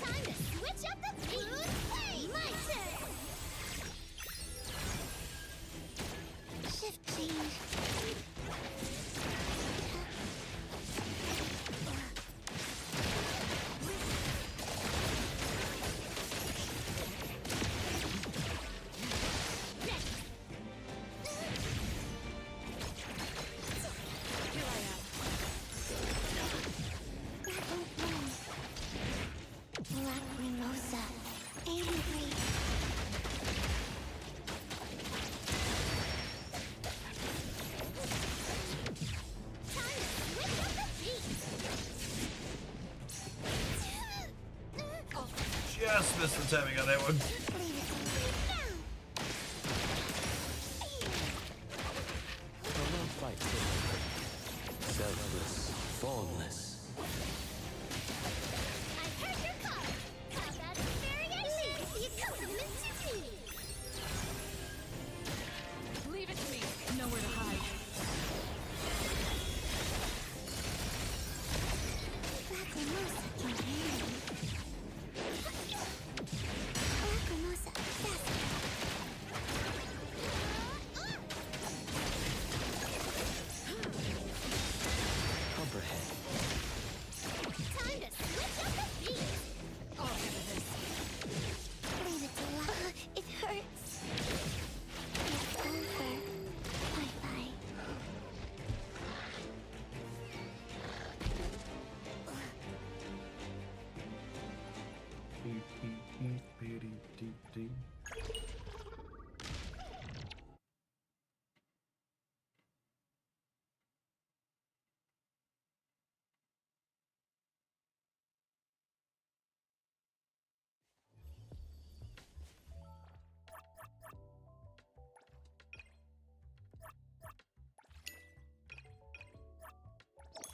G: Time to switch up the beat. Hey, my turn. Shift change.
H: Here I am.
G: Lacrimosa. Angry. Time to switch up the beat.
A: Just missed the timing on that one.
G: Leave it to me now.
E: For no fight taken. Selfless, formless.
G: I heard your call. How about some variations? You come to me.
H: Leave it to me. Nowhere to hide.
G: Lacrimosa can handle. Lacrimosa, faster.
E: Comprehend.
G: Time to switch up the beat.
H: I'll handle this.
G: Leave it to Lava. It hurts. It's over. Bye-bye.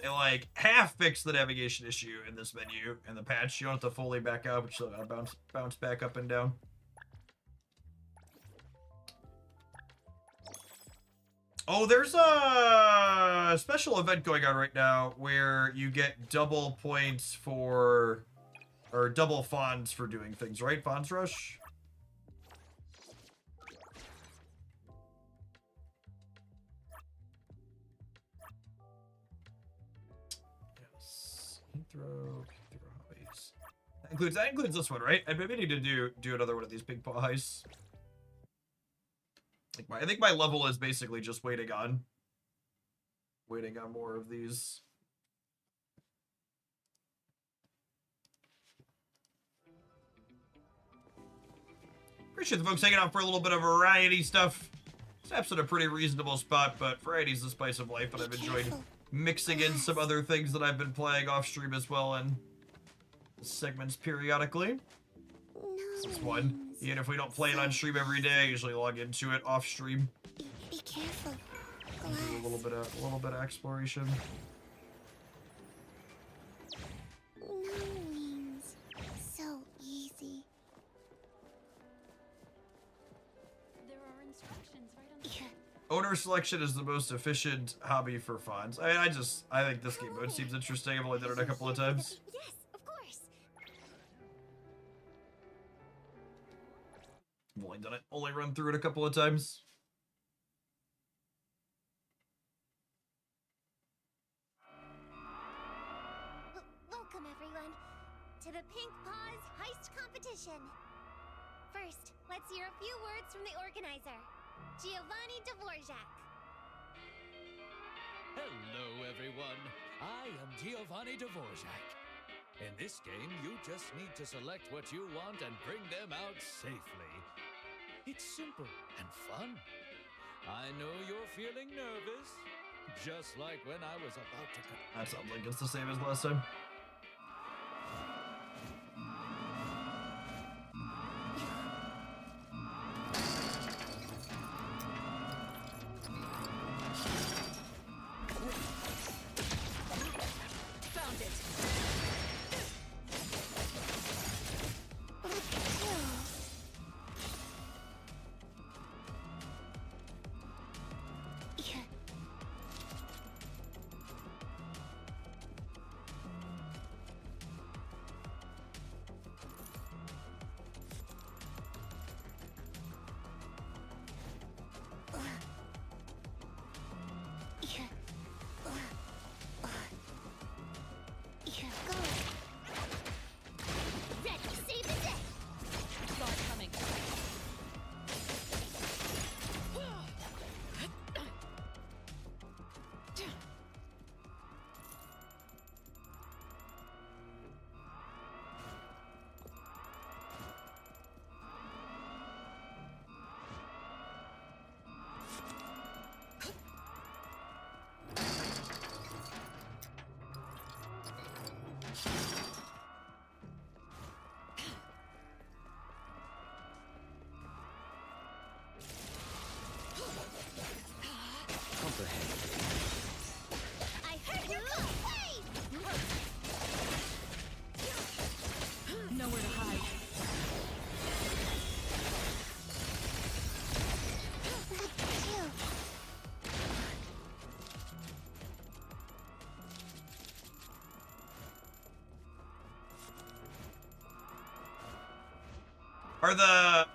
A: They like half fix the navigation issue in this menu in the patch. You don't have to fully back out, but you still gotta bounce back up and down. Oh, there's a special event going on right now where you get double points for, or double fonts for doing things, right? Fonts Rush? Yes. Throw hobbies. That includes this one, right? I've been meaning to do another one of these ping pong heists. I think my level is basically just waiting on more of these. Appreciate the folks hanging out for a little bit of variety stuff. This app's in a pretty reasonable spot, but variety's the spice of life, and I've enjoyed mixing in some other things that I've been playing off stream as well in segments periodically. This is one. Even if we don't play it on stream every day, I usually log into it off stream.
G: Be careful.
A: Do a little bit of exploration.
G: No wings. So easy.
I: There are instructions right on the
A: Owner selection is the most efficient hobby for fonts. I think this game mode seems interesting. I've only done it a couple of times.
G: Yes, of course.
A: I've only run through it a couple of times.
G: Welcome, everyone, to the Pink Paws Heist Competition. First, let's hear a few words from the organizer, Giovanni Dvorak.
J: Hello, everyone. I am Giovanni Dvorak. In this game, you just need to select what you want and bring them out safely. It's simple and fun. I know you're feeling nervous, just like when I was about to cut.
A: That sounds like it's the same as last time.
E: ahead.
G: I heard your call. Hey!
I: Nowhere to hide.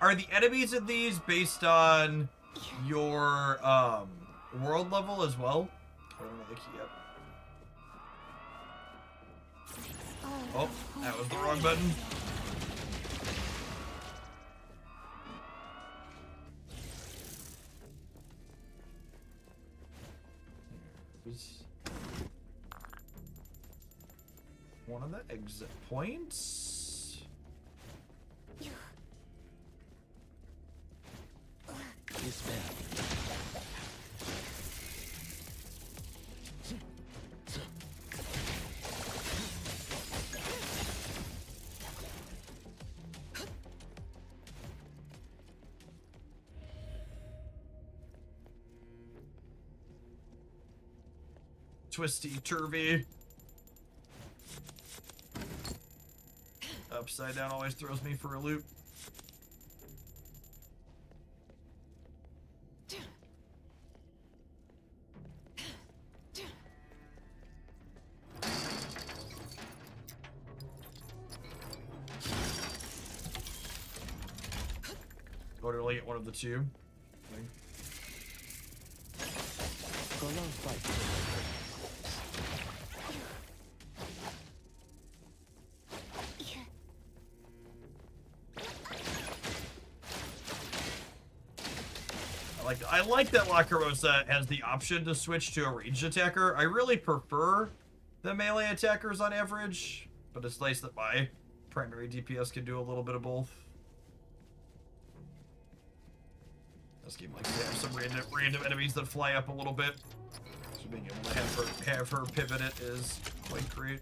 A: Are the enemies in these based on your world level as well? I don't know the key yet. Oh, that was the wrong button. There's one of the exit points.
E: Yes, ma'am.
A: Twisty turvy. Upside down always throws me for a loop. Or to get one of the two.
E: Go long fight.
A: I like that La Carrosa has the option to switch to a ranged attacker. I really prefer the melee attackers on average, but it's nice that my primary DPS can do a little bit of both. This game likes to have some random enemies that fly up a little bit. So being able to have her pivot it is quite great.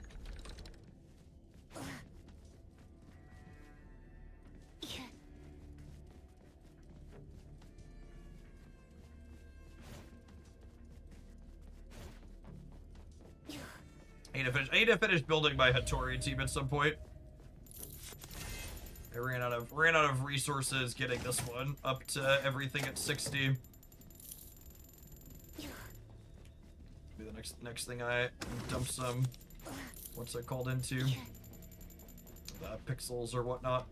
A: I need to finish building my Hattori team at some point. I ran out of resources getting this one up to everything at 60. Be the next thing I dump some, what's it called into? The pixels or whatnot.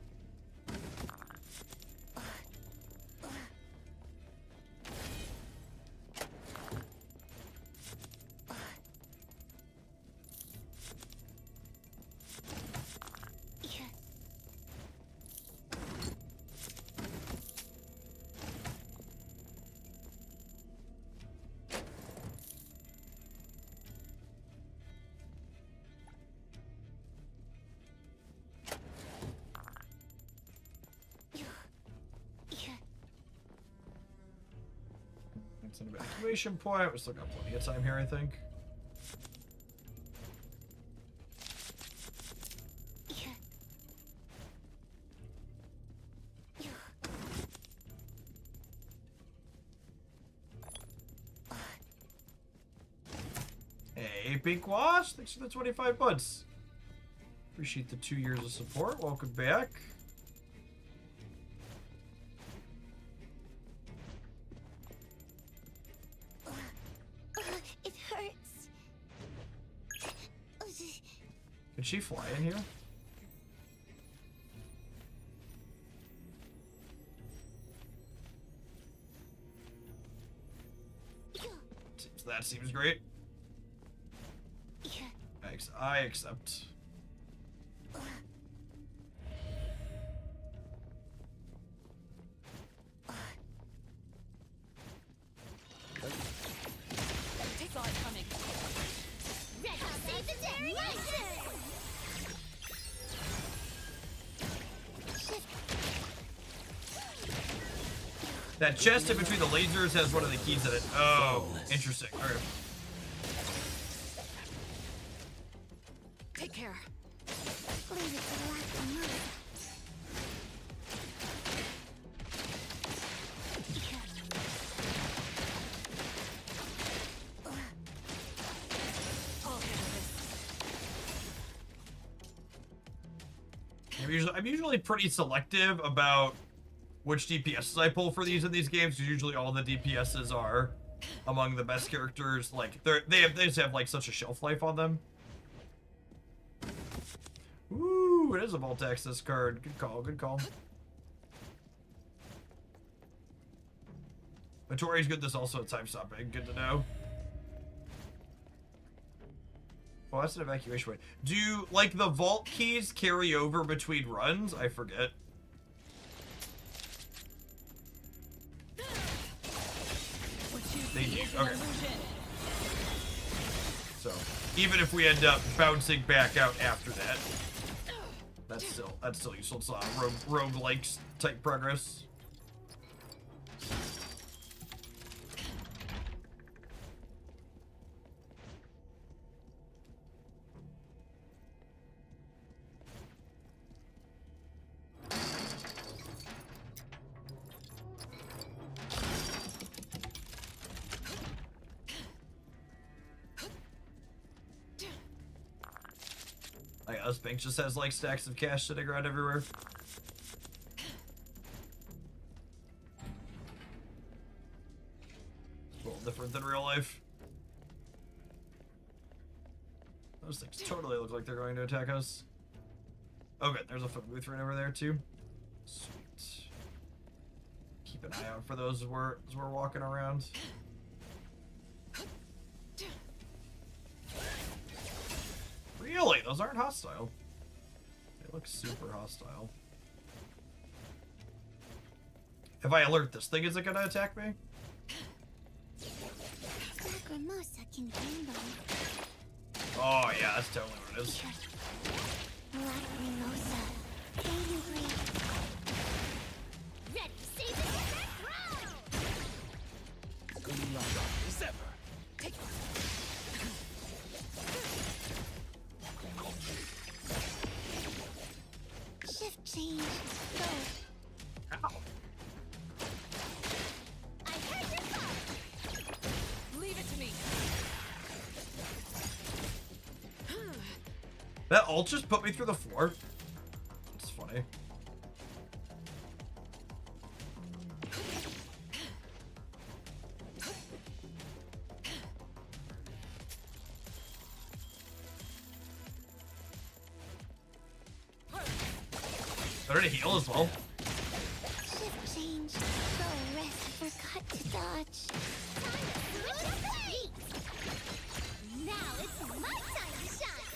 A: It's an evacuation point. We still got plenty of time here, I think. Hey, Pink Wash, thanks for the 25 bucks. Appreciate the 2 years of support. Welcome back.
G: It hurts.
A: Can she fly in here? That seems great. I accept.
I: Take all coming.
G: Ready to save the day.
A: That chest in between the lasers has one of the keys in it. Oh, interesting. All right.
I: Take care.
G: Leave it to the last to move.
A: I'm usually pretty selective about which DPSs I pull for these in these games, because usually all the DPSs are among the best characters. Like they just have like such a shelf life on them. Ooh, it is a vault access card. Good call, good call. Matori's good. This also a time stopping. Good to know. Oh, that's an evacuation way. Do like the vault keys carry over between runs? I forget. They do. Okay. So even if we end up bouncing back out after that, that's still useful. It's rogue-like type progress. Us bank just has like stacks of cash sitting around everywhere. A little different than real life. Those things totally look like they're going to attack us. Oh good, there's a foot booth right over there too. Sweet. Keep an eye out for those as we're walking around. Really? Those aren't hostile. They look super hostile. If I alert this thing, is it gonna attack me? Oh yeah, that's totally what it is.
G: Ready, save the shift change. Go.
A: Ow.
G: I heard your call.
I: Leave it to me.
A: That ult just put me through the floor. That's funny. Better to heal as well.
G: Shift change. Go rest. Forgot to dodge. Now it's my time to shine.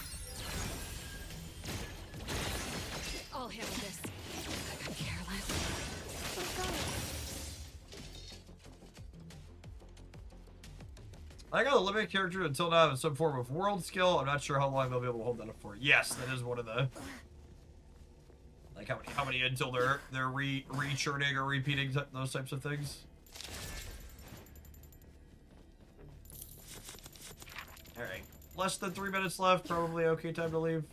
I: I'll handle this. I could care less.
G: We're going.
A: I got a limited character until now in some form of world skill. I'm not sure how long they'll be able to hold that up for. Yes, that is one of the. Like how many until they're re-churning or repeating those types of things. All right, less than 3 minutes left. Probably okay time to leave.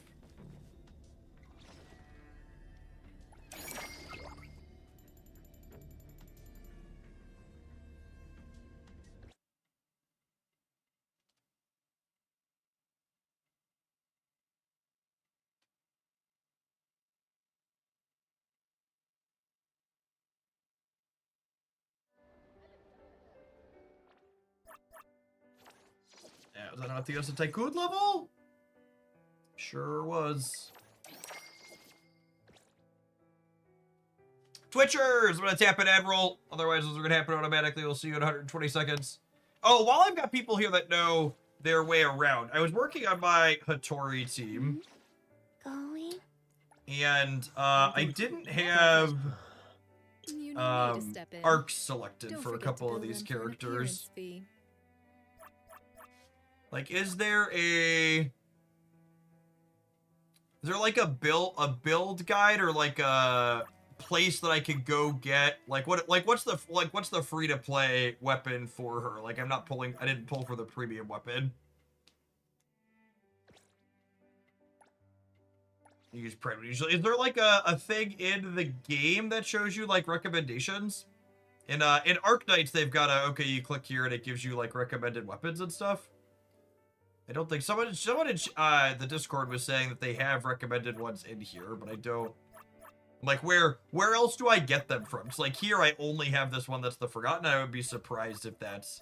A: Yeah, was that not the Yosa Tycoon level? Sure was. Twitchers! I'm gonna tap an ad roll. Otherwise, those are gonna happen automatically. We'll see you in 120 seconds. Oh, while I've got people here that know their way around, I was working on my Hattori team.
G: Going.
A: And I didn't have
I: You need me to step in.
A: arcs selected
I: Don't
A: for a
I: forget to
A: couple of
I: bill
A: these
I: them for an
A: characters.
I: appearance fee.
A: Like, is there like a build guide or like a place that I could go get what's the free to play weapon for her? Like, I didn't pull for the premium weapon. You use Prime usually. Is there like a thing in the game that shows you like recommendations? In Arc Knights they've got okay, you click here and it gives you like recommended weapons and stuff. I don't think someone in the Discord was saying that they have recommended ones in here, but I don't Like, where else do I get them from? Because, like, here I only have this one that's the Forgotten. I would be surprised if that's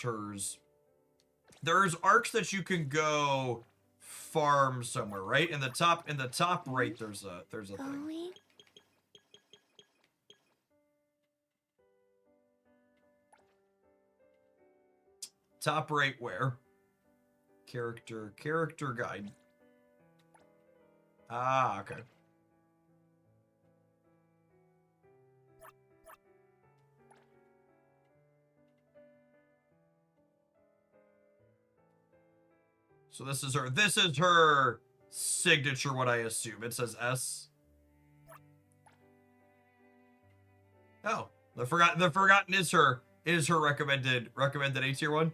A: hers. There's arcs that you can go farm somewhere, right? In the top right, there's a thing.
G: Going.
A: Top right where? Character guide. Ah, okay. So this is her signature, what I assume. It says S. Oh, the Forgotten is her recommended A tier one.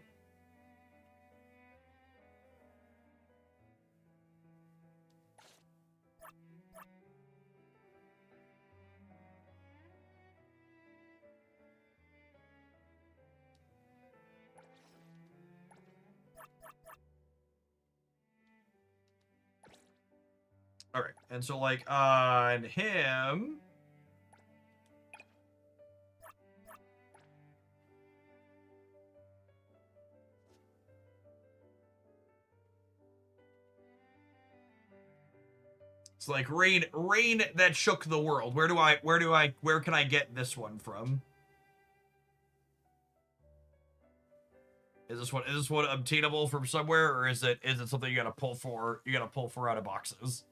A: All right, and so like on him, it's like rain that shook the world. Where can I get this one from? Is this one obtainable from somewhere, or is it something you gotta pull for out of boxes?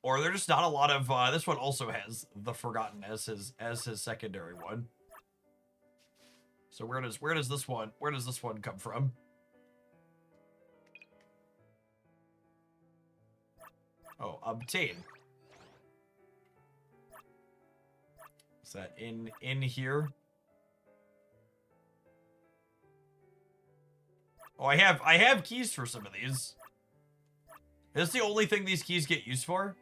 A: Or there's just not a lot of this one also has the Forgotten as his secondary one. So where does this one come from? Oh, obtain. Is that in here? Oh, I have keys for some of these. Is this the only thing these keys get used for?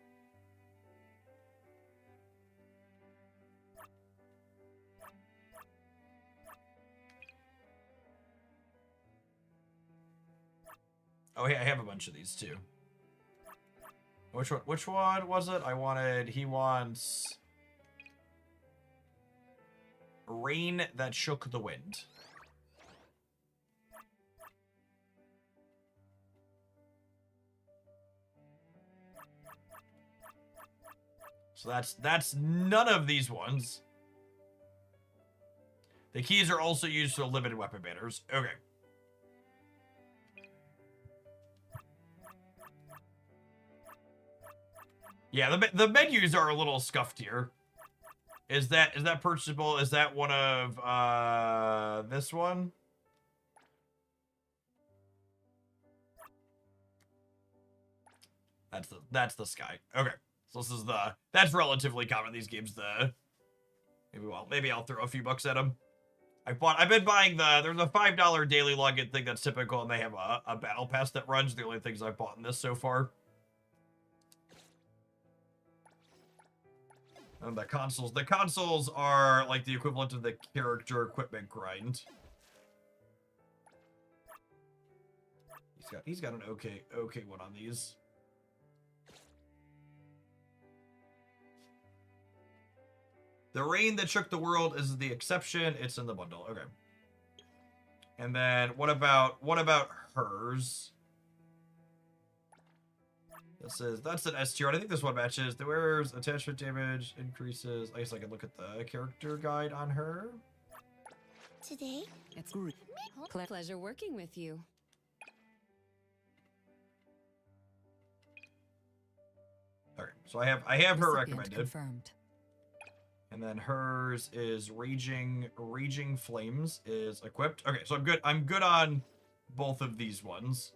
A: Oh, yeah, I have a bunch of these too. Which one was it? He wants rain that shook the wind. So that's none of these ones. The keys are also used for limited weapon banners. Okay. Yeah, the menus are a little scuffed here. Is that purchasable? Is that one of this one? That's the sky. Okay. So this is that's relatively common in these games. Maybe I'll throw a few bucks at them. I've been buying there's a $5 daily login thing that's typical, and they have a battle pass that runs. The only things I've bought in this so far. And the consoles are like the equivalent of the character equipment grind. He's got an okay one on these. The rain that shook the world is the exception. It's in the bundle. Okay. And then what about hers? That's an S tier. I think this one matches. The wearer's attachment damage increases. I guess I can look at the character guide on her.
G: Today?
F: It's pleasure working with you.
A: Alright, so I have her
F: Recipient
A: recommended.
F: Confirmed.
A: And then hers is Raging Flames is equipped. Okay, so I'm good on both of these ones.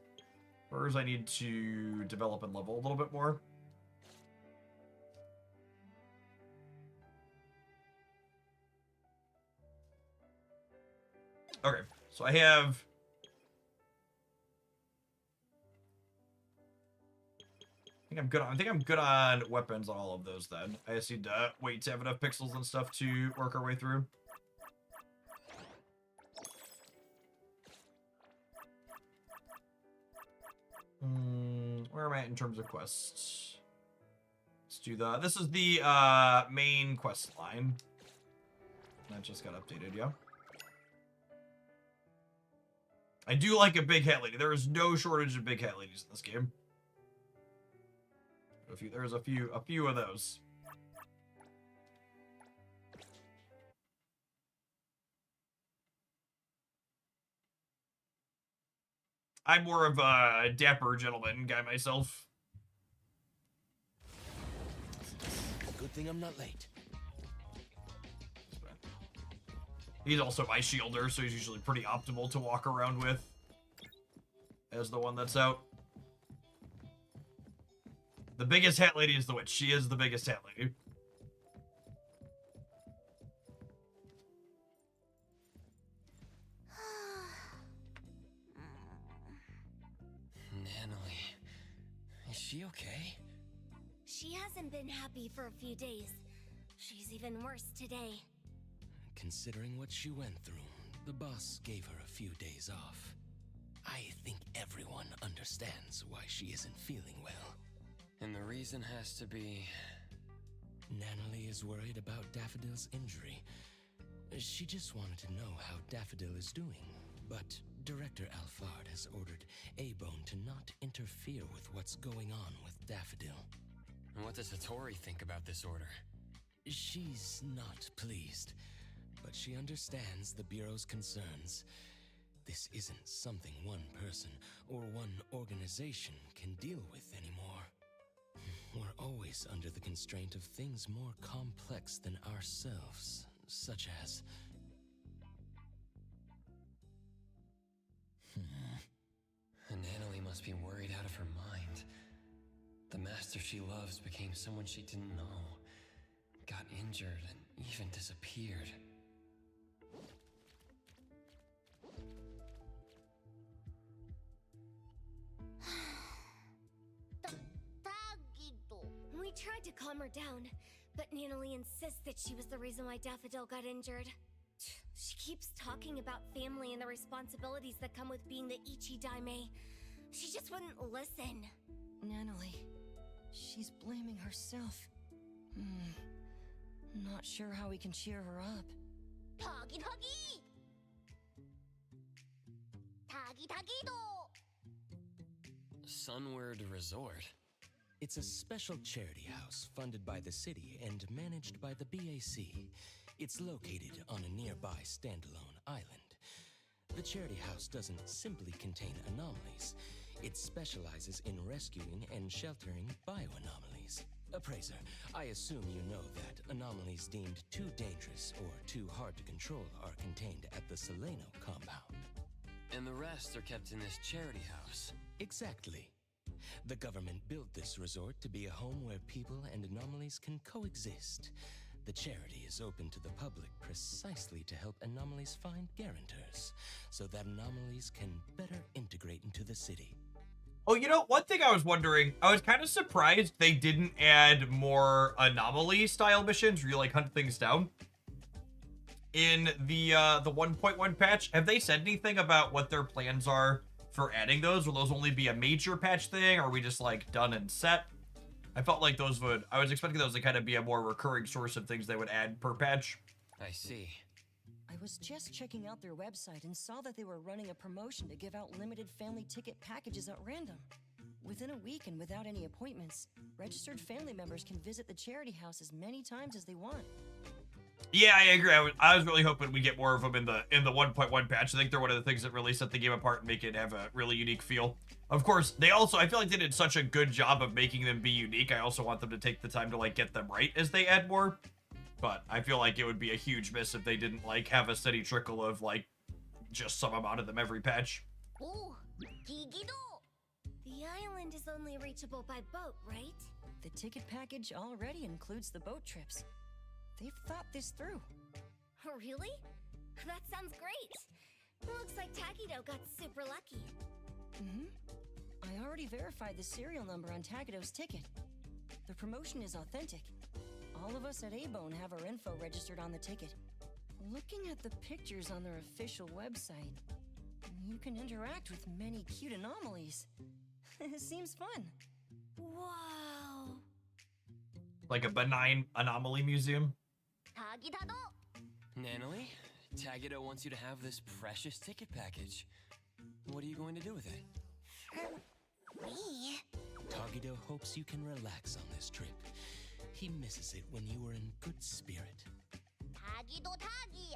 A: Hers I need to develop and level a little bit more. Okay, so I think I'm good on weapons on all of those then. I just need to wait to have enough pixels and stuff to work our way through. Where am I at in terms of quests? Let's do this is the main quest line. That just got updated, yeah. I do like a big hat lady. There is no shortage of big hat ladies in this game. There's a few of those. I'm more of a dapper gentleman guy myself.
E: Good thing I'm not late.
A: He's also my shielder, so he's usually pretty optimal to walk around with as the one that's out. The biggest hat lady is the witch. She is the biggest hat lady.
E: Natalie, is she okay?
G: She hasn't been happy for a few days. She's even worse today.
E: Considering what she went through, the boss gave her a few days off. I think everyone understands why she isn't feeling well. And the reason has to be... Natalie is worried about Daffodil's injury. She just wanted to know how Daffodil is doing. But Director Alfard has ordered A-Bone to not interfere with what's going on with Daffodil.
K: And what does Hattori think about this order?
E: She's not pleased, but she understands the Bureau's concerns. This isn't something one person or one organization can deal with anymore. We're always under the constraint of things more complex than ourselves, such as...
K: Natalie must be worried out of her mind. The master she loves became someone she didn't know, got injured, and even disappeared.
G: We tried to calm her down, but Natalie insists that she was the reason why Daffodil got injured. She keeps talking about family and the responsibilities that come with being the Ichi Daime. She just wouldn't listen.
F: Natalie, she's blaming herself. Not sure how we can cheer her up.
G: Tagi Tagi! Tagi Tagi-do!
K: Sunward Resort.
E: It's a special charity house funded by the city and managed by the BAC. It's located on a nearby standalone island. The charity house doesn't simply contain anomalies. It specializes in rescuing and sheltering bioanomalies. Appraiser, I assume you know that anomalies deemed too dangerous or too hard to control are contained at the Seleno compound.
K: And the rest are kept in this charity house.
E: Exactly. The government built this resort to be a home where people and anomalies can coexist. The charity is open to the public precisely to help anomalies find guarantors, so that anomalies can better integrate into the city.
A: Oh, you know, one thing I was wondering, I was kind of surprised they didn't add more anomaly-style missions where you, like, hunt things down. In the 1.1 patch, have they said anything about what their plans are for adding those? Will those only be a major patch thing, or are we just, like, done and set? I felt like those would... I was expecting those to kind of be a more recurring source of things they would add per patch.
K: I see.
F: I was just checking out their website and saw that they were running a promotion to give out limited family ticket packages at random. Within a week and without any appointments, registered family members can visit the charity house as many times as they want.
A: Yeah, I agree. I was really hoping we get more of them in the 1.1 patch. I think they're one of the things that really set the game apart and make it have a really unique feel. Of course, they also, I feel like they did such a good job of making them be unique. I also want them to take the time to, like, get them right as they add more. But I feel like it would be a huge miss if they didn't, like, have a steady trickle of, like, just some amount of them every patch.
G: Oh, Gigido! The island is only reachable by boat, right?
F: The ticket package already includes the boat trips. They've thought this through.
G: Really? That sounds great! Looks like Takido got super lucky.
F: I already verified the serial number on Takido's ticket. The promotion is authentic. All of us at A-Bone have our info registered on the ticket. Looking at the pictures on their official website, you can interact with many cute anomalies. Seems fun.
G: Whoa.
A: Like a benign anomaly museum.
K: Nanalie, Tagido wants you to have this precious ticket package. What are you going to do with it?
G: Me?
E: Tagido hopes you can relax on this trip. He misses it when you were in good spirit.
G: Tagido Tagi.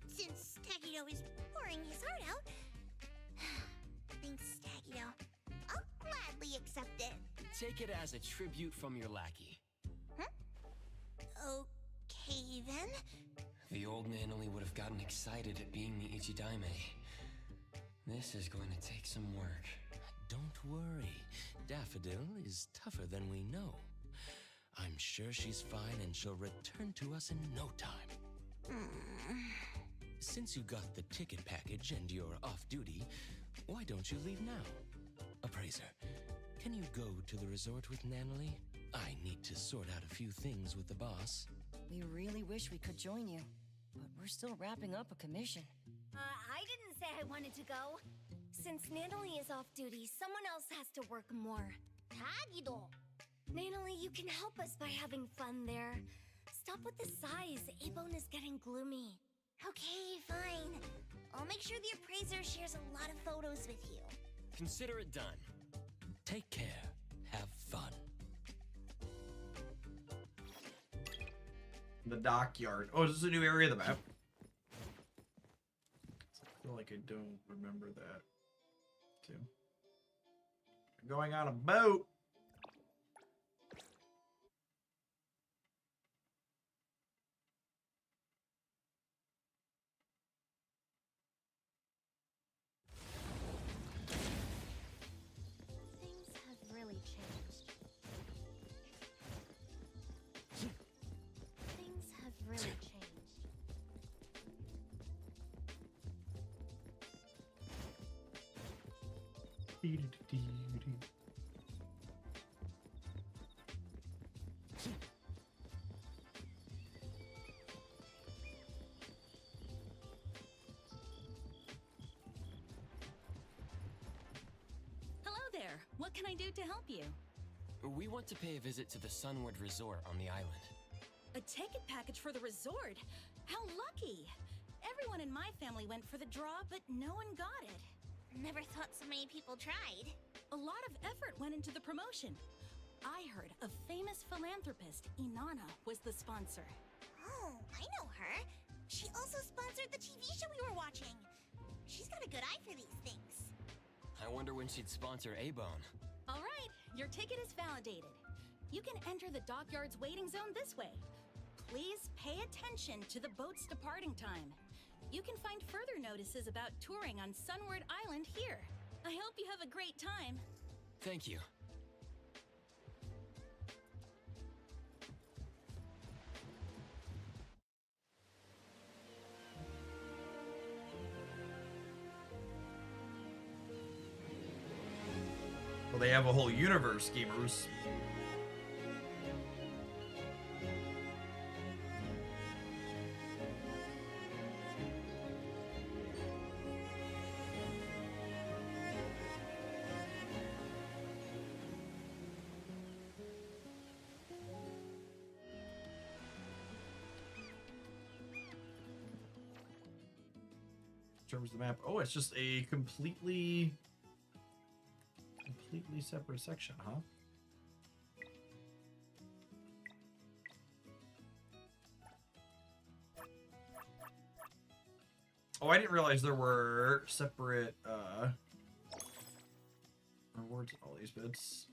G: Since Tagido is pouring his heart out, thanks, Tagido. I'll gladly accept it.
K: Take it as a tribute from your lackey.
G: Okay, then.
K: The old Nanalie would have gotten excited at being the Ichidaime. This is going to take some work.
E: Don't worry. Daffodil is tougher than we know. I'm sure she's fine and she'll return to us in no time. Since you got the ticket package and you're off duty, why don't you leave now? Appraiser, can you go to the resort with Nanalie? I need to sort out a few things with the boss.
F: We really wish we could join you, but we're still wrapping up a commission.
G: I didn't say I wanted to go. Since Nanalie is off duty, someone else has to work more. Tagido! Nanalie, you can help us by having fun there. Stop with the sighs. A-Bone is getting gloomy. Okay, fine. I'll make sure the appraiser shares a lot of photos with you.
K: Consider it done.
E: Take care. Have fun.
A: The dockyard. Oh, is this a new area of the map? I feel like I don't remember that. Too. Going on a boat.
G: Things have really changed. Things have really changed.
I: Hello there. What can I do to help you?
K: We want to pay a visit to the Sunward Resort on the island.
I: A ticket package for the resort? How lucky! Everyone in my family went for the draw, but no one got it.
G: Never thought so many people tried.
I: A lot of effort went into the promotion. I heard a famous philanthropist, Inanna, was the sponsor.
G: Oh, I know her. She also sponsored the TV show we were watching. She's got a good eye for these things.
K: I wonder when she'd sponsor A-Bone.
I: All right, your ticket is validated. You can enter the dockyard's waiting zone this way. Please pay attention to the boat's departing time. You can find further notices about touring on Sunward Island here. I hope you have a great time.
K: Thank you.
A: Well, they have a whole universe, gamers. In terms of the map, oh, it's just a completely separate section, huh? Oh, I didn't realize there were separate rewards in all these bits.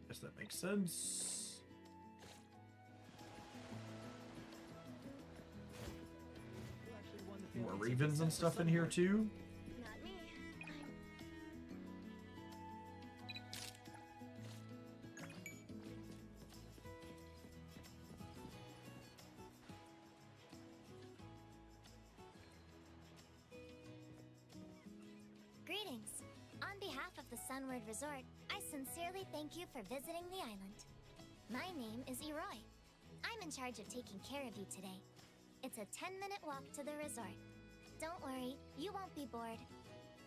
A: Guess that makes sense. More ravens and stuff in here too.
G: Not me. Greetings. On behalf of the Sunward Resort, I sincerely thank you for visiting the island. My name is Eroi. I'm in charge of taking care of you today. It's a 10-minute walk to the resort. Don't worry, you won't be bored.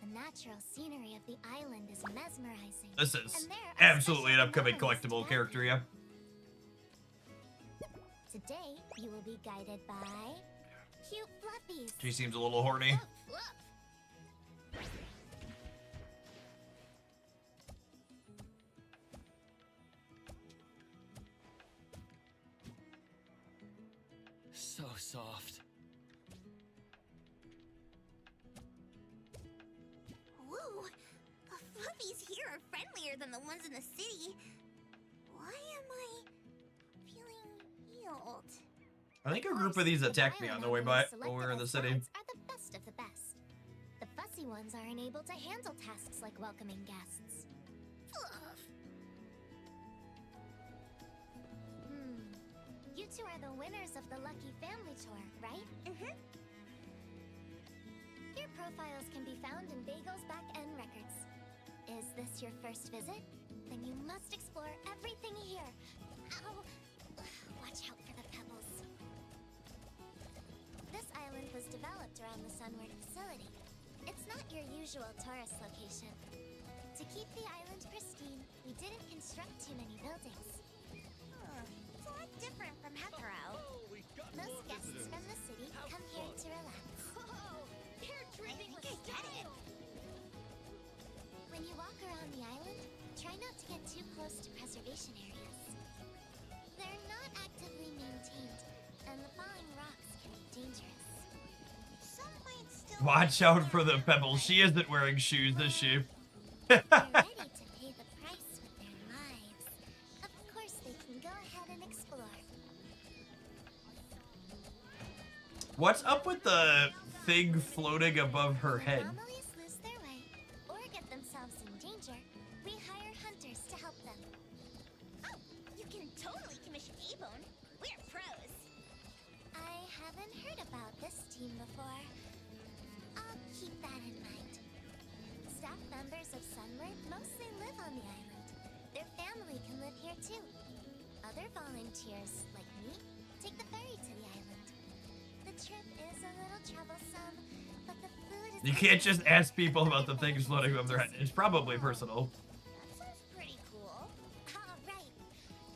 G: The natural scenery of the island is mesmerizing.
A: This is
G: And there are
A: absolutely an
G: special
A: upcoming
G: anomalies to
A: collectible
G: guide
A: character,
G: you.
A: yeah.
G: Today, you will be guided by cute fluffies.
A: She seems a little horny.
G: Fluff.
K: So soft.
G: Whoa! The fluffies here are friendlier than the ones in the city. Why am I feeling healed?
A: I think a group of these attacked me on the way by when we were in the city.
G: Are the best of the best. The fussy ones are unable to handle tasks like welcoming guests. Fluff. You two are the winners of the Lucky Family Tour, right? Mm-hmm. Your profiles can be found in Bagel's back-end records. Is this your first visit? Then you must explore everything here. Ow! Watch out for the pebbles. This island was developed around the Sunward facility. It's not your usual tourist location. To keep the island pristine, we didn't construct too many buildings. It's a lot different from Hetero. Most guests from the city come here to relax. Whoa! They're dripping with style! When you walk around the island, try not to get too close to preservation areas. They're not actively maintained, and the falling rocks can be dangerous. Some might still
A: Watch out for the pebbles. She isn't wearing shoes, is she?
G: They're ready to pay the price with their lives. Of course, they can go ahead and explore.
A: What's up with the thing floating above her head?
G: Anomalies lose their way or get themselves in danger, we hire hunters to help them. Oh, you can totally commission A-Bone. We're pros. I haven't heard about this team before. I'll keep that in mind. Staff members of Sunward mostly live on the island. Their family can live here too. Other volunteers, like me, take the ferry to the island. The trip is a little troublesome, but the food is...
A: You can't just ask people about the things floating above their head. It's probably personal.
G: That sounds pretty cool. All right.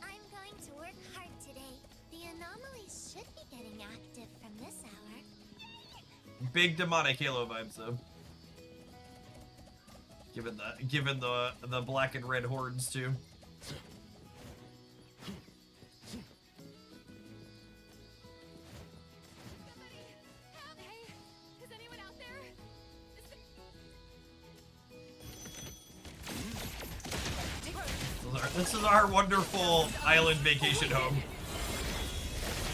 G: I'm going to work hard today. The anomalies should be getting active from this hour.
A: Big demonic Halo vibes, though. Given the black and red horns too.
G: Is anyone out there?
A: This is our wonderful island vacation home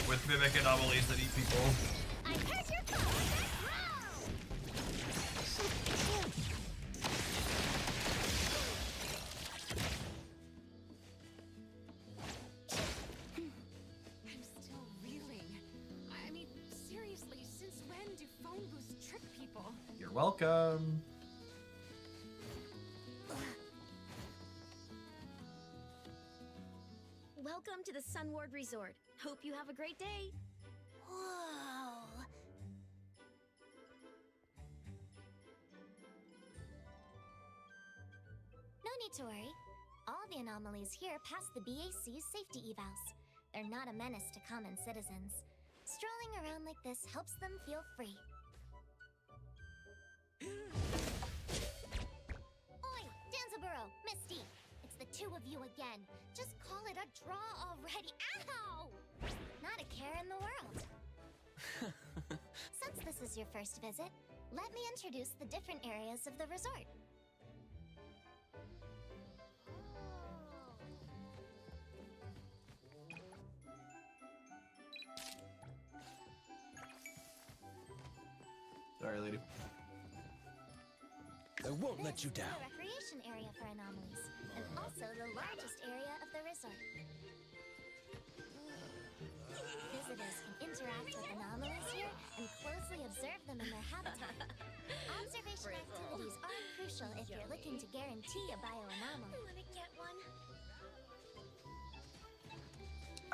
A: with mimic anomalies that eat people.
G: I heard your call.
I: I'm still reeling. I mean, seriously, since when do phone booths trick people?
A: You're welcome.
G: Welcome to the Sunward Resort. Hope you have a great day. Whoa. No need to worry. All the anomalies here pass the BAC's safety evals. They're not a menace to common citizens. Strolling around like this helps them feel free. Oi, Danzaburo, Misty! It's the two of you again. Just call it a draw already. Ow! Not a care in the world. Since this is your first visit, let me introduce the different areas of the resort.
A: Sorry, lady.
H: I won't let you
G: This is
H: down.
G: the recreation area for anomalies, and also the largest area of the resort. Visitors can interact with anomalies here and closely observe them in their habitat. Observation activities are crucial if you're looking to guarantee a bioanomaly. I want to get one.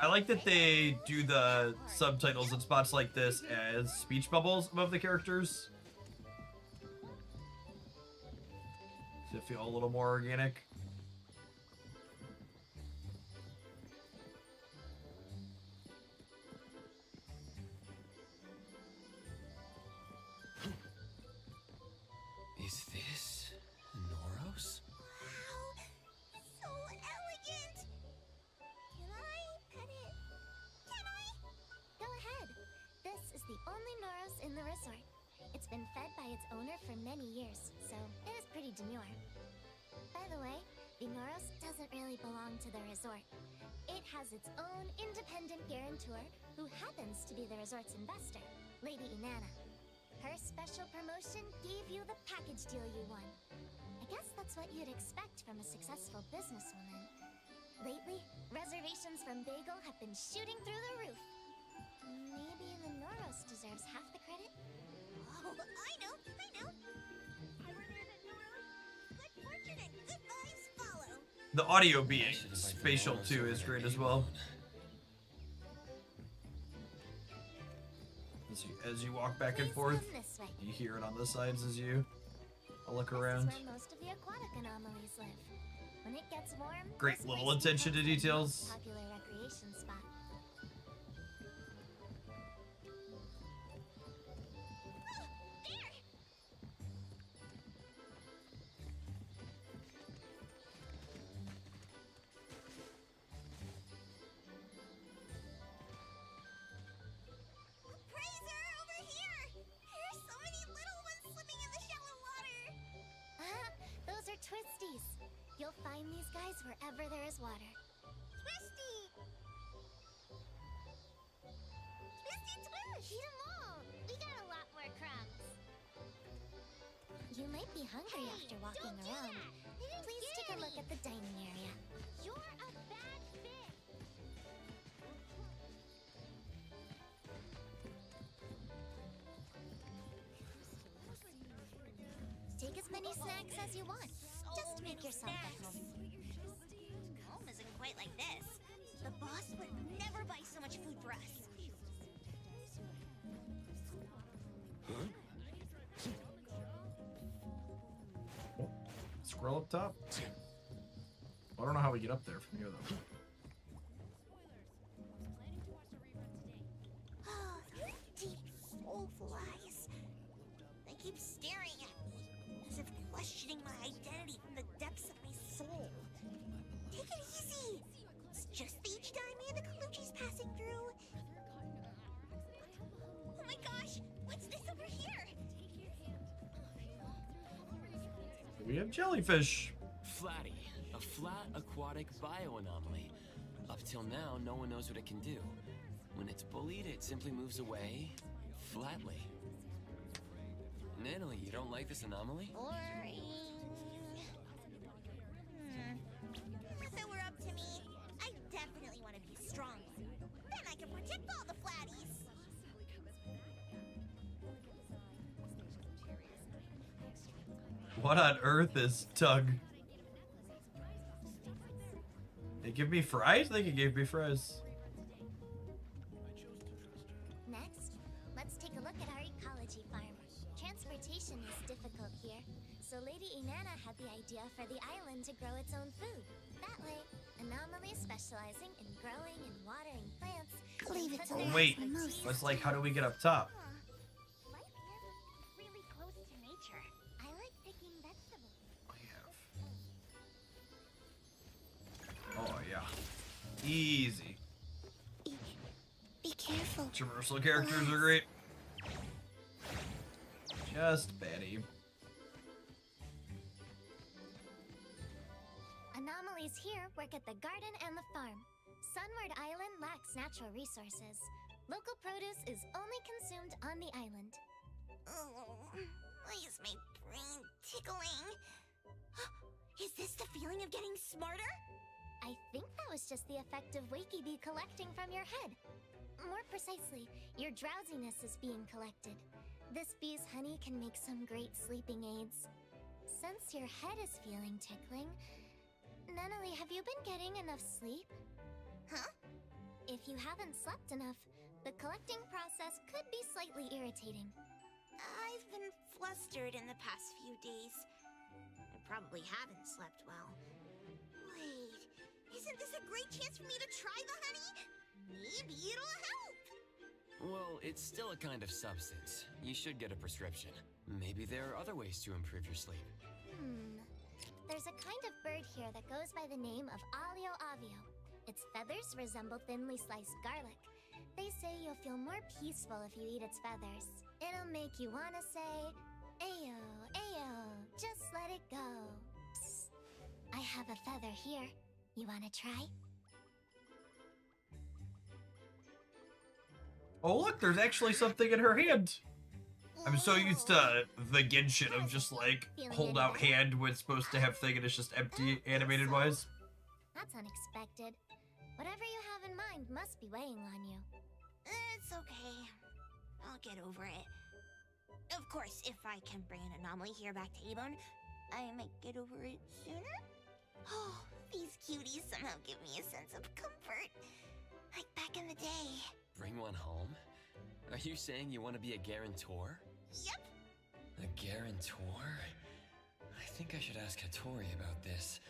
A: I like that they do the subtitles in spots like this as speech bubbles above the characters. To feel a little more organic.
K: Is this Noros?
G: Wow, so elegant. Can I pet it? Can I? Go ahead. This is the only Noros in the resort. It's been fed by its owner for many years, so it is pretty demure. By the way, the Noros doesn't really belong to the resort. It has its own independent guarantor, who happens to be the resort's investor, Lady Inanna. Her special promotion gave you the package deal you won. I guess that's what you'd expect from a successful businesswoman. Lately, reservations from Bagel have been shooting through the roof. Maybe the Noros deserves half the credit? Oh, I know! Ever there's a Noros, good fortune and good vibes follow.
A: The audio being spatial too is great as well. As you walk back and forth, you hear it on the sides as you look around.
G: This is where most of the aquatic anomalies live. When it gets warm,
A: Great
G: this
A: little
G: place
A: attention to
G: becomes a
A: details.
G: popular recreation spot. Praiser, over here! There's so many little ones swimming in the shallow water! Those are twisties. You'll find these guys wherever there is water. Twisty! Twisty Twish! Eat 'em all! We got a lot more crumbs. You might be hungry after walking around. Please take a look at the dining area. You're a bad fit! Take as many snacks as you want. Just make yourself at home. Home isn't quite like this. The boss would never buy so much food for us.
A: Scroll up top. I don't know how we get up there from here though.
G: Deep, soulful eyes. They keep staring at me, as if questioning my identity from the depths of my soul. Take it easy. It's just the Ichidai the Kaluchi's passing through. Oh my gosh, what's this over here?
A: We have jellyfish.
K: Flatty, a flat aquatic bioanomaly. Up till now, no one knows what it can do. When it's bullied, it simply moves away, flatly. Natalie, you don't like this anomaly?
G: Boring. If it were up to me, I definitely want to be strong. Then I can protect all the flatties.
A: What on earth is Tug? They give me fries? They could give me fries.
G: Next, let's take a look at our ecology farm. Transportation is difficult here, so Lady Inanna had the idea for the island to grow its own food. That way, anomalies specializing in growing and watering plants. Leave it to
A: Oh wait, it's like how do we get up top?
G: Life here is really close to nature. I like picking vegetables.
A: Oh yeah. Easy.
G: Be careful.
A: Traversal characters are great. Just Betty.
G: Anomalies here work at the garden and the farm. Sunward Island lacks natural resources. Local produce is only consumed on the island. Oh, why is my brain tickling? Is this the feeling of getting smarter? I think that was just the effect of Wakey Bee collecting from your head. More precisely, your drowsiness is being collected. This bee's honey can make some great sleeping aids. Since your head is feeling tickling, Nunnally, have you been getting enough sleep? Huh? If you haven't slept enough, the collecting process could be slightly irritating.
L: I've been flustered in the past few days. I probably haven't slept well. Wait, isn't this a great chance for me to try the honey? Maybe it'll help!
K: Well, it's still a kind of substance. You should get a prescription. Maybe there are other ways to improve your sleep.
G: There's a kind of bird here that goes by the name of Alio Avio. Its feathers resemble thinly sliced garlic. They say you'll feel more peaceful if you eat its feathers. It'll make you wanna say, Ayo, Ayo, just let it go. Psst. I have a feather here. You wanna try?
A: Oh look, there's actually something in her hand. I'm so used to the Genshin of just like hold out hand when it's supposed to have thing and it's just empty animated wise.
G: That's unexpected. Whatever you have in mind must be weighing on you.
L: It's okay. I'll get over it. Of course, if I can bring an anomaly here back to Avon, I might get over it sooner. Oh, these cuties somehow give me a sense of comfort. Like back in the day.
K: Bring one home? Are you saying you want to be a guarantor?
L: Yep.
K: A guarantor? I think I should ask Hattori about this.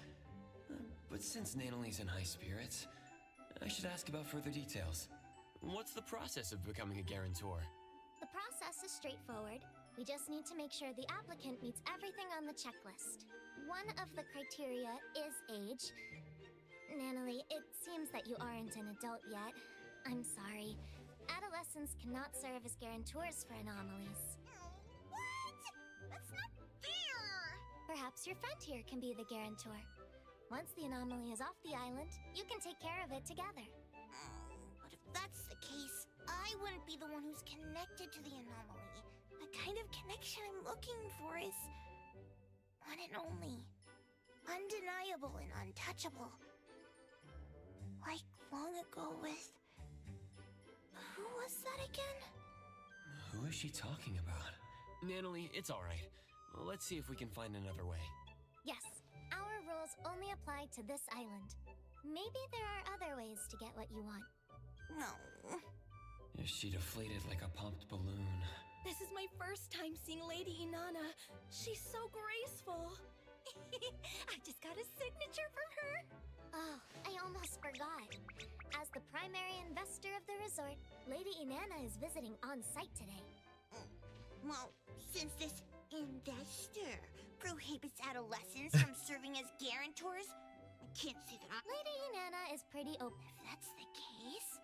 K: But since Nanoli's in high spirits, I should ask about further details. What's the process of becoming a guarantor?
G: The process is straightforward. We just need to make sure the applicant meets everything on the checklist. One of the criteria is age. Nanoli, it seems that you aren't an adult yet. I'm sorry. Adolescents cannot serve as guarantors for anomalies.
L: What? That's not fair!
G: Perhaps your friend here can be the guarantor. Once the anomaly is off the island, you can take care of it together.
L: But if that's the case, I wouldn't be the one who's connected to the anomaly. The kind of connection I'm looking for is one and only. Undeniable and untouchable. Like long ago with... Who was that again?
K: Who is she talking about? Nanoli, it's alright. Let's see if we can find another way.
G: Yes, our rules only apply to this island. Maybe there are other ways to get what you want.
L: No.
K: Is she deflated like a popped balloon?
I: This is my first time seeing Lady Inanna. She's so graceful. I just got a signature from her.
G: Oh, I almost forgot. As the primary investor of the resort, Lady Inanna is visiting on site today.
L: Well, since this investor prohibits adolescents from serving as guarantors, I can't say that
G: Lady Inanna is pretty open.
L: If that's the case,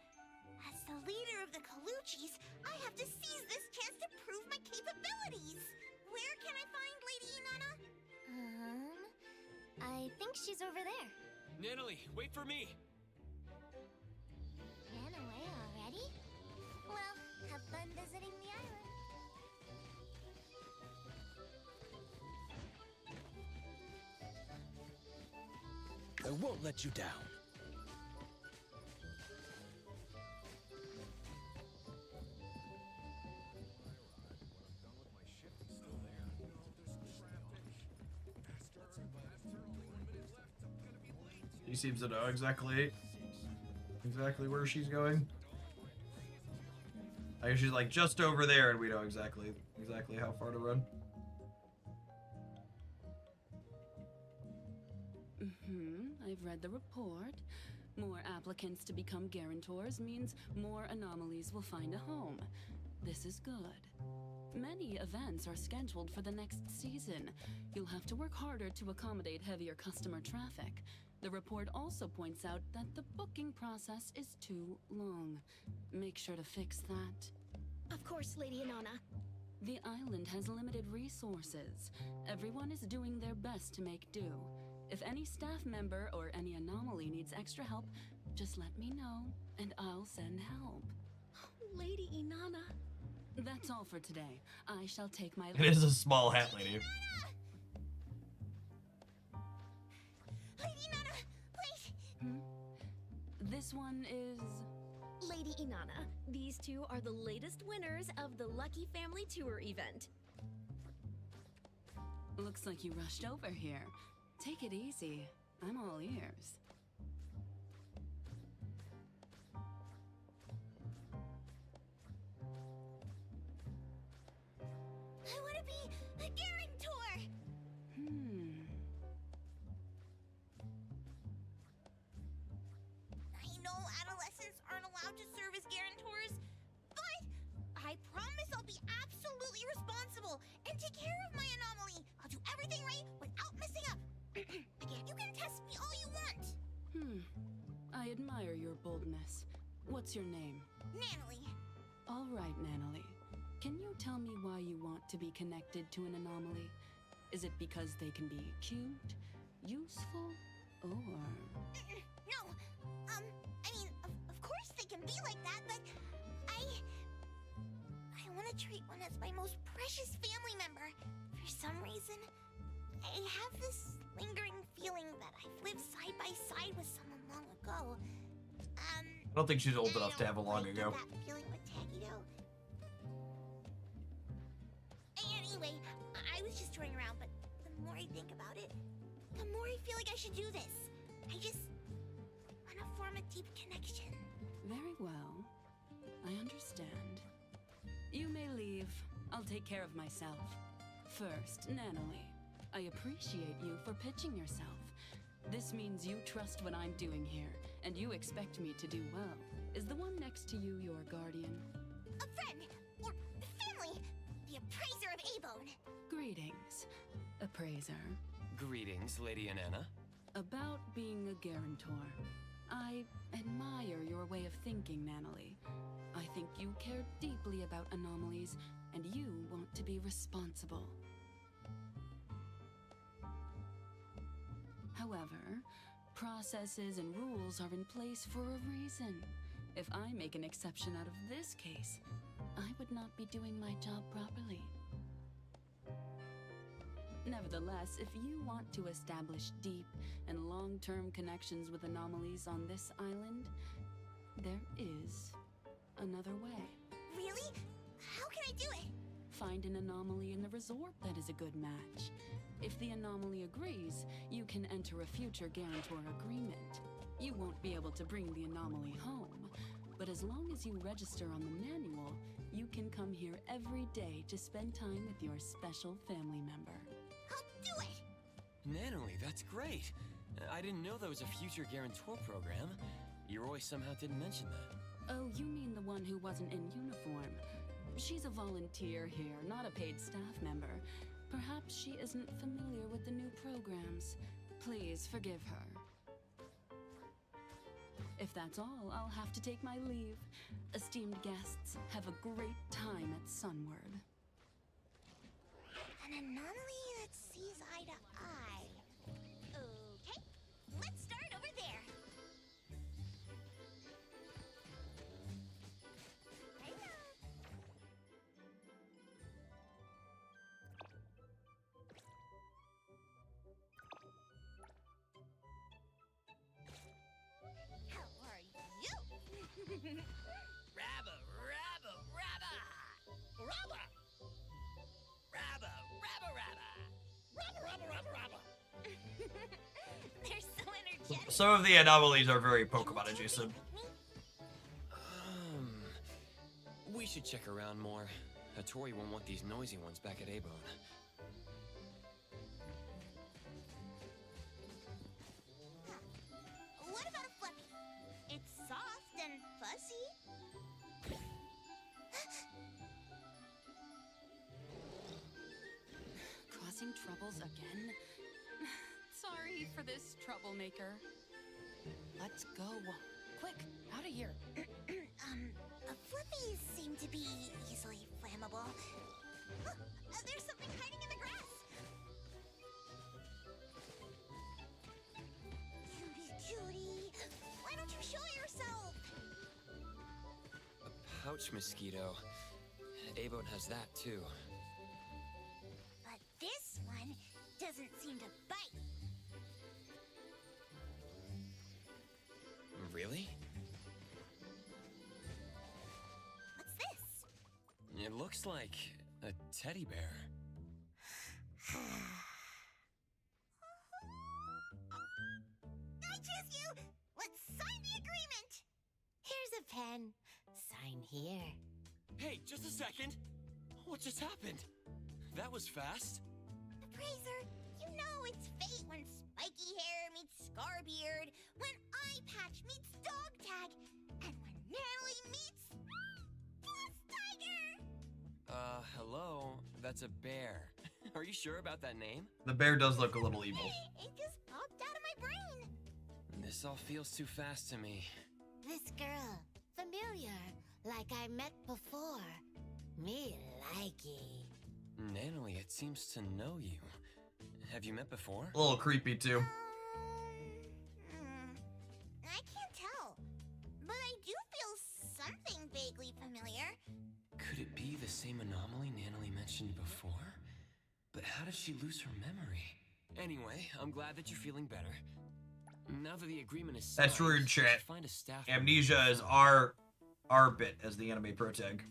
L: as the leader of the Colucci's, I have to seize this chance to prove my capabilities. Where can I find Lady Inanna?
G: I think she's over there.
K: Nanoli, wait for me!
G: Ran away already? Well, have fun visiting the island.
H: I won't let you down.
A: He seems to know exactly where she's going. I guess she's like just over there, and we know exactly how far to run.
M: I've read the report. More applicants to become guarantors means more anomalies will find a home. This is good. Many events are scheduled for the next season. You'll have to work harder to accommodate heavier customer traffic. The report also points out that the booking process is too long. Make sure to fix that.
I: Of course, Lady Inanna.
M: The island has limited resources. Everyone is doing their best to make do. If any staff member or any anomaly needs extra help, just let me know, and I'll send help.
I: Lady Inanna.
M: That's all for today. I shall take my...
A: It is a small hat lady.
L: Lady Inanna, wait!
M: This one is...
I: Lady Inanna, these two are the latest winners of the Lucky Family Tour event.
M: Looks like you rushed over here. Take it easy. I'm all ears.
L: aren't allowed to serve as guarantors. But I promise I'll be absolutely responsible and take care of my anomaly. I'll do everything right without messing up. Again, you can test me all you want.
M: I admire your boldness. What's your name?
L: Natalie.
M: All right, Natalie. Can you tell me why you want to be connected to an anomaly? Is it because they can be cute, useful, or...
L: No. I mean, of course they can be like that, but I want to treat one as my most precious family member. For some reason, I have this lingering feeling that I've lived side by side with someone long ago.
A: I don't think she's old enough to have a long ago.
L: That feeling with Taggy, though. Anyway, I was just toying around, but the more I think about it, the more I feel like I should do this. I just want to form a deep connection.
M: Very well. I understand. You may leave. I'll take care of myself. First, Natalie, I appreciate you for pitching yourself. This means you trust what I'm doing here, and you expect me to do well. Is the one next to you your guardian?
L: A friend, or family, the appraiser of A-Bone.
M: Greetings, appraiser.
K: Greetings, Lady Anana.
M: About being a guarantor. I admire your way of thinking, Natalie. I think you care deeply about anomalies, and you want to be responsible. However, processes and rules are in place for a reason. If I make an exception out of this case, I would not be doing my job properly. Nevertheless, if you want to establish deep and long-term connections with anomalies on this island, there is another way.
L: Really? How can I do it?
M: Find an anomaly in the resort that is a good match. If the anomaly agrees, you can enter a future guarantor agreement. You won't be able to bring the anomaly home, but as long as you register on the manual, you can come here every day to spend time with your special family member.
L: I'll do it!
K: Natalie, that's great. I didn't know there was a future guarantor program. Your Roy somehow didn't mention that.
M: Oh, you mean the one who wasn't in uniform. She's a volunteer here, not a paid staff member. Perhaps she isn't familiar with the new programs. Please forgive her. If that's all, I'll have to take my leave. Esteemed guests, have a great time at Sunward.
L: An anomaly that sees eye to eye. Okay, let's start over there. How are you?
J: Rabba, rabba, rabba! Rabba! Rabba, rabba, rabba! Rabba, rabba, rabba, rabba!
L: They're so energetic.
A: Some of the anomalies are very Pokemon adjacent.
K: We should check around more. Hattori won't want these noisy ones back at A-Bone.
L: What about a fluffy? It's soft and fuzzy.
M: Causing troubles again? Sorry for this, troublemaker. Let's go. Quick, out of here.
L: Fluffies seem to be easily flammable. There's something hiding in the grass. Cutie, why don't you show yourself?
K: A pouch mosquito. A-Bone has that too.
L: But this one doesn't seem to bite.
K: Really?
L: What's this?
K: It looks like a teddy bear.
L: I choose you! Let's sign the agreement! Here's a pen. Sign here.
K: Hey, just a second. What just happened? That was fast.
L: Appraiser, you know it's fate when spiky hair meets Scarbeard, when eye patch meets dog tag, and when Natalie meets Boss Tiger.
K: Hello? That's a bear. Are you sure about that name?
A: The bear does look a little evil.
L: It just popped out of my brain.
K: This all feels too fast to me.
L: This girl, familiar, like I met before. Me likey.
K: Natalie, it seems to know you. Have you met before?
A: A little creepy too.
L: I can't tell, but I do feel something vaguely familiar.
K: Could it be the same anomaly Natalie mentioned before? But how did she lose her memory? Anyway, I'm glad that you're feeling better. Now that the agreement is signed,
A: That's rude, chat.
K: find a staff
A: Amnesia is our bit as the anime pro tag.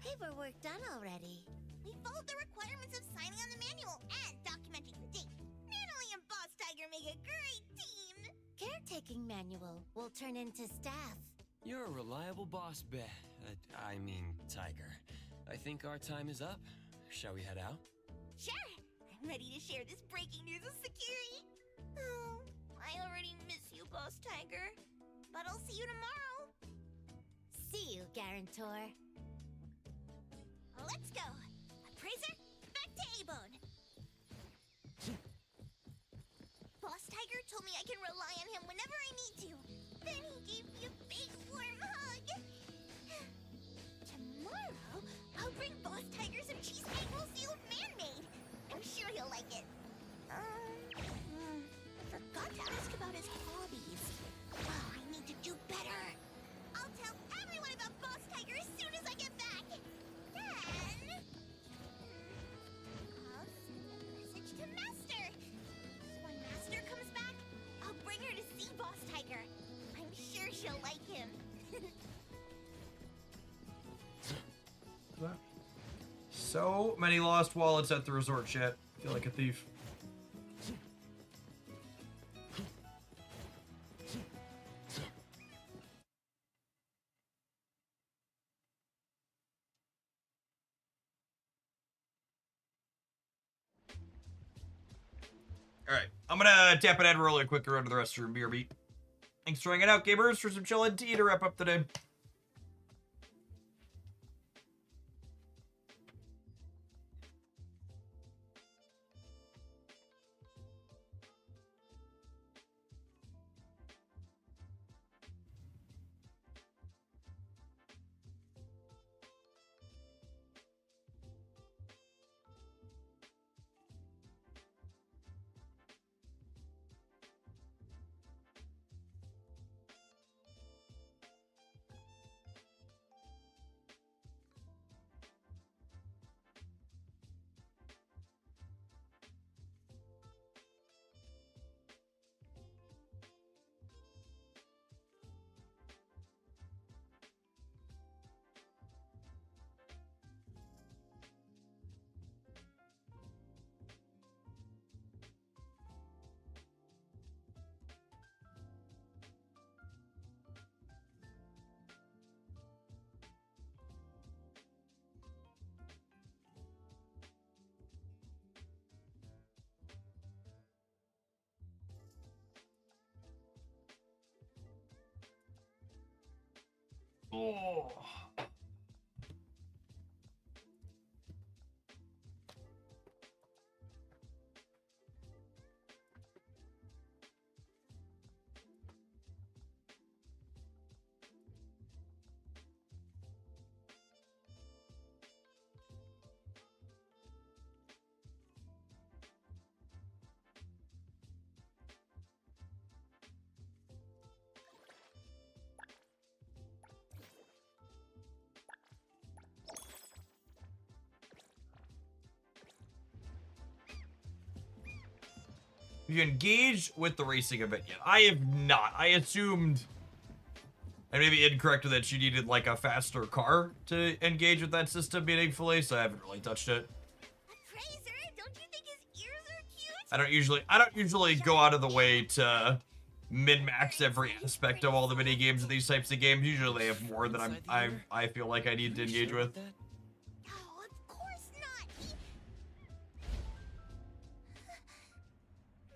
L: Paperwork done already. We followed the requirements of signing on the manual and documenting the date. Natalie and Boss Tiger make a great team. Caretaking manual will turn into staff.
K: You're a reliable boss, Tiger. I think our time is up. Shall we head out?
L: Sure. I'm ready to share this breaking news with security. Oh, I already miss you, Boss Tiger. But I'll see you tomorrow. See you, Guarantor. Let's go. Appraiser, back to A-Bone. Boss Tiger told me I can rely on him whenever I need to. Then he gave me a big warm hug. Tomorrow, I'll bring Boss Tiger some cheesecake we'll sealed man-made. I'm sure he'll like it. Forgot to ask about his hobbies. Oh, I need to do better. I'll tell everyone about Boss Tiger as soon as I get back. Then, I'll send a message to Master. When Master comes back, I'll bring her to see Boss Tiger. I'm sure she'll like him.
A: So many lost wallets at the resort, chat. I feel like a thief. Alright, I'm gonna tap an ad really quick to run to the restroom. Beer beat. Thanks for hanging out, gamers, for some chill and tea to wrap up the day. Oh. Have you engaged with the racing event yet? I have not. I assumed, and maybe incorrect, that you needed like a faster car to engage with that system meaningfully, so I haven't really touched it.
L: Appraiser, don't you think his ears are cute?
A: I don't usually go out of the way to min-max every aspect of all the mini games of these types of games. Usually they have more than I feel like I need to engage with.
L: Oh, of course not.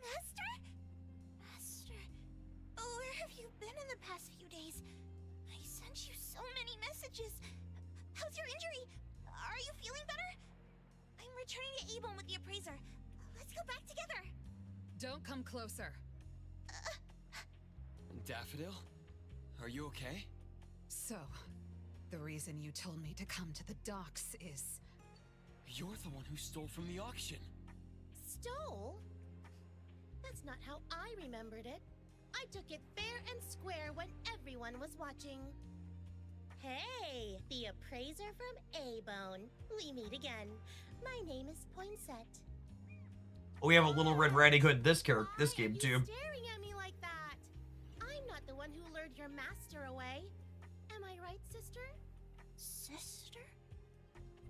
L: Master? Oh, where have you been in the past few days? I sent you so many messages. How's your injury? Are you feeling better? I'm returning to Avon with the appraiser. Let's go back together.
N: Don't come closer.
K: Daffodil? Are you okay?
N: So, the reason you told me to come to the docks is...
K: You're the one who stole from the auction.
O: Stole? That's not how I remembered it. I took it fair and square when everyone was watching. Hey, the appraiser from A-Bone. We meet again. My name is Poinsett.
A: We have a Little Red Riding Hood this game too.
O: Staring at me like that. I'm not the one who lured your master away. Am I right, sister?
L: Sister?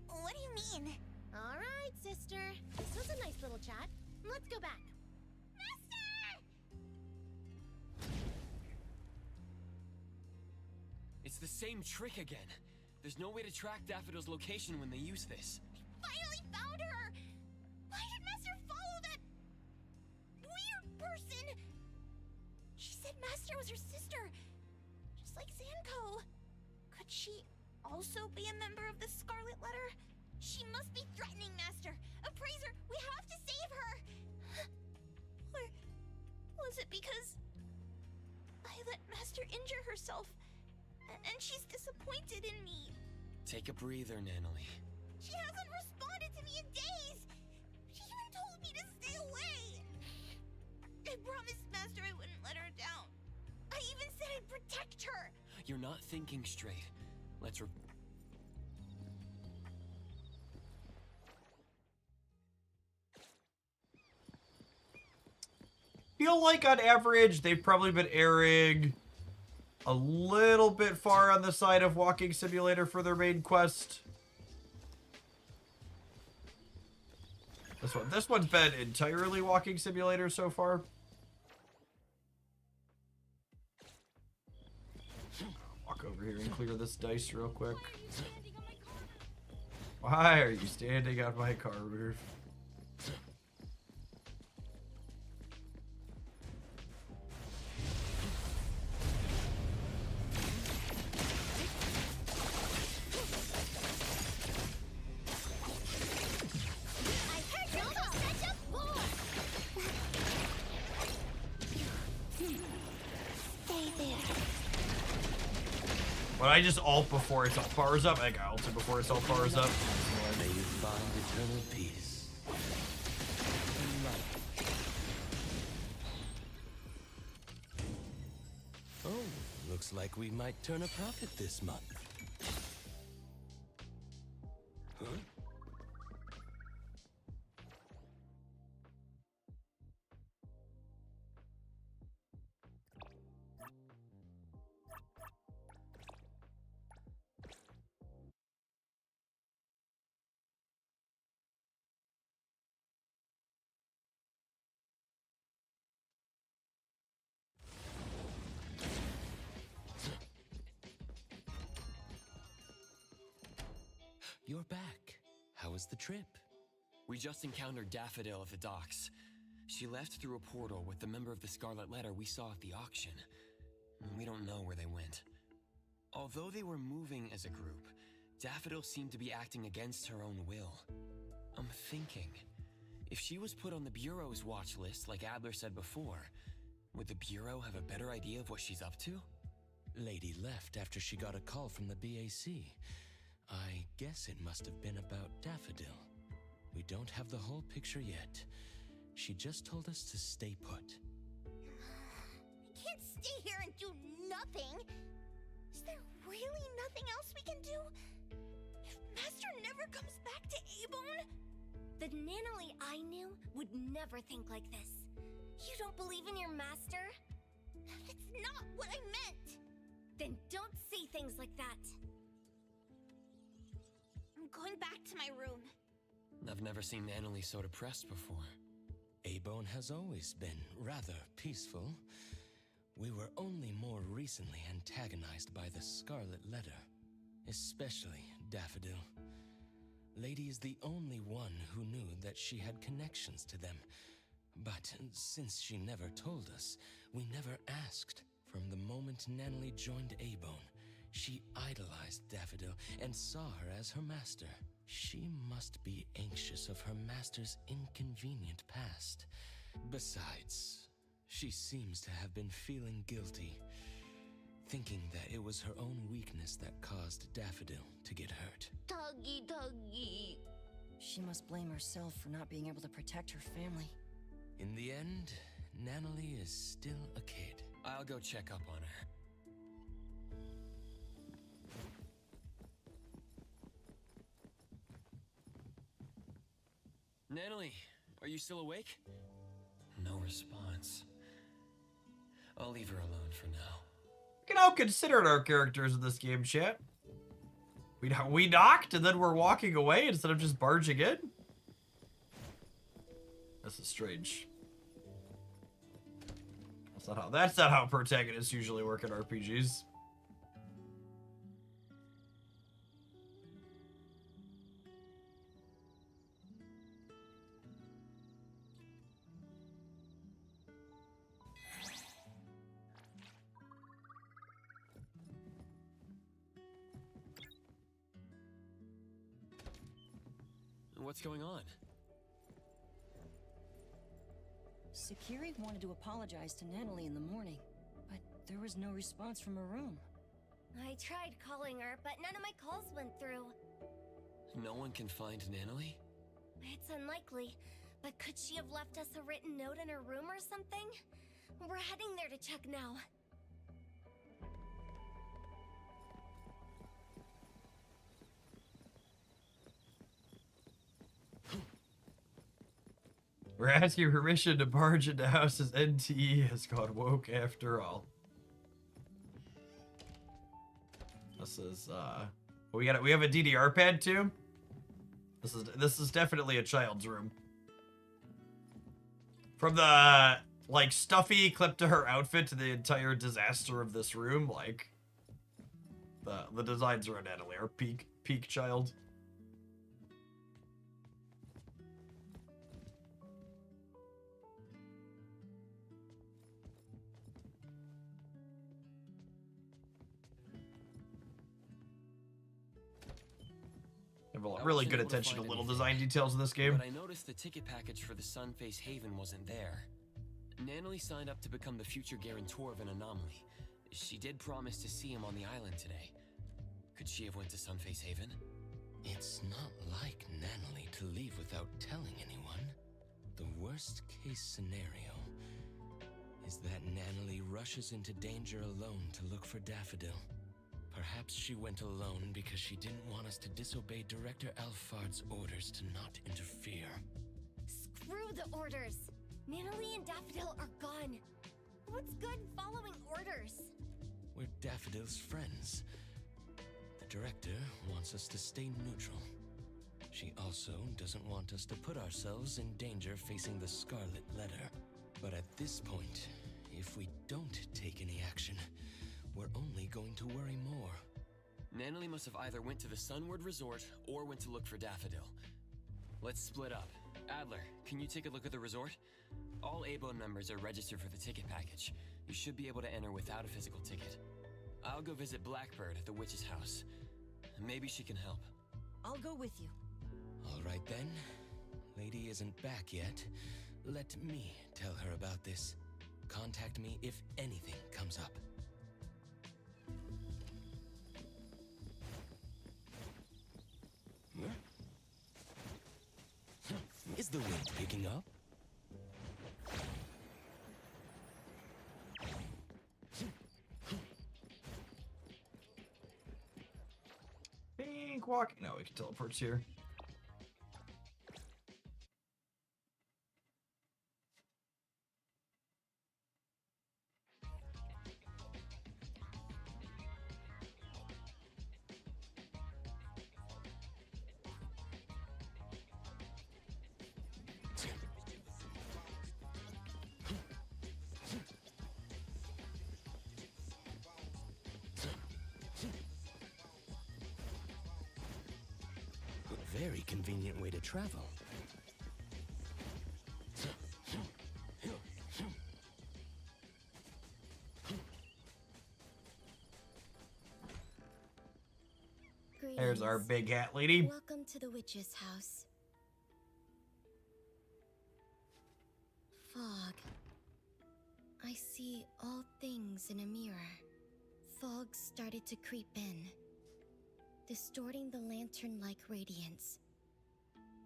L: What do you mean?
O: All right, sister. This was a nice little chat. Let's go back.
K: It's the same trick again. There's no way to track Daffodil's location when they use this.
L: Finally found her! Why did Master follow that weird person? She said Master was her sister, just like Zanko. Could she also be a member of the Scarlet Letter? She must be threatening Master. Appraiser, we have to save her! Or was it because I let Master injure herself, and she's disappointed in me?
K: Take a breather, Nanalie.
L: She hasn't responded to me in days! She even told me to stay away! I promised Master I wouldn't let her down. I even said I'd protect her!
K: You're not thinking straight. Let's
A: Feel like on average they've probably been airing a little bit far on the side of Walking Simulator for their main quest. This one's been entirely Walking Simulator so far. Walk over here and clear this dice real quick. Why are you standing on my car roof? But I just ult before it's all bars up. I got ulted before it's all bars up.
E: May you find eternal peace. Oh, looks like we might turn a profit this month. Huh? You're back. How was the trip?
K: We just encountered Daffodil at the docks. She left through a portal with the member of the Scarlet Letter we saw at the auction. We don't know where they went. Although they were moving as a group, Daffodil seemed to be acting against her own will. I'm thinking, if she was put on the Bureau's watch list like Adler said before, would the Bureau have a better idea of what she's up to?
E: Lady left after she got a call from the BAC. I guess it must have been about Daffodil. We don't have the whole picture yet. She just told us to stay put.
L: I can't stay here and do nothing. Is there really nothing else we can do? If Master never comes back to A-Bone?
G: The Nanalie I knew would never think like this. You don't believe in your master?
L: That's not what I meant!
G: Then don't say things like that.
L: I'm going back to my room.
K: I've never seen Nanalie so depressed before.
E: A-Bone has always been rather peaceful. We were only more recently antagonized by the Scarlet Letter, especially Daffodil. Lady is the only one who knew that she had connections to them. But since she never told us, we never asked. From the moment Nanalie joined A-Bone, She idolized Daffodil and saw her as her master. She must be anxious of her master's inconvenient past. Besides, she seems to have been feeling guilty, thinking that it was her own weakness that caused Daffodil to get hurt.
L: Tuggy, Tuggy.
F: She must blame herself for not being able to protect her family.
E: In the end, Nanalie is still a kid.
K: I'll go check up on her. Nanalie, are you still awake? No response. I'll leave her alone for now.
A: Look at how considerate our characters in this game, chat. We knocked and then we're walking away instead of just barging in. This is strange. That's not how protagonists usually work in RPGs.
K: What's going on?
F: Sakiri wanted to apologize to Natalie in the morning, but there was no response from her room.
G: I tried calling her, but none of my calls went through.
K: No one can find Nanalie?
G: It's unlikely, but could she have left us a written note in her room or something? We're heading there to check now.
A: We're asking permission to barge into houses. NTE has gone woke after all. This is we have a DDR pad too. This is definitely a child's room. From the like stuffy clip to her outfit to the entire disaster of this room, like the designs around Natalie are peak child. Really good attention to little design details in this game.
K: But I noticed the ticket package for the Sunface Haven wasn't there. Nanalie signed up to become the future guarantor of an anomaly. She did promise to see him on the island today. Could she have went to Sunface Haven?
E: It's not like Nanalie to leave without telling anyone. The worst case scenario is that Nanalie rushes into danger alone to look for Daffodil. Perhaps she went alone because she didn't want us to disobey Director Alfard's orders to not interfere.
G: Screw the orders! Nanalie and Daffodil are gone. What's good following orders?
E: We're Daffodil's friends. The Director wants us to stay neutral. She also doesn't want us to put ourselves in danger facing the Scarlet Letter. But at this point, if we don't take any action, we're only going to worry more.
K: Nanalie must have either went to the Sunward Resort or went to look for Daffodil. Let's split up. Adler, can you take a look at the resort? All ABO members are registered for the ticket package. You should be able to enter without a physical ticket. I'll go visit Blackbird at the witch's house. Maybe she can help.
F: I'll go with you.
E: All right then. Lady isn't back yet. Let me tell her about this. Contact me if anything comes up. Is the wind picking up?
A: Pink walk. No, we can teleport here.
E: Very convenient way to travel.
A: There's our big hat lady.
G: Welcome to the witch's house. Fog. I see all things in a mirror. Fog started to creep in, distorting the lantern-like radiance.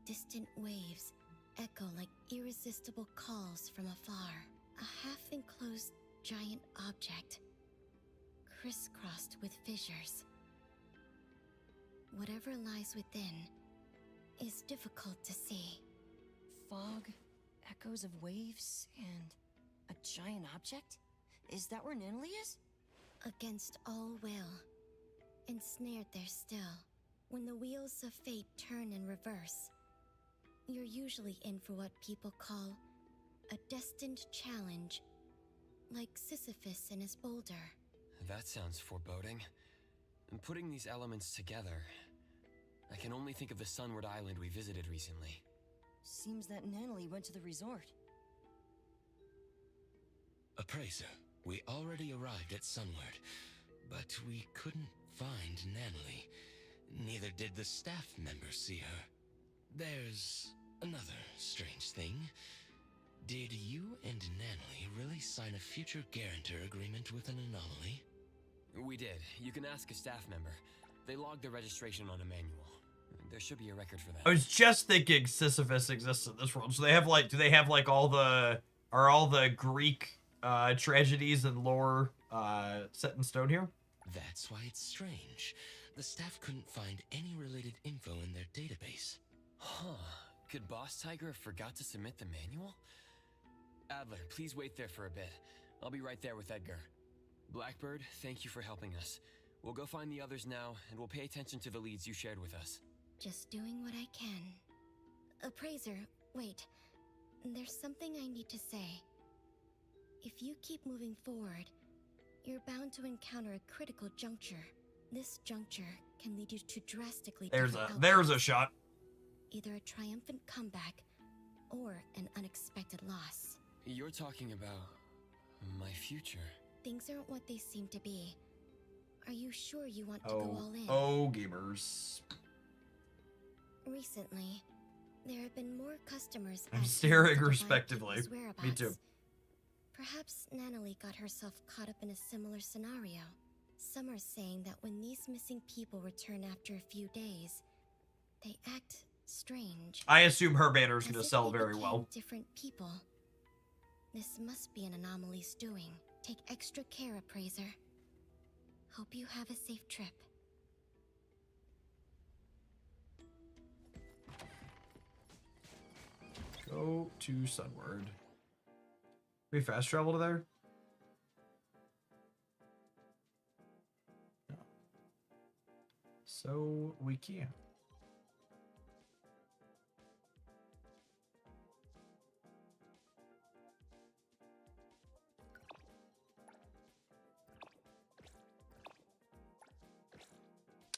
G: Distant waves echo like irresistible calls from afar. A half-enclosed giant object, crisscrossed with fissures. Whatever lies within is difficult to see.
F: Fog, echoes of waves, and a giant object? Is that where Natalie is?
G: Against all will, ensnared there still. When the wheels of fate turn in reverse, you're usually in for what people call a destined challenge, like Sisyphus and his boulder.
K: That sounds foreboding. And putting these elements together, I can only think of the Sunward Island we visited recently.
F: Seems that Natalie went to the resort.
E: Appraiser, we already arrived at Sunward, but we couldn't find Natalie. Neither did the staff members see her. There's another strange thing. Did you and Natalie really sign a future guarantor agreement with an anomaly?
K: We did. You can ask a staff member. They logged their registration on a manual. There should be a record for that.
A: I was just thinking Sisyphus exists in this world. So they have like, do they have like all the Greek tragedies and lore set in stone here?
E: That's why it's strange. The staff couldn't find any related info in their database.
K: Huh. Could Boss Tiger have forgot to submit the manual? Adler, please wait there for a bit. I'll be right there with Edgar. Blackbird, thank you for helping us. We'll go find the others now, and we'll pay attention to the leads you shared with us.
G: Just doing what I can. Appraiser, wait. There's something I need to say. If you keep moving forward, you're bound to encounter a critical juncture. This juncture can lead you to drastically different
A: there's a shot.
G: Either a triumphant comeback or an unexpected loss.
K: You're talking about my future.
G: Things aren't what they seem to be. Are you sure you want to go all in?
A: Oh, gamers.
G: Recently, there have been more customers.
A: I'm staring respectively. Me too.
G: Perhaps Natalie got herself caught up in a similar scenario. Some are saying that when these missing people return after a few days, they act strange.
A: I assume her banner is going to sell very well.
G: Different people. This must be an anomaly's doing. Take extra care, Appraiser. Hope you have a safe trip.
A: Go to Sunward. We fast travel to there? No. So we can.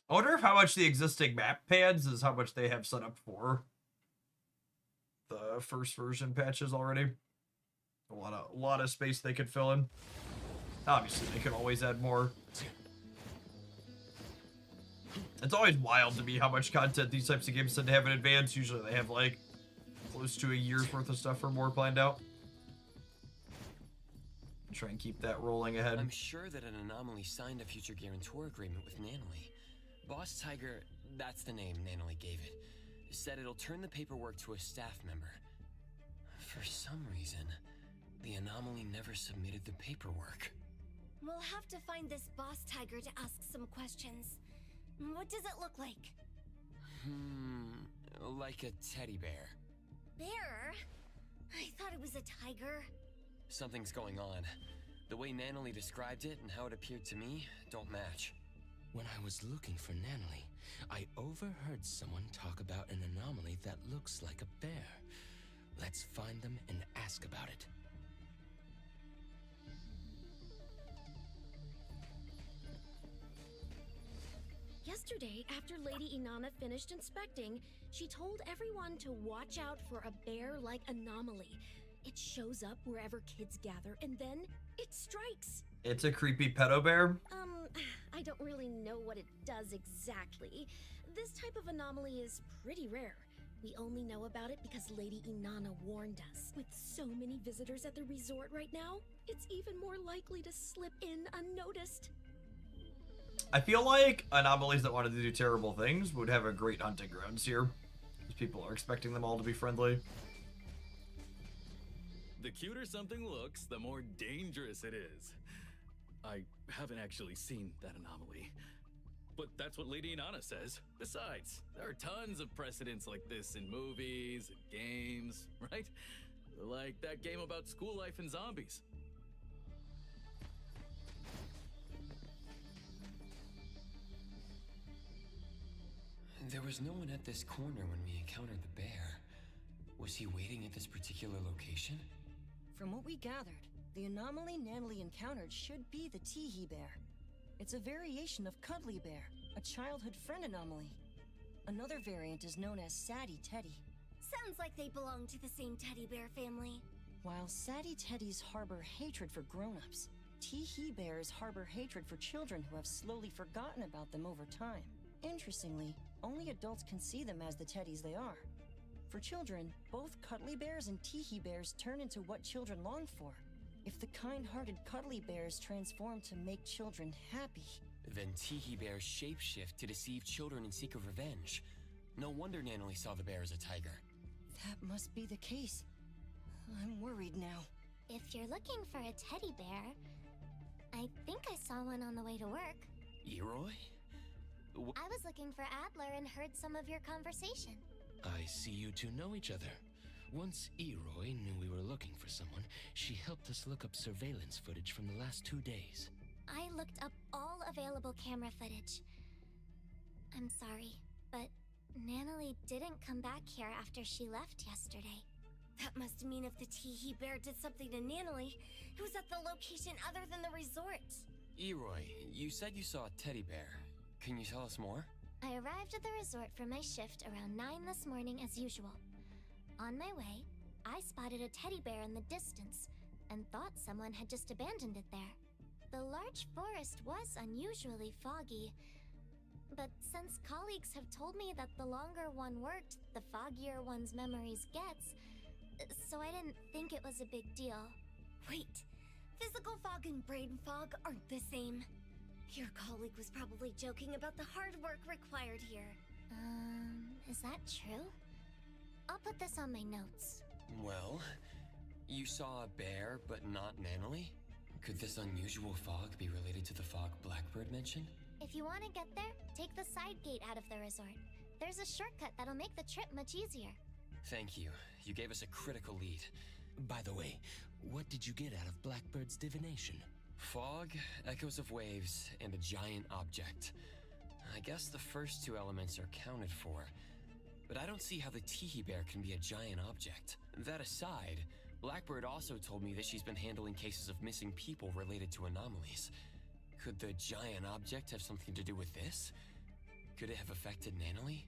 A: I wonder if how much the existing map pads is how much they have set up for the first version patches already. A lot of space they could fill in. Obviously, they could always add more. It's always wild to me how much content these types of games tend to have in advance. Usually they have like close to a year's worth of stuff or more planned out. Try and keep that rolling ahead.
K: I'm sure that an anomaly signed a future guarantor agreement with Natalie. Boss Tiger, that's the name Natalie gave it, said it'll turn the paperwork to a staff member. For some reason, the anomaly never submitted the paperwork.
G: We'll have to find this Boss Tiger to ask some questions. What does it look like?
K: Like a teddy bear.
G: Bear? I thought it was a tiger.
K: Something's going on. The way Natalie described it and how it appeared to me don't match.
E: When I was looking for Natalie, I overheard someone talk about an anomaly that looks like a bear. Let's find them and ask about it.
O: Yesterday, after Lady Inanna finished inspecting, she told everyone to watch out for a bear-like anomaly. It shows up wherever kids gather, and then it strikes.
A: It's a creepy pedo bear?
O: I don't really know what it does exactly. This type of anomaly is pretty rare. We only know about it because Lady Inanna warned us. With so many visitors at the resort right now, it's even more likely to slip in unnoticed.
A: I feel like anomalies that wanted to do terrible things would have a great hunting grounds here. Because people are expecting them all to be friendly.
P: The cuter something looks, the more dangerous it is. I haven't actually seen that anomaly. But that's what Lady Inanna says. Besides, there are tons of precedents like this in movies and games, right? Like that game about school life and zombies.
K: There was no one at this corner when we encountered the bear. Was he waiting at this particular location?
F: From what we gathered, the anomaly Natalie encountered should be the Teehee Bear. It's a variation of Cuddly Bear, a childhood friend anomaly. Another variant is known as Sadie Teddy.
G: Sounds like they belong to the same teddy bear family.
F: While Sadie Teddies harbor hatred for grown-ups, Teehee Bears harbor hatred for children who have slowly forgotten about them over time. Interestingly, only adults can see them as the teddies they are. For children, both Cuddly Bears and Teehee Bears turn into what children long for. If the kind-hearted Cuddly Bears transform to make children happy,
K: Then Teehee Bears shapeshift to deceive children and seek a revenge. No wonder Nanalie saw the bear as a tiger.
F: that must be the case. I'm worried now.
L: If you're looking for a teddy bear, I think I saw one on the way to work.
K: Eroy?
L: I was looking for Adler and heard some of your conversation.
E: I see you two know each other. Once Eroy knew we were looking for someone, she helped us look up surveillance footage from the last 2 days.
L: I looked up all available camera footage. I'm sorry, but Nanalie didn't come back here after she left yesterday.
G: That must mean if the Teehee Bear did something to Nanalie, it was at the location other than the resort.
K: Eroy, you said you saw a teddy bear. Can you tell us more?
L: I arrived at the resort for my shift around 9 this morning as usual. On my way, I spotted a teddy bear in the distance and thought someone had just abandoned it there. The large forest was unusually foggy, but since colleagues have told me that the longer one worked, the foggier one's memories gets, so I didn't think it was a big deal.
G: Wait, physical fog and brain fog aren't the same. Your colleague was probably joking about the hard work required here.
L: Is that true? I'll put this on my notes.
K: Well, you saw a bear, but not Nanalie? Could this unusual fog be related to the fog Blackbird mentioned?
L: If you want to get there, take the side gate out of the resort. There's a shortcut that'll make the trip much easier.
K: Thank you. You gave us a critical lead.
E: By the way, what did you get out of Blackbird's divination?
K: Fog, echoes of waves, and a giant object. I guess the first two elements are counted for, but I don't see how the Teehee Bear can be a giant object. That aside, Blackbird also told me that she's been handling cases of missing people related to anomalies. Could the giant object have something to do with this? Could it have affected Nanalie?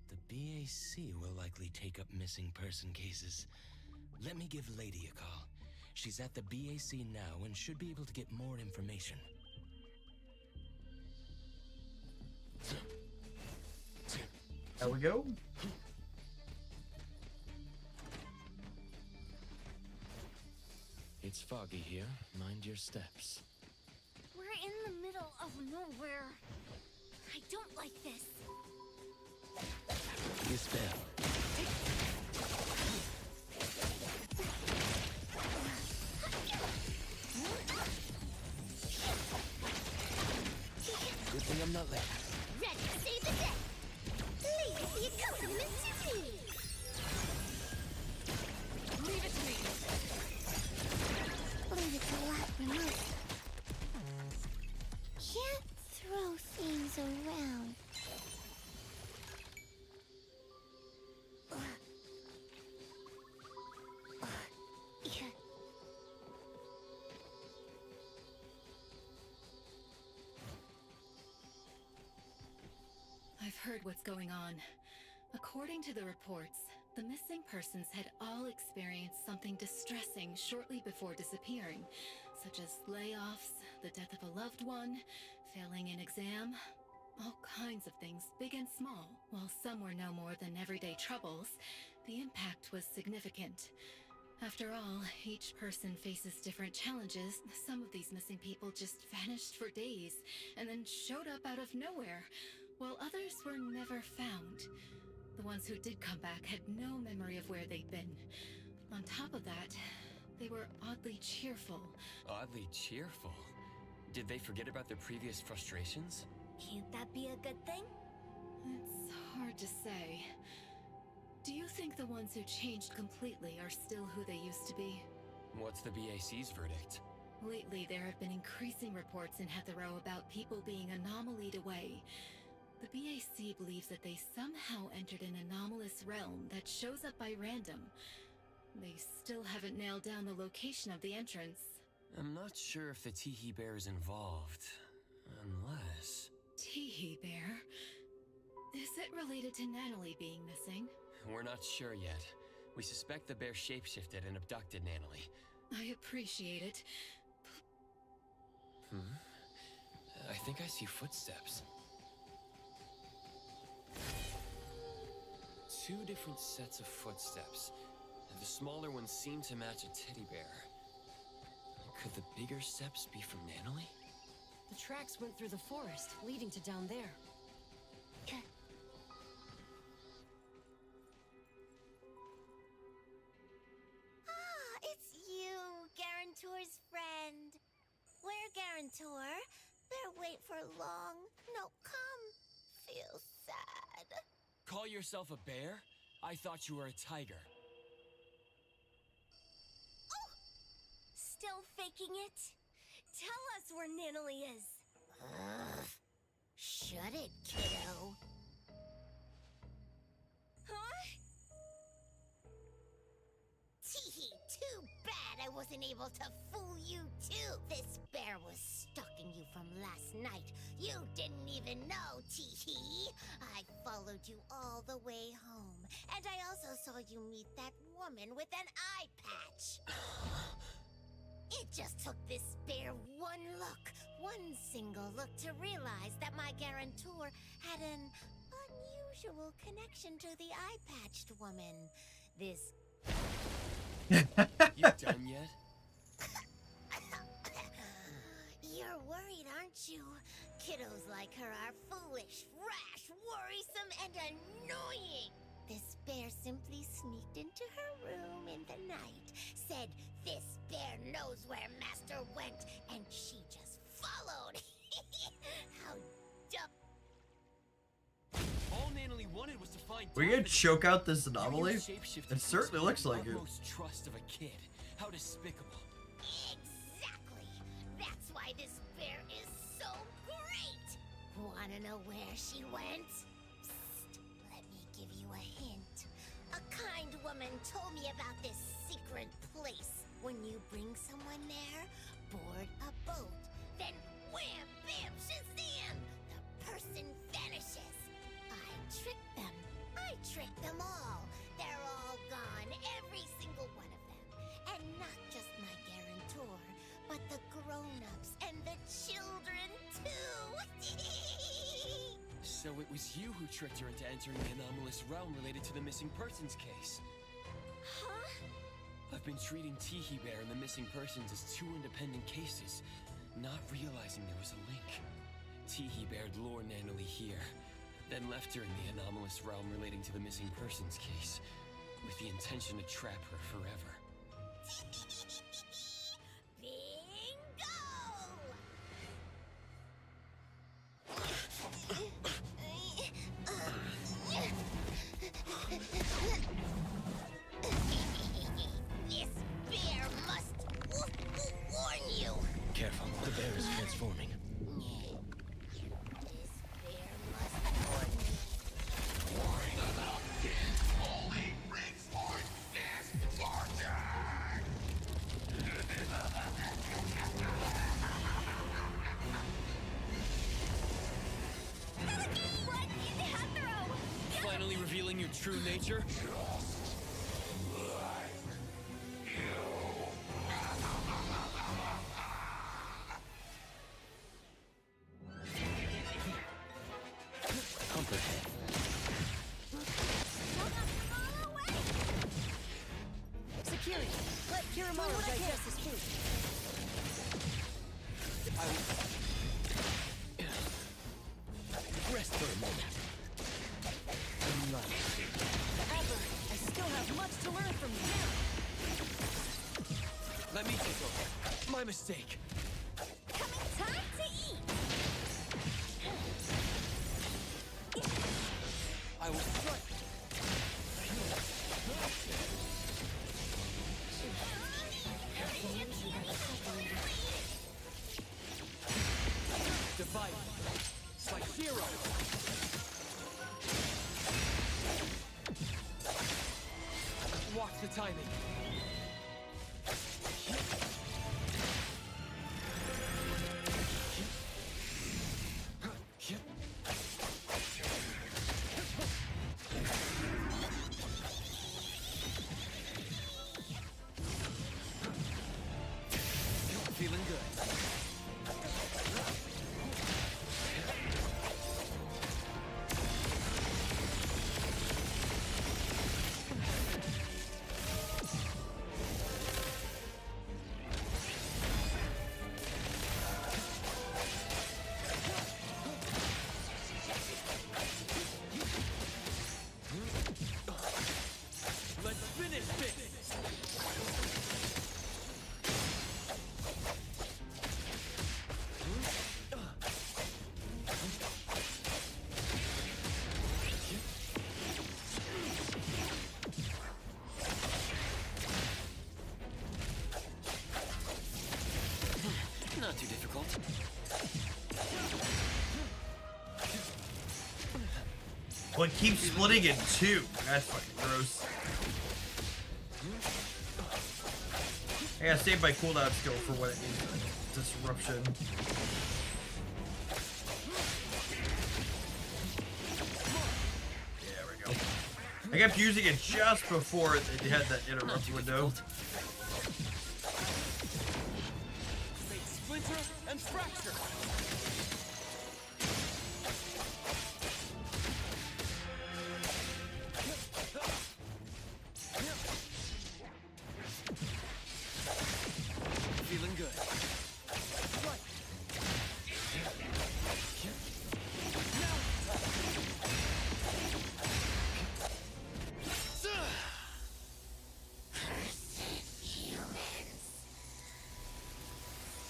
E: The BAC will likely take up missing person cases. Let me give Lady a call. She's at the BAC now and should be able to get more information.
A: There we go.
E: It's foggy here. Mind your steps.
G: We're in the middle of nowhere. I don't like this.
E: Dispel. Good thing I'm not late.
L: Ready to save the day! Please be accompaniment to me!
O: Leave it to me!
L: Leave it to what remote. Can't throw things around.
I: I've heard what's going on. According to the reports, the missing persons had all experienced something distressing shortly before disappearing, such as layoffs, the death of a loved one, failing an exam.
Q: All kinds of things, big and small. While some were no more than everyday troubles, the impact was significant. After all, each person faces different challenges. Some of these missing people just vanished for days, and then showed up out of nowhere, while others were never found. The ones who did come back had no memory of where they'd been. On top of that, they were oddly cheerful.
K: Oddly cheerful? Did they forget about their previous frustrations?
G: Can't that be a good thing?
Q: It's hard to say. Do you think the ones who changed completely are still who they used to be?
K: What's the BAC's verdict?
Q: Lately, there have been increasing reports in Heathrow about people being anomalied away. The BAC believes that they somehow entered an anomalous realm that shows up by random. They still haven't nailed down the location of the entrance.
K: I'm not sure if the Teehee Bear is involved. Unless...
Q: Teehee Bear? Is it related to Natalie being missing?
K: We're not sure yet. We suspect the bear shapeshifted and abducted Natalie.
Q: I appreciate it.
K: I think I see footsteps. 2 different sets of footsteps. The smaller ones seem to match a teddy bear. Could the bigger steps be from Natalie?
F: The tracks went through the forest, leading to down there.
L: Ah, it's you, Garantor's friend. Where, Garantor? Better wait for long. No, come. Feel sad.
K: Call yourself a bear? I thought you were a tiger.
G: Still faking it? Tell us where Natalie is.
L: Shut it, kiddo.
G: Huh?
L: Teehee, too bad I wasn't able to fool you too. This bear was stalking you from last night. You didn't even know, Teehee. I followed you all the way home. And I also saw you meet that woman with an eye patch. It just took this bear one single look to realize that my guarantor had an unusual connection to the eye-patched woman. This...
K: You done yet?
L: You're worried, aren't you? Kiddos like her are foolish, rash, worrisome, and annoying. This bear simply sneaked into her room in the night, said this bear knows where Master went, and she just followed. How dumb.
K: All Natalie wanted was to find...
A: We can choke out this anomaly? It certainly looks like it.
K: Utmost trust of a kid. How despicable.
L: Exactly. That's why this bear is so great. Wanna know where she went? Psst, let me give you a hint. A kind woman told me about this secret place. When you bring someone there, board a boat, then wham, bam, shazam, the person vanishes. I tricked them. I tricked them all. They're all gone, every single one of them. And not just my guarantor, but the grown-ups and the children too.
K: So it was you who tricked her into entering the anomalous realm related to the missing persons case.
G: Huh?
K: I've been treating Teehee Bear and the missing persons as 2 independent cases, not realizing there was a link. Teehee Bear lured Natalie here, then left her in the anomalous realm relating to the missing persons case, with the intention to trap her forever.
L: This bear must warn you.
E: Careful, the bear is transforming.
L: This bear must warn you.
K: Finally revealing your true nature?
F: Kirimaru digest his food.
E: Rest for a moment.
F: Adler, I still have much to learn from you.
E: Let me take over. My mistake.
G: Time to eat!
E: I will strike. Divide. Like zero. Watch the timing. Feeling good. Let's finish this!
K: Not too difficult.
A: Well, it keeps splitting in two. That's fucking gross. I gotta save my cooldown skill for when it needs disruption. There we go. I kept using it just before it had that interrupt window.
E: Splinter and fracture. Feeling good.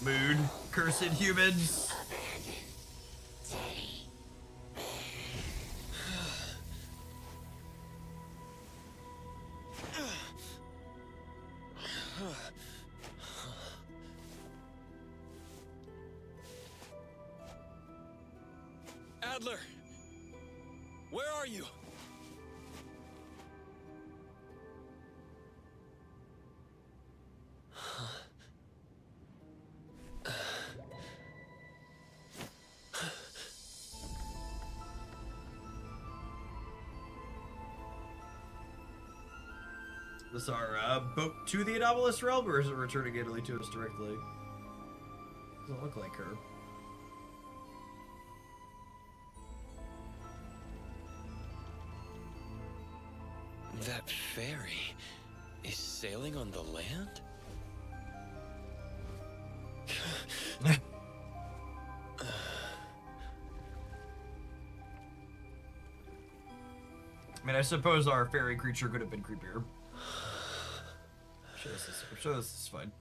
A: Mood. Cursed humans.
E: Adler, where are you?
A: This our boat to the anomalous realm, or is it returning Italy to us directly? Doesn't look like her.
K: That ferry is sailing on the land?
A: I mean, I suppose our fairy creature could have been creepier. I'm sure this is fine.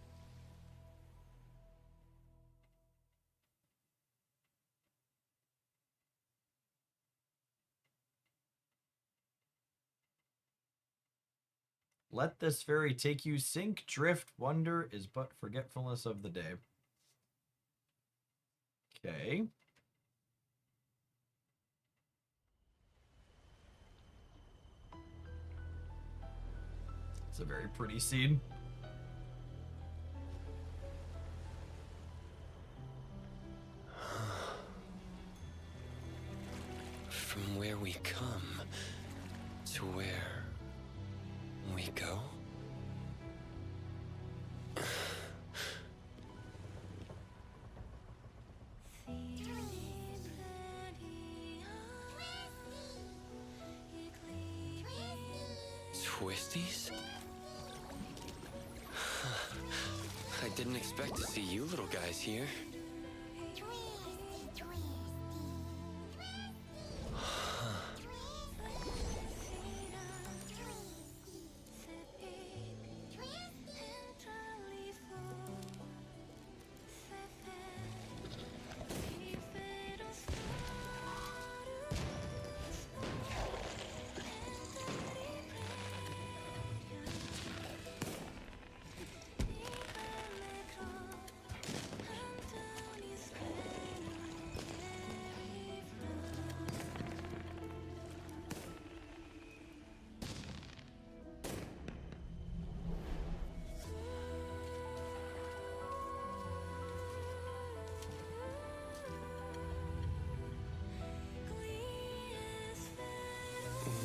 A: Let this ferry take you, sink, drift, wonder is but forgetfulness of the day. Okay. It's a very pretty scene.
K: From where we come to where we go? Twisties? I didn't expect to see you little guys here.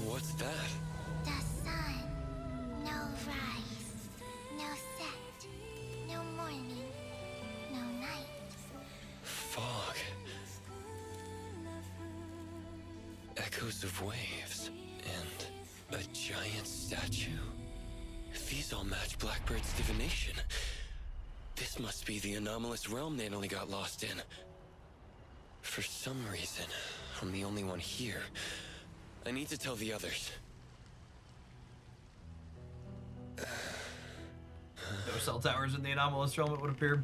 K: What's that?
L: The sun. No rise. No set. No morning. No night.
K: Fog. Echoes of waves. And a giant statue. These all match Blackbird's divination. This must be the anomalous realm Nanoly got lost in. For some reason, I'm the only one here. I need to tell the others.
A: No cell towers in the anomalous realm, it would appear.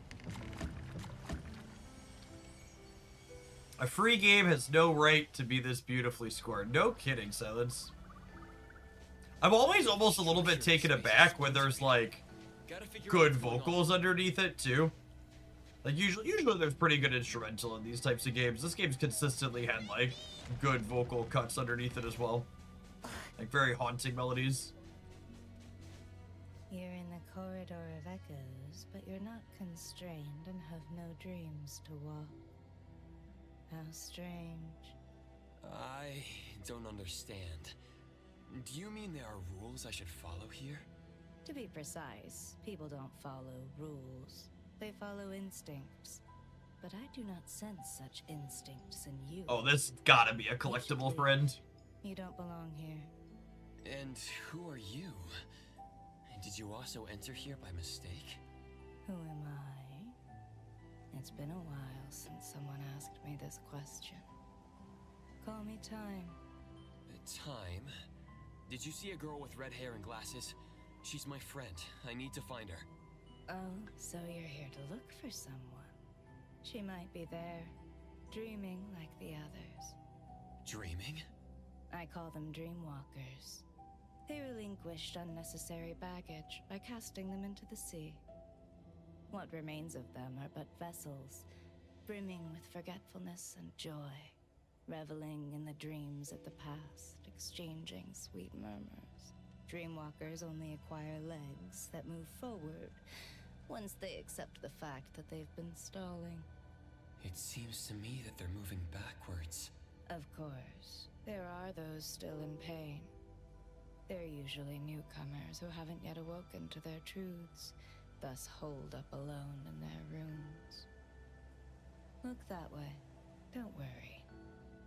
A: A free game has no right to be this beautifully scored. No kidding, Silence. I'm always almost a little bit taken aback when there's like good vocals underneath it too. Like usually there's pretty good instrumental in these types of games. This game's consistently had like good vocal cuts underneath it as well. Like very haunting melodies.
R: You're in the corridor of echoes, but you're not constrained and have no dreams to walk. How strange.
K: I don't understand. Do you mean there are rules I should follow here?
R: To be precise, people don't follow rules. They follow instincts. But I do not sense such instincts in you.
A: Oh, this gotta be a collectible, friend.
R: You don't belong here.
K: And who are you? Did you also enter here by mistake?
R: Who am I? It's been a while since someone asked me this question. Call me Time.
K: Time? Did you see a girl with red hair and glasses? She's my friend. I need to find her.
R: Oh, so you're here to look for someone. She might be there, dreaming like the others.
K: Dreaming?
R: I call them dreamwalkers. They relinquished unnecessary baggage by casting them into the sea. What remains of them are but vessels, brimming with forgetfulness and joy, reveling in the dreams of the past, exchanging sweet murmurs. Dreamwalkers only acquire legs that move forward once they accept the fact that they've been stalling.
K: It seems to me that they're moving backwards.
R: Of course, there are those still in pain. They're usually newcomers who haven't yet awoken to their truths, thus holed up alone in their rooms. Look that way. Don't worry.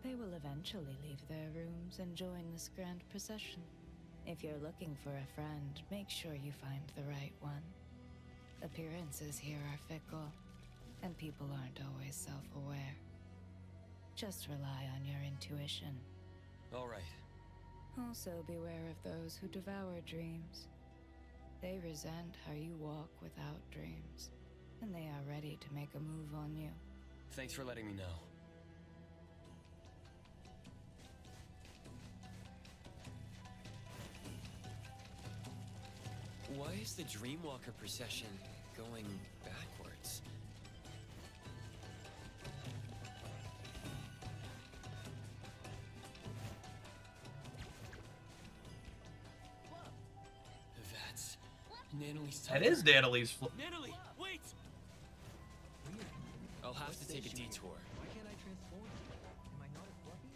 R: They will eventually leave their rooms and join this grand procession. If you're looking for a friend, make sure you find the right one. Appearances here are fickle, and people aren't always self-aware. Just rely on your intuition.
K: All right.
R: Also beware of those who devour dreams. They resent how you walk without dreams, and they are ready to make a move on you.
K: Thanks for letting me know. Why is the Dreamwalker procession going backwards? That's Nanoly's time.
A: That is Nanoly's
K: Nanoly, wait! I'll have to take a detour.
D: Why can't I transform? Am I not as fluffy?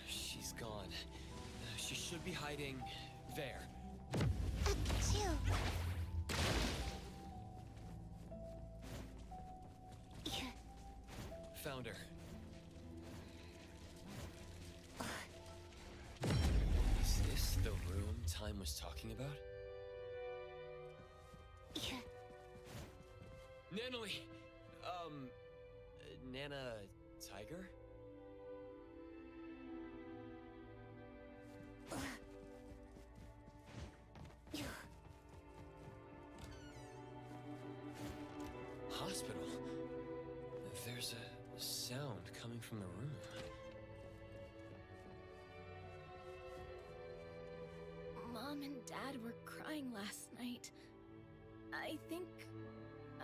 K: She's gone. She should be hiding there. Found her. Is this the room Time was talking about? Nanalie! Nana... Tiger? Hospital? There's a sound coming from the room.
Q: Mom and Dad were crying last night. I think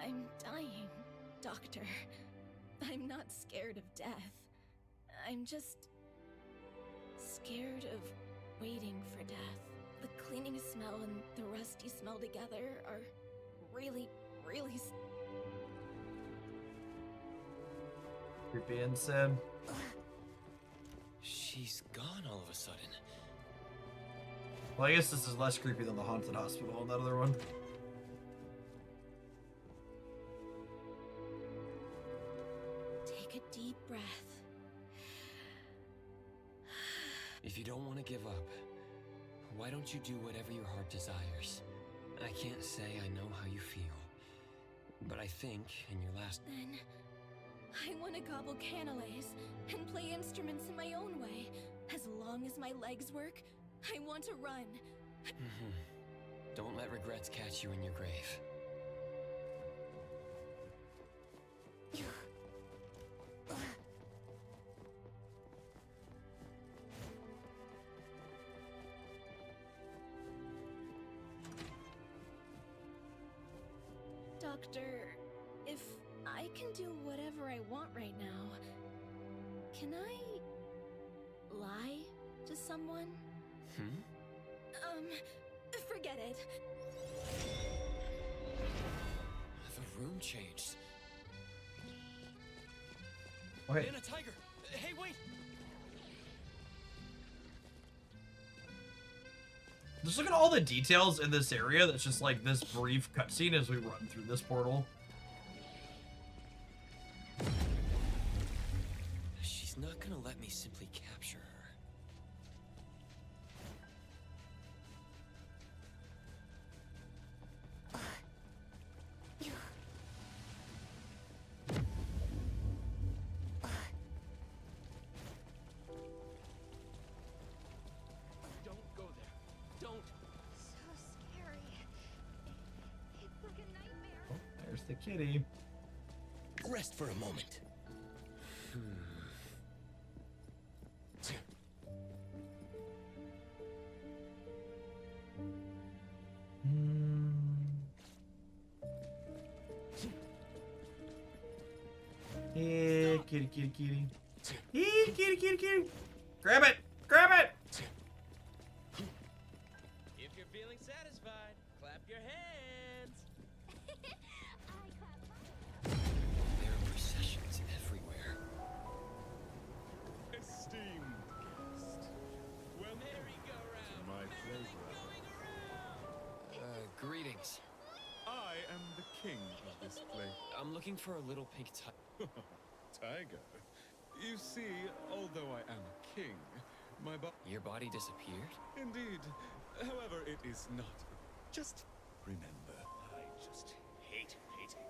Q: I'm dying, Doctor. I'm not scared of death. I'm just scared of waiting for death. The cleaning smell and the rusty smell together are really
A: Creepy and sad.
K: She's gone all of a sudden.
A: Well, I guess this is less creepy than the haunted hospital and that other one.
Q: Take a deep breath.
K: If you don't want to give up, why don't you do whatever your heart desires? I can't say I know how you feel, but I think in your last...
Q: Then I want to gobble canelays and play instruments in my own way. As long as my legs work, I want to run.
K: Don't let regrets catch you in your grave.
Q: Doctor, if I can do whatever I want right now, can I lie to someone? Forget it.
K: The room changed.
A: Okay.
K: Nana, Tiger! Hey, wait!
A: Just look at all the details in this area. That's just like this brief cutscene as we run through this portal.
K: She's not gonna let me simply capture her.
P: Don't go there. Don't.
G: So scary. It's like a nightmare.
A: Oh, there's the kitty.
E: Rest for a moment.
A: Yeah, kitty, kitty, kitty. Yeah, kitty, kitty, kitty. Grab it! Grab it!
E: If you're feeling satisfied, clap your hands.
K: There are processions everywhere.
B: Esteemed guest. Well,
E: merry-go-round.
B: my pleasure.
K: Greetings.
B: I am the king of this place.
K: I'm looking for a little pink
B: Tiger. You see, although I am a king, my
K: Your body disappeared?
B: Indeed. However, it is not. Just remember,
E: I just hate hating.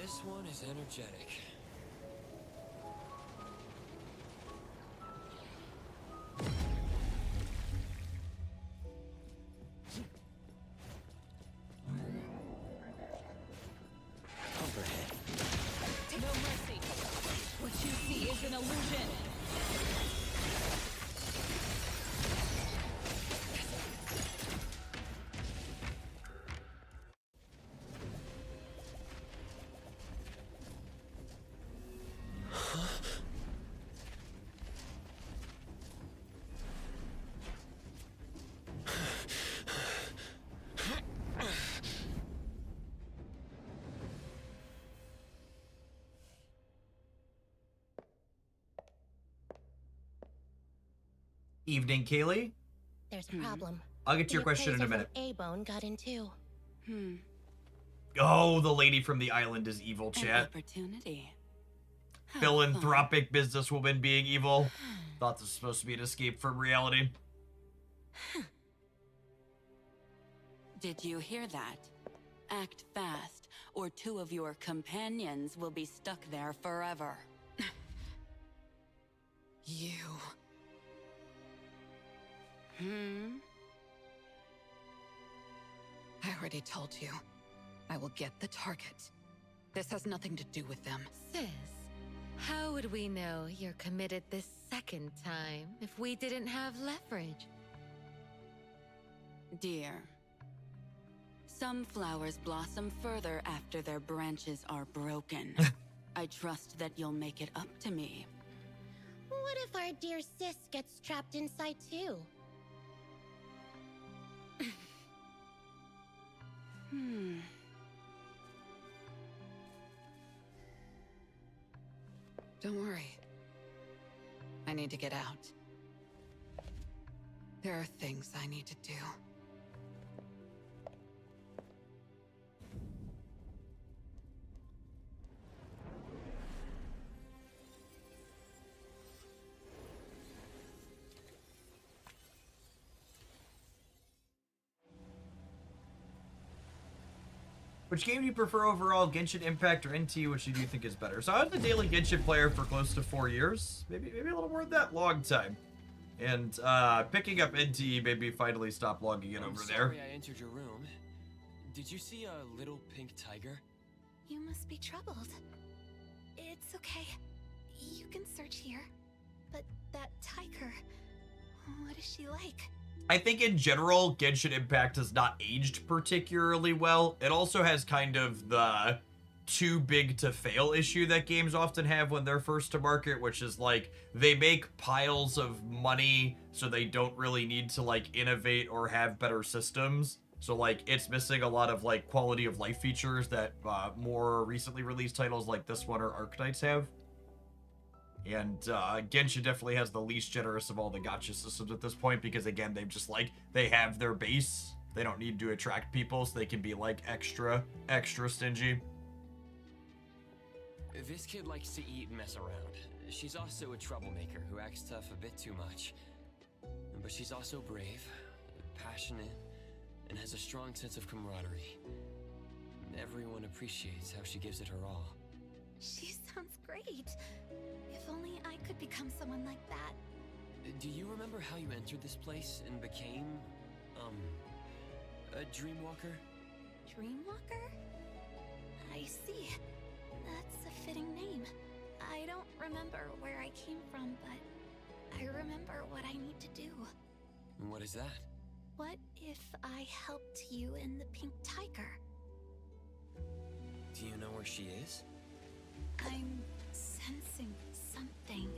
K: This one is energetic. Overhead.
M: No mercy. What you see is an illusion.
A: Evening, Kaylee.
O: There's a problem.
A: I'll get to your
O: The
A: question in a
O: appraiser
A: minute.
O: from A-Bone got in too.
A: Oh, the lady from the island is evil,
M: An
A: chat.
M: opportunity.
A: Philanthropic businesswoman being evil. Thought this was supposed to be an escape from reality.
M: Did you hear that? Act fast, or two of your companions will be stuck there forever.
N: You. I already told you. I will get the target. This has nothing to do with them.
R: Sis, how would we know you're committed this second time if we didn't have leverage?
M: Dear, some flowers blossom further after their branches are broken. I trust that you'll make it up to me.
O: What if our dear sis gets trapped inside too?
N: Don't worry. I need to get out. There are things I need to do.
A: Which game do you prefer overall, Genshin Impact or NT? Which do you think is better? So I was the daily Genshin player for close to 4 years, maybe a little more than that, long time. And picking up NT made me finally stop logging in over there.
K: Sorry I entered your room. Did you see a little pink tiger?
Q: You must be troubled. It's okay. You can search here. But that tiger, what is she like?
A: I think in general, Genshin Impact has not aged particularly well. It also has kind of the too big to fail issue that games often have when they're first to market, which is like they make piles of money so they don't really need to like innovate or have better systems. So like it's missing a lot of like quality of life features that more recently released titles like this one or Archetypes have. And Genshin definitely has the least generous of all the gacha systems at this point because again they have their base. They don't need to attract people, so they can be like extra stingy.
K: This kid likes to eat and mess around. She's also a troublemaker who acts tough a bit too much. But she's also brave, passionate, and has a strong sense of camaraderie. Everyone appreciates how she gives it her all.
Q: She sounds great. If only I could become someone like that.
K: Do you remember how you entered this place and became, a dreamwalker?
Q: Dreamwalker? I see. That's a fitting name. I don't remember where I came from, but I remember what I need to do.
K: What is that?
Q: What if I helped you and the pink tiger?
K: Do you know where she is?
Q: I'm sensing something.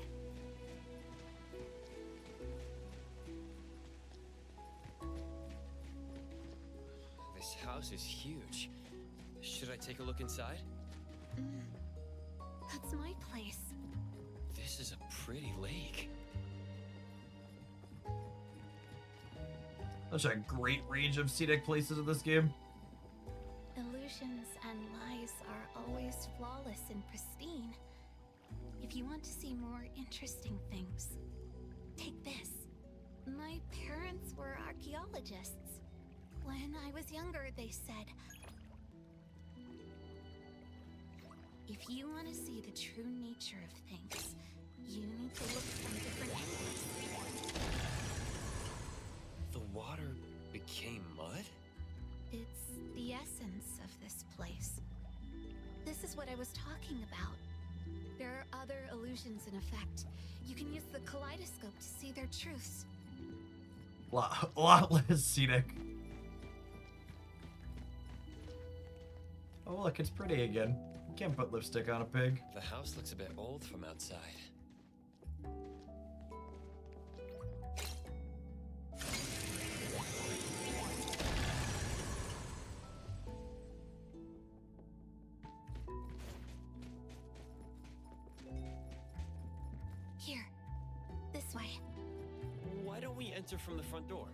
K: This house is huge. Should I take a look inside?
Q: That's my place.
K: This is a pretty lake.
A: There's a great range of scenic places in this game.
Q: Illusions and lies are always flawless and pristine. If you want to see more interesting things, take this. My parents were archaeologists. When I was younger, they said, if you want to see the true nature of things, you need to look from different angles.
K: The water became mud?
Q: It's the essence of this place. This is what I was talking about. There are other illusions in effect. You can use the kaleidoscope to see their truths.
A: A lot less scenic. Oh look, it's pretty again. You can't put lipstick on a pig.
K: The house looks a bit old from outside.
Q: Here, this way.
K: Why do enter from the front door.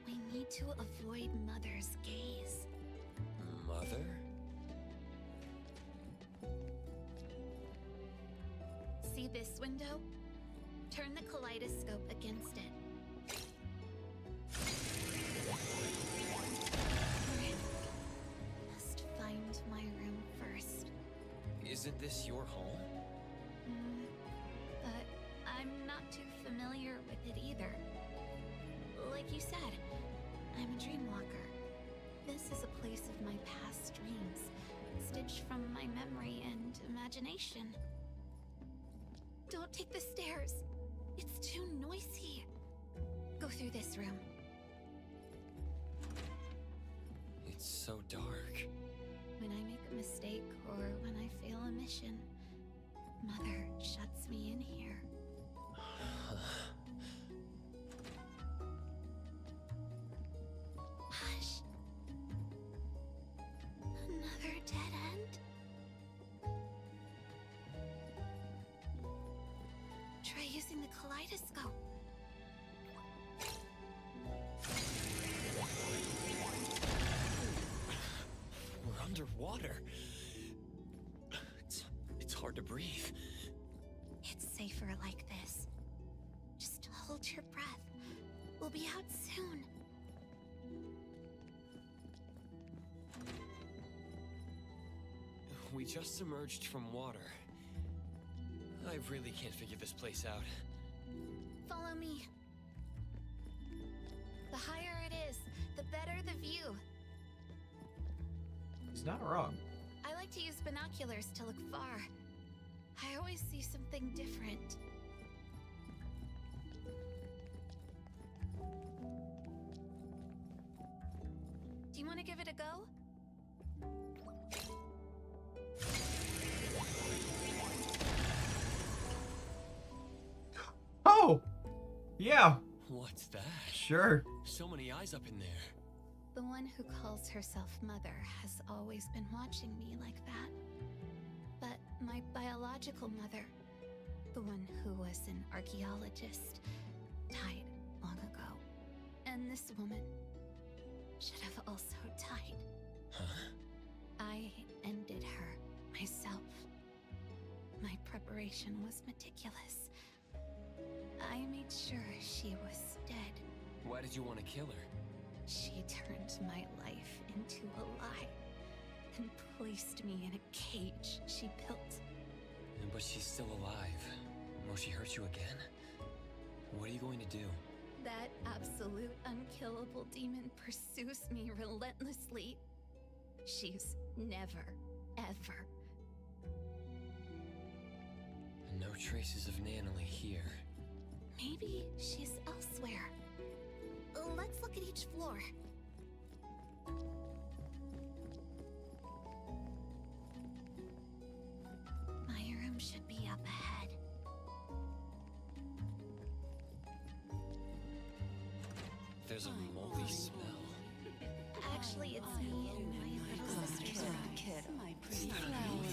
Q: We need to avoid Mother's gaze.
K: Mother?
Q: See this window? Turn the kaleidoscope against it. Must find my room first.
K: Isn't this your home?
Q: But I'm not too familiar with it either. Like you said, I'm a dreamwalker. This is a place of my past dreams, stitched from my memory and imagination. Don't take the stairs. It's too noisy. Go through this room.
K: It's so dark.
Q: When I make a mistake or when I fail a mission, Mother shuts me in here. Hush. Another dead end? Try using the kaleidoscope.
K: We're underwater. It's hard to breathe.
Q: It's safer like this. Just hold your breath. We'll be out soon.
K: We just emerged from water. I really can't figure this place out.
Q: Follow me. The higher it is, the better the view.
A: He's not wrong.
Q: I like to use binoculars to look far. I always see something different. Do you want to give it a go?
A: Oh! Yeah.
K: What's that?
A: Sure.
K: So many eyes up in there.
Q: The one who calls herself Mother has always been watching me like that. But my biological mother, the one who was an archaeologist, died long ago. And this woman should have also died.
K: Huh?
Q: I ended her myself. My preparation was meticulous. I made sure she was dead.
K: Why did you want to kill her?
Q: She turned my life into a lie and placed me in a cage she built.
K: But she's still alive. Will she hurt you again? What are you going to do?
Q: That absolute unkillable demon pursues me relentlessly. She's never, ever.
K: No traces of Nanalie here.
Q: Maybe she's elsewhere. Let's look at each floor. My room should be up ahead.
K: There's a moldy smell.
Q: Actually, it's me and my little sister's room.
R: My pretty flower.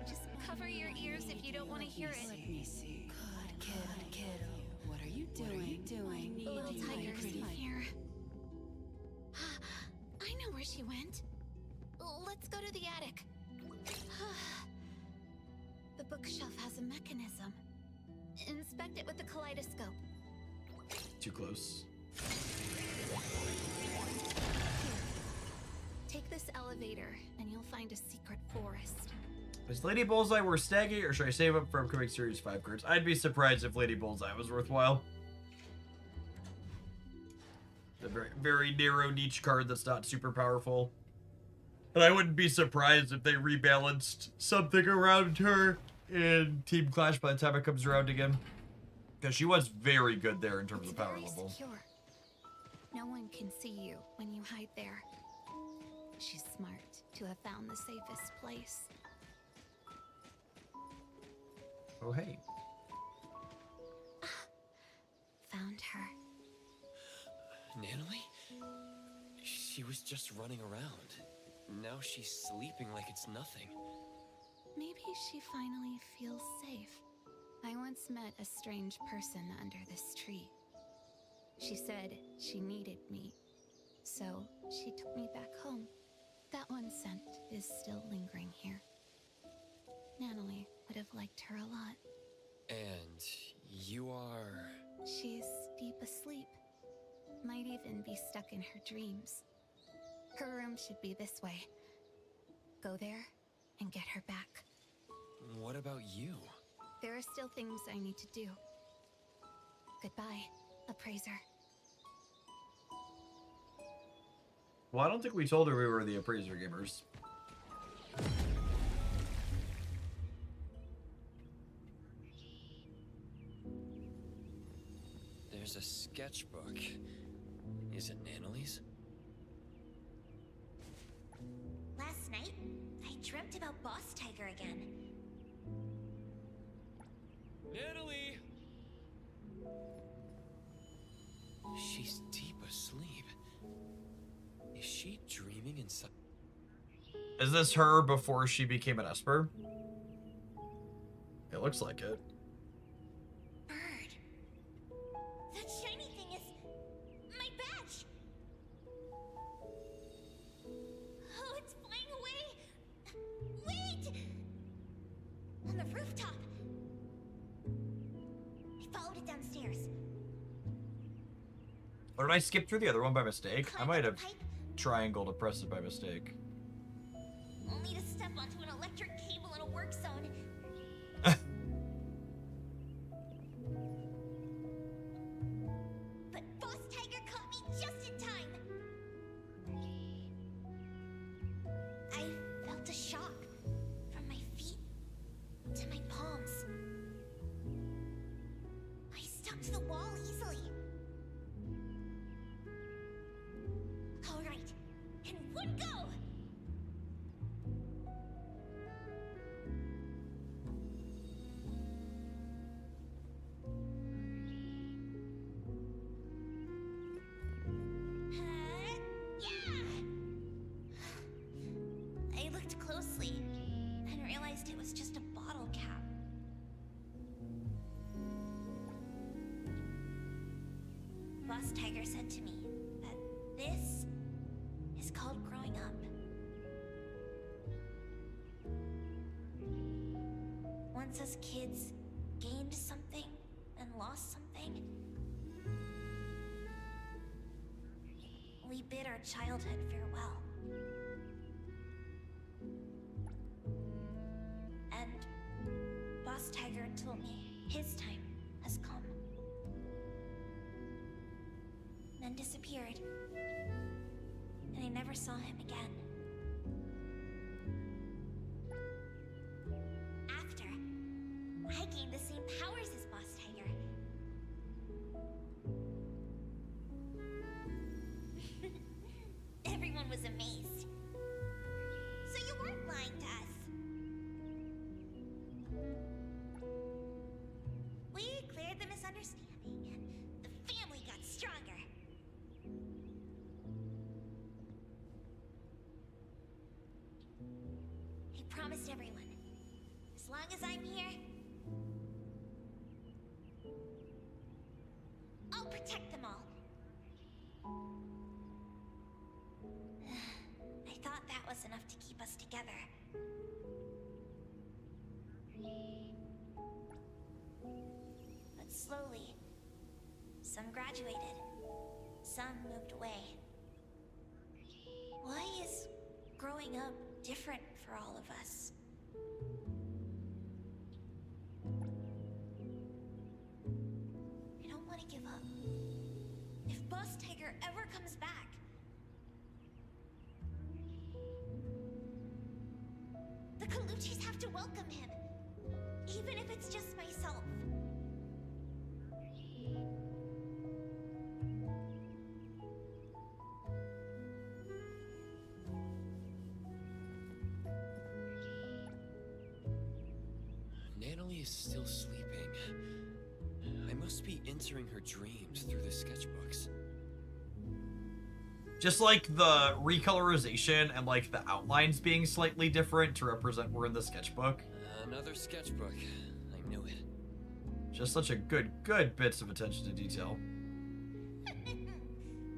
Q: Just cover your ears if you don't want to hear it.
R: Let me see. Good kiddo. What are you doing?
Q: Little tiger's in here. I know where she went. Let's go to the attic. The bookshelf has a mechanism. Inspect it with the kaleidoscope.
A: Too close.
Q: Here. Take this elevator, and you'll find a secret forest.
A: Is Lady Bullseye worth stacking, or should I save up for upcoming Series 5 cards? I'd be surprised if Lady Bullseye was worthwhile. A very, very narrow niche card that's not super powerful. And I wouldn't be surprised if they rebalanced something around her in Team Clash by the time it comes around again. Because she was very good there in terms of power level.
Q: Secure. No one can see you when you hide there. She's smart to have found the safest place.
A: Oh, hey.
Q: Found her.
K: Nanalie? She was just running around. Now she's sleeping like it's nothing.
Q: Maybe she finally feels safe. I once met a strange person under this tree. She said she needed me, so she took me back home. That one scent is still lingering here. Natalie would have liked her a lot.
K: And you are...
Q: She's deep asleep. Might even be stuck in her dreams. Her room should be this way. Go there and get her back.
K: What about you?
Q: There are still things I need to do. Goodbye, Appraiser.
A: Well, I don't think we told her we were the Appraiser gamers.
K: There's a sketchbook. Is it Nanali's?
G: Last night, I dreamt about Boss Tiger again.
K: Natalie! She's deep asleep. Is she dreaming inside?
A: Is this her before she became an Esper? It looks like it.
G: Bird. That shiny thing is my badge. Oh, it's flying away. Wait! On the rooftop. I followed it downstairs.
A: Or did I skip through the other one by mistake? I might have triangle to press it by mistake.
G: Only to step onto an electric cable in a work zone. But Boss Tiger caught me just in time. I felt a shock from my feet to my palms. I stuck to the wall easily. All right, in one go! I looked closely and realized it was just a bottle cap. Boss Tiger said to me that this is called growing up. Once as kids gained something and lost something, we bid our childhood farewell. And Boss Tiger told me his time has come. Then disappeared. And I never saw him again. After, I gained the same powers as Boss Tiger. Everyone was amazed. So you weren't lying to us. We cleared the misunderstanding, and the family got stronger. I promised everyone, as long as I'm here, I'll protect them all. I thought that was enough to keep us together. But slowly, some graduated, some moved away. Why is growing up different for all of us? I don't want to give up. If Boss Tiger ever comes back, the Colucci's have to welcome him, even if it's just myself.
K: Natalie is still sleeping. I must be entering her dreams through the sketchbooks.
A: Just like the recolorization and like the outlines being slightly different to represent we're in the sketchbook.
K: Another sketchbook. I knew it.
A: Just such a good bits of attention to detail.
L: A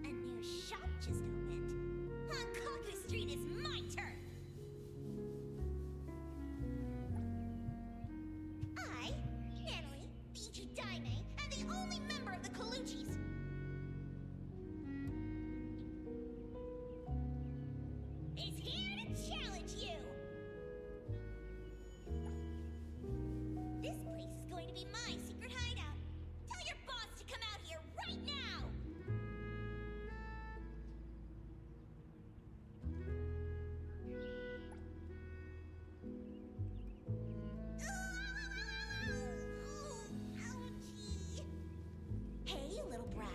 L: new shop just opened. On Kaku Street is my turn. I, Natalie, the Ichidaime, am the only member of the Coluchis. Is here to challenge you. This place is going to be my secret hideout. Tell your boss to come out here right now. Hey, little brat.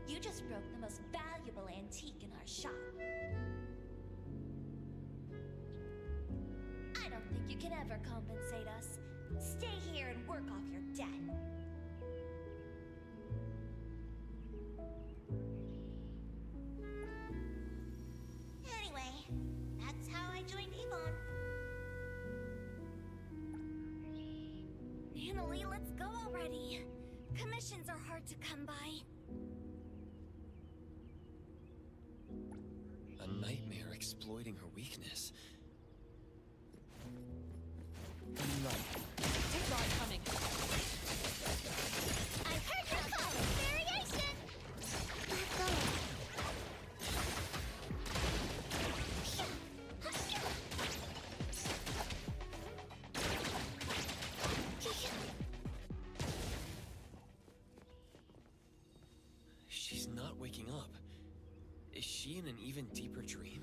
L: You just broke the most valuable antique in our shop. I don't think you can ever compensate us. Stay here and work off your debt. Anyway, that's how I joined Avon. Natalie, let's go already. Commissions are hard to come by.
K: A nightmare exploiting her weakness.
I: Take guard coming.
L: I heard your call. Variation. Let go.
K: She's not waking up. Is she in an even deeper dream?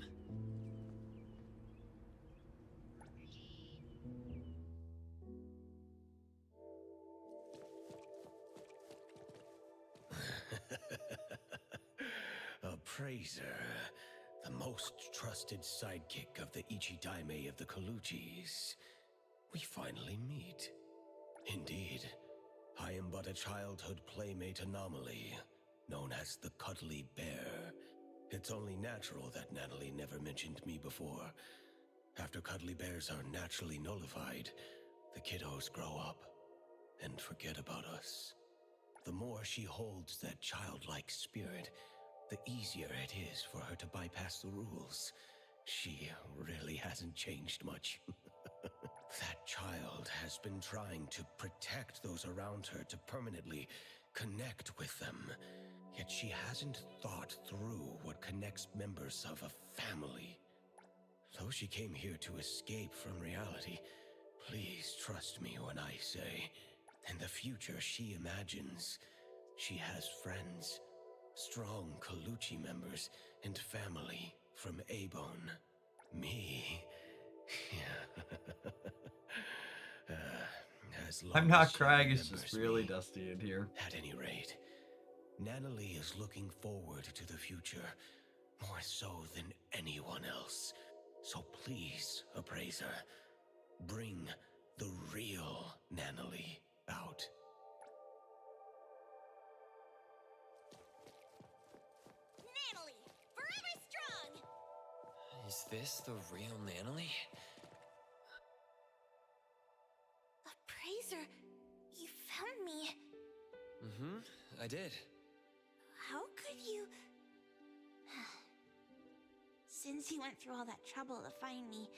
S: Appraiser, the most trusted sidekick of the Ichidaime of the Coluchis. We finally meet. Indeed, I am but a childhood playmate anomaly, known as the Cuddly Bear. It's only natural that Natalie never mentioned me before. After cuddly bears are naturally nullified, the kiddos grow up and forget about us. The more she holds that childlike spirit, the easier it is for her to bypass the rules. She really hasn't changed much. That child has been trying to protect those around her to permanently connect with them. Yet she hasn't thought through what connects members of a family. Though she came here to escape from reality, please trust me when I say, in the future she imagines, she has friends, strong Coluchi members, and family from Abon. Me. As long
A: I'm not
S: as she
A: crying, it's just
S: remembers
A: really
S: me.
A: dusty in here.
S: At any rate, Natalie is looking forward to the future more so than anyone else. So please, Appraiser, bring the real Natalie out.
L: Natalie, forever strong!
K: Is this the real Natalie?
L: Appraiser, you found me.
K: Mm-hmm, I did.
L: How could you... Since you went through all that trouble to find me,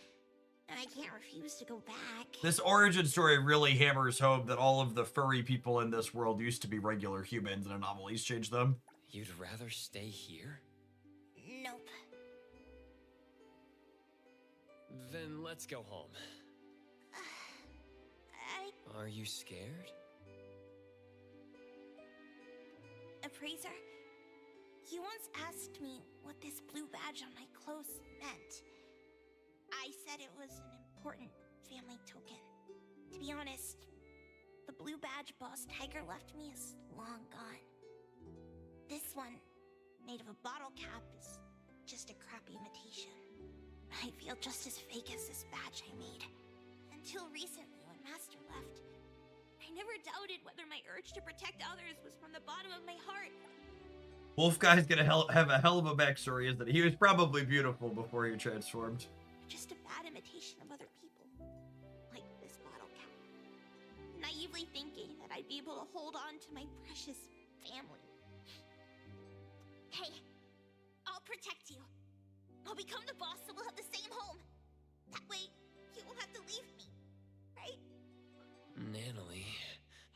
L: I can't refuse to go back.
A: This origin story really hammers home that all of the furry people in this world used to be regular humans and anomalies changed them.
K: You'd rather stay here?
L: Nope.
K: Then let's go home. Are you scared?
L: Appraiser, you once asked me what this blue badge on my clothes meant. I said it was an important family token. To be honest, the blue badge boss Tiger left me is long gone. This one, made of a bottle cap, is just a crappy imitation. I feel just as fake as this badge I made. Until recently, when Master left, I never doubted whether my urge to protect others was from the bottom of my heart.
A: Wolf Guy's gonna have a hell of a backstory, isn't he? He was probably beautiful before he transformed.
L: Just a bad imitation of other people. Like this bottle cap. naively thinking that I'd be able to hold on to my precious family. Hey, I'll protect you. I'll become the boss so we'll have the same home. That way, you won't have to leave me, right?
K: Natalie.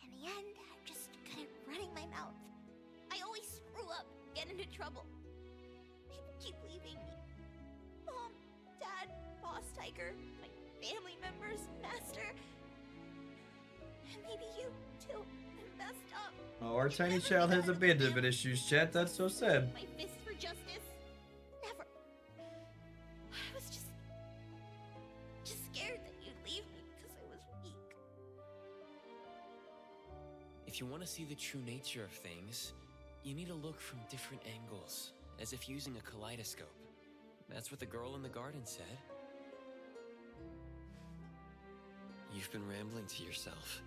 L: In the end, I'm just good at running my mouth. I always screw up, get into trouble. People keep leaving me. Mom, Dad, Boss Tiger, my family members, Master. And maybe you, too. I'm messed up.
A: Oh, our tiny child has abandonment issues, chat. That's so sad.
L: My fist for justice. Never. I was just scared that you'd leave me because I was weak.
K: If you want to see the true nature of things, you need to look from different angles, as if using a kaleidoscope. That's what the girl in the garden said. You've been rambling to yourself.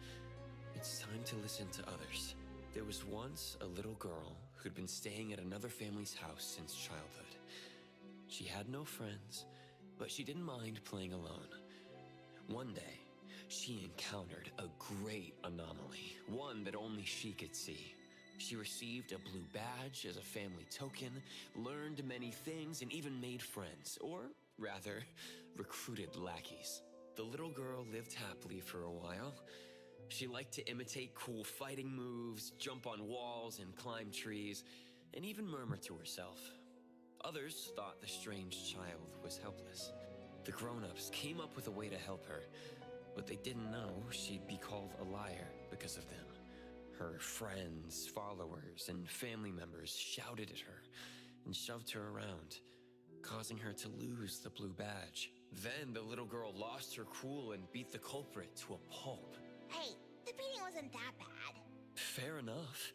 K: It's time to listen to others. There was once a little girl who'd been staying at another family's house since childhood. She had no friends, but she didn't mind playing alone. One day, she encountered a great anomaly, one that only she could see. She received a blue badge as a family token, learned many things, and even made friends, or rather, recruited lackeys. The little girl lived happily for a while. She liked to imitate cool fighting moves, jump on walls and climb trees, and even murmur to herself. Others thought the strange child was helpless. The grown-ups came up with a way to help her, but they didn't know she'd be called a liar because of them. Her friends, followers, and family members shouted at her and shoved her around, causing her to lose the blue badge. Then the little girl lost her cool and beat the culprit to a pulp.
L: Hey, the beating wasn't that bad.
K: Fair enough.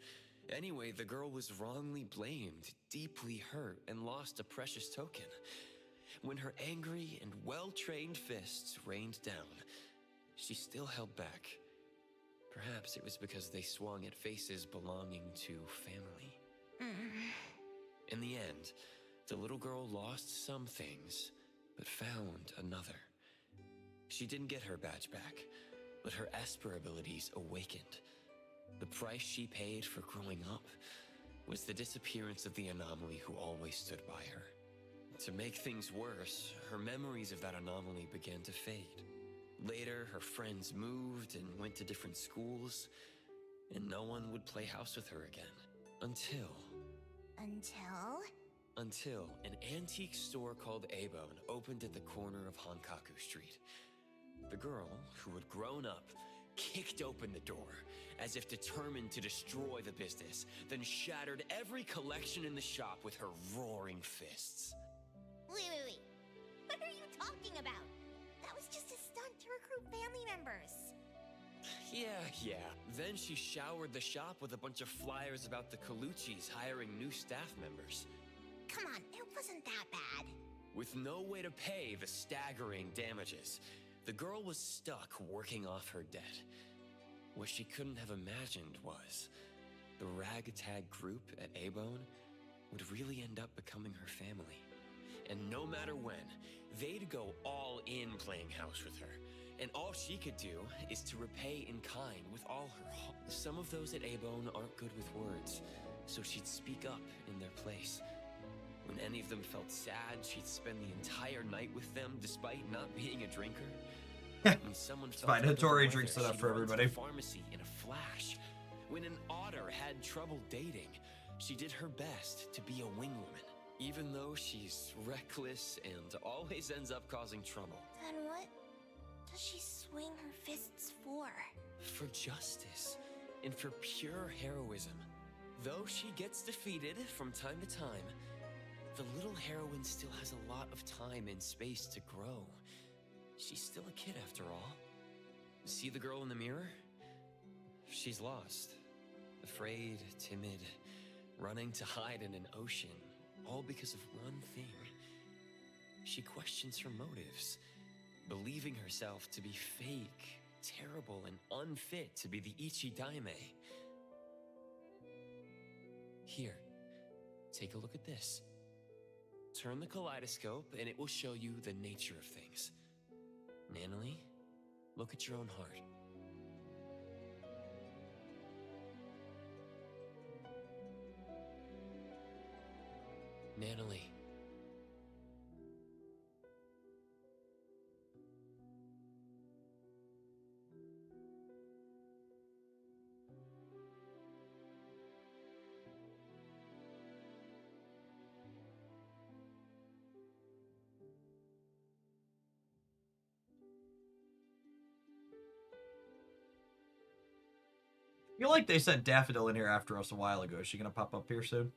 K: Anyway, the girl was wrongly blamed, deeply hurt, and lost a precious token. When her angry and well-trained fists rained down, she still held back. Perhaps it was because they swung at faces belonging to family. In the end, the little girl lost some things, but found another. She didn't get her badge back, but her Esper abilities awakened. The price she paid for growing up was the disappearance of the anomaly who always stood by her. To make things worse, her memories of that anomaly began to fade. Later, her friends moved and went to different schools, and no one would play house with her again. Until an antique store called Abone opened at the corner of Hankaku Street. The girl, who had grown up, kicked open the door, as if determined to destroy the business, then shattered every collection in the shop with her roaring fists.
L: Wait. What are you talking about? That was just a stunt to recruit family members.
K: Yeah. Then she showered the shop with a bunch of flyers about the Colucci's hiring new staff members.
L: Come on, it wasn't that bad.
K: With no way to pay the staggering damages, the girl was stuck working off her debt. What she couldn't have imagined was the ragtag group at Abone would really end up becoming her family. And no matter when, they'd go all in playing house with her. And all she could do is to repay in kind with all her heart. Some of those at Abone aren't good with words, so she'd speak up in their place. When any of them felt sad, she'd spend the entire night with them despite not being a drinker. When someone
A: It's fine. Hattori drinks it up for everybody.
K: To the pharmacy in a flash. When an otter had trouble dating, she did her best to be a wingwoman, even though she's reckless and always ends up causing trouble.
L: Then what does she swing her fists for?
K: For justice and for pure heroism. Though she gets defeated from time to time, the little heroine still has a lot of time and space to grow. She's still a kid after all. See the girl in the mirror? She's lost. Afraid, timid, running to hide in an ocean, all because of one thing. She questions her motives, believing herself to be fake, terrible, and unfit to be the Ichi Daime. Here, take a look at this. Turn the kaleidoscope and it will show you the nature of things. Natalie, look at your own heart. Nanalie.
A: I feel like they sent Daffodil in here after us a while ago. Is she gonna pop up here soon?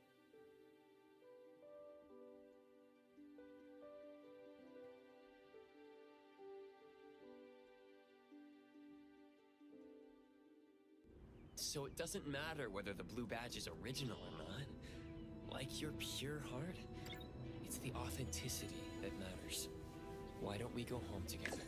K: So it doesn't matter whether the blue badge is original or not. Like your pure heart, it's the authenticity that matters. Why don't we go home together?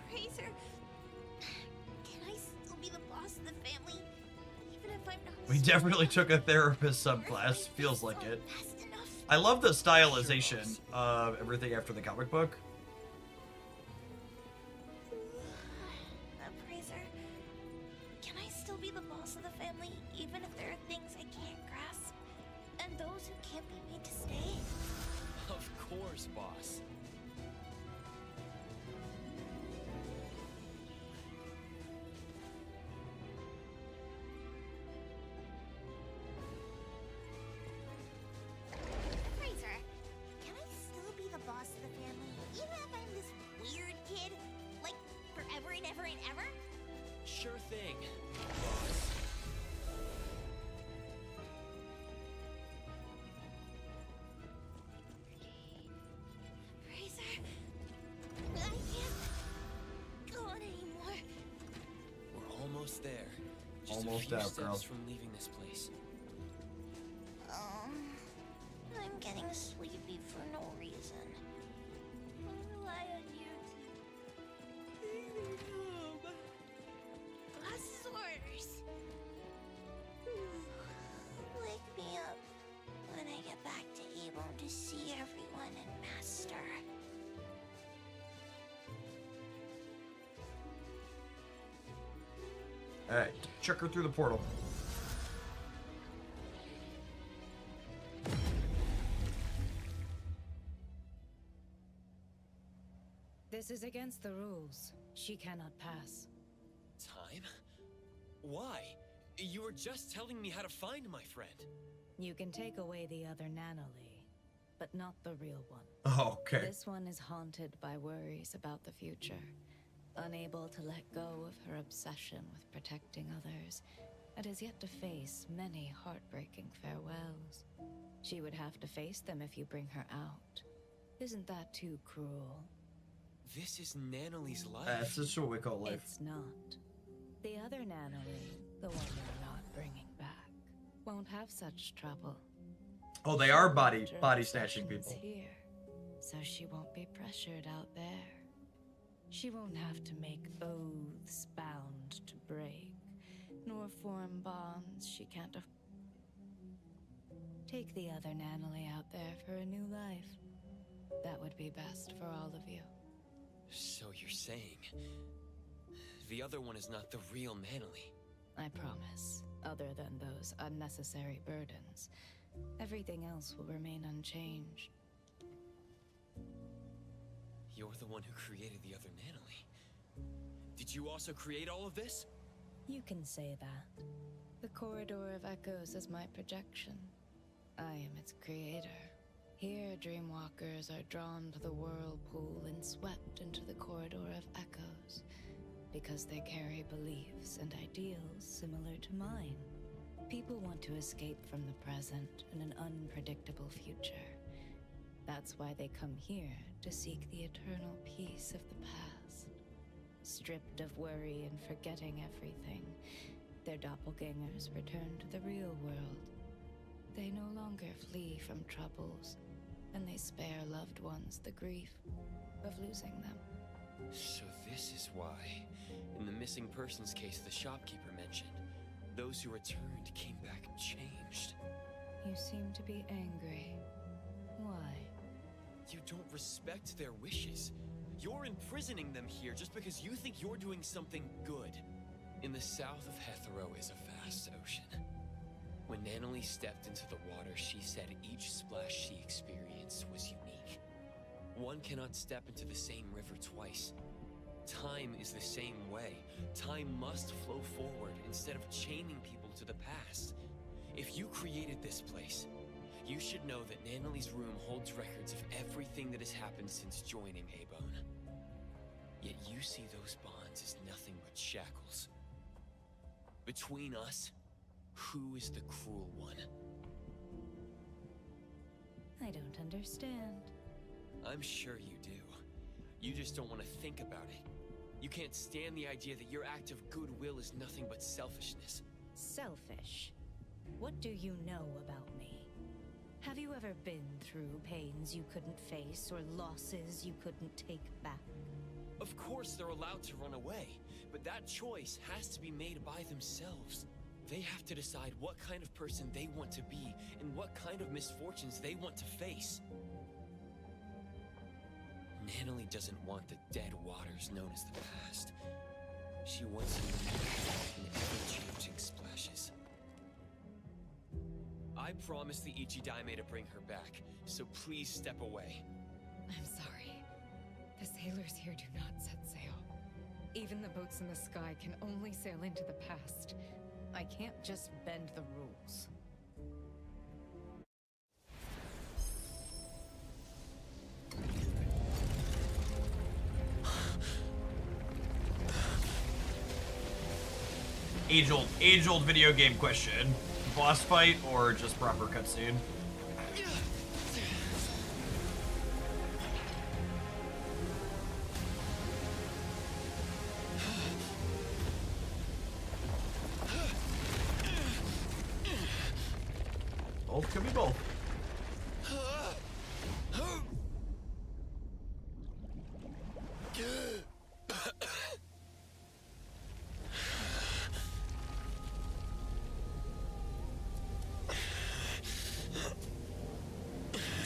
L: Fraser, can I still be the boss of the family, even if I'm not?
A: We definitely took a therapist subclass. Feels like it. I love the stylization of everything after the comic book.
L: Fraser, can I still be the boss of the family, even if there are things I can't grasp, and those who can't be made to stay?
K: Of course, boss.
L: Fraser, can I still be the boss of the family, even if I'm this weird kid, like forever and ever and ever?
K: Sure thing, boss.
L: Fraser, I can't go on anymore.
K: We're almost there. Just
A: Almost
K: a few
A: out,
K: steps
A: girl.
K: from leaving this place.
L: I'm getting sleepy for no reason. I'll rely on you to lead me home. Boss's orders. Wake me up when I get back to Avon to see everyone and Master.
A: Alright, check her through the portal.
R: This is against the rules. She cannot pass.
K: Time? Why? You were just telling me how to find my friend.
R: You can take away the other Nanalie, but not the real one.
A: Oh, okay.
R: This one is haunted by worries about the future, unable to let go of her obsession with protecting others, and has yet to face many heartbreaking farewells. She would have to face them if you bring her out. Isn't that too cruel?
K: This is Nanalie's life.
A: That's just what we call life.
R: It's not. The other Nanalie, the one you're not bringing back, won't have such trouble.
A: Oh, they are body snatching
R: Obsessions
A: people.
R: Here, so she won't be pressured out there. She won't have to make oaths bound to break, nor form bonds she can't Take the other Nanalie out there for a new life. That would be best for all of you.
K: So you're saying the other one is not the real Nanalie?
R: I promise. Other than those unnecessary burdens, everything else will remain unchanged.
K: You're the one who created the other Nanalie. Did you also create all of this?
R: You can say that. The Corridor of Echoes is my projection. I am its creator. Here, dreamwalkers are drawn to the whirlpool and swept into the Corridor of Echoes, because they carry beliefs and ideals similar to mine. People want to escape from the present and an unpredictable future. That's why they come here to seek the eternal peace of the past. Stripped of worry and forgetting everything, their doppelgangers return to the real world. They no longer flee from troubles, and they spare loved ones the grief of losing them.
K: So this is why, in the missing persons case the shopkeeper mentioned, Those who returned came back changed.
R: You seem to be angry. Why?
K: You don't respect their wishes. You're imprisoning them here just because you think you're doing something good. In the south of Hethero is a vast ocean. When Nanalie stepped into the water, she said each splash she experienced was unique. One cannot step into the same river twice. Time is the same way. Time must flow forward instead of chaining people to the past. If you created this place, you should know that Nanalie's room holds records of everything that has happened since joining A-Bone. Yet you see those bonds as nothing but shackles. Between us, who is the cruel one?
R: I don't understand.
K: I'm sure you do. You just don't want to think about it. You can't stand the idea that your act of goodwill is nothing but selfishness.
R: Selfish? What do you know about me? Have you ever been through pains you couldn't face or losses you couldn't take back?
K: Of course they're allowed to run away, but that choice has to be made by themselves. They have to decide what kind of person they want to be and what kind of misfortunes they want to face. Nanalie doesn't want the dead waters known as the past. She wants you in ever-changing splashes. I promised the Ichidaime to bring her back, so please step away.
N: I'm sorry. The sailors here do not set sail. Even the boats in the sky can only sail into the past. I can't just bend the rules.
A: Age-old video game question. Boss fight or just proper cutscene? Both could be both.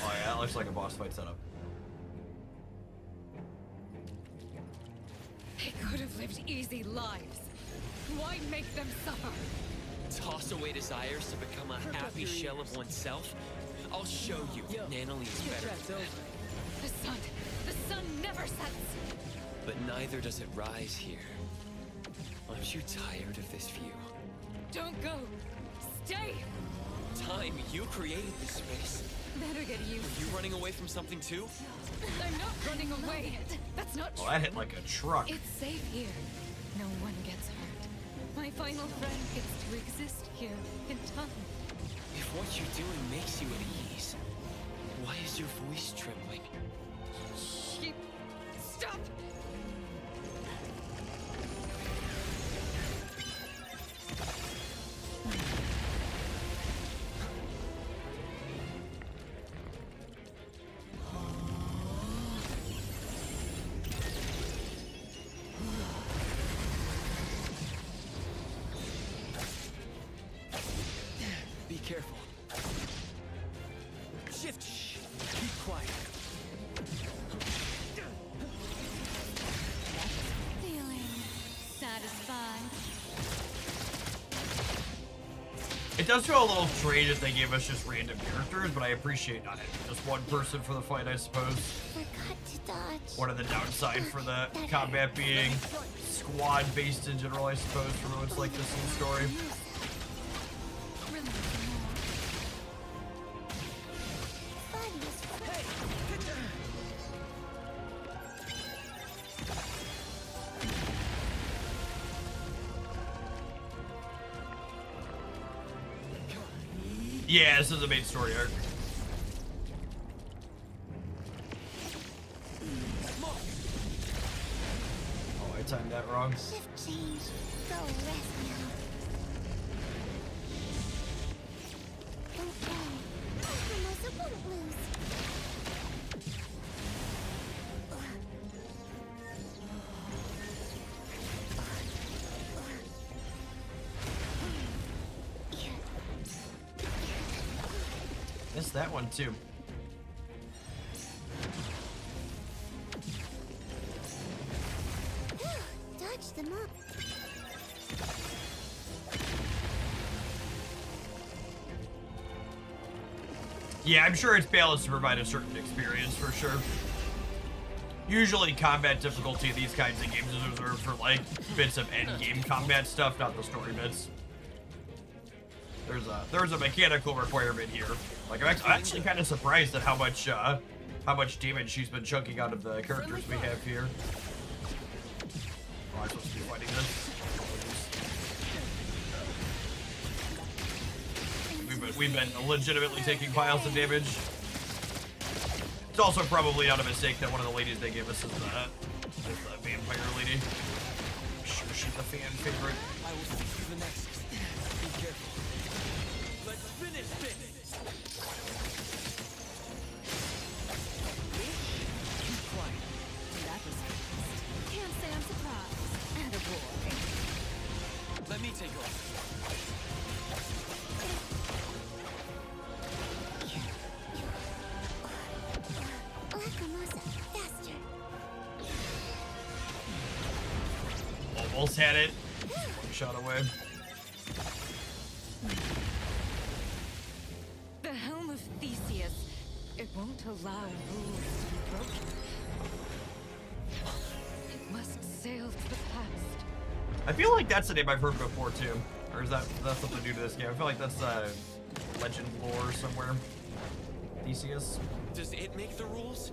A: Oh yeah, that looks like a boss fight setup.
N: They could have lived easy lives. Why make them suffer?
K: Toss away desires to become a happy shell of oneself? I'll show you that Nanalie is better than that.
N: The sun never sets!
K: But neither does it rise here. Aren't you tired of this view?
N: Don't go! Stay!
K: Time, you created this space.
N: Better get used.
K: Are you running away from something too?
N: I'm not running away. That's not true.
A: Oh, that hit like a truck.
N: It's safe here. No one gets hurt. My final friend gets to exist here in time.
K: If what you're doing makes you at ease, why is your voice trembling?
N: Stop!
K: Be careful. Shift. Shh. Keep quiet.
I: Feeling satisfied.
A: It does feel a little strange if they gave us just random characters, but I appreciate not having just one person for the fight, I suppose.
L: Forgot to dodge.
A: One of the downside for the combat being squad-based in general, I suppose, for moments like this in the story. Yeah, this is the main story arc. Oh, I timed that wrong.
L: Shift change. Go rest now. Okay. Formosa won't lose.
A: missed that one too.
L: Dodge them up.
A: Yeah, I'm sure it's balanced to provide a certain experience for sure. Usually combat difficulty in these kinds of games is reserved for like bits of end-game combat stuff, not the story bits. There's a mechanical requirement here. Like I'm actually kind of surprised at how much damage she's been chunking out of the characters we have here. Oh, I'm supposed to be fighting this. We've been legitimately taking piles of damage. It's also probably not a mistake that one of the ladies they gave us is the vampire lady. I'm sure she's a fan favorite.
K: I will see you the next. Be careful. Let's finish this.
M: Keep quiet. That was fast. Can't say I'm surprised. Attaboy.
K: Let me take off.
A: Almost had it. One shot away.
N: The helm of Theseus. It won't allow rules to be broken. It must sail to the past.
A: I feel like that's a name I've heard before too. Or is that something new to this game? I feel like that's legend lore somewhere. Theseus.
K: Does it make the rules?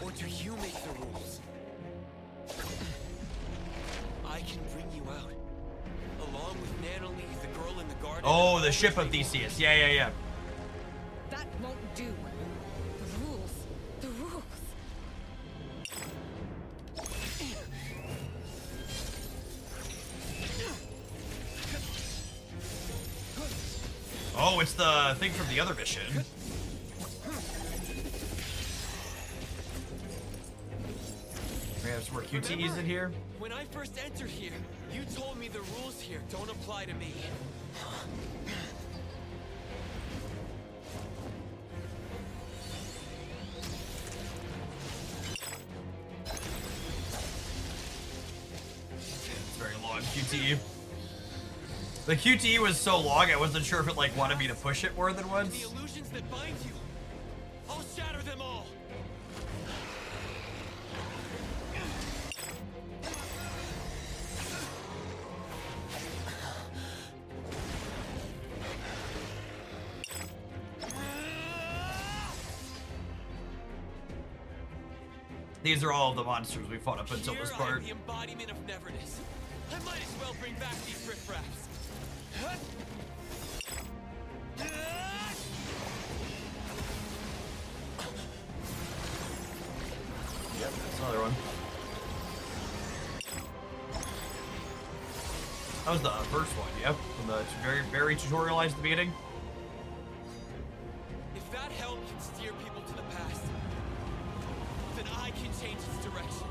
K: Or do you make the rules? I can bring you out. Along with Natalie, the girl in the garden.
A: Oh, the ship of Theseus. Yeah.
N: That won't do. The rules. The rules.
A: Oh, it's the thing from the other mission. We have some more QTEs in here.
K: When I first entered here, you told me the rules here don't apply to me.
A: It's very long QTE. The QTE was so long, I wasn't sure if it like wanted me to push it more than once.
K: The illusions that bind you, I'll shatter them all.
A: These are all of the monsters we fought up until this part.
K: I am the embodiment of neverness. I might as well bring back these riffraffs.
A: Yep, that's another one. That was the first one, yep. From the very tutorialized the beginning.
K: If that helm can steer people to the past, then I can change its direction.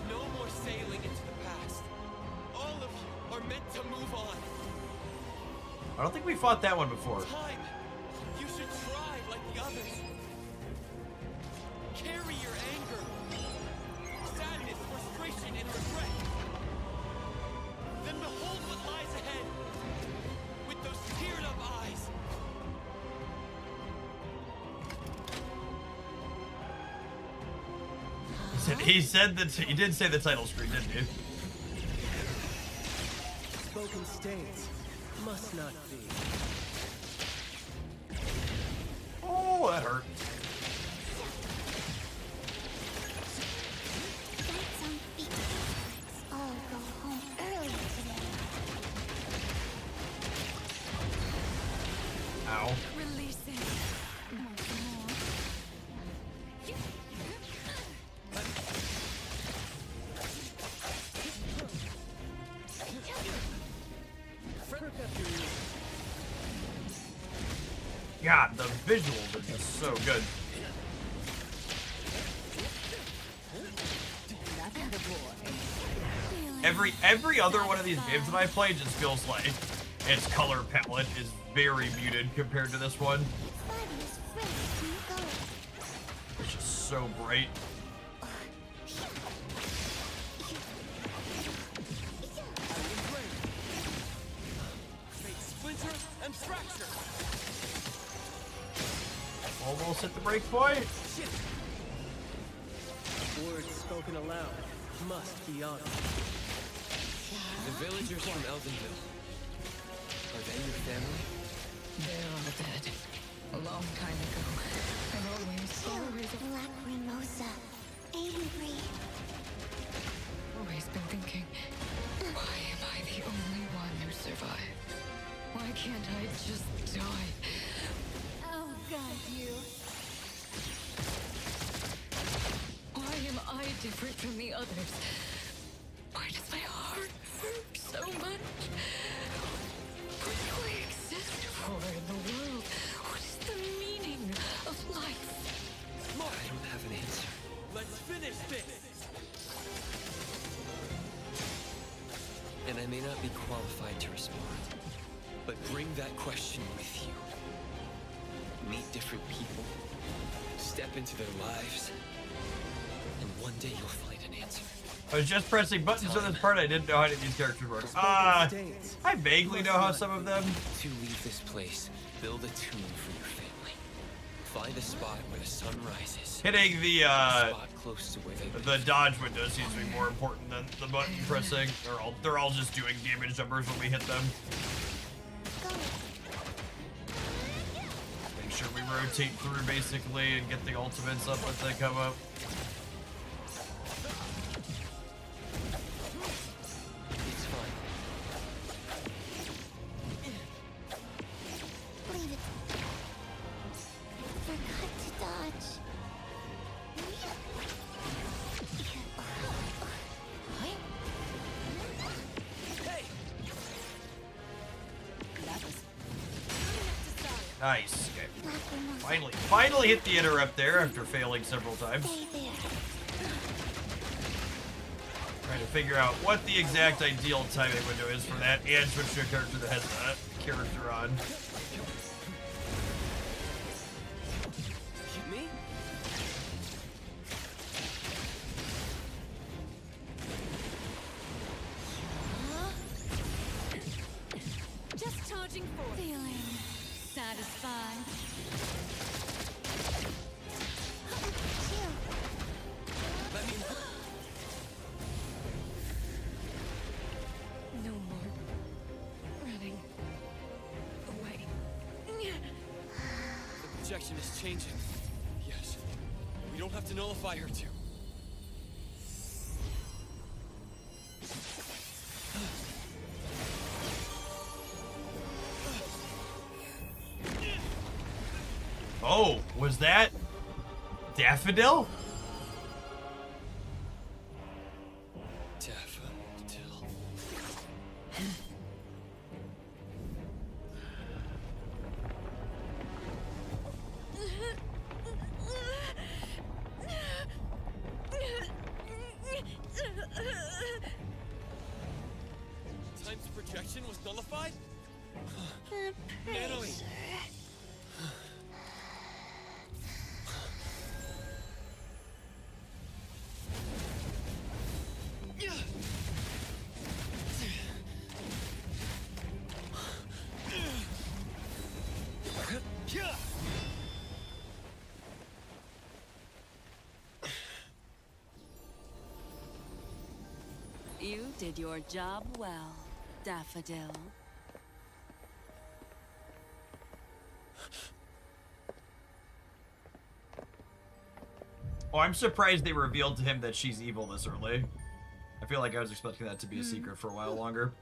K: No more sailing into the past. All of you are meant to move on.
A: I don't think we fought that one before.
K: Time. You should try like the others. Carry your anger, sadness, frustration, and regret. Then behold what lies ahead with those teared up eyes.
A: He did say the title screen, didn't he?
H: Spoken states must not be.
A: Oh, that hurt.
L: Lights on feet. Let's all go home early today.
A: Ow.
N: Releasing.
A: God, the visuals are just so good. Every other one of these games that I play just feels like its color palette is very muted compared to this one. It's just so bright.
K: Splinter and fracture.
A: Almost hit the break point.
K: Words spoken aloud must be honored. The villagers from Eldenville. Are they your family?
N: They're all dead. A long time ago. And always
L: Lacrimosa. Avery.
N: always been thinking, why am I the only one who survived? Why can't I just die?
G: Oh, God, you.
N: Why am I different from the others? Why does my heart hurt so much? What do I exist for in the world? What is the meaning of life?
K: I don't have an answer. Let's finish this! And I may not be qualified to respond, but bring that question with you. Meet different people, step into their lives, and one day you'll find an answer.
A: I was just pressing buttons on this part. I didn't know how these characters work. I vaguely know how some of them.
K: To leave this place, build a tomb for your family. Find a spot where the sun rises.
A: Hitting the
K: Spot close to where they
A: dodge window seems to be more important than the button pressing. They're all just doing damage numbers when we hit them. Make sure we rotate through basically and get the ultimates up as they come up.
K: It's fine.
L: Leave it. Forgot to dodge.
K: Hey!
A: Nice. Okay. Finally hit the interrupt there after failing several times. Trying to figure out what the exact ideal timing window is for that and switch to a character that has that character on.
K: Me?
G: Just charging forward. Feeling satisfied.
K: Let me...
N: No more running away.
K: The projection is changing. Yes. We don't have to nullify her too.
A: Oh, was that Daffodil?
K: Daffodil. Time's projection was nullified? Natalie!
M: You did your job well, Daffodil.
A: Oh, I'm surprised they revealed to him that she's evil this early. I feel like I was expecting that to be a secret for a while longer.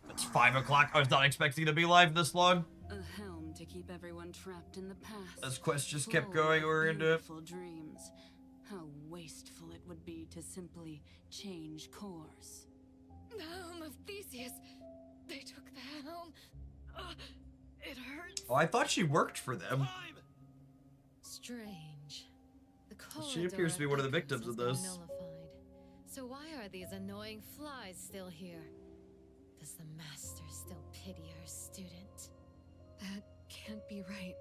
A: It's 5 o'clock. I was not expecting to be live this long.
M: A helm to keep everyone trapped in the past.
A: This quest just kept going. We were into it.
M: Dreams. How wasteful it would be to simply change course.
N: The helm of Theseus. They took the helm. It hurts.
A: Oh, I thought she worked for them.
R: Strange. The
A: She appears to be one of the victims of this.
R: Nullified. So why are these annoying flies still here? Does the master still pity her student?
N: That can't be right.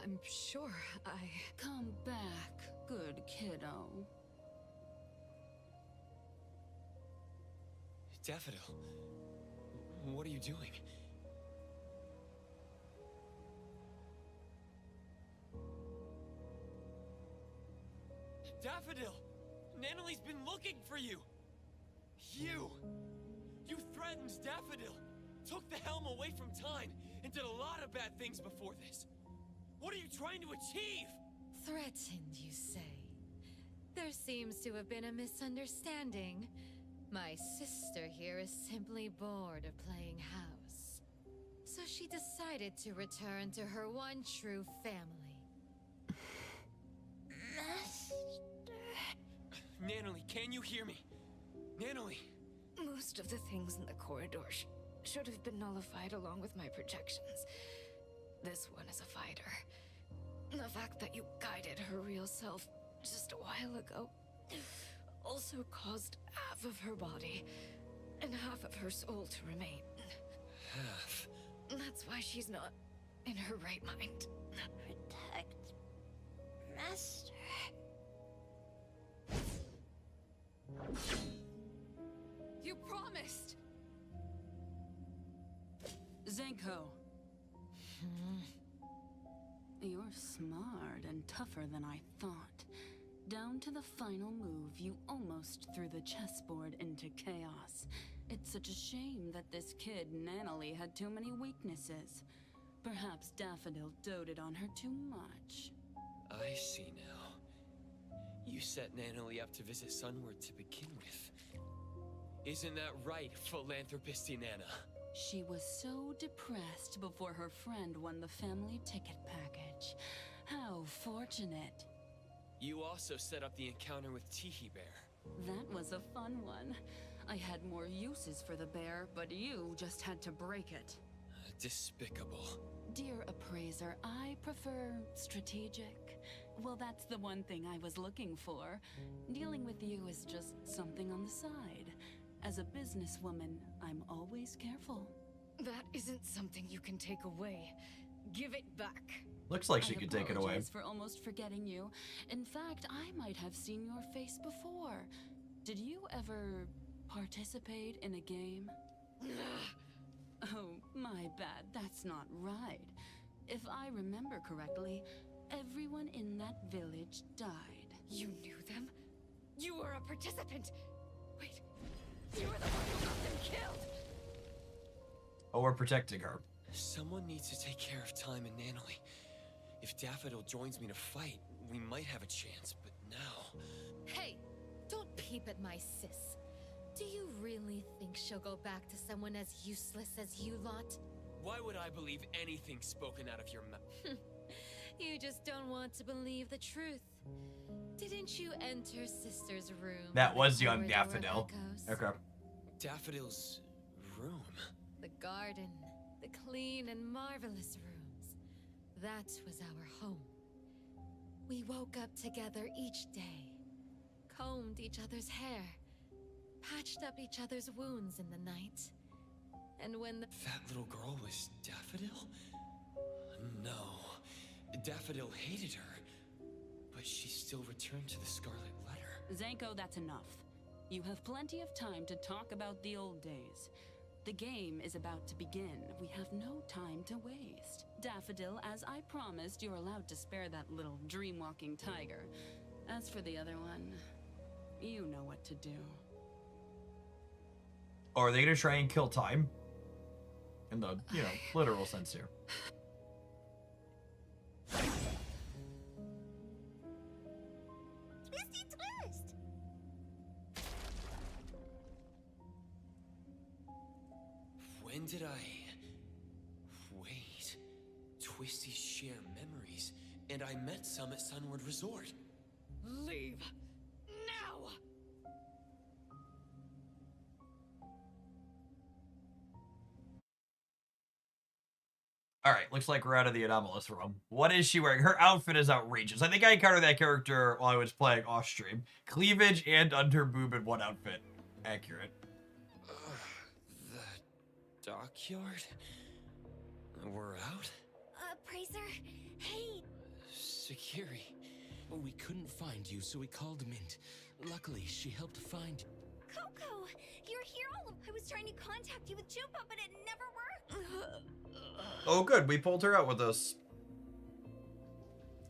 N: I'm sure I...
M: Come back, good kiddo.
K: Daffodil, what are you doing? Daffodil! Nanoli's been looking for you! You threatened Daffodil, took the helm away from time, and did a lot of bad things before this. What are you trying to achieve?
R: Threatened, you say? There seems to have been a misunderstanding. My sister here is simply bored of playing house. So she decided to return to her one true family.
K: Nanoli, can you hear me? Nanoli!
N: Most of the things in the corridor should have been nullified along with my projections. This one is a fighter. The fact that you guided her real self just a while ago also caused half of her body and half of her soul to remain.
K: Half?
N: That's why she's not in her right mind.
L: Protect Master.
N: You promised!
M: Zenko. You're smart and tougher than I thought. Down to the final move, you almost threw the chessboard into chaos. It's such a shame that this kid, Nanoli, had too many weaknesses. Perhaps Daffodil doted on her too much.
K: I see now. You set Nanoli up to visit Sunward to begin with. Isn't that right, philanthropist Nana?
M: She was so depressed before her friend won the family ticket package. How fortunate.
K: You also set up the encounter with Tiki Bear.
M: That was a fun one. I had more uses for the bear, but you just had to break it.
K: Despicable.
M: Dear appraiser, I prefer strategic. Well, that's the one thing I was looking for. Dealing with you is just something on the side. As a businesswoman, I'm always careful.
N: That isn't something you can take away. Give it back.
A: Looks like she could take it away.
M: I apologize for almost forgetting you. In fact, I might have seen your face before. Did you ever participate in a game? Oh, my bad. That's not right. If I remember correctly, everyone in that village died.
N: You knew them? You were a participant! Wait, you were the one who got them killed!
A: Oh, we're protecting her.
K: Someone needs to take care of Time and Nanoli. If Daffodil joins me to fight, we might have a chance, but now...
R: Hey, don't peep at my sis. Do you really think she'll go back to someone as useless as you lot?
K: Why would I believe anything spoken out of your mouth?
R: You just don't want to believe the truth. Didn't you enter Sister's room?
A: That was young Daffodil. Okay.
K: Daffodil's room?
R: The garden, the clean and marvelous rooms. That was our home. We woke up together each day, combed each other's hair, patched up each other's wounds in the night. And when
K: That little girl was Daffodil? No. Daffodil hated her, but she still returned to the Scarlet Letter.
M: Zenko, that's enough. You have plenty of time to talk about the old days. The game is about to begin. We have no time to waste. Daffodil, as I promised, you're allowed to spare that little dream-walking tiger. As for the other one, you know what to do.
A: Or are they gonna try and kill Time? In the, literal sense here.
L: Twisty twist!
K: When did Wait. Twisties share memories, and I met some at Sunward Resort.
N: Leave now.
A: All right, looks like we're out of the anomalous room. What is she wearing? Her outfit is outrageous. I think I encountered that character while I was playing off stream. Cleavage and under boob in one outfit. Accurate.
K: The dockyard? We're out?
G: Praiser? Hey!
E: Sekiri. We couldn't find you, so we called Mint. Luckily, she helped find...
G: Coco! You're here all... I was trying to contact you with Chupa, but it never worked!
A: Oh, good. We pulled her out with us.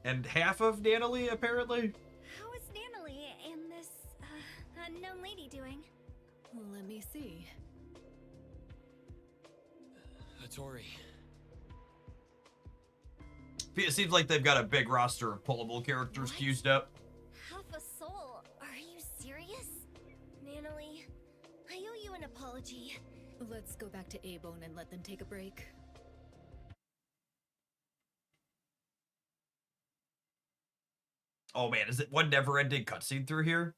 A: And half of Nanalie, apparently?
G: How is Nanalie and this, unknown lady doing?
Q: Let me see.
E: Hattori.
A: It seems like they've got a big roster of pullable characters queued up.
G: Half a soul? Are you serious? Nanalie, I owe you an apology.
Q: Let's go back to A-Bone and let them take a break.
A: Oh man, is it one never-ending cutscene through here?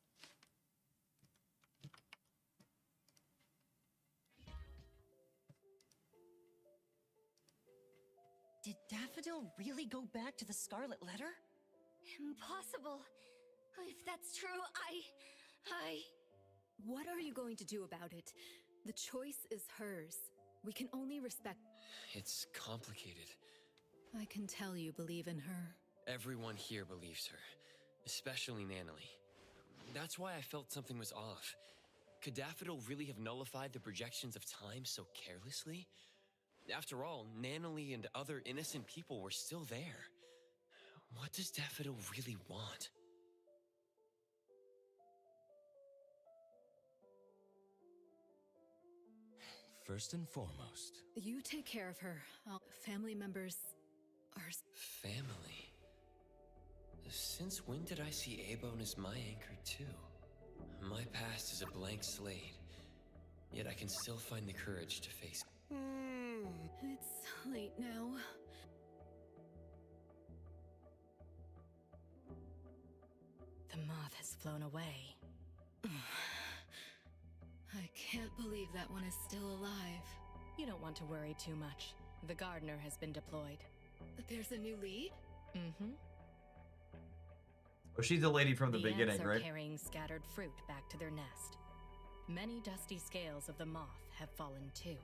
F: Did Daffodil really go back to the Scarlet Letter?
G: Impossible. If that's true,
Q: What are you going to do about it? The choice is hers. We can only respect...
K: It's complicated.
Q: I can tell you believe in her.
K: Everyone here believes her, especially Nanalie. That's why I felt something was off. Could Daffodil really have nullified the projections of time so carelessly? After all, Nanalie and other innocent people were still there. What does Daffodil really want?
E: First and foremost.
Q: You take care of her. Family members are...
K: Family? Since when did I see A-Bone as my anchor too? My past is a blank slate, yet I can still find the courage to face...
Q: It's late now.
F: The moth has flown away.
Q: I can't believe that one is still alive.
R: You don't want to worry too much. The gardener has been deployed.
Q: But there's a new lead?
R: Mm-hmm.
A: Oh, she's the lady from the beginning,
R: ants are
A: right?
R: carrying scattered fruit back to their nest. Many dusty scales of the moth have fallen too.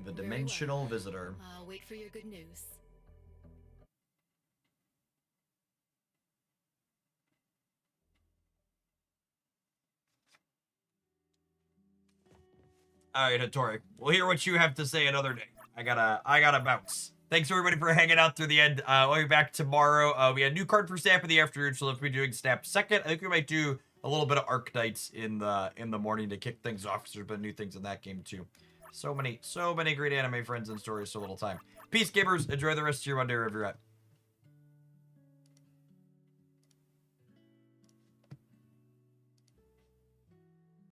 A: The dimensional visitor.
Q: I'll wait for your good news.
A: All right, Hattori. We'll hear what you have to say another day. I gotta bounce. Thanks everybody for hanging out through the end. We'll be back tomorrow. We had a new card for Snap in the afternoon, so let's be doing Snap second. I think we might do a little bit of Arc-Knights in the morning to kick things off, because there's been new things in that game too. So many great anime friends and stories, so little time. Peace, gamers. Enjoy the rest of your Monday wherever you're at.